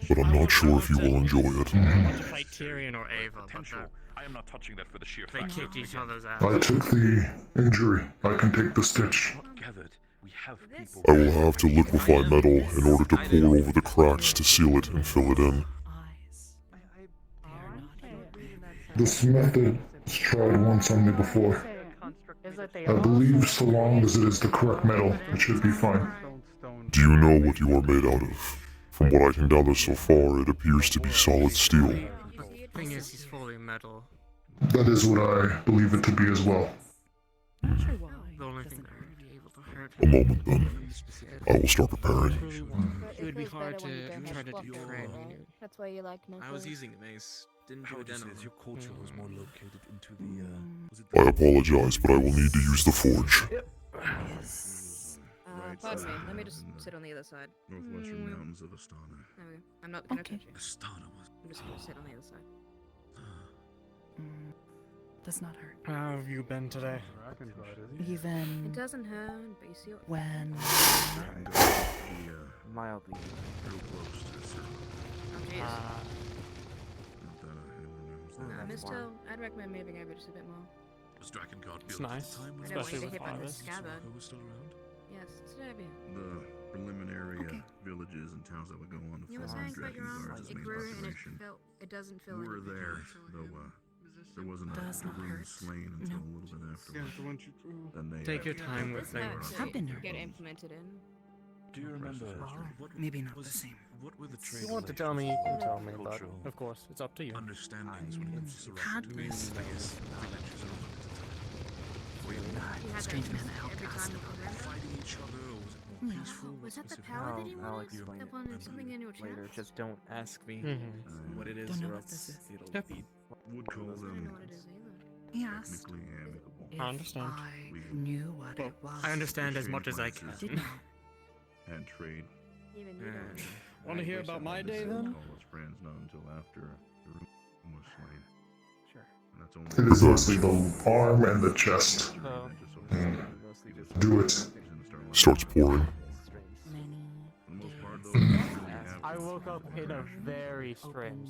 but I'm not sure if you will enjoy it. I want to fight Tyrion or Ava, but I am not touching that for the sheer they fact. kicked each other's ass. I took the injury. I can take the stitch. Gathered, we have people. I will have to liquefy metal in order to pour over the cracks to seal it and fill it in. This method was tried once on me before. I believe so long as it is the correct metal, it should be fine. Do you know what you are made out of? From what I can gather so far, it appears to be solid steel. The thing is, he's fully metal. That is what I believe it to be as well. The only thing that would be able to hurt A moment then. I will start preparing. It would be hard to try to train you. That's why you like no. I was using a mace. Didn't do a denim. Your culture was more located into the. I apologize, but I will need to use the forge. Pardon me, let me just sit on the other side. Northwestern mountains of Astana. There we go. I'm not gonna touch you. Astana was. I'm just gonna sit on the other side. Does not hurt. How have you been today? Even It doesn't hurt, but you see what. when Mildly. Real close to the circle. Oh, jeez. Not that anyone knows that. Misto, I'd recommend moving over just a bit more. Was Drakengard It's built nice, at the time when I don't want you especially to with hit by the Arvis. scabbard. Who was still around? Yes, Serbia. The preliminary villages and towns that would go on to You were form saying about your arm, Drakengard's it main grew and population. it doesn't feel We were anything there, until though him. there wasn't Does a not room hurt. slain until a little bit afterwards. Then they Take your time with No, things. so I've been there. get implemented in. Do you remember? maybe not the same. What were the If trade? you want to tell me, you can tell me, but cultural of course, it's up to you. understandings when it comes to Had surrounding this. villages or You had Strange that man that helped every us. time you come around. fighting each other, or was it more peaceful? Was that the Specific? power that he I'll wanted? explain That it wanted something in your chest? later. Just don't ask me What it is, Don't know or what else this is. it'll Yep. be. would call I don't know them what it is either. He asked technically amicable. if I understand. I knew what Well, it was. I understand as much as I can. Did not. And trade. Even you don't. Want to hear about my day then? Call us friends not until after the room was slain. Sure. And that's only It is mostly the arm and the chest. So, Mostly just Do it. Starts pouring. For the most part, though, we really have I woke up in a very strange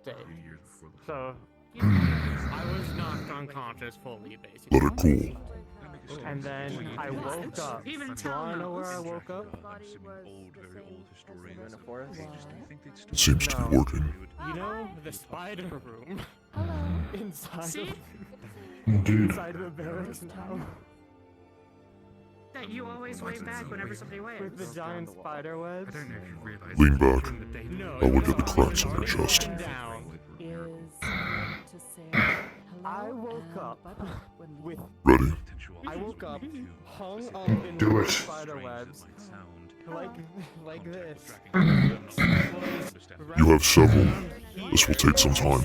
state. a few years before the So, I was knocked unconscious fully, basically. Let it cool. And then I woke up. Do you wanna know where I woke up? in a forest. It seems to be working. You know, the spider room. Inside See? Indeed. inside the barracks now. That you always wave back whenever somebody waves. With the giant spider webs. I don't know if you realize. Lean back. No, I look at the cracks in your chest. down. I woke up with. Ready? I woke up hung up in Do the it. spider webs, like this. You have several. This will take some time.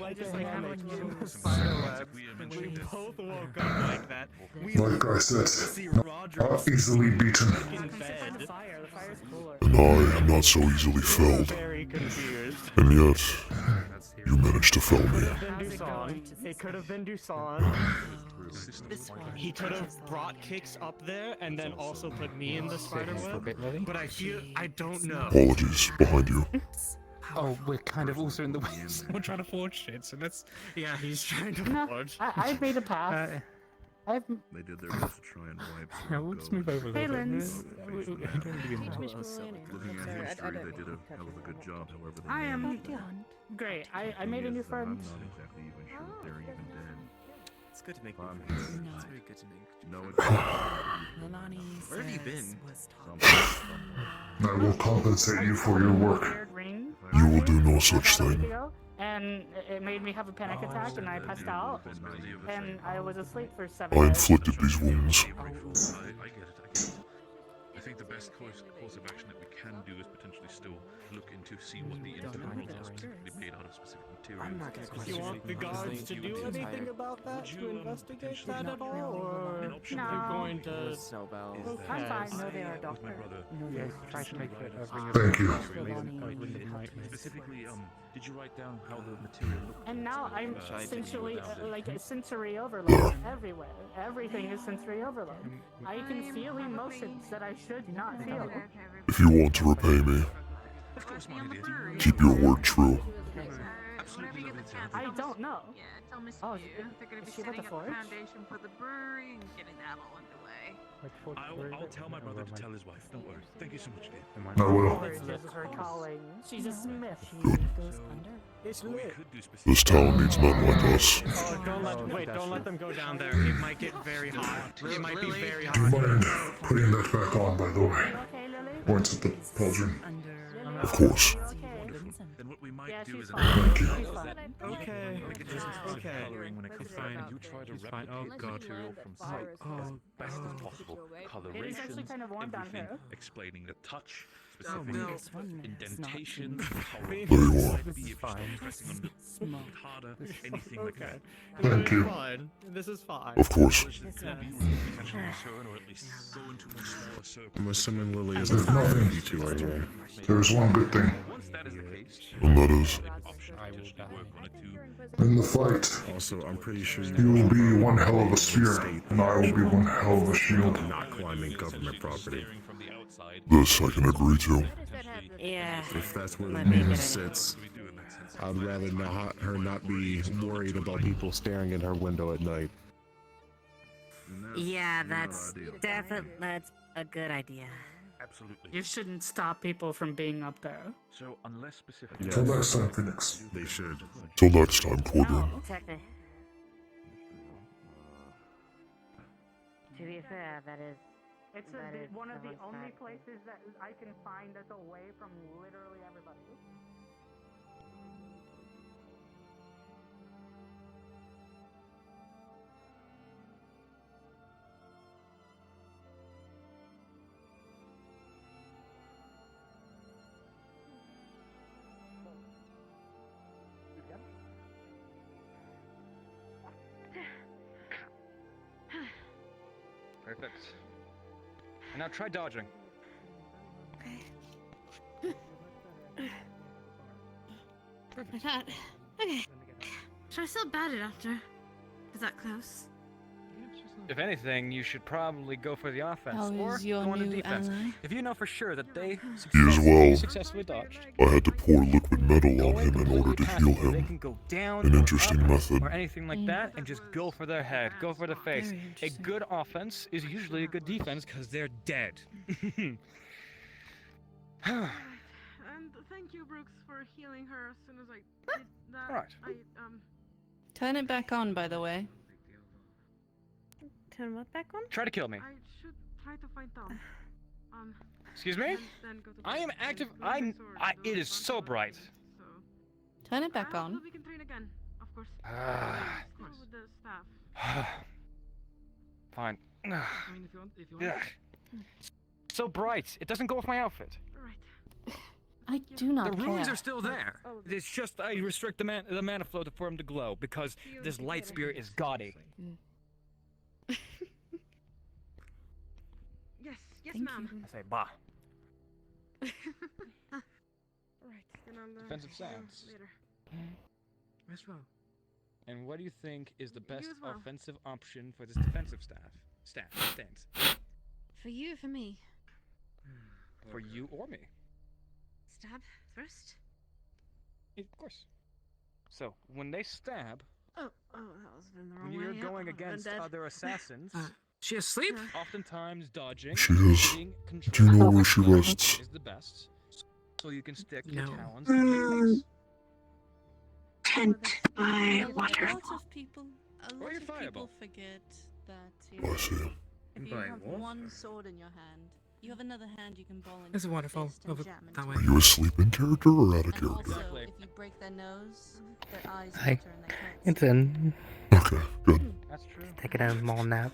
Like a hammock in the spider webs. We both woke up like that. We Like I said, see Roger not easily beaten. in bed. And I am not so easily felled. Very confused. And yet, you managed to fell me. It could have been Dusan. He could have brought Kix up there and then also put me in the spider web. But I don't know. Apologies behind you. Oh, we're kind of also in the way. We're trying to forge shit, so that's. Yeah, he's trying to No, forge. I've made a path. They did their best to try and wipe Yeah, let's move over a little bit. Lens. We don't need to be Looking I'm at sorry, history, I they don't- did a hell of a good job, however they I am managed it. great. I made a new I'm friend. not exactly even sure if they're even dead. It's good to make I'm new here. friends. It's very good to make. No, Where have you been? I will compensate you for your work. Ring. You will do no such thing. And it made me have a panic attack, and I passed out, and I was asleep for 7 I days. inflicted these wounds. I think the best course of action that we can do is potentially still look into see what the internal world are specifically made out of specific materials. I'm not gonna Do you want the guards to do anything about that, to investigate that at all, or An option are you going to... Snowbell. I'm fine. No, they are a doctor. Yes, try to make it Thank you. Specifically, did you write down how the material looked? And now I'm essentially like a sensory overload everywhere. Everything is sensory overload. I can feel emotions that I should not feel. If you want to repay me, keep your word true. I don't know. Yeah, tell Miss Oh, They're going to be is she about setting to up forge? the foundation for the brewery and getting that all underway. I'll tell my brother to tell his wife. Don't worry. Thank you so much, dear. I will. This is her calling. She's a smith. It's What we lit. could do This town needs men like us. Oh, don't let them go down there. It might get very hot. It might be very Do you hot. mind putting that back on, by the way? Once at the pauldron. Of course. Then what we might Yeah, do she's is fine. She's is fine. that Okay. we could just Okay. coloring when it comes Fine. to you try to It's fine. Oh, replicate the God. material from Oh, sight oh, as best oh. as possible. It is actually Colorations, kind of warm down everything, here. explaining the touch, Oh, specific no. indentations, how There you are. be if you're pressing on the harder, anything like that. Thank you. Fine. This is fine. Of course. It's gonna be potential concern, or at least go into a smaller circle. I'm assuming Lily is There's nothing. you two are here. There's one good thing. Once that is the case, And that is, option to potentially work on it too. In the fight, Also, I'm pretty sure you will be one hell of a spear, and I will be one hell of a shield. not climbing government property. From the outside, this I can agree to. Yeah. If that's where the Might be a man good sits, I'd rather her not be worried about people staring at her window at night. Yeah, that's that's a good idea. Absolutely. You shouldn't stop people from being up there. So unless specific. Till next time, Phoenix. They should. Till next time, Cordon. Exactly. To be fair, that is. It's That is one of the someone's only bad. places that I can find that's away from literally everybody. Perfect. And now try dodging. Like that. Okay. Should I still bat it after? Is that close? If anything, you should probably go for the offense How or is your go on the new defense. ally? If you know for sure that they He as well. successfully dodged, I had to pour liquid metal on him in order to heal they him. can go down An or interesting up method. or anything like that, and just go for their head, go for the face. A good offense is usually a good defense because they're dead. And thank you, Brooks, for healing her as soon as I did that. Right. Turn it back on, by the way. Turn what back on? Try to kill me. I should try to find Tom. Excuse me? Then go to I am bed. active. Go to the sword, It is so bright. Turn it back on. We can train again, of course. Ah. Still with the staff. Fine. I mean, if you want. Yeah. So bright. It doesn't go with my outfit. I do not The runes care. are still there. It's just I restrict the mana flow for him to glow because this light spirit is gaudy. Yes, Thank ma'am. I say bah. Right, then I'll Defensive see you stance. later. As well. And what do you think is the best as well. offensive option for this defensive stance? For you, for me. For you or me? Stab first. Of course. So when they stab, Oh, that was in the wrong when way. you're yeah. going I'm against dead. other assassins, She asleep? oftentimes dodging, She is. being Do you know controlled where she rests? is the best, so you can stick No. your talons in your face. Tent by A water. lot of people, Or your people fireball. forget that Oh, I see. if you By have what? one sword in your hand, you have another hand you can ball into It's a their waterfall fist and over jam that into way. Are you asleep in character or out of And character? also, if you break their nose, their eyes Hi. water and their heads. It's in. Okay, good. That's true. Taking a small nap.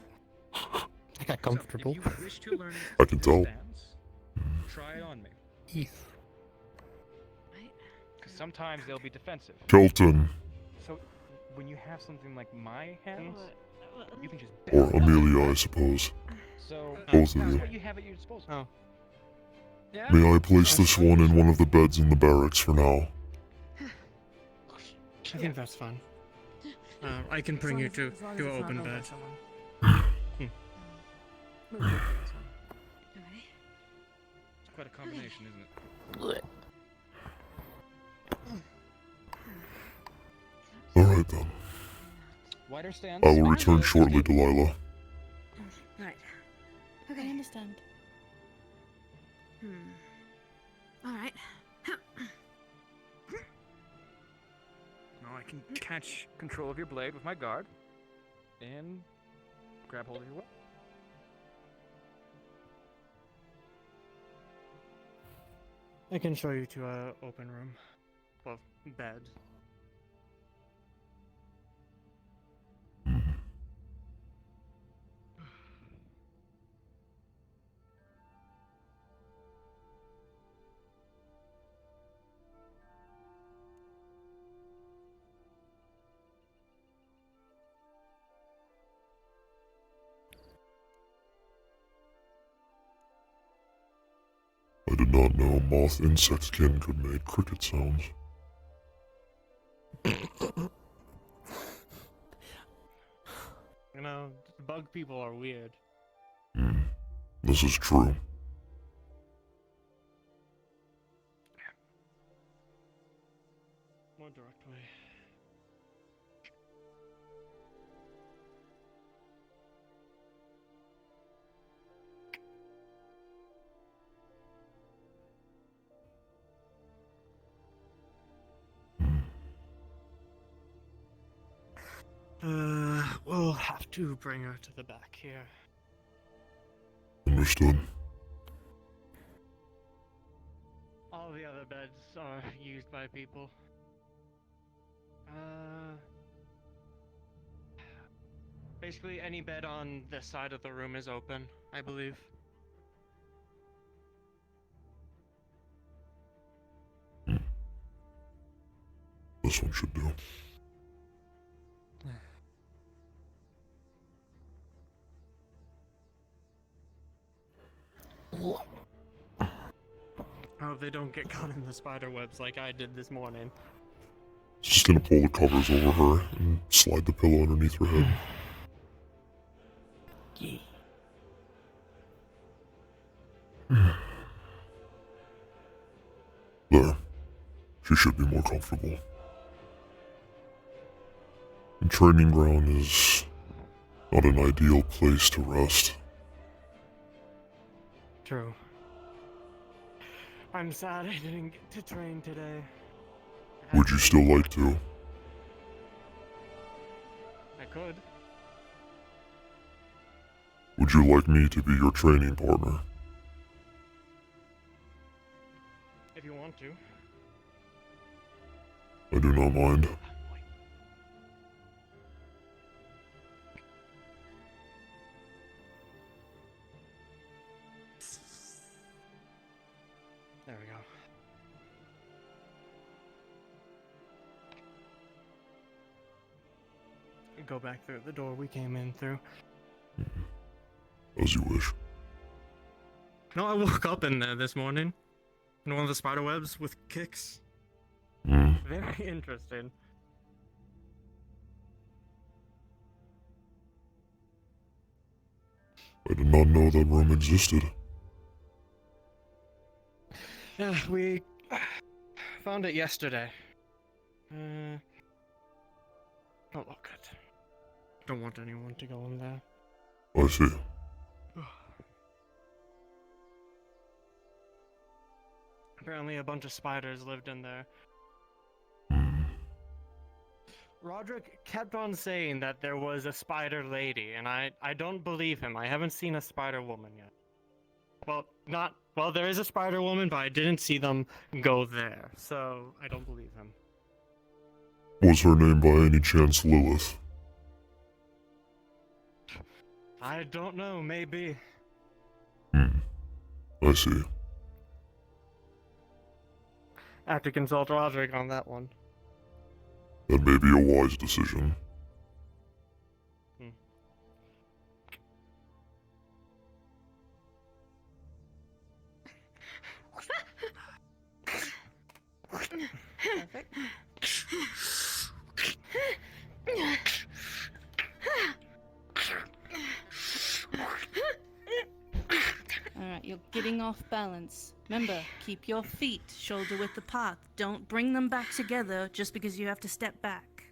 I got comfortable. If you wish to learn I can tell. stance, Try it on me. Heath. Because sometimes they'll be defensive. Kelton, So, when you have something like my hands, you can just or Amelia, I suppose. So, Both of that's you. what you have at your disposal. Oh. Yeah. May I place this one in one of the beds in the barracks for now? I think that's fine. I can bring you to an open bed. It's quite a combination, isn't it? Alright then. Wider stance. I will return shortly, Delilah. Right. Okay. I understand. Alright. Now I can catch control of your blade with my guard and grab hold of your weapon. I can show you to a open room. Well, bed. I did not know moth insect skin could make cricket sounds. You know, bug people are weird. This is true. More direct way. We'll have to bring her to the back here. Understood. All the other beds are used by people. Basically any bed on this side of the room is open, I believe. This one should do. I hope they don't get caught in the spider webs like I did this morning. Just gonna pull the covers over her and slide the pillow underneath her head. There. She should be more comfortable. The training ground is not an ideal place to rest. True. I'm sad I didn't get to train today. Would you still like to? I could. Would you like me to be your training partner? If you want to. I do not mind. There we go. Go back through the door we came in through. As you wish. No, I woke up in there this morning. In one of the spider webs with kicks. Very interesting. I did not know that room existed. Yeah, we found it yesterday. Don't look good. Don't want anyone to go in there. I see. Apparently a bunch of spiders lived in there. Roderick kept on saying that there was a spider lady, and I don't believe him. I haven't seen a spider woman yet. Well, there is a spider woman, but I didn't see them go there, so I don't believe him. Was her name by any chance Lilith? I don't know, maybe. I see. have to consult Roderick on that one. That may be a wise decision. Perfect. Alright, you're getting off balance. Remember, keep your feet shoulder width apart. Don't bring them back together just because you have to step back.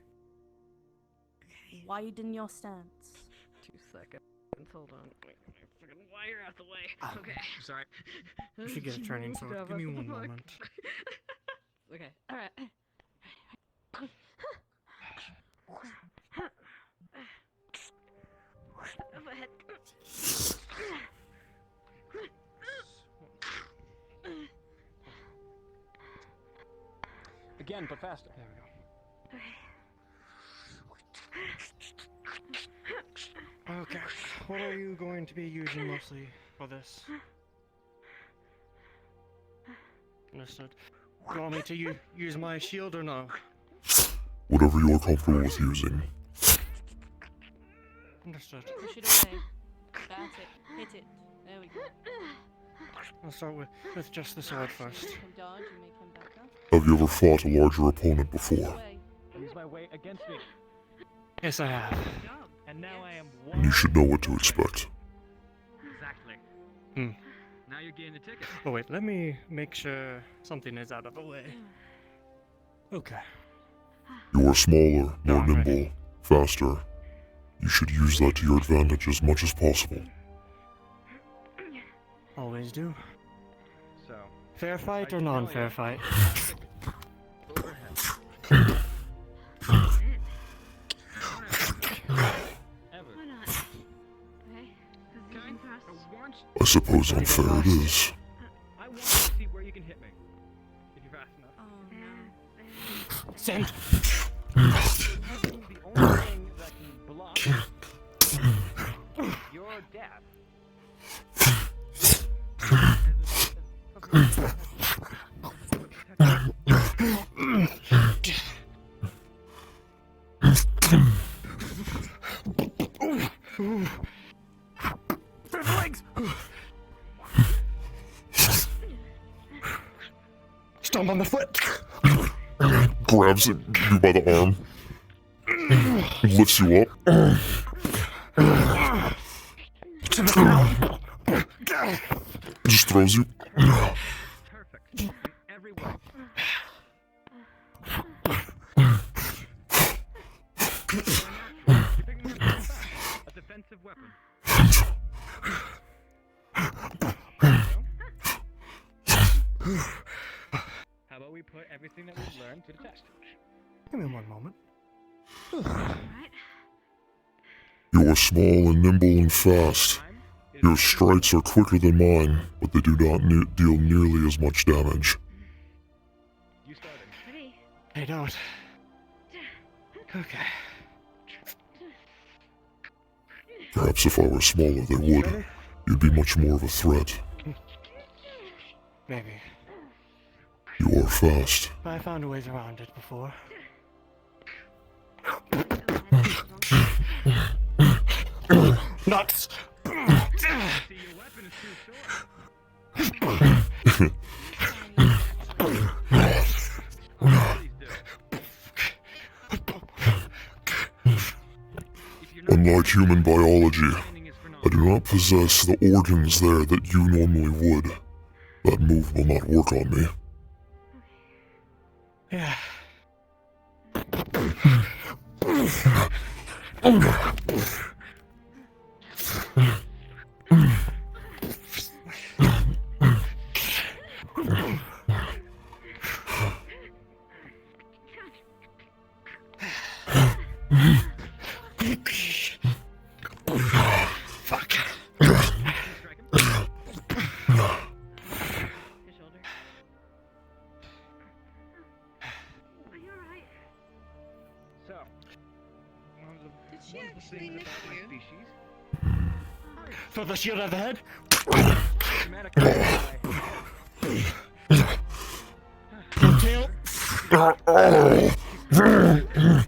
Widen your stance. 2 seconds. Hold on. Wait, freaking wire out the way. Okay. Sorry. You should get a turning sword. Give me one moment. Okay. Alright. Overhead. Again, but faster. There we go. Okay. What are you going to be using mostly for this? Understood. Do you want me to use my shield or no? Whatever you are comfortable with using. Push Understood. it away. That's it. Hit it. There we go. I'll start with just the sword first. You can dodge and make him back up. Have you ever fought a larger opponent before? Use my weight against me. Yes, I have. And now I am And you should know what to expect. Exactly. Now you're getting the ticket. Oh wait, let me make sure something is out of the way. Okay. You are smaller, more nimble, faster. You should use that to your advantage as much as possible. Always do. So. Fair fight or non-fair fight? I suppose unfair it is. I want to see where you can hit me. If you're fast enough. Oh no. Send. The only thing that can block your death. Reflex! Stomp on the foot! Grabs you by the arm. Lifts you up. To the ground! Just throws you. Perfect. In every way. A defensive weapon. How about we put everything that we've learned to the test? Give me one moment. You are small and nimble and fast. Your strikes are quicker than mine, but they do not deal nearly as much damage. You started. They don't. Okay. Perhaps if I were smaller, they would. You'd be much more of a threat. Maybe. You are fast. I found ways around it before. Nuts! See, your weapon is too short. Unlike human biology, I do not possess the organs there that you normally would. That move will not work on me. Yeah. Fuck. So, Did she actually nick you? species. Throw the shield at the head. Dramatic. Rotate shoulder blade hurt.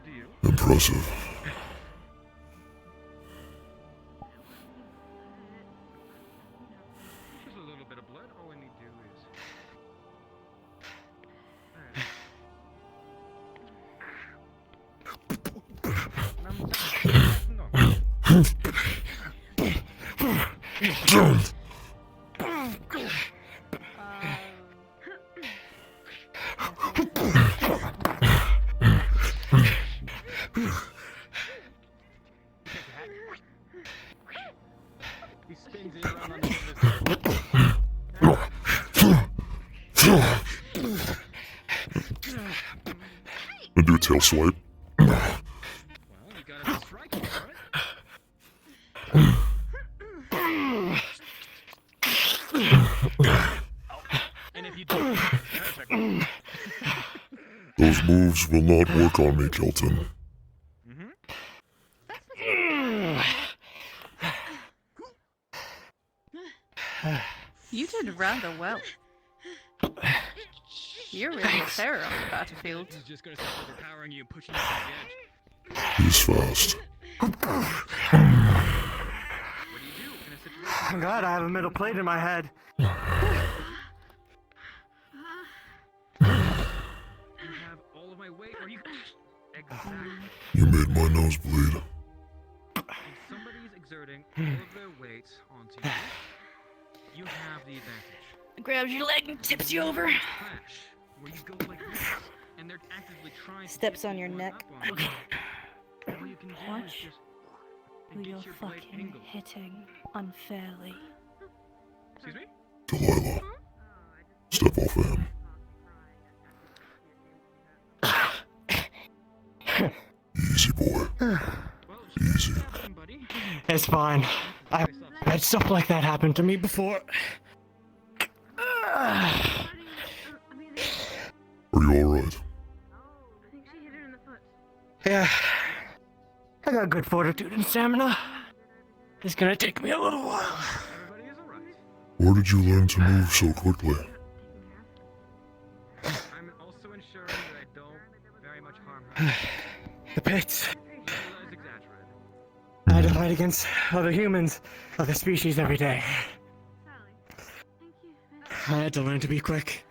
Do you? Impressive. Just a little bit of blood. All I need to do is. He spins it around on the And do a tail swipe. Well, you gotta be striking, right? And if you do, Those moves will not work on me, Kelton. You did rather well. You're really a terror on the battlefield. He's just gonna start overpowering you and pushing you to the edge. He's fast. I'm glad I have a metal plate in my head. You have all of my weight, or you. Exactly. You made my nose bleed. If somebody's exerting all of their weight onto you, you have the advantage. Grabs your leg and tips you over. Crash, where you go like this, and they're actively trying Steps to on your one neck. up on you. All you can do is Watch just who you're induce your blade fucking angle. hitting unfairly. Excuse me? Delilah. Step off of him. Easy, boy. Easy. It's fine. I've had stuff like that happen to me before. Are you alright? Yeah. I got good fortitude and stamina. It's gonna take me a little while. Where did you learn to move so quickly? I'm also ensuring that I don't very much harm her. The pits. That's exaggerated. I had to fight against other humans, other species every day. I had to learn to be quick.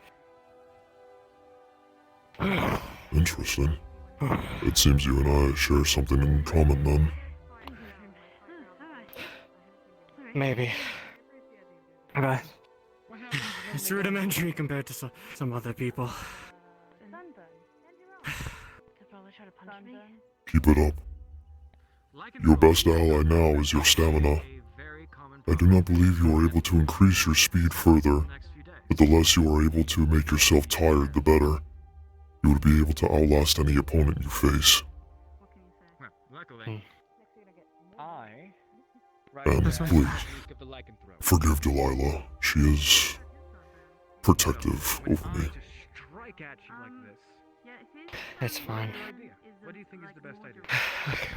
Interesting. It seems you and I share something in common then. Maybe. But it's rudimentary compared to some other people. Keep it up. Your best ally now is your stamina. I do not believe you are able to increase your speed further, but the less you are able to make yourself tired, the better. You would be able to outlast any opponent you face. Well, luckily, I. And please, forgive Delilah. She is protective over me. Strike at you like this. It's fine. What do you think is the best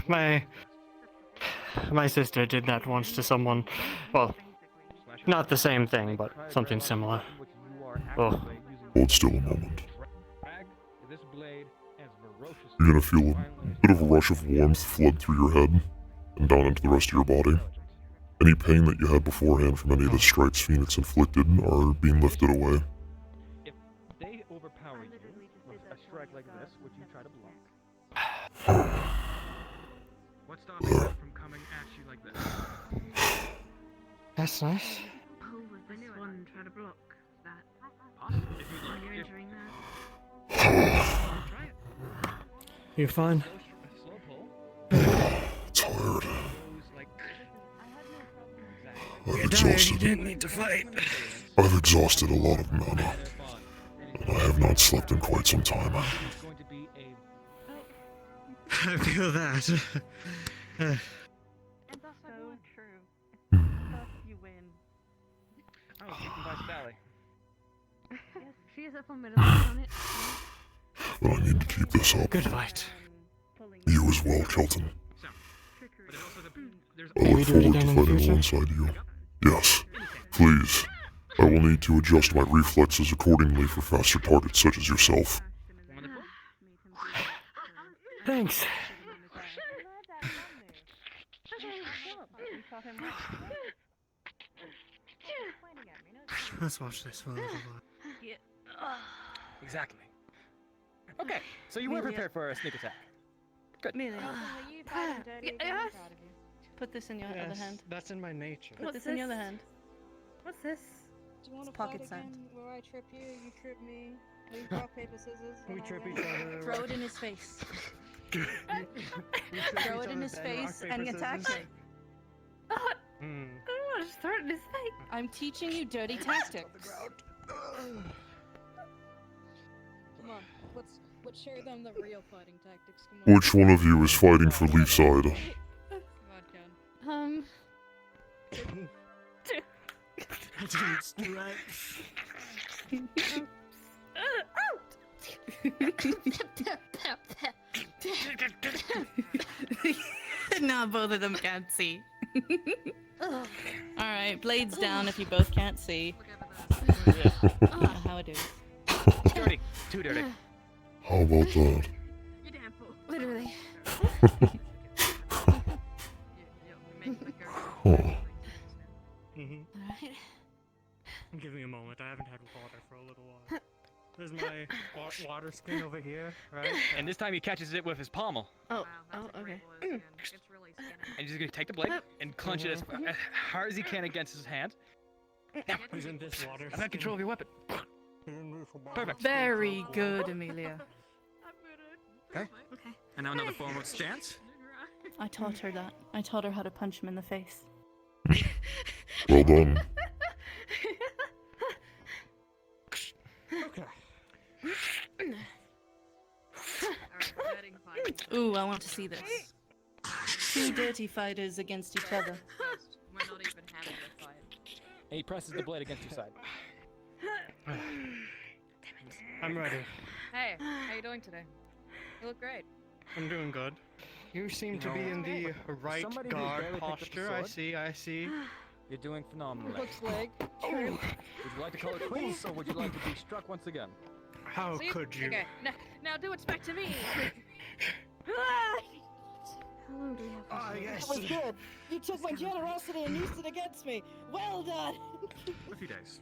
idea? My sister did that once to someone. Well, not the same thing, but something similar. Oh. Hold still a moment. This blade as ferocious. You're gonna feel a bit of a rush of warmth flood through your head and down into the rest of your body. Any pain that you had beforehand from any of the strikes Fenix inflicted are being lifted away. If they overpower you with a strike like this, would you try to block? What's stopping them from coming at you like this? That's nice. Pull with this one and try to block that. Possibly, if you'd like. You're injuring that. Try it. You fine? Slow pull. Tired. I've You exhausted. didn't need to fight. I've exhausted a lot of mana, and I have not slept in quite some time. I feel that. And that's so true. It's you win. Oh, you can buy Sally. She is up on middle on it. But I need to keep this up. Good fight. Pull you as well, Kelton. I Can we look do it forward to again in the fighting future? alongside you. Yes, please. I will need to adjust my reflexes accordingly for faster targets such as yourself. Thanks. Let's watch this for a little while. Exactly. Okay, so you were prepared for a sneak attack. Good. Yes. Put this in your other Yes, hand. that's in my nature. Put this in your other hand. What's this? Do you want to Pocket fight sand. again where I trip you, you trip me, we rock, paper, scissors? We and I trip win? each other. Throw it in his face. We trip Throw each it in other, his then face rock, and paper, attack scissors. him. Hmm. Oh, just throw it in his face. I'm teaching you dirty tactics. Come on, let's show them the real fighting tactics. Come on. Which one of you is fighting for Leafside? Um. I didn't stretch. Now both of them can't see. Alright, blades down if you both can't see. How it is. Dirty. Too dirty. How about that? You're damn fool. Literally. Huh. Mm-hmm. Give me a moment. I haven't had water for a little while. There's my water screen over here, right? And this time he catches it with his pommel. Oh, okay. And he's just gonna take the blade and clench it as hard as he can against his hand. Now, He's in this water. I've got control of your weapon. Perfect. Very good, Amelia. Okay. Okay. And now another forward stance. I taught her that. I taught her how to punch him in the face. Well done. Okay. Ooh, I want to see this. Two dirty fighters against each other. We're not even having a fight. And he presses the blade against your side. I'm ready. Hey, how you doing today? You look great. I'm doing good. You seem to be in the right somebody who guard barely picked up the posture. I sword. see, I see. You're doing phenomenally. Looks like. Oh, Would you like to call it quits, or would you like to be struck once again? how See? could you? Okay, now do what's back to me. How long do we have? Ah, yes. That was good. You took my generosity and used it against me. Well done. A few days.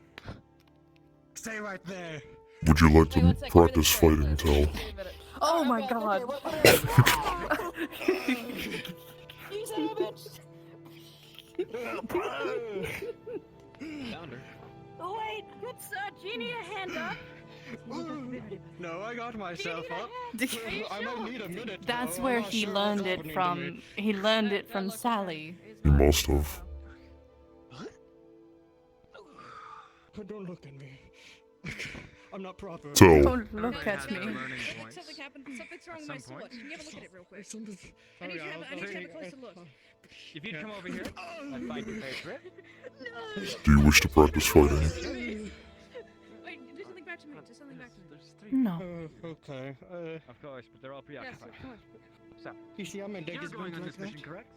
Stay right there. Would you like Hey, to one sec, practice everything's fighting, great. Tal? Wait a minute. Oh my Okay, god. You son of a bitch. Found her. Wait, good sir. Do you need a hand up? No, I got myself up. I might need a minute. That's though. where I'm not he sure learned what's it happening to from. me. He learned it from Sally. You must have. Don't look at me. I'm not proper. Tal. Don't look at me. Something happened. Something's wrong with my sword. Can you have a look at it real quick? Something. I need to have a closer look. If you'd come over here, I'd find your favorite. Do you wish to practice fighting? Wait, do something back to me. Do something back to me. No. Okay. Of course, but they're all Yes, preoccupied. come on. So, You see how my leg you're is going bent on like this mission, that? correct?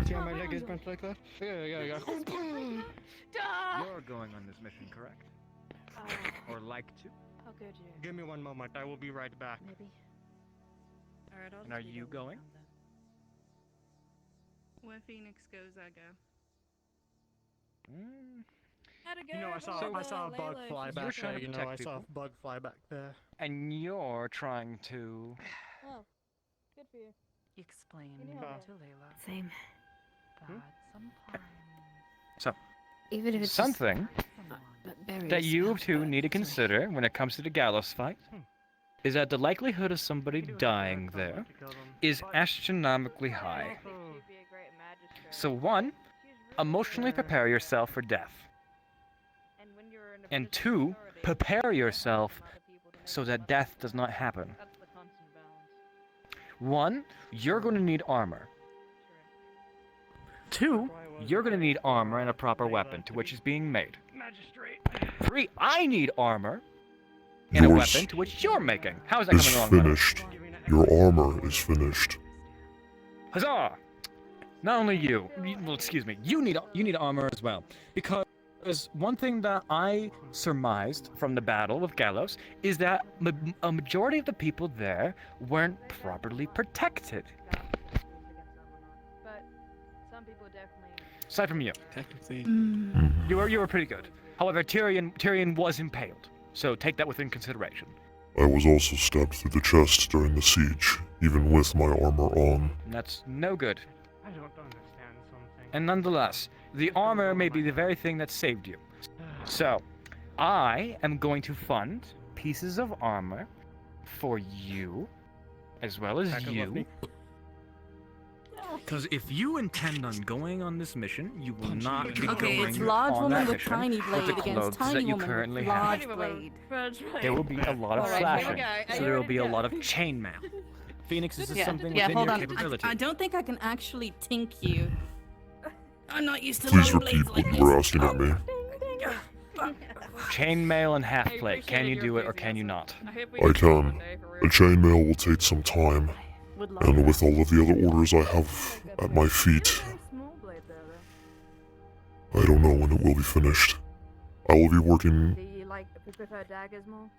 See how my leg is bent like that? Yeah. You're going on this mission, correct? Or like to? How good you? Give me one moment. I will be right back. Maybe. Alright, I'll And are you going? Where Phoenix goes, I go. How'd it go? You know, I saw a bug fly You're back trying there. to You know, I protect saw a people. bug fly back there. And you're trying to... Oh, good for you. Explain Can you to help me? Layla Same. that sometimes So, Even if it's something just that you two need to consider when it comes to the gallows fight is that the likelihood of somebody dying there is astronomically high. So one, emotionally prepare yourself for death. And two, prepare yourself so that death does not happen. One, you're going to need armor. Two, you're going to need armor and a proper weapon to which is being made. Three, I need armor and a Yours weapon to which you're making. How is that is coming along, buddy? finished. Your armor is finished. Huzzah! Not only well, excuse me, you need armor as well, because one thing that I surmised from the battle with Gallows is that a majority of the people there weren't properly protected. But some people definitely. Aside from you, Technically, you were pretty good. However, Tyrion was impaled, so take that within consideration. I was also stabbed through the chest during the siege, even with my armor on. That's no good. I don't understand something. And nonetheless, the armor may be the very thing that saved you. So, I am going to fund pieces of armor for you, as well as you. Because if you intend on going on this mission, you will not be Okay, going it's large on woman that with mission tiny with blade the against clothes tiny that you woman currently with have. large blade. There will be a lot of Alright, slashing, here we go. so there will be a lot of chainmail. Phoenix, is this something within hold your on. capability? I don't think I can actually tink you. I'm not used to Please long repeat blades what like you this. were asking of me. Chainmail and half plate. Can you do it or can you not? I can. A chainmail will take some time, and with all of the other orders I have at my feet, I don't know when it will be finished. I will be working. Do you prefer daggers more?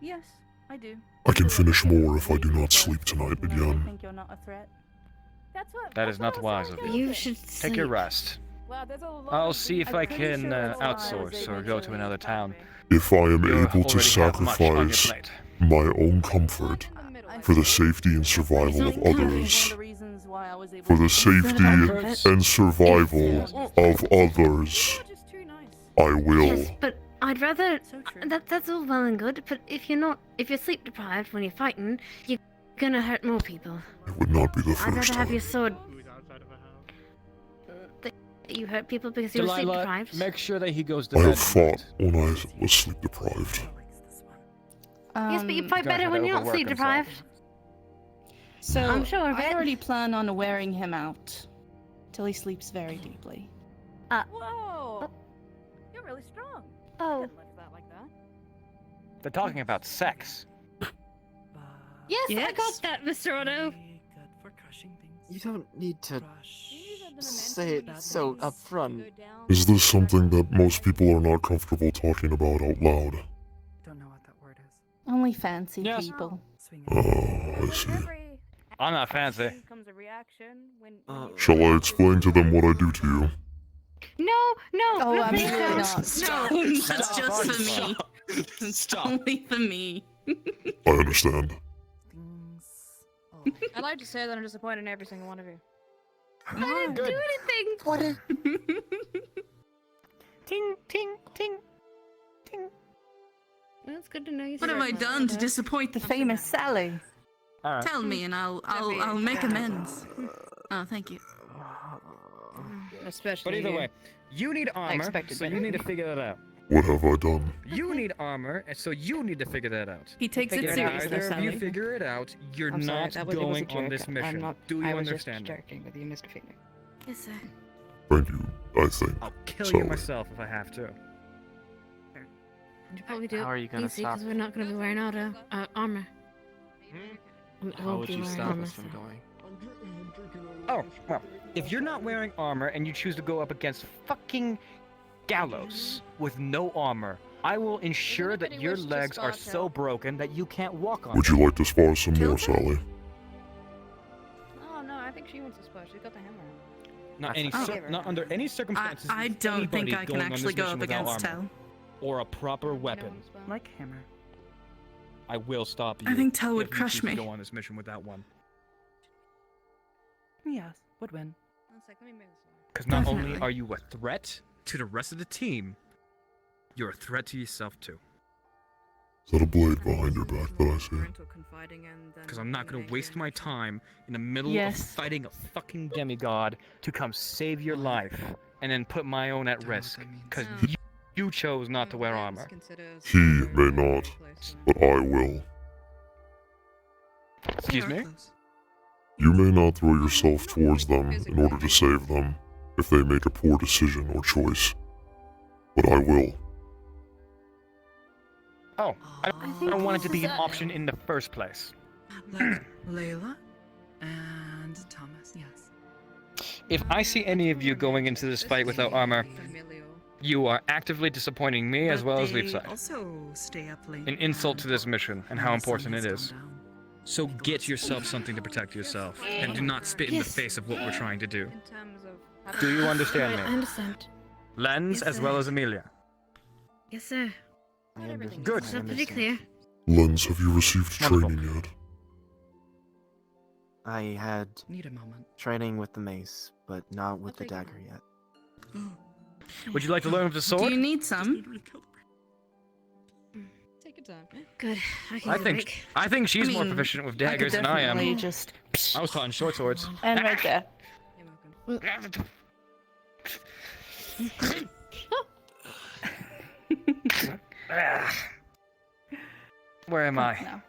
Yes, I do. I can finish more if I do not sleep tonight I again. think you're not a threat. That is not wise of you. You should Take your sleep. rest. Wow, there's a lot I'll of see if these- I I'm pretty can sure it's outsource or go to another town. If I am You able to already have much on your sacrifice plate. my own comfort for the safety and survival of others, for the safety and survival of others, I will. Yes, but I'd rather. That's all well and good, but if you're sleep deprived when you're fighting, you're gonna hurt more people. It would not be the I'd first rather have time. your sword. That you hurt people because you're sleep Delilah, deprived. make sure that he goes to I bed. have fought when I was sleep deprived. Yes, but you fight Gonna better have when to you're not overwork sleep himself. deprived. So I'm sure of I it. already plan on wearing him out till he sleeps very deeply. Whoa! You're really strong. Oh. Lift that like that. They're talking about sex. Yes, I got that, Mr. Otto. you don't need to say it so upfront. Is this something that most people are not comfortable talking about out loud? Only fancy people. Oh, I see. I'm not fancy. Comes a reaction when Shall I explain to them what I do to you? No, Oh, no, please absolutely don't. not. No, That's just for me. Stop. Only for me. I understand. I'd like to say that I'm disappointed in every single one of you. I didn't do anything. What a... Ting, ting, ting. That's good to know you. What have I done to disappoint the famous Sally? All right. Tell me, and I'll make amends. Oh, thank you. Especially. But either you. way, you need armor, expected so better. you need to figure that out. What have I done? You need armor, and so you need to figure that out. He takes it If serious, though, either of you Sally. figure it out, you're I'm sorry, not that was, it was a going on joke. this mission. I'm not, Do you I was understand? just joking with you, Mr. Phoenix. Yes, sir. Thank you, I think. I'll kill So- you myself if I have to. You probably do How are you gonna easy stop? because we're not going to be wearing armor. How would you stop us from going? Oh, well, if you're not wearing armor and you choose to go up against fucking Gallows with no armor, I will ensure that your legs are so broken that you can't walk on Would them. you like to spar some more, Sally? Oh no, I think she wants to splash. She's got the hammer. Not under any circumstances. I is don't think anybody I can going on actually this go mission up without against armor. Tell. Or a proper weapon. Like hammer. I will stop you. I think Tell would if you crush choose to me. Go on this mission without one. Yes, would win. One sec, let me move this one. Because not only Definitely. are you a threat to the rest of the team, you're a threat to yourself too. Is that a blade behind your back that I see? Because I'm not going to waste my time in the middle of Yes. fighting a fucking demigod to come save your life and then put my own at risk. Because you chose not to wear armor. He may not, but I will. Excuse me? You may not throw yourself towards them in order to save them if they make a poor decision or choice, but I will. Oh, I don't want it to be an option in the first place. Layla and If I see any of you going into this fight without armor, you are actively disappointing me as well as Leapside. Also stay up late. An insult to this mission and how important it is. So get yourself something to protect yourself, and do not spit in the face of what we're trying to do. Do you understand me? I understand. Lens as well as Amelia. Yes, sir. Good. It's pretty clear. Lens, have you received training yet? I had Need a moment. training with the mace, but not with the dagger yet. Would you like to learn with the sword? Do you need some? Take your time. Good. I think she's more mean, proficient with I could daggers than I am. definitely just I was taught in short swords. and right there. Where am I?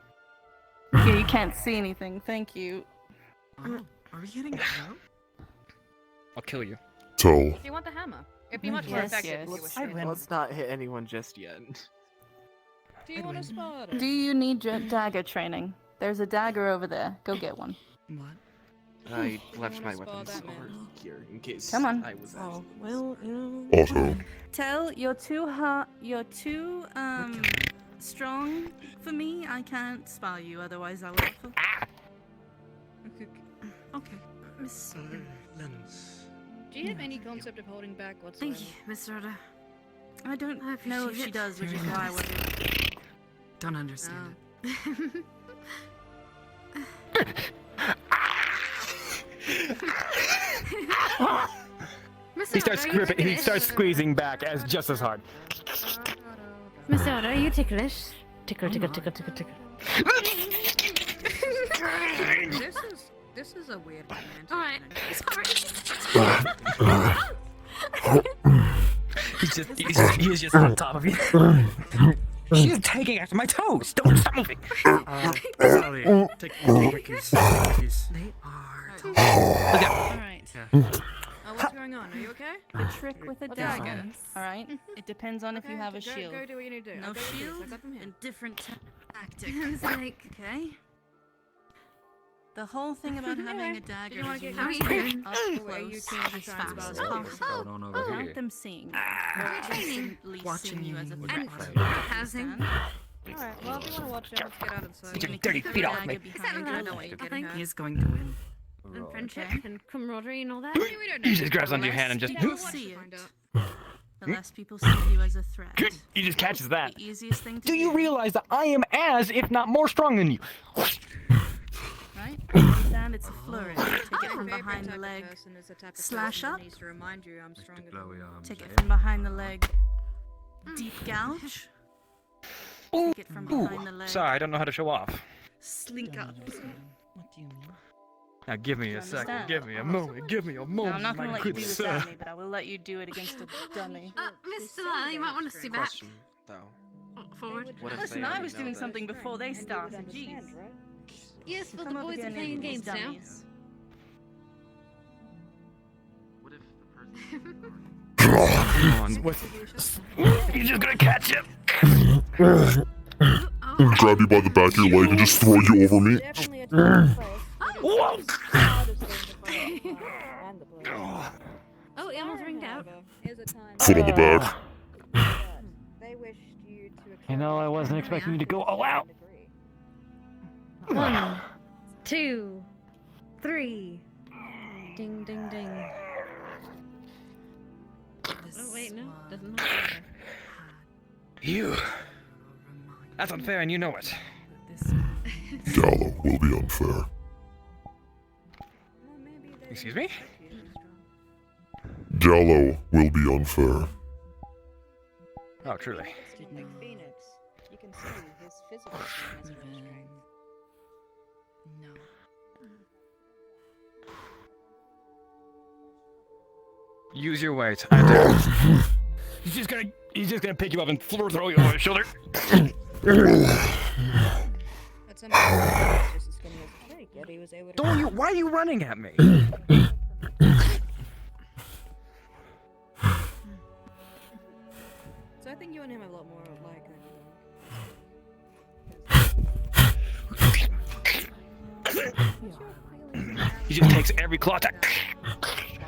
No. Yeah, you can't see anything. Thank you. Are we getting a rope? I'll kill you. Tell. Do you want the hammer? It'd be much more Yes, effective yes. if you were shooting. Let's not hit anyone just yet. Do you want a Sparta? Do you need dagger training? There's a dagger over there. Go get one. What? I left my weapons over here in case Come on. I was Oh, well, Otto. Tell you're too strong for me. I can't spar you, otherwise I will. Okay, Miss. Lens. Do you have any concept of holding back whatsoever? Thank you, Miss Rhoda. I don't know if she does, which is Very why I nice. would. Don't understand Miss He Rhoda, starts are you gripping. He ticklish? starts squeezing back as just as hard. Miss Rhoda, are you ticklish? Tickle, tickle, tickle, tickle, tickle. This is a weird romantic. Alright, sorry. He's just on top of you. She's taking after my toes. Don't stop moving. Sally, take the keys. They are. Look out. Alright. What's going on? Are you okay? The trick with a dagger. Alright? It depends on if you have a Go shield. do what you need to do. No I'll go with these. shield I got them here. and different tactic. It's like, Okay? The whole thing about having a dagger wanna is get you how are need you to doing? get up Where you close can as try fast and as spell it. possible. Going on over here? Without them seeing you. training. At least Watching seeing you as a you. threat. Housing. Alright, well, if you want to watch it, let's get out inside. Get your dirty feet off me. Is that I know love? what you're I getting think. at. He is going to win. And friendship Okay. and camaraderie and all that. We don't know. He just grabs onto your hand and just. People see it. The less people see you as a threat. He just catches that. The easiest thing to Do you realize that I am as, if not more strong than you? Right? Understand it's a flourish. Take it from Favorite behind the type of leg. person is the type of Slash person that up. needs to remind you I'm stronger than you. Take it from behind the leg. Deep gouge. Take it from behind the leg. Sorry, I don't know how to show off. Slink up. What do you mean? Now give me a Understand? second. Give me a moment. Give me a Now, moment. I'm not going to my let you good do this sir. at me, but I will let you do it against a dummy. Mr. Lyle, you might want to see back. Question, though. Forward. What if Listen, they I already was know doing that? something before they started. Jeez. Yes, but Come the up boys are again playing and games now. dummies. What if the person... Come on. You're just gonna catch him. Grab you by the back of your leg and just throw you over me. Definitely a tough place. Whoa! Oh, Elmo's ringed out. Is a time. Foot on the back. They wished you to You know, I wasn't expecting you to go all out. 1, 2, 3. Ding, ding, ding. Oh, wait, no. Doesn't matter. You. That's unfair, and you know it. Gallo will be unfair. Excuse me? Gallo will be unfair. Oh, truly. Like Phoenix, you can see his physical strength has no strength. No. Use your weight. I dare. He's just gonna pick you up and throw you over his shoulder. That's something that's just as skinny as a cake, yet he was able to. Don't you? Why are you running at me? So I think you and him have a lot more alike than He just takes every claw attack.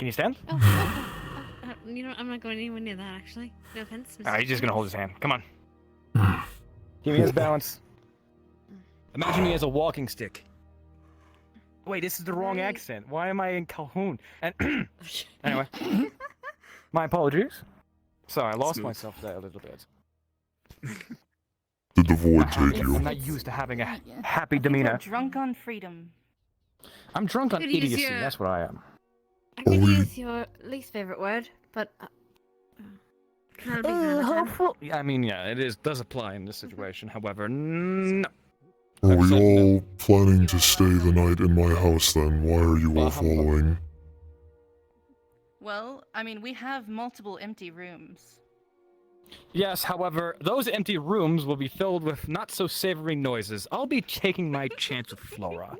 Can you stand? Oh, okay. You know, I'm not going anywhere near that, actually. No offense, Mr. Alright, he's just gonna hold his Fenix. hand. Come on. Give me his balance. Imagine me as a walking stick. Wait, this is the wrong accent. Why am I in Calhoun? And anyway, my apologies. Sorry, I lost Smooth. myself there a little bit. Did the void take you? I'm not used to having a happy I think demeanor. we're drunk on freedom. I'm drunk on Could use idiocy. your- That's what I am. I could use your least favorite word, but not a big fan of that. Yeah, I mean, yeah, does apply in this situation. However, no. Are we all planning to stay the night in my house then? Why are you all following? Well, I mean, we have multiple empty rooms. Yes, however, those empty rooms will be filled with not so savory noises. I'll be taking my chance with Flora.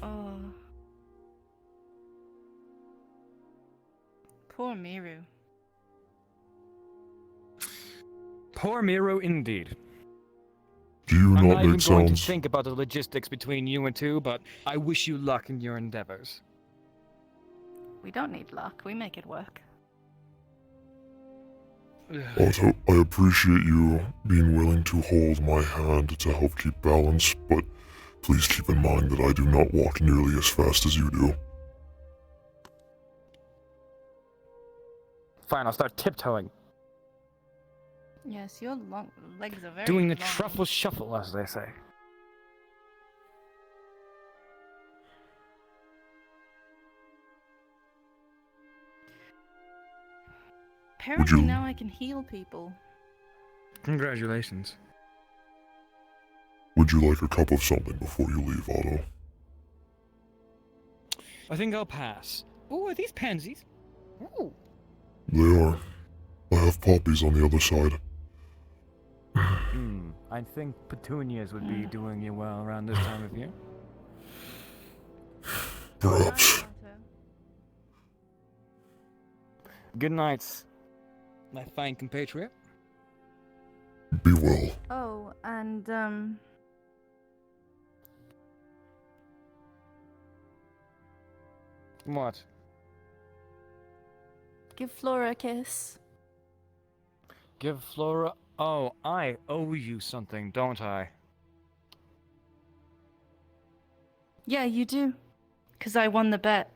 Oh. Poor Miru. Poor Miro, indeed. Do you I'm not not even make going to sounds? think about the logistics between you and two, but I wish you luck in your endeavors. We don't need luck. We make it work. Otto, I appreciate you being willing to hold my hand to help keep balance, but please keep in mind that I do not walk nearly as fast as you do. Fine, I'll start tiptoeing. Yes, your legs are very Doing the long. truffle shuffle, as they say. Apparently now I can heal people. Congratulations. Would you like a cup of something before you leave, Otto? I think I'll pass. Ooh, are these pansies? Ooh. They are. I have poppies on the other side. I think petunias would be doing you well around this time of year. Perhaps. Good night, my fine compatriot. Be well. Oh, and What? give Flora a kiss. Give Flora... Oh, I owe you something, don't I? Yeah, you do. 'Cause I won the bet.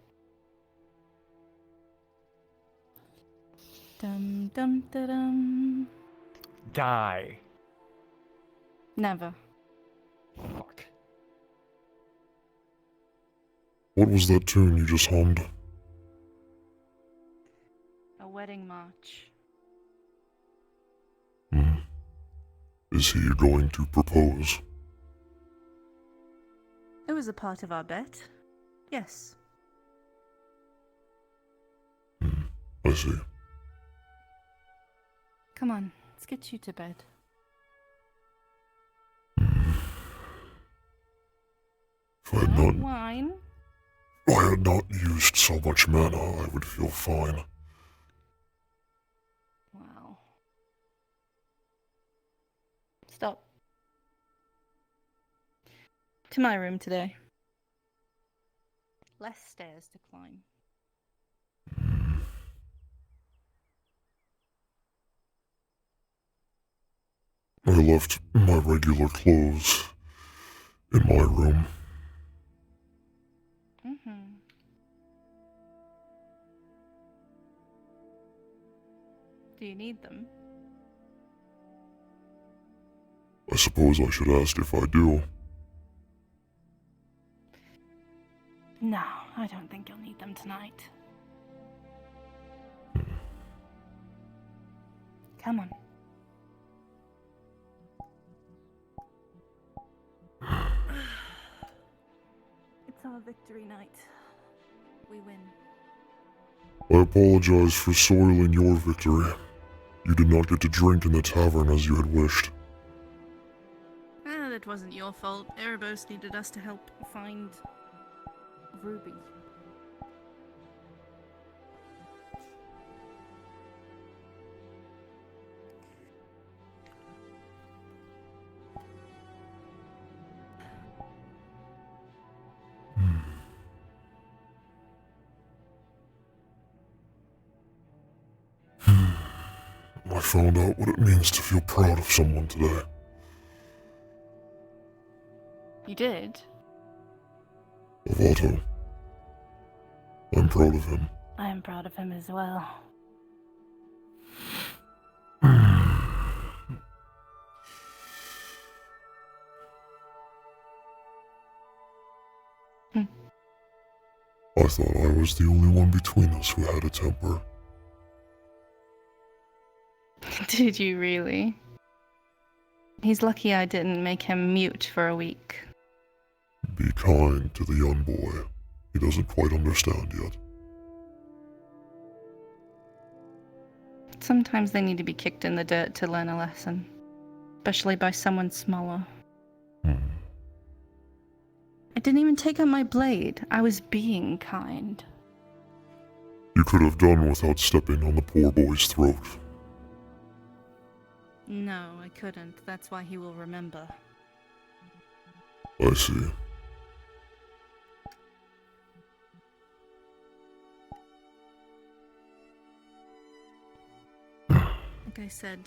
Dum dum da dum. Die. Never. Fuck. What was that tune you just hummed? A wedding march. Is he going to propose? It was a part of our bet. Yes. I see. Come on, let's get you to bed. If I had not, Wine? if I had not used so much mana, I would feel fine. Wow. Stop. To my room today. Less stairs to climb. I left my regular clothes in my room. Do you need them? I suppose I should ask if I do. No, I don't think you'll need them tonight. Come on. It's our victory night. We win. I apologize for soiling your victory. You did not get to drink in the tavern as you had wished. That wasn't your fault. Erebos needed us to help find Ruby. found out what it means to feel proud of someone today. You did? Of Otto. I'm proud of him. I am proud of him as well. I thought I was the only one between us who had a temper. Did you really? He's lucky I didn't make him mute for a week. Be kind to the young boy. He doesn't quite understand yet. Sometimes they need to be kicked in the dirt to learn a lesson. Especially by someone smaller. I didn't even take out my blade. I was being kind. You could have done without stepping on the poor boy's throat. No, I couldn't. That's why he will remember. I see. Like I said,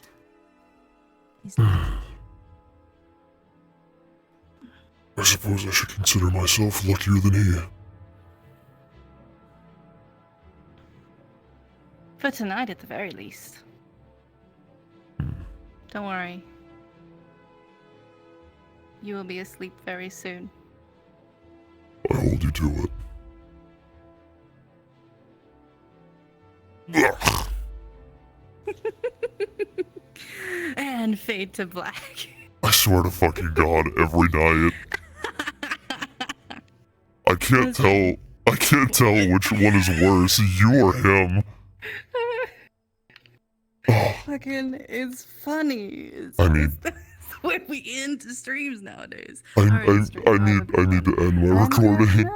he's lucky. I suppose I should consider myself luckier than he. For tonight, at the very least. Don't worry. You will be asleep very soon. I hold you to it. And fade to black. I swear to fucking God, every night. I can't tell which one is worse, you or him. Fucking, it's funny. I mean, That's the way we end streams nowadays. I need to end my recording.